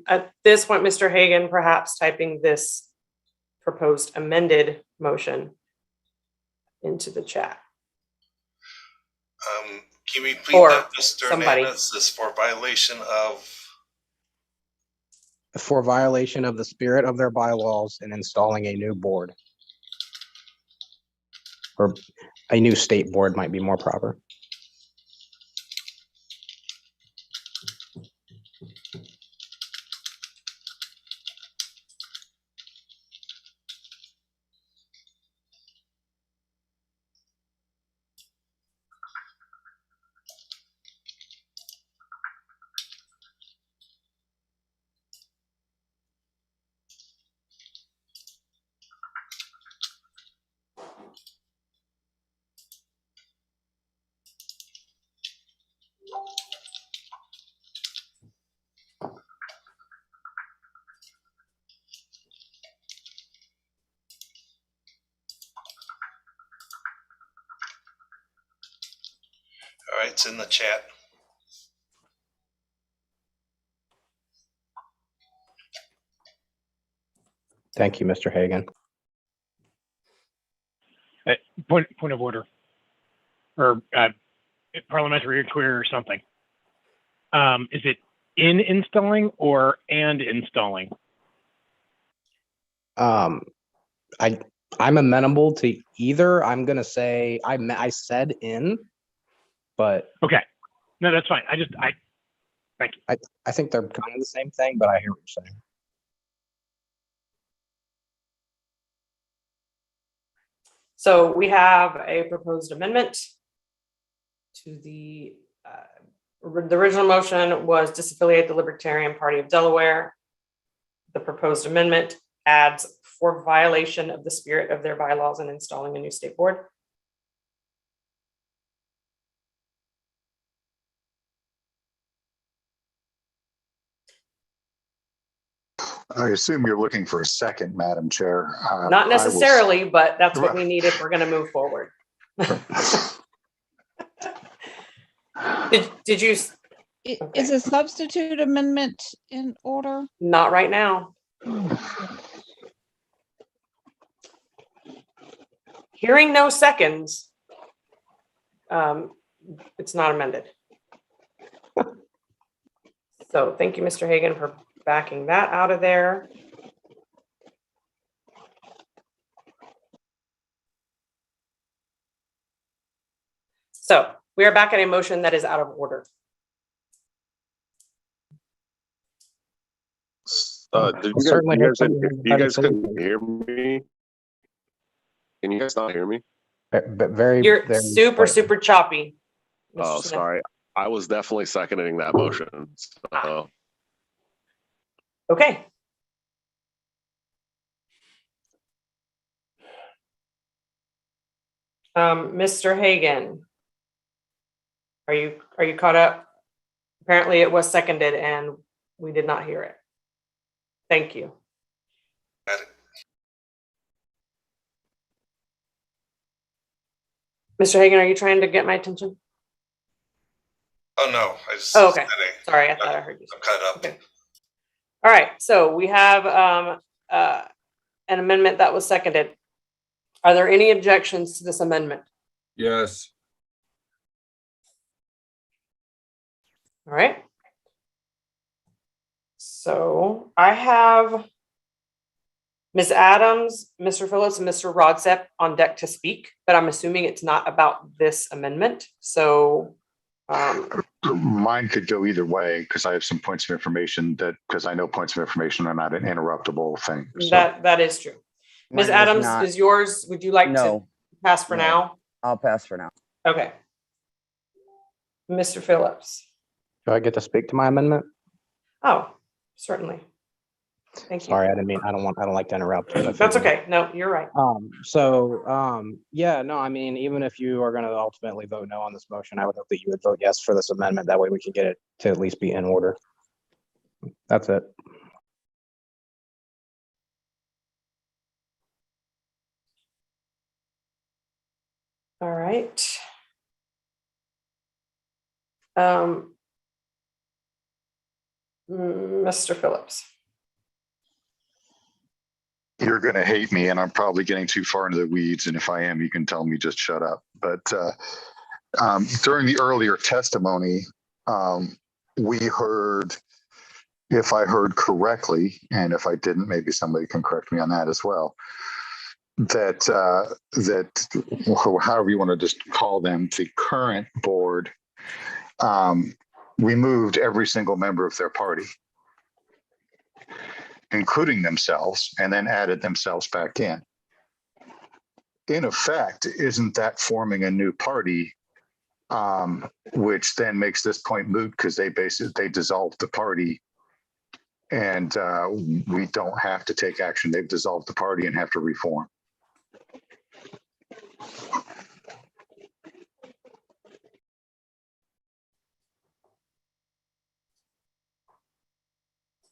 at this point, Mr. Hagan, perhaps typing this proposed amended motion into the chat. Can we repeat Or that, Mr. somebody. Nana? This is for violation of. For violation of the spirit of their bylaws and installing a new board. Or a new state board might be more proper. All right, it's in the chat. Thank you, Mr. Hagan. Point of order, or parliamentary inquiry or something. Is it in installing or and installing? I'm amenable to either. I'm gonna say I said in, but okay, no, that's fine. Thank you. I think they're kind of the same thing, but I hear what you're saying. So we have a proposed amendment to the original motion was disaffiliate the Libertarian Party of Delaware. The proposed amendment adds for violation of the spirit of their bylaws and installing a new state board. I assume you're looking for a second, Madam Chair. Not necessarily, but that's what we need if we're going to move forward. Did you? Is a substitute amendment in order? Not right now. Hearing no seconds, it's not amended. So thank you, Mr. Hagan, for backing that out of there. So we are back at a motion that is out of order. Did you guys couldn't hear me? Can you guys not hear me? You're super choppy. Mr. Oh, Smith. sorry. I was definitely seconding that motion. So. Okay. Mr. Hagan, are you caught up? Apparently it was seconded and we did not hear it. Thank you. Mr. Hagan, are you trying to get my attention? Oh, no. Oh, okay. Sorry, I thought I heard you. I'm caught up. Okay. All right. So we have an amendment that was seconded. Are there any objections to this amendment? Yes. All right. So I have Ms. Adams, Mr. Phillips, and Mr. Rodsep on deck to speak, but I'm assuming it's not about this amendment. So mine could go either way because I have some points of information because I know points of information are not an interruptible thing. So. That is true. Ms. Adams, is yours? Would you like to pass for now? I'll pass for now. Okay. Mr. Phillips. Do I get to speak to my amendment? Oh, certainly. Thank you. Sorry, I didn't mean, I don't like to interrupt. That's okay. No, you're right. Yeah, no, I mean, even if you are going to ultimately vote no on this motion, I would hope that you would vote yes for this amendment. That way we can get it to at least be in order. That's it. All right. Mr. Phillips. You're going to hate me, and I'm probably getting too far into the weeds. And if I am, you can tell me just shut up. But during the earlier testimony, we heard, if I heard correctly, and if I didn't, maybe somebody can correct me on that as well, that however you want to just call them, the current board removed every single member of their party, including themselves, and then added themselves back in. In effect, isn't that forming a new party, which then makes this point moot because they dissolved the party, and we don't have to take action. They've dissolved the party and have to reform.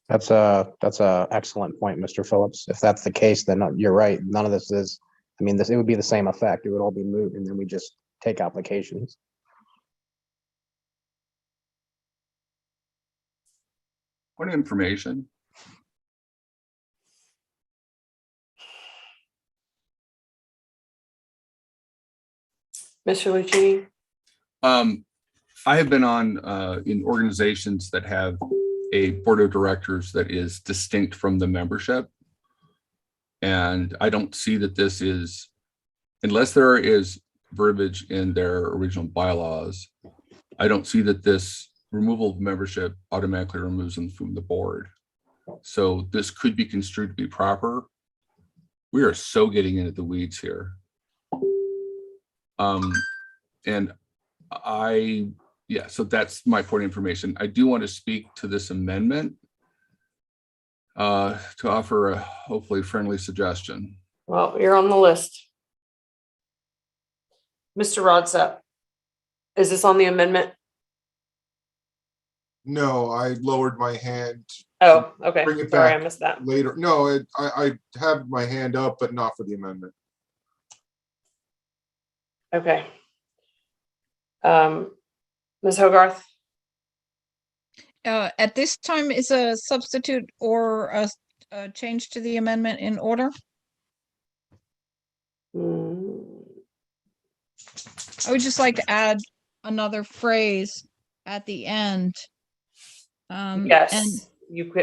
That's a excellent point, Mr. Phillips. If that's the case, then you're right. None of this is, I mean, it would be the same effect. It would all be moot, and then we just take applications. What information? Mr. Lucchini. I have been on in organizations that have a board of directors that is distinct from the membership. And I don't see that this is, unless there is verbiage in their original bylaws, I don't see that this removal of membership automatically removes them from the board. So this could be construed to be proper. We are so getting into the weeds here. So that's my point of information. I do want to speak to this amendment to offer a hopefully friendly suggestion. Well, you're on the list. Mr. Rodsep, is this on the amendment? No, I lowered my hand Oh, okay. Bring it Sorry, I back missed that. later. No, I have my hand up, but not for the amendment. Okay. Ms. Hogarth? At this time, is a substitute or a change to the amendment in order? I would just like to add another phrase at the end. Yes, And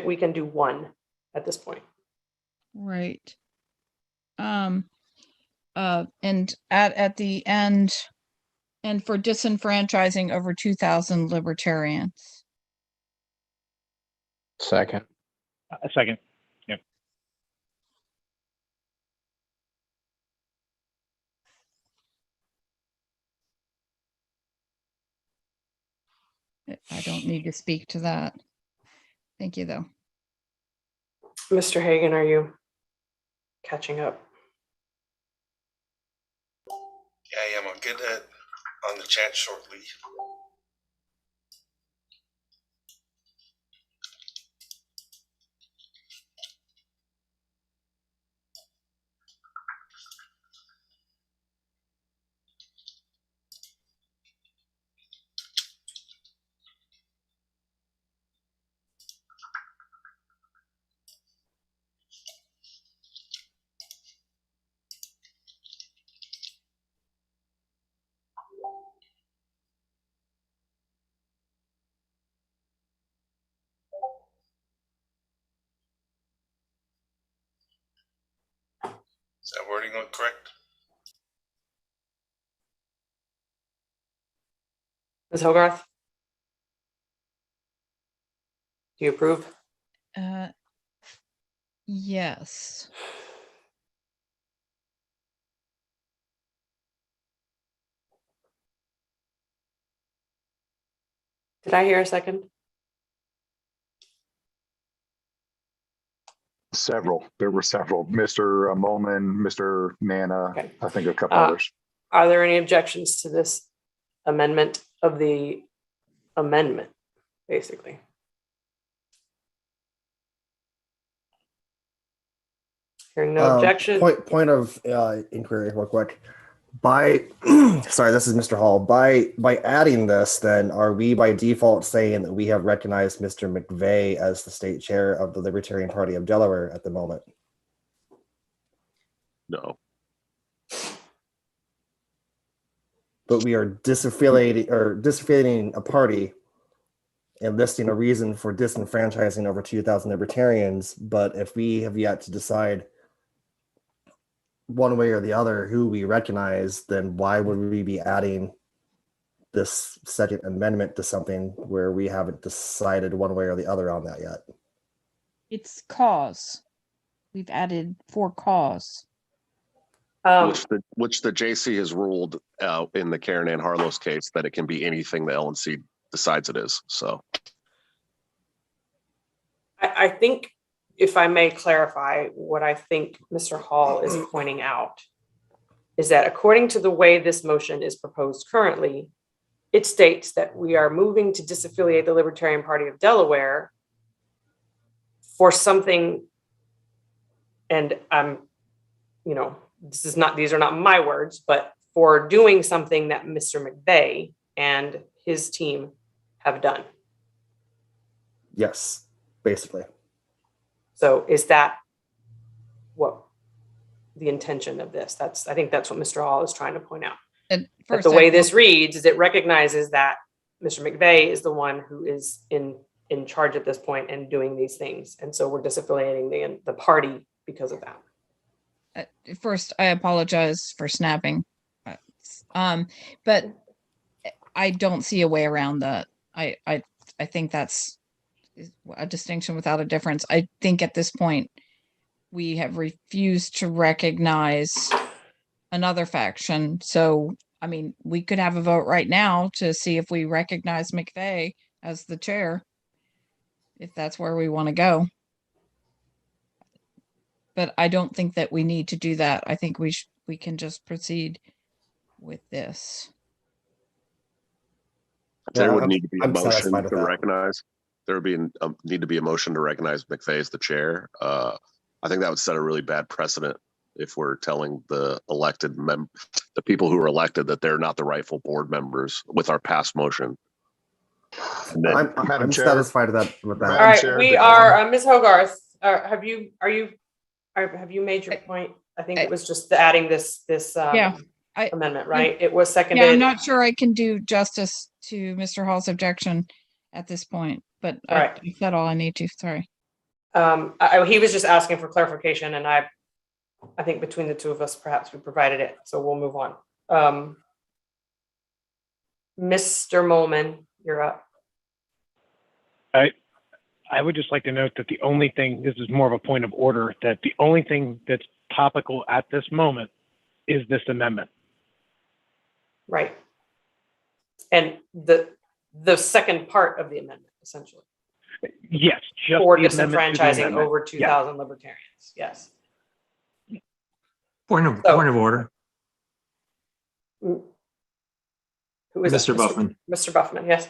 we can do one at this point. right. And at the end, and for disenfranchising over 2,000 libertarians. Second. A second. Yep. I don't need to speak to that. Thank you, though. Mr. Hagan, are you catching up? Yeah, I am. I'll get that on the chat shortly. Is that wording look correct? Ms. Hogarth? Do you approve? Yes. Did I hear a second? Several. There were several. Mr. Moman, Mr. Nana, Okay. I think a couple others. Are there any objections to this amendment of the amendment, basically? Hearing no objection. Point of inquiry real quick. By sorry, this is Mr. Hall. By adding this, then are we by default saying that we have recognized Mr. McVeigh as the state chair of the Libertarian Party of Delaware at the moment? No. But we are disaffiliating a party and listing a reason for disenfranchising over 2,000 libertarians. But if we have yet to decide one way or the other who we recognize, then why would we be adding this second amendment to something where we haven't decided one way or the other on that yet? It's cause. We've added for cause. Which the JC has ruled in the Karen Ann Harlow's case that it can be anything the LNC decides it is. So I think, if I may clarify, what I think Mr. Hall is pointing out is that according to the way this motion is proposed currently, it states that we are moving to disaffiliate the Libertarian Party of Delaware for something, and these are not my words, but for doing something that Mr. McVeigh and his team have done. Yes, basically. So is that what the intention of this? I think that's what Mr. Hall is trying to point out. And the way this reads is it recognizes that Mr. McVeigh is the one who is in charge at this point and doing these things. And so we're disaffiliating the party because of that. First, I apologize for snapping. But I don't see a way around that. I think that's a distinction without a difference. I think at this point, we have refused to recognize another faction. So, I mean, we could have a vote right now to see if we recognize McVeigh as the chair, if that's where we want to go. But I don't think that we need to do that. I think we can just proceed with this. there would need to be a motion to recognize. there would be need to be a motion to recognize McVeigh as the chair. I think that would set a really bad precedent if we're telling the the people who are elected that they're not the rightful board members with our past motion. And then, I'm satisfied with that. All right, we are, Ms. Hogarth, have you made your point? I think it was just adding this amendment, right? It was seconded. Yeah, I'm not sure I can do justice to Mr. Hall's objection at this point, but Right. I said all I need to, sorry. He was just asking for clarification, and I think between the two of us, perhaps we provided it, so we'll move on. Mr. Molman, you're up. I would just like to note that the only thing, this is more of a point of order, that the only thing that's topical at this moment is this amendment. Right. And the second part of the amendment, essentially. Yes, just for the amendment to the disenfranchising amendment. over 2,000 libertarians. Yes. Point of order. Who is Mr. that? Buffman. Mr. Buffman, yes.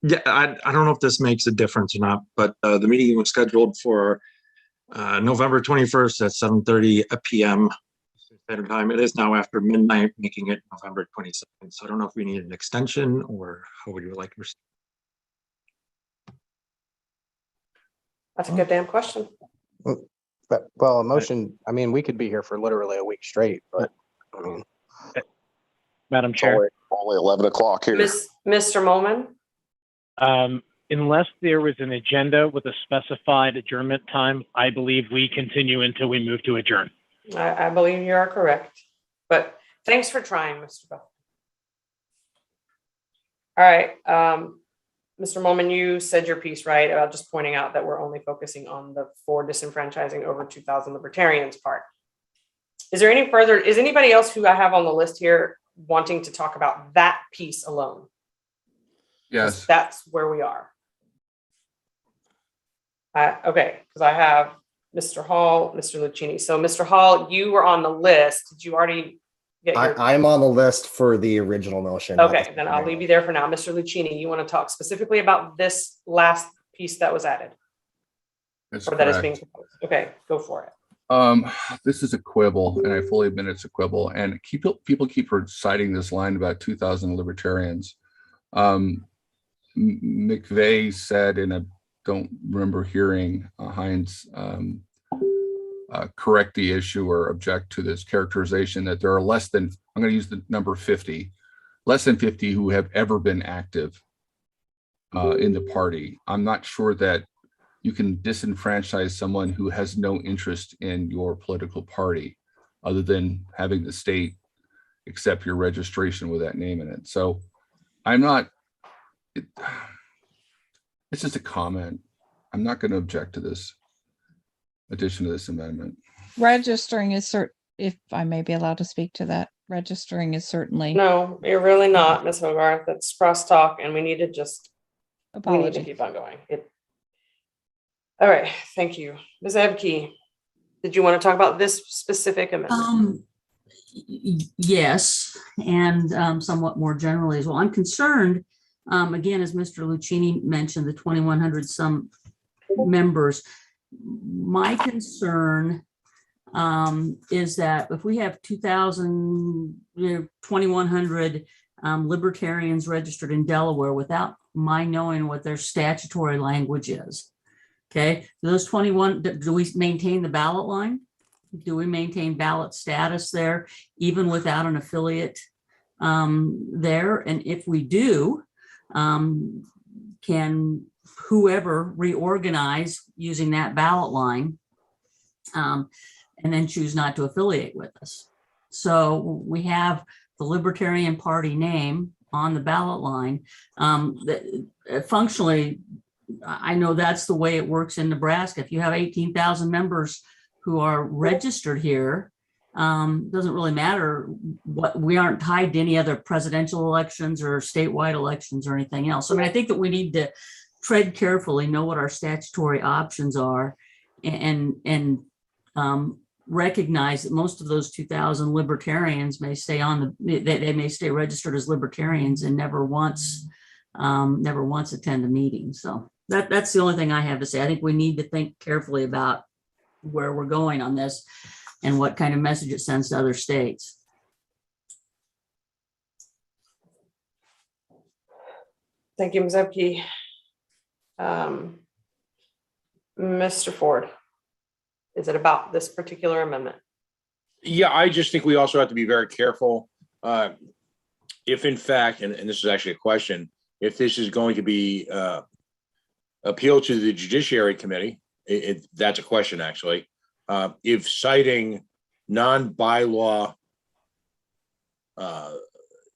Yeah, I don't know if this makes a difference or not, but the meeting was scheduled for November 21st at 7:30 p.m. Standard Time. It is now after midnight, making it November 22nd. So I don't know if we need an extension or how would you like to proceed? That's a good damn question. Well, a motion, I mean, we could be here for literally a week straight, but I mean. Madam Chair. Only 11 o'clock here. Mr. Molman? Unless there was an agenda with a specified adjournment time, I believe we continue until we move to adjourn. I believe you are correct, but thanks for trying, Mr. Buffman. All right, Mr. Molman, you said your piece, right, about just pointing out that we're only focusing on the for disenfranchising over 2,000 libertarians part. Is there any further, is anybody else who I have on the list here wanting to talk about that piece alone? Yes. That's where we are. Okay, because I have Mr. Hall, Mr. Lucchini. So Mr. Hall, you were on the list. Did you already get your... I'm on the list for the original motion. Okay, then I'll leave you there for now. Mr. Lucchini, you want to talk specifically about this last piece that was added? That's or that is correct. being proposed. Okay, go for it. This is a quibble, and I fully admit it's a quibble. And people keep citing this line about 2,000 libertarians. McVeigh said, and I don't remember hearing Hines correct the issue or object to this characterization, that there are less than, I'm going to use the number 50, less than 50 who have ever been active in the party. I'm not sure that you can disenfranchise someone who has no interest in your political party other than having the state accept your registration with that name in it. So I'm not, it's just a comment. I'm not going to object to this addition to this amendment. Registering is if I may be allowed to speak to that, registering is certainly. No, you're really not, Ms. Hogarth. That's crosstalk, and we need to just, we need to Apology. keep on going. All right, thank you. Ms. Ebke, did you want to talk about this specific amendment? Yes, and somewhat more generally as well. I'm concerned, again, as Mr. Lucchini mentioned, the 2,100 some members. My concern is that if we have 2,100 libertarians registered in Delaware without my knowing what their statutory language is, okay, those 21, do we maintain the ballot line? Do we maintain ballot status there, even without an affiliate there? And if we do, can whoever reorganize using that ballot line and then choose not to affiliate with us? So we have the Libertarian Party name on the ballot line. Functionally, I know that's the way it works in Nebraska. If you have 18,000 members who are registered here, doesn't really matter what, we aren't tied to any other presidential elections or statewide elections or anything else. I mean, I think that we need to tread carefully, know what our statutory options are, and recognize that most of those 2,000 libertarians may stay on the, they may stay registered as libertarians and never once attend a meeting. So That's the only thing I have to say. I think we need to think carefully about where we're going on this and what kind of message it sends to other states. Thank you, Ms. Epke. Mr. Ford, is it about this particular amendment? Yeah, I just think we also have to be very careful. If in fact, and this is actually a question, if this is going to be appealed to the Judiciary Committee, that's a question actually. If citing non-bylaw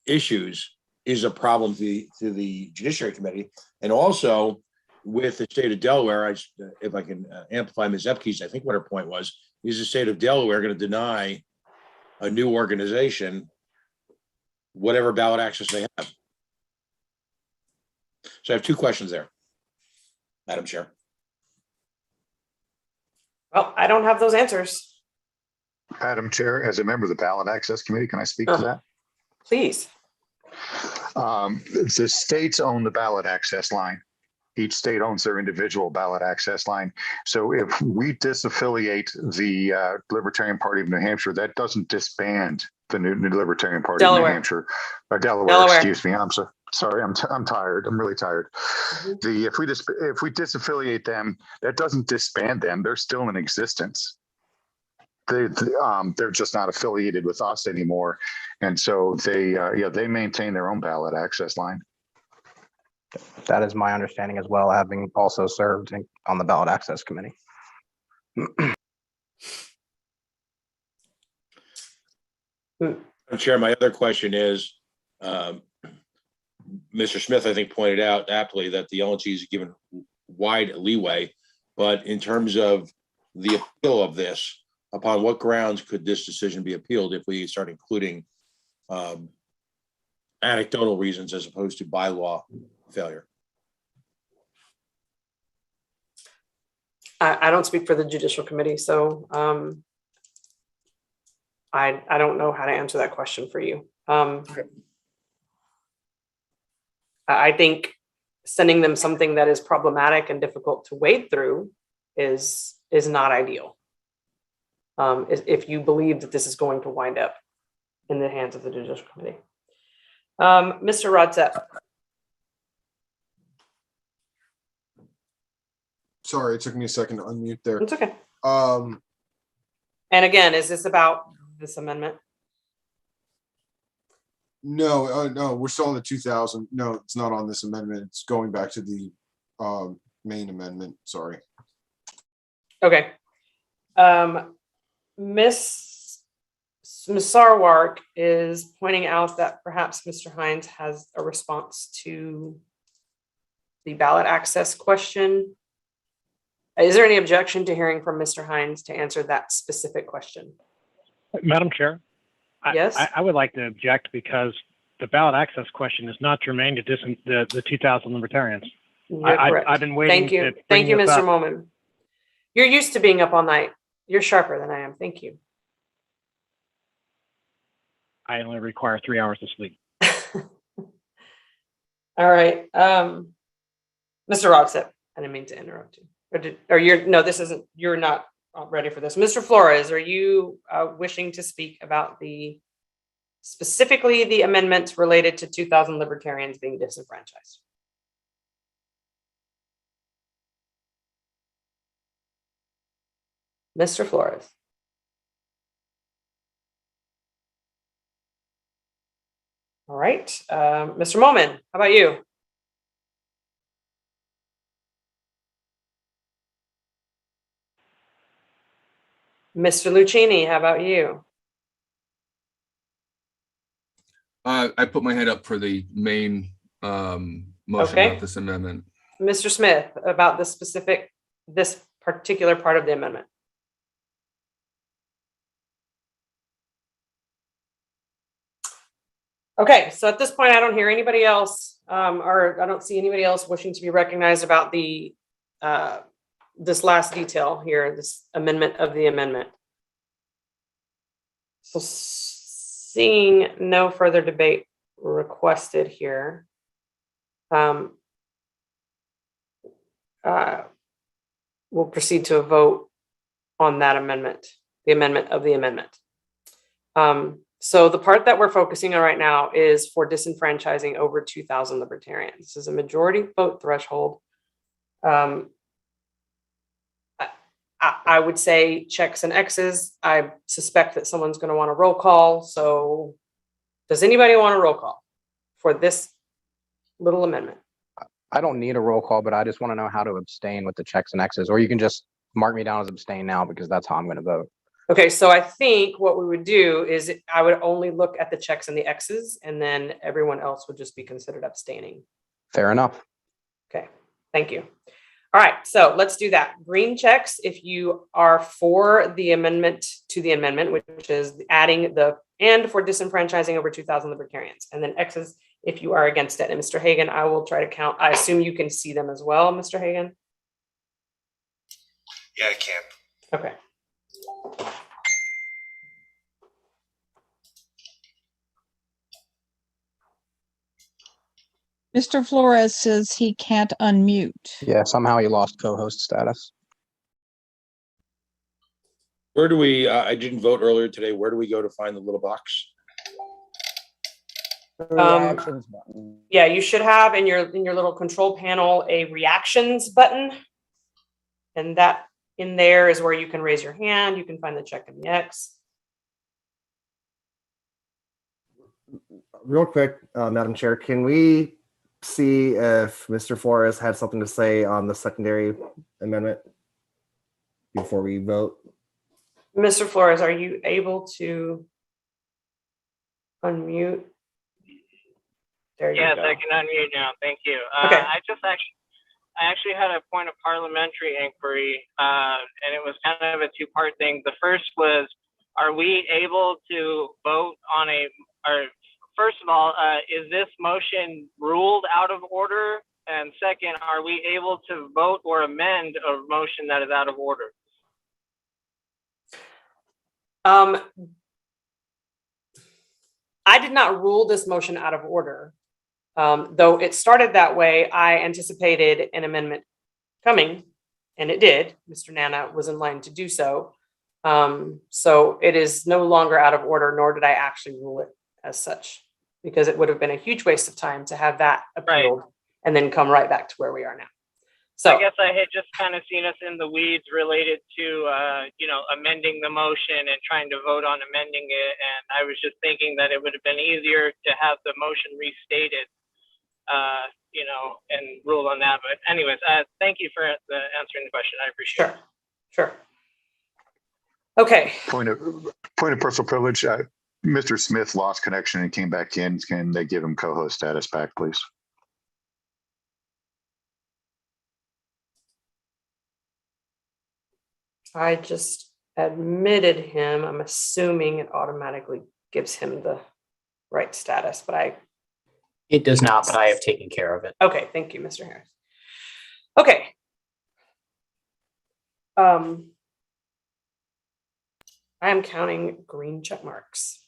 issues is a problem to the Judiciary Committee, and also with the state of Delaware, if I can amplify Ms. Epke's, I think what her point was, is the state of Delaware going to deny a new organization whatever ballot access they have? So I have two questions there, Madam Chair. Well, I don't have those answers. Madam Chair, as a member of the Ballot Access Committee, can I speak to that? Please. The states own the ballot access line. Each state owns their individual ballot access line. So if we disaffiliate the Libertarian Party of New Hampshire, that doesn't disband the new Libertarian Party of New Hampshire. Delaware, excuse me. I'm so sorry. I'm tired. I'm really tired. If we disaffiliate them, that doesn't disband them. They're still in existence. They're just not affiliated with us anymore, and so they maintain their own ballot access line. That is my understanding as well, having also served on the Ballot Access Committee. Chair, my other question is, Mr. Smith, I think, pointed out aptly that the LNC is given wide leeway, but in terms of the appeal of this, upon what grounds could this decision be appealed if we start including anecdotal reasons as opposed to bylaw failure? I don't speak for the Judicial Committee, so I don't know how to answer that question for you. I think sending them something that is problematic and difficult to wade through is not ideal. If you believe that this is going to wind up in the hands of the Judicial Committee. Mr. Rodsett. Sorry, it took me a second to unmute there. It's okay. And again, is this about this amendment? No, no, we're still on the 2000. No, it's not on this amendment. It's going back to the main amendment. Sorry. Okay. Ms. Sarwark is pointing out that perhaps Mr. Hines has a response to the ballot access question. Is there any objection to hearing from Mr. Hines to answer that specific question? Madam Chair? Yes. I would like to object because the ballot access question is not germane to the 2000 Libertarians. I've been waiting. Thank you. Thank you, Mr. Moman. You're used to being up all night. You're sharper than I am. Thank you. I only require 3 hours of sleep. All right. Mr. Rodsett, I didn't mean to interrupt you. You're not ready for this. Mr. Flores, are you wishing to speak about specifically the amendments related to 2000 Libertarians being disenfranchised? Mr. Flores. All right. Mr. Moman, how about you? Mr. Lucchini, how about you? I put my hand up for the main motion about this amendment. Mr. Smith, about this particular part of the amendment. Okay, so at this point, I don't hear anybody else, or I don't see anybody else wishing to be recognized about this last detail here, this amendment of the amendment. So seeing no further debate requested here, we'll proceed to a vote on that amendment, the amendment of the amendment. So the part that we're focusing on right now is for disenfranchising over 2,000 libertarians. This is a majority vote threshold. I would say checks and X's. I suspect that someone's going to want a roll call. So does anybody want a roll call for this little amendment? I don't need a roll call, but I just want to know how to abstain with the checks and X's, or you can just mark me down as abstain now because that's how I'm going to vote. Okay, so I think what we would do is I would only look at the checks and the X's, and then everyone else would just be considered abstaining. Fair enough. Okay, thank you. All right, so let's do that. Green checks if you are for the amendment to the amendment, which is adding the and for disenfranchising over 2,000 libertarians, and then X's if you are against it. And Mr. Hagan, I will try to count. I assume you can see them as well, Mr. Hagan? Yeah, I can. Okay. Mr. Flores says he can't unmute. Yeah, somehow he lost co-host status. Where do we, I didn't vote earlier today. Where do we go to find the little box? Reactions button. Yeah, you should have in your little control panel a reactions button. And that in there is where you can raise your hand. You can find the check and the X. Real quick, Madam Chair, can we see if Mr. Flores had something to say on the secondary amendment before we vote? Mr. Flores, are you able to unmute? There you Yes, go. I can unmute now. Thank you. Okay. I actually had a point of parliamentary inquiry, and it was kind of a two-part thing. The first was, are we able to vote on first of all, is this motion ruled out of order? And second, are we able to vote or amend a motion that is out of order? I did not rule this motion out of order. Though it started that way, I anticipated an amendment coming, and it did. Mr. Nana was in line to do so. So it is no longer out of order, nor did I actually rule it as such, because it would have been a huge waste of time to have that appealed and then come right back to where we are now. So I guess I had just kind of seen us in the weeds related to, amending the motion and trying to vote on amending it. And I was just thinking that it would have been easier to have the motion restated, and ruled on that. But anyways, thank you for answering the question. I appreciate it. Sure. Okay. Point of personal privilege. Mr. Smith lost connection and came back in. Can they give him co-host status back, please? I just admitted him. I'm assuming it automatically gives him the right status, but It does not, but I have taken care of it. Okay, thank you, Mr. Harris. Okay. I am counting green check marks.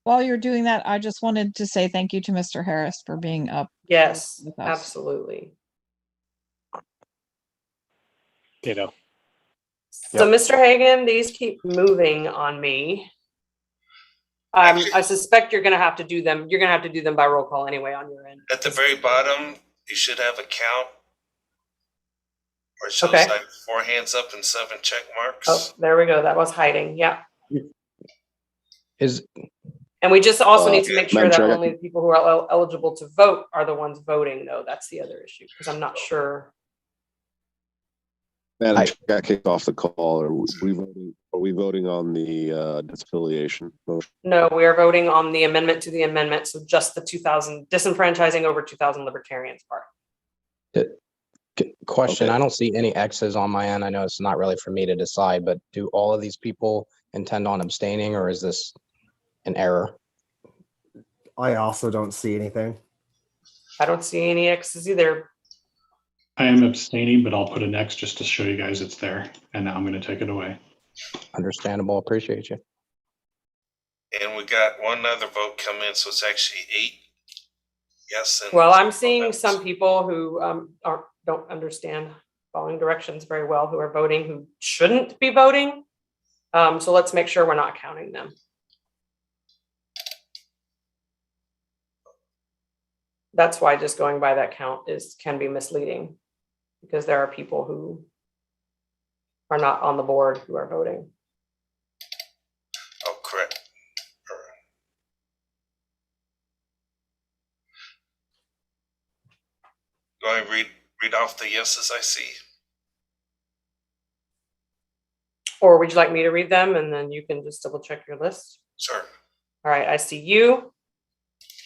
While you're doing that, I just wanted to say thank you to Mr. Harris for being up. Yes, with us. absolutely. Ditto. So, Mr. Hagan, these keep moving on me. I suspect you're going to have to do them. You're going to have to do them by roll call anyway on your end. At the very bottom, you should have a count. Or it shows Okay. like 4 hands up and 7 check marks. Oh, there we go. That was hiding. Yeah. And we just also need to make sure Madam that Chair, only the people who are eligible to vote are the ones voting, though. That's the other issue, because I'm not sure. Madam Chair, got kicked off the call. Are we voting on the disaffiliation motion? No, we are voting on the amendment to the amendment. So just the 2,000 disenfranchising over 2,000 libertarians part. Question, Okay. I don't see any X's on my end. I know it's not really for me to decide, but do all of these people intend on abstaining, or is this an error? I also don't see anything. I don't see any X's either. I am abstaining, but I'll put an X just to show you guys it's there. And now I'm going to take it away. Understandable. Appreciate you. And we got one other vote come in, so it's actually 8. yes. And Well, I'm seeing some people who don't understand following directions very well, who are voting, who shouldn't be voting. So let's make sure we're not counting them. That's why just going by that count can be misleading, because there are people who are not on the board who are voting. Oh, correct. Do I read off the yeses I see? Or would you like me to read them and then you can just double check your list? Sure. All right, I see you,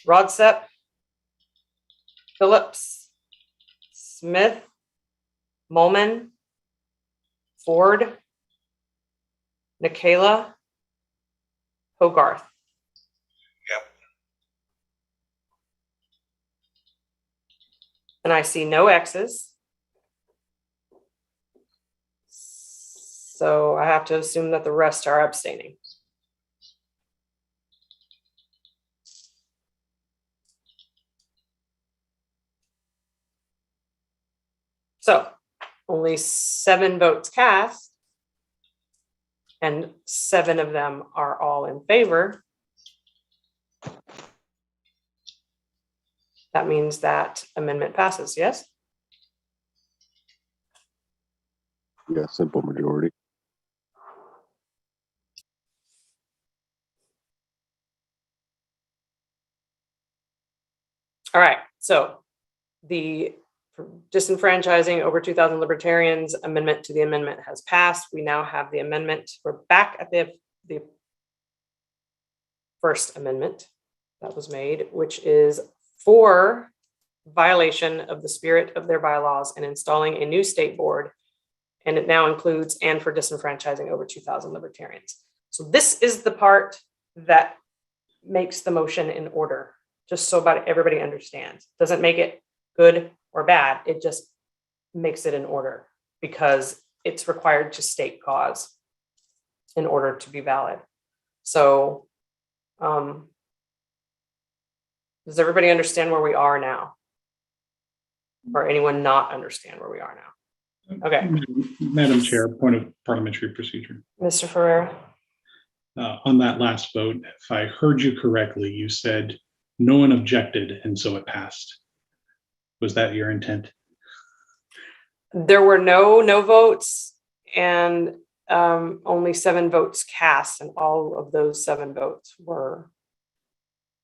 Rodsep, Phillips, Smith, Molman, Ford, Nikayla, Hogarth. Yep. And I see no X's. So I have to assume that the rest are abstaining. So only 7 votes cast, and 7 of them are all in favor. That means that amendment passes, yes? Yeah, simple majority. All right, so the disenfranchising over 2,000 libertarians amendment to the amendment has passed. We now have the amendment. We're back at the first amendment that was made, which is for violation of the spirit of their bylaws and installing a new state board. And it now includes and for disenfranchising over 2,000 libertarians. So this is the part that makes the motion in order, just so about everybody understands. Doesn't make it good or bad. It just makes it in order because it's required to state cause in order to be valid. So does everybody understand where we are now? Or anyone not understand where we are now? Okay. Madam Chair, point of parliamentary procedure. Mr. Ferreira. On that last vote, if I heard you correctly, you said no one objected and so it passed. Was that your intent? There were no votes and only 7 votes cast, and all of those 7 votes were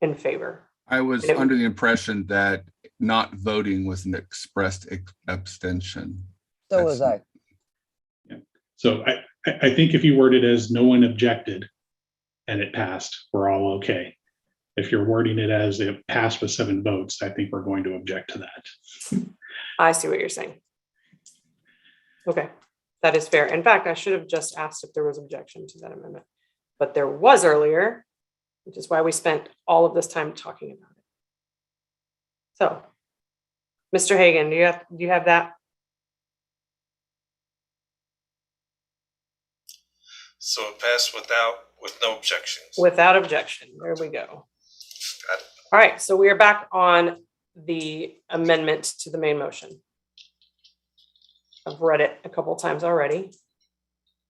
in favor. I was under the impression that not voting was an expressed abstention. So was I. Yeah. So I think if you word it as no one objected and it passed, we're all okay. If you're wording it as it passed with 7 votes, I think we're going to object to that. I see what you're saying. Okay, that is fair. In fact, I should have just asked if there was objection to that amendment, but there was earlier, which is why we spent all of this time talking about it. So, Mr. Hagan, do you have that? So it passed with no objections. Without objection. There we go. Got it. All right, so we are back on the amendment to the main motion. I've read it a couple times already.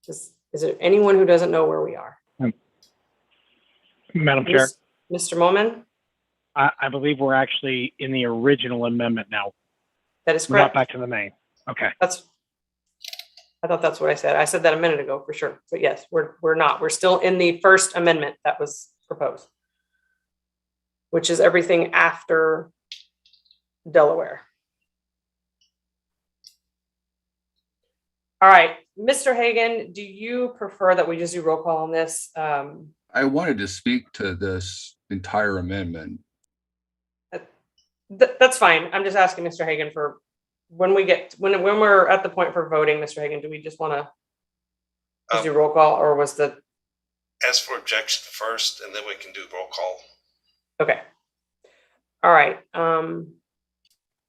Is there anyone who doesn't know where we are? Madam Chair, Mr. Moman? I believe we're actually in the original amendment now. That is We're correct. not back to the main. Okay. I thought that's what I said. I said that a minute ago for sure. But yes, we're not. We're still in the first amendment that was proposed, which is everything after Delaware. All right, Mr. Hagan, do you prefer that we just do roll call on this? I wanted to speak to this entire amendment. That's fine. I'm just asking Mr. Hagan for when we're at the point for voting, Mr. Hagan, do we just want to do roll call, or was the Ask for objection first, and then we can do roll call. okay? All right.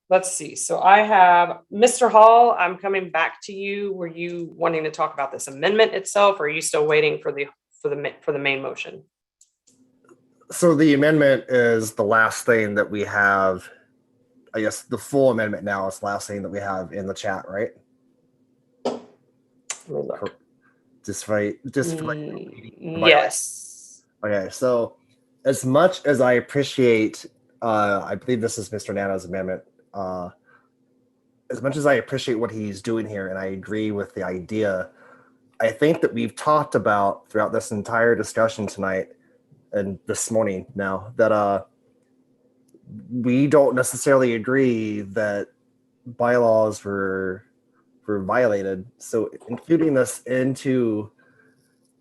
Let's see. So I have Mr. Hall. I'm coming back to you. Were you wanting to talk about this amendment itself, or are you still waiting for the main motion? So the amendment is the last thing that we have. I guess the full amendment now is the last thing that we have in the chat, right? Let me look. Just right. Yes. Okay, so as much as I appreciate, I believe this is Mr. Nano's amendment. As much as I appreciate what he's doing here, and I agree with the idea, I think that we've talked about throughout this entire discussion tonight and this morning now that we don't necessarily agree that bylaws were violated. So including this into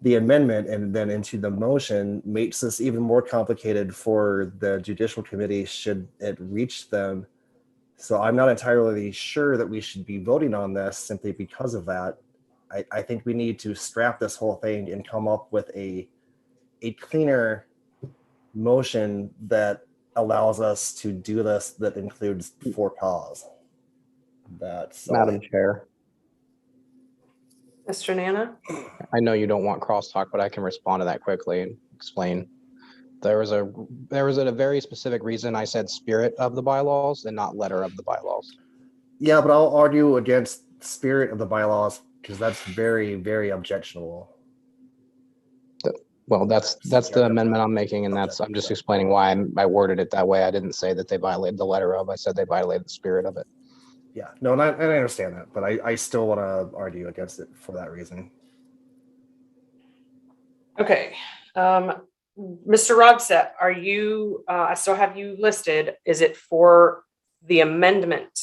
the amendment and then into the motion makes this even more complicated for the judicial committee should it reach them. So I'm not entirely sure that we should be voting on this simply because of that. I think we need to scrap this whole thing and come up with a cleaner motion that allows us to do this that includes for cause. That's Madam Chair, Mr. Nana? I know you don't want crosstalk, but I can respond to that quickly and explain. There was a very specific reason I said spirit of the bylaws and not letter of the bylaws. Yeah, but I'll argue against spirit of the bylaws because that's very, very objectionable. Well, that's the amendment I'm making, and I'm just explaining why I worded it that way. I didn't say that they violated the letter of. I said they violated the spirit of it. Yeah, no, and I understand that, but I still want to argue against it for that reason. Okay. Mr. Rodset, are you, I still have you listed. Is it for the amendment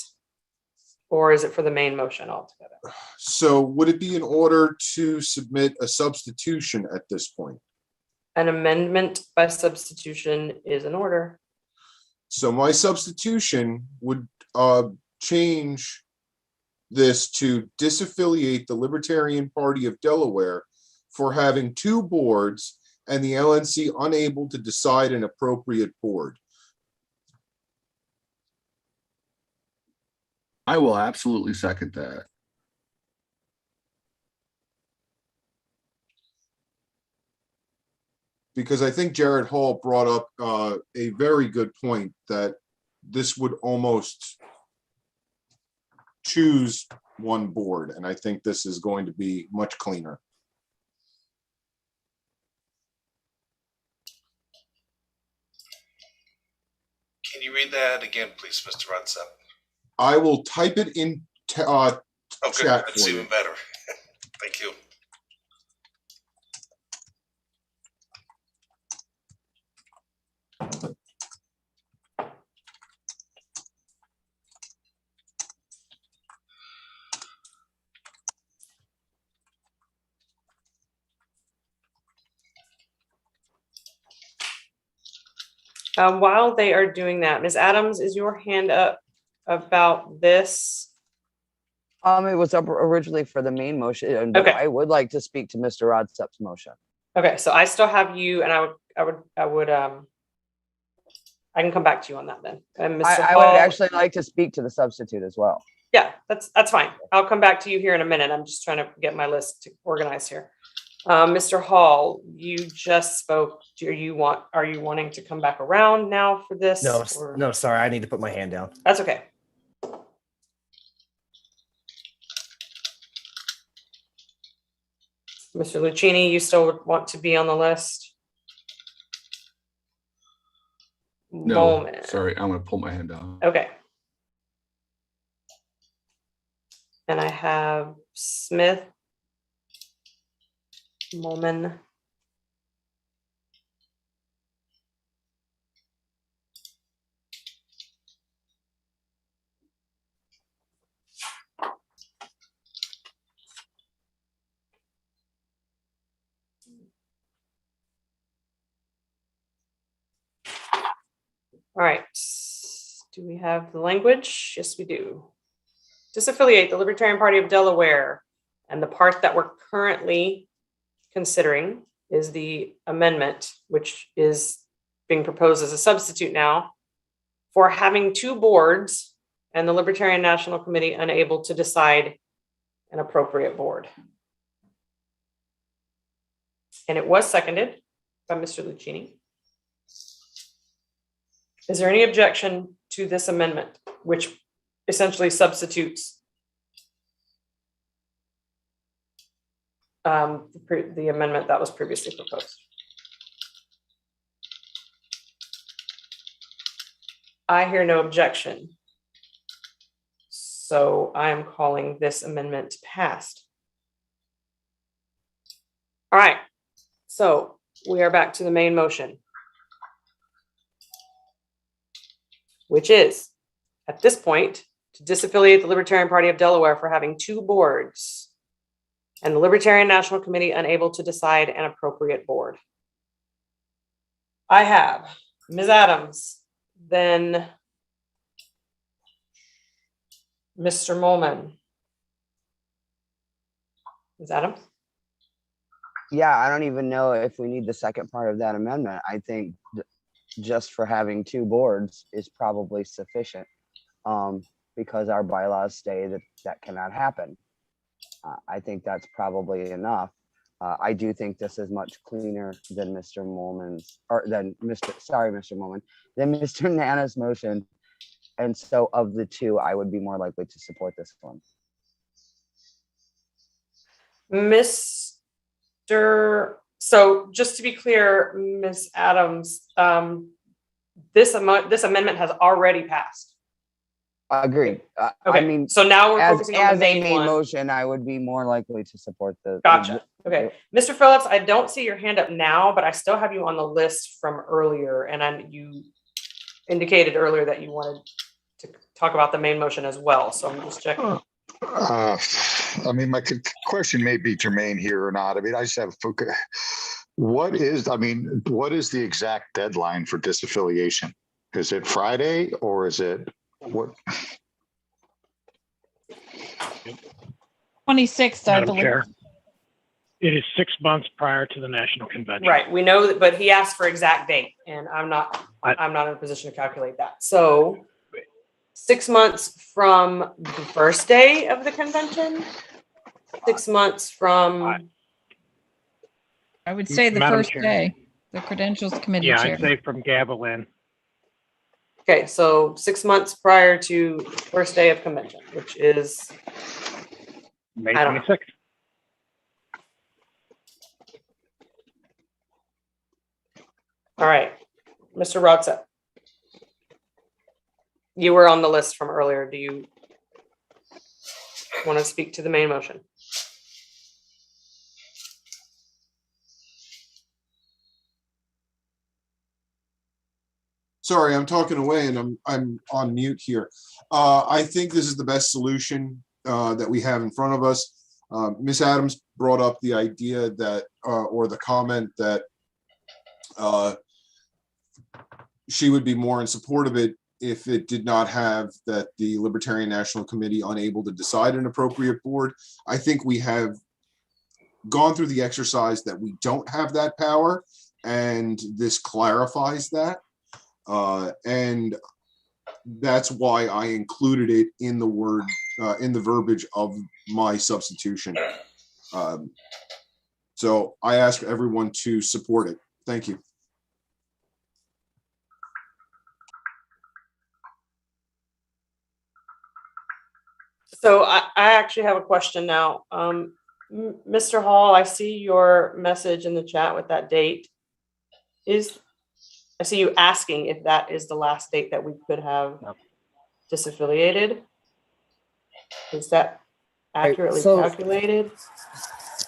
or is it for the main motion altogether? So would it be in order to submit a substitution at this point? An amendment by substitution is in order. So my substitution would change this to disaffiliate the Libertarian Party of Delaware for having two boards and the LNC unable to decide an appropriate board. I will absolutely second that. Because I think Jared Hall brought up a very good point that this would almost choose one board. And I think this is going to be much cleaner. Can you read that again, please, Mr. Rudsep? I will type it in Okay, chat that's for you. even better. Thank you. While they are doing that, Ms. Adams, is your hand up about this? It was up originally for the main motion, but Okay. I would like to speak to Mr. Rodsep's motion. Okay, so I still have you, and I can come back to you on that then. And Mr. I Hall, would actually like to speak to the substitute as well. yeah, that's fine. I'll come back to you here in a minute. I'm just trying to get my list organized here. Mr. Hall, you just spoke. Are you wanting to come back around now for this? No, or- no, sorry, I need to put my hand down. That's okay. Mr. Lucchini, you still would want to be on the list? No, Moment. sorry, I'm going to pull my hand down. Okay. And I have Smith, Molman. All right. Do we have the language? Yes, we do. Disaffiliate the Libertarian Party of Delaware. And the part that we're currently considering is the amendment, which is being proposed as a substitute now for having two boards and the Libertarian National Committee unable to decide an appropriate board. And it was seconded by Mr. Lucchini. Is there any objection to this amendment, which essentially substitutes the amendment that was previously proposed? I hear no objection. So I am calling this amendment passed. All right, so we are back to the main motion, which is, at this point, to disaffiliate the Libertarian Party of Delaware for having 2 boards and the Libertarian National Committee unable to decide an appropriate board. I have Ms. Adams, then Mr. Molman. Ms. Adams? Yeah, I don't even know if we need the second part of that amendment. I think just for having 2 boards is probably sufficient, because our bylaws say that that cannot happen. I think that's probably enough. I do think this is much cleaner than Mr. Molman's, or than Mr. Molman, than Mr. Nana's motion. And so of the 2, I would be more likely to support this one. So just to be clear, Ms. Adams, this amendment has already passed. Agreed. Okay, I mean, so now we're as focusing on the a main main one. motion, I would be more likely to support the. Gotcha. Okay, Mr. Phillips, I don't see your hand up now, but I still have you on the list from earlier, and you indicated earlier that you wanted to talk about the main motion as well. So I'm just checking. I mean, my question may be germane here or not. I mean, I just have what is the exact deadline for disaffiliation? Is it Friday or is it what? 26th, I Madam believe. Chair, it is 6 months prior to the national convention. Right, we know that, but he asked for exact date, and I'm not in a position to calculate that. So 6 months from the first day of the convention, 6 months from. I would say the Madam first Chair. day, the Credentials Committee Yeah, chair. I'd say from gavel in. Okay, so 6 months prior to the first day of convention, which is May I don't know. 26th. All right, Mr. Rodsett. You were on the list from earlier. Do you want to speak to the main motion? Sorry, I'm talking away and I'm on mute here. I think this is the best solution that we have in front of us. Ms. Adams brought up the idea that, or the comment that she would be more in support of it if it did not have that the Libertarian National Committee unable to decide an appropriate board. I think we have gone through the exercise that we don't have that power, and this clarifies that. And that's why I included it in the word, in the verbiage of my substitution. So I ask everyone to support it. Thank you. So I actually have a question now. Mr. Hall, I see your message in the chat with that date. I see you asking if that is the last date that we could have disaffiliated. Is that accurately calculated?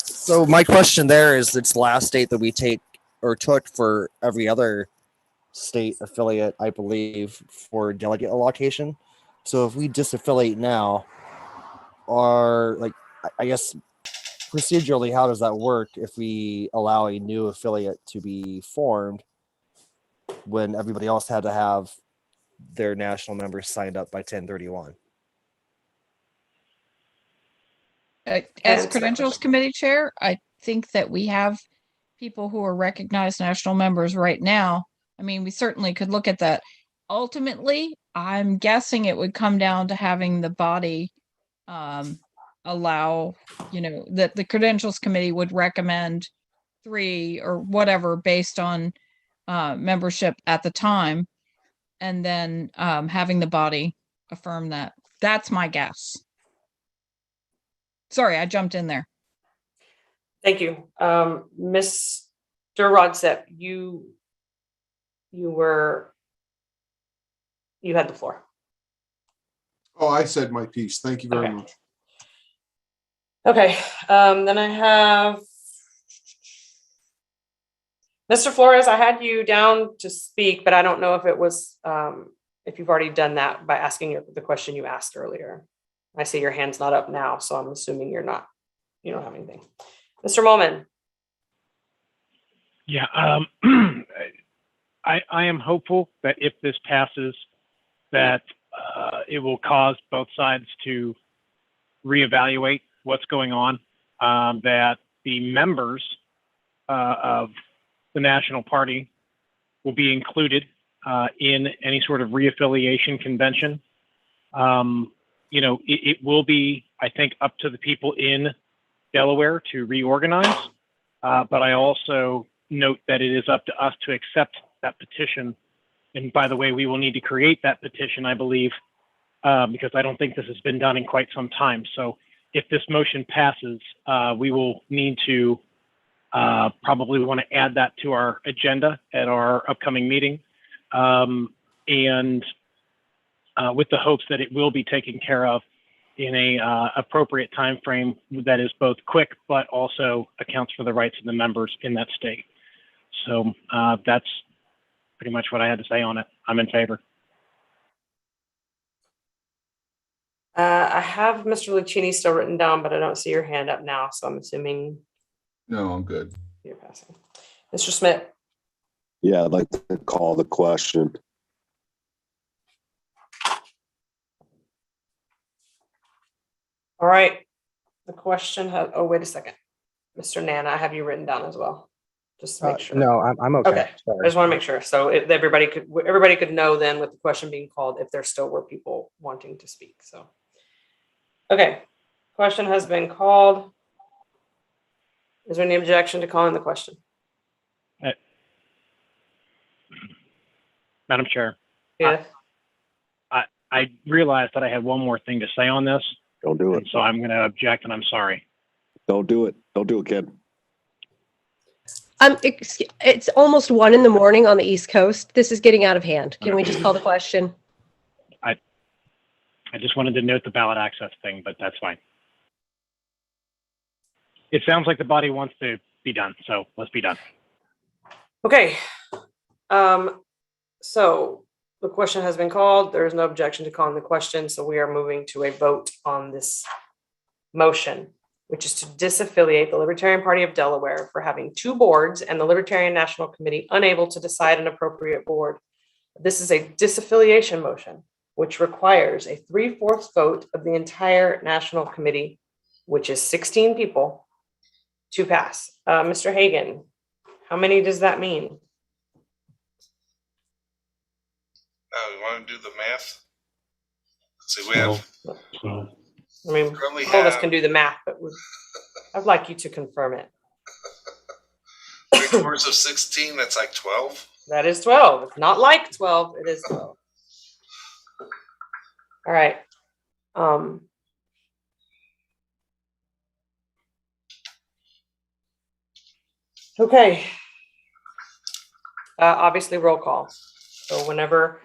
So my question there is, it's last date that we took for every other state affiliate, I believe, for delegate allocation. So if we disaffiliate now, I guess procedurally, how does that work if we allow a new affiliate to be formed when everybody else had to have their national members signed up by 10/31? As Credentials Committee Chair, I think that we have people who are recognized national members right now. I mean, we certainly could look at that. Ultimately, I'm guessing it would come down to having the body allow, that the Credentials Committee would recommend 3 or whatever based on membership at the time. and then having the body affirm that. That's my guess. Sorry, I jumped in there. Thank you. Mr. Rodsep, you had the floor. Oh, I said my piece. Thank you very Okay. much. Okay, then I have Mr. Flores. I had you down to speak, but I don't know if it was, if you've already done that by asking you the question you asked earlier. I see your hand's not up now, so I'm assuming you don't have anything. Mr. Molman. Yeah, I am hopeful that if this passes, that it will cause both sides to reevaluate what's going on, that the members of the National Party will be included in any sort of reaffiliation convention. It will be, I think, up to the people in Delaware to reorganize, but I also note that it is up to us to accept that petition. And by the way, we will need to create that petition, I believe, because I don't think this has been done in quite some time. So if this motion passes, we will need to probably want to add that to our agenda at our upcoming meeting, and with the hopes that it will be taken care of in a appropriate time frame that is both quick but also accounts for the rights of the members in that state. So that's pretty much what I had to say on it. I'm in favor. I have Mr. Lucchini still written down, but I don't see your hand up now, so I'm assuming No, I'm good. you're passing. Mr. Smith. Yeah, I'd like to call the question. All right. The question has, oh, wait a second. Mr. Nana, I have you written down as well, just to make sure. No, I'm okay. Okay, Sorry. I just want to make sure. So everybody could know then with the question being called, if there still were people wanting to speak, so. Okay, question has been called. Is there any objection to calling the question? Madam Chair. Yeah. I realized that I had one more thing to say on this. Don't do it. So I'm going to object, and I'm sorry. Don't do it. Don't do it, kid. It's almost 1 a.m. on the East Coast. This is getting out of hand. Can we just call the question? I just wanted to note the ballot access thing, but that's fine. It sounds like the body wants to be done, so let's be done. Okay. So the question has been called. There is no objection to calling the question. So we are moving to a vote on this motion, which is to disaffiliate the Libertarian Party of Delaware for having 2 boards and the Libertarian National Committee unable to decide an appropriate board. This is a disaffiliation motion, which requires a 3/4 vote of the entire National Committee, which is 16 people, to pass. Mr. Hagan, how many does that mean? We want to do the math? Let's see, we have. I mean, currently all of us have- can do the math, but I'd like you to confirm it. 3/4 of 16, that's like 12. That is 12. It's not like 12, it is 12. All right. Okay. Obviously roll call. So whenever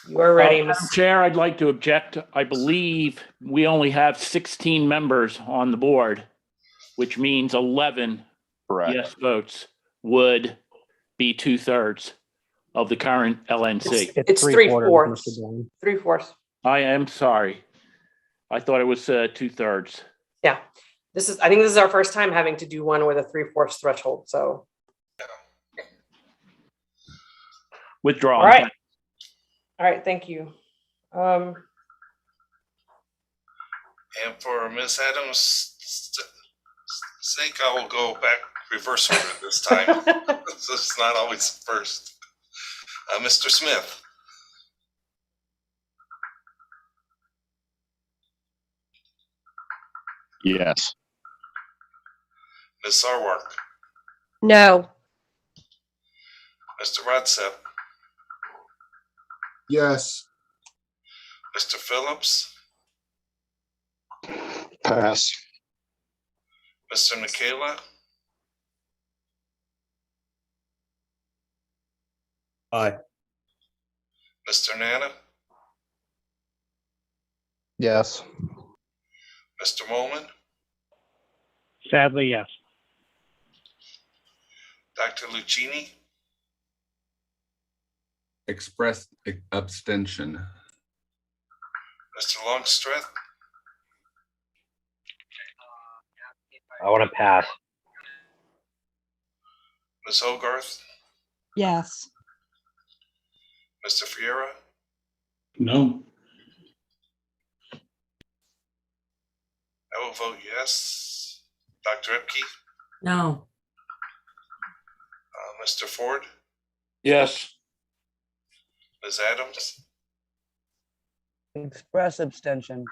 you are ready, Madam Chair, I'd like to object. I believe we only have 16 members on the board, which means 11 yes votes would be 2/3 of the current LNC. It's 3/4. 3/4. I am sorry. I thought it was 2/3. Yeah. I think this is our first time having to do one with a 3/4 threshold. So Withdraw. all right. All right, thank you. And for Ms. Adams' sake, I will go back reverse order this time. So it's not always first. Mr. Smith. Yes. Ms. Sarwark. No. Mr. Rodsep. Yes. Mr. Phillips, Pass. Mr. Michaela, Aye. Mr. Nana, Yes. Mr. Molman, Sadly, yes. Dr. Lucchini, Express abstention. Mr. Longstreth, I want to pass. Ms. Hogarth, Yes. Mr. Fiera, No. I will vote yes. Dr. Ipke, No. Mr. Ford, Yes. Ms. Adams, Express abstention.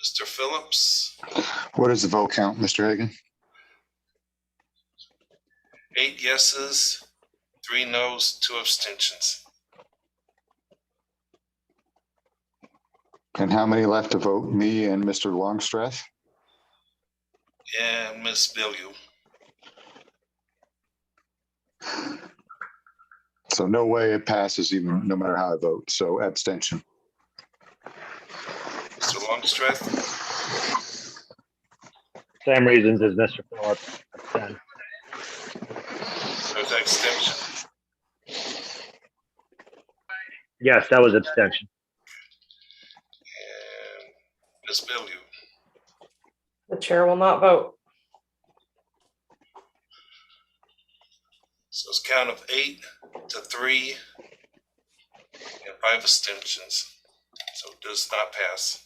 Mr. Phillips, What is the vote count, Mr. Hagan? 8 yeses, 3 noes, 2 abstentions. And how many left to vote? Me and Mr. Longstreth? And Ms. Billiou. So no way it passes even, no matter how I vote. So abstention. Mr. Longstreth, Same reasons as Mr. Phillips. Abstain. there's abstention. Yes, that was abstention. And Ms. Billiou. The chair will not vote. So it's a count of 8 to 3 and 5 abstentions. So it does not pass.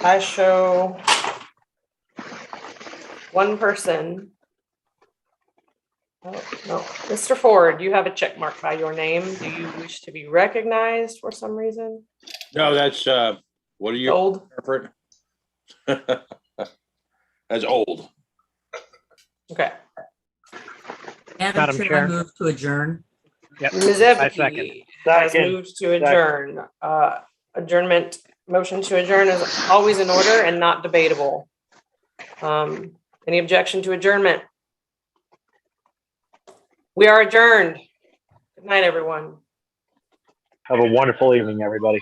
I show one person. Oh, no, Mr. Ford, you have a check mark by your name. Do you wish to be recognized for some reason? No, that's, what are you? Old. That's old. Okay. Madam Madam Chair, I Chair. move to adjourn. Yep. Ms. I Epke second. has Second. moved to adjourn. Adjournment, motion to adjourn is always in order and not debatable. Any objection to adjournment? We are adjourned. Good night, everyone. Have a wonderful evening, everybody.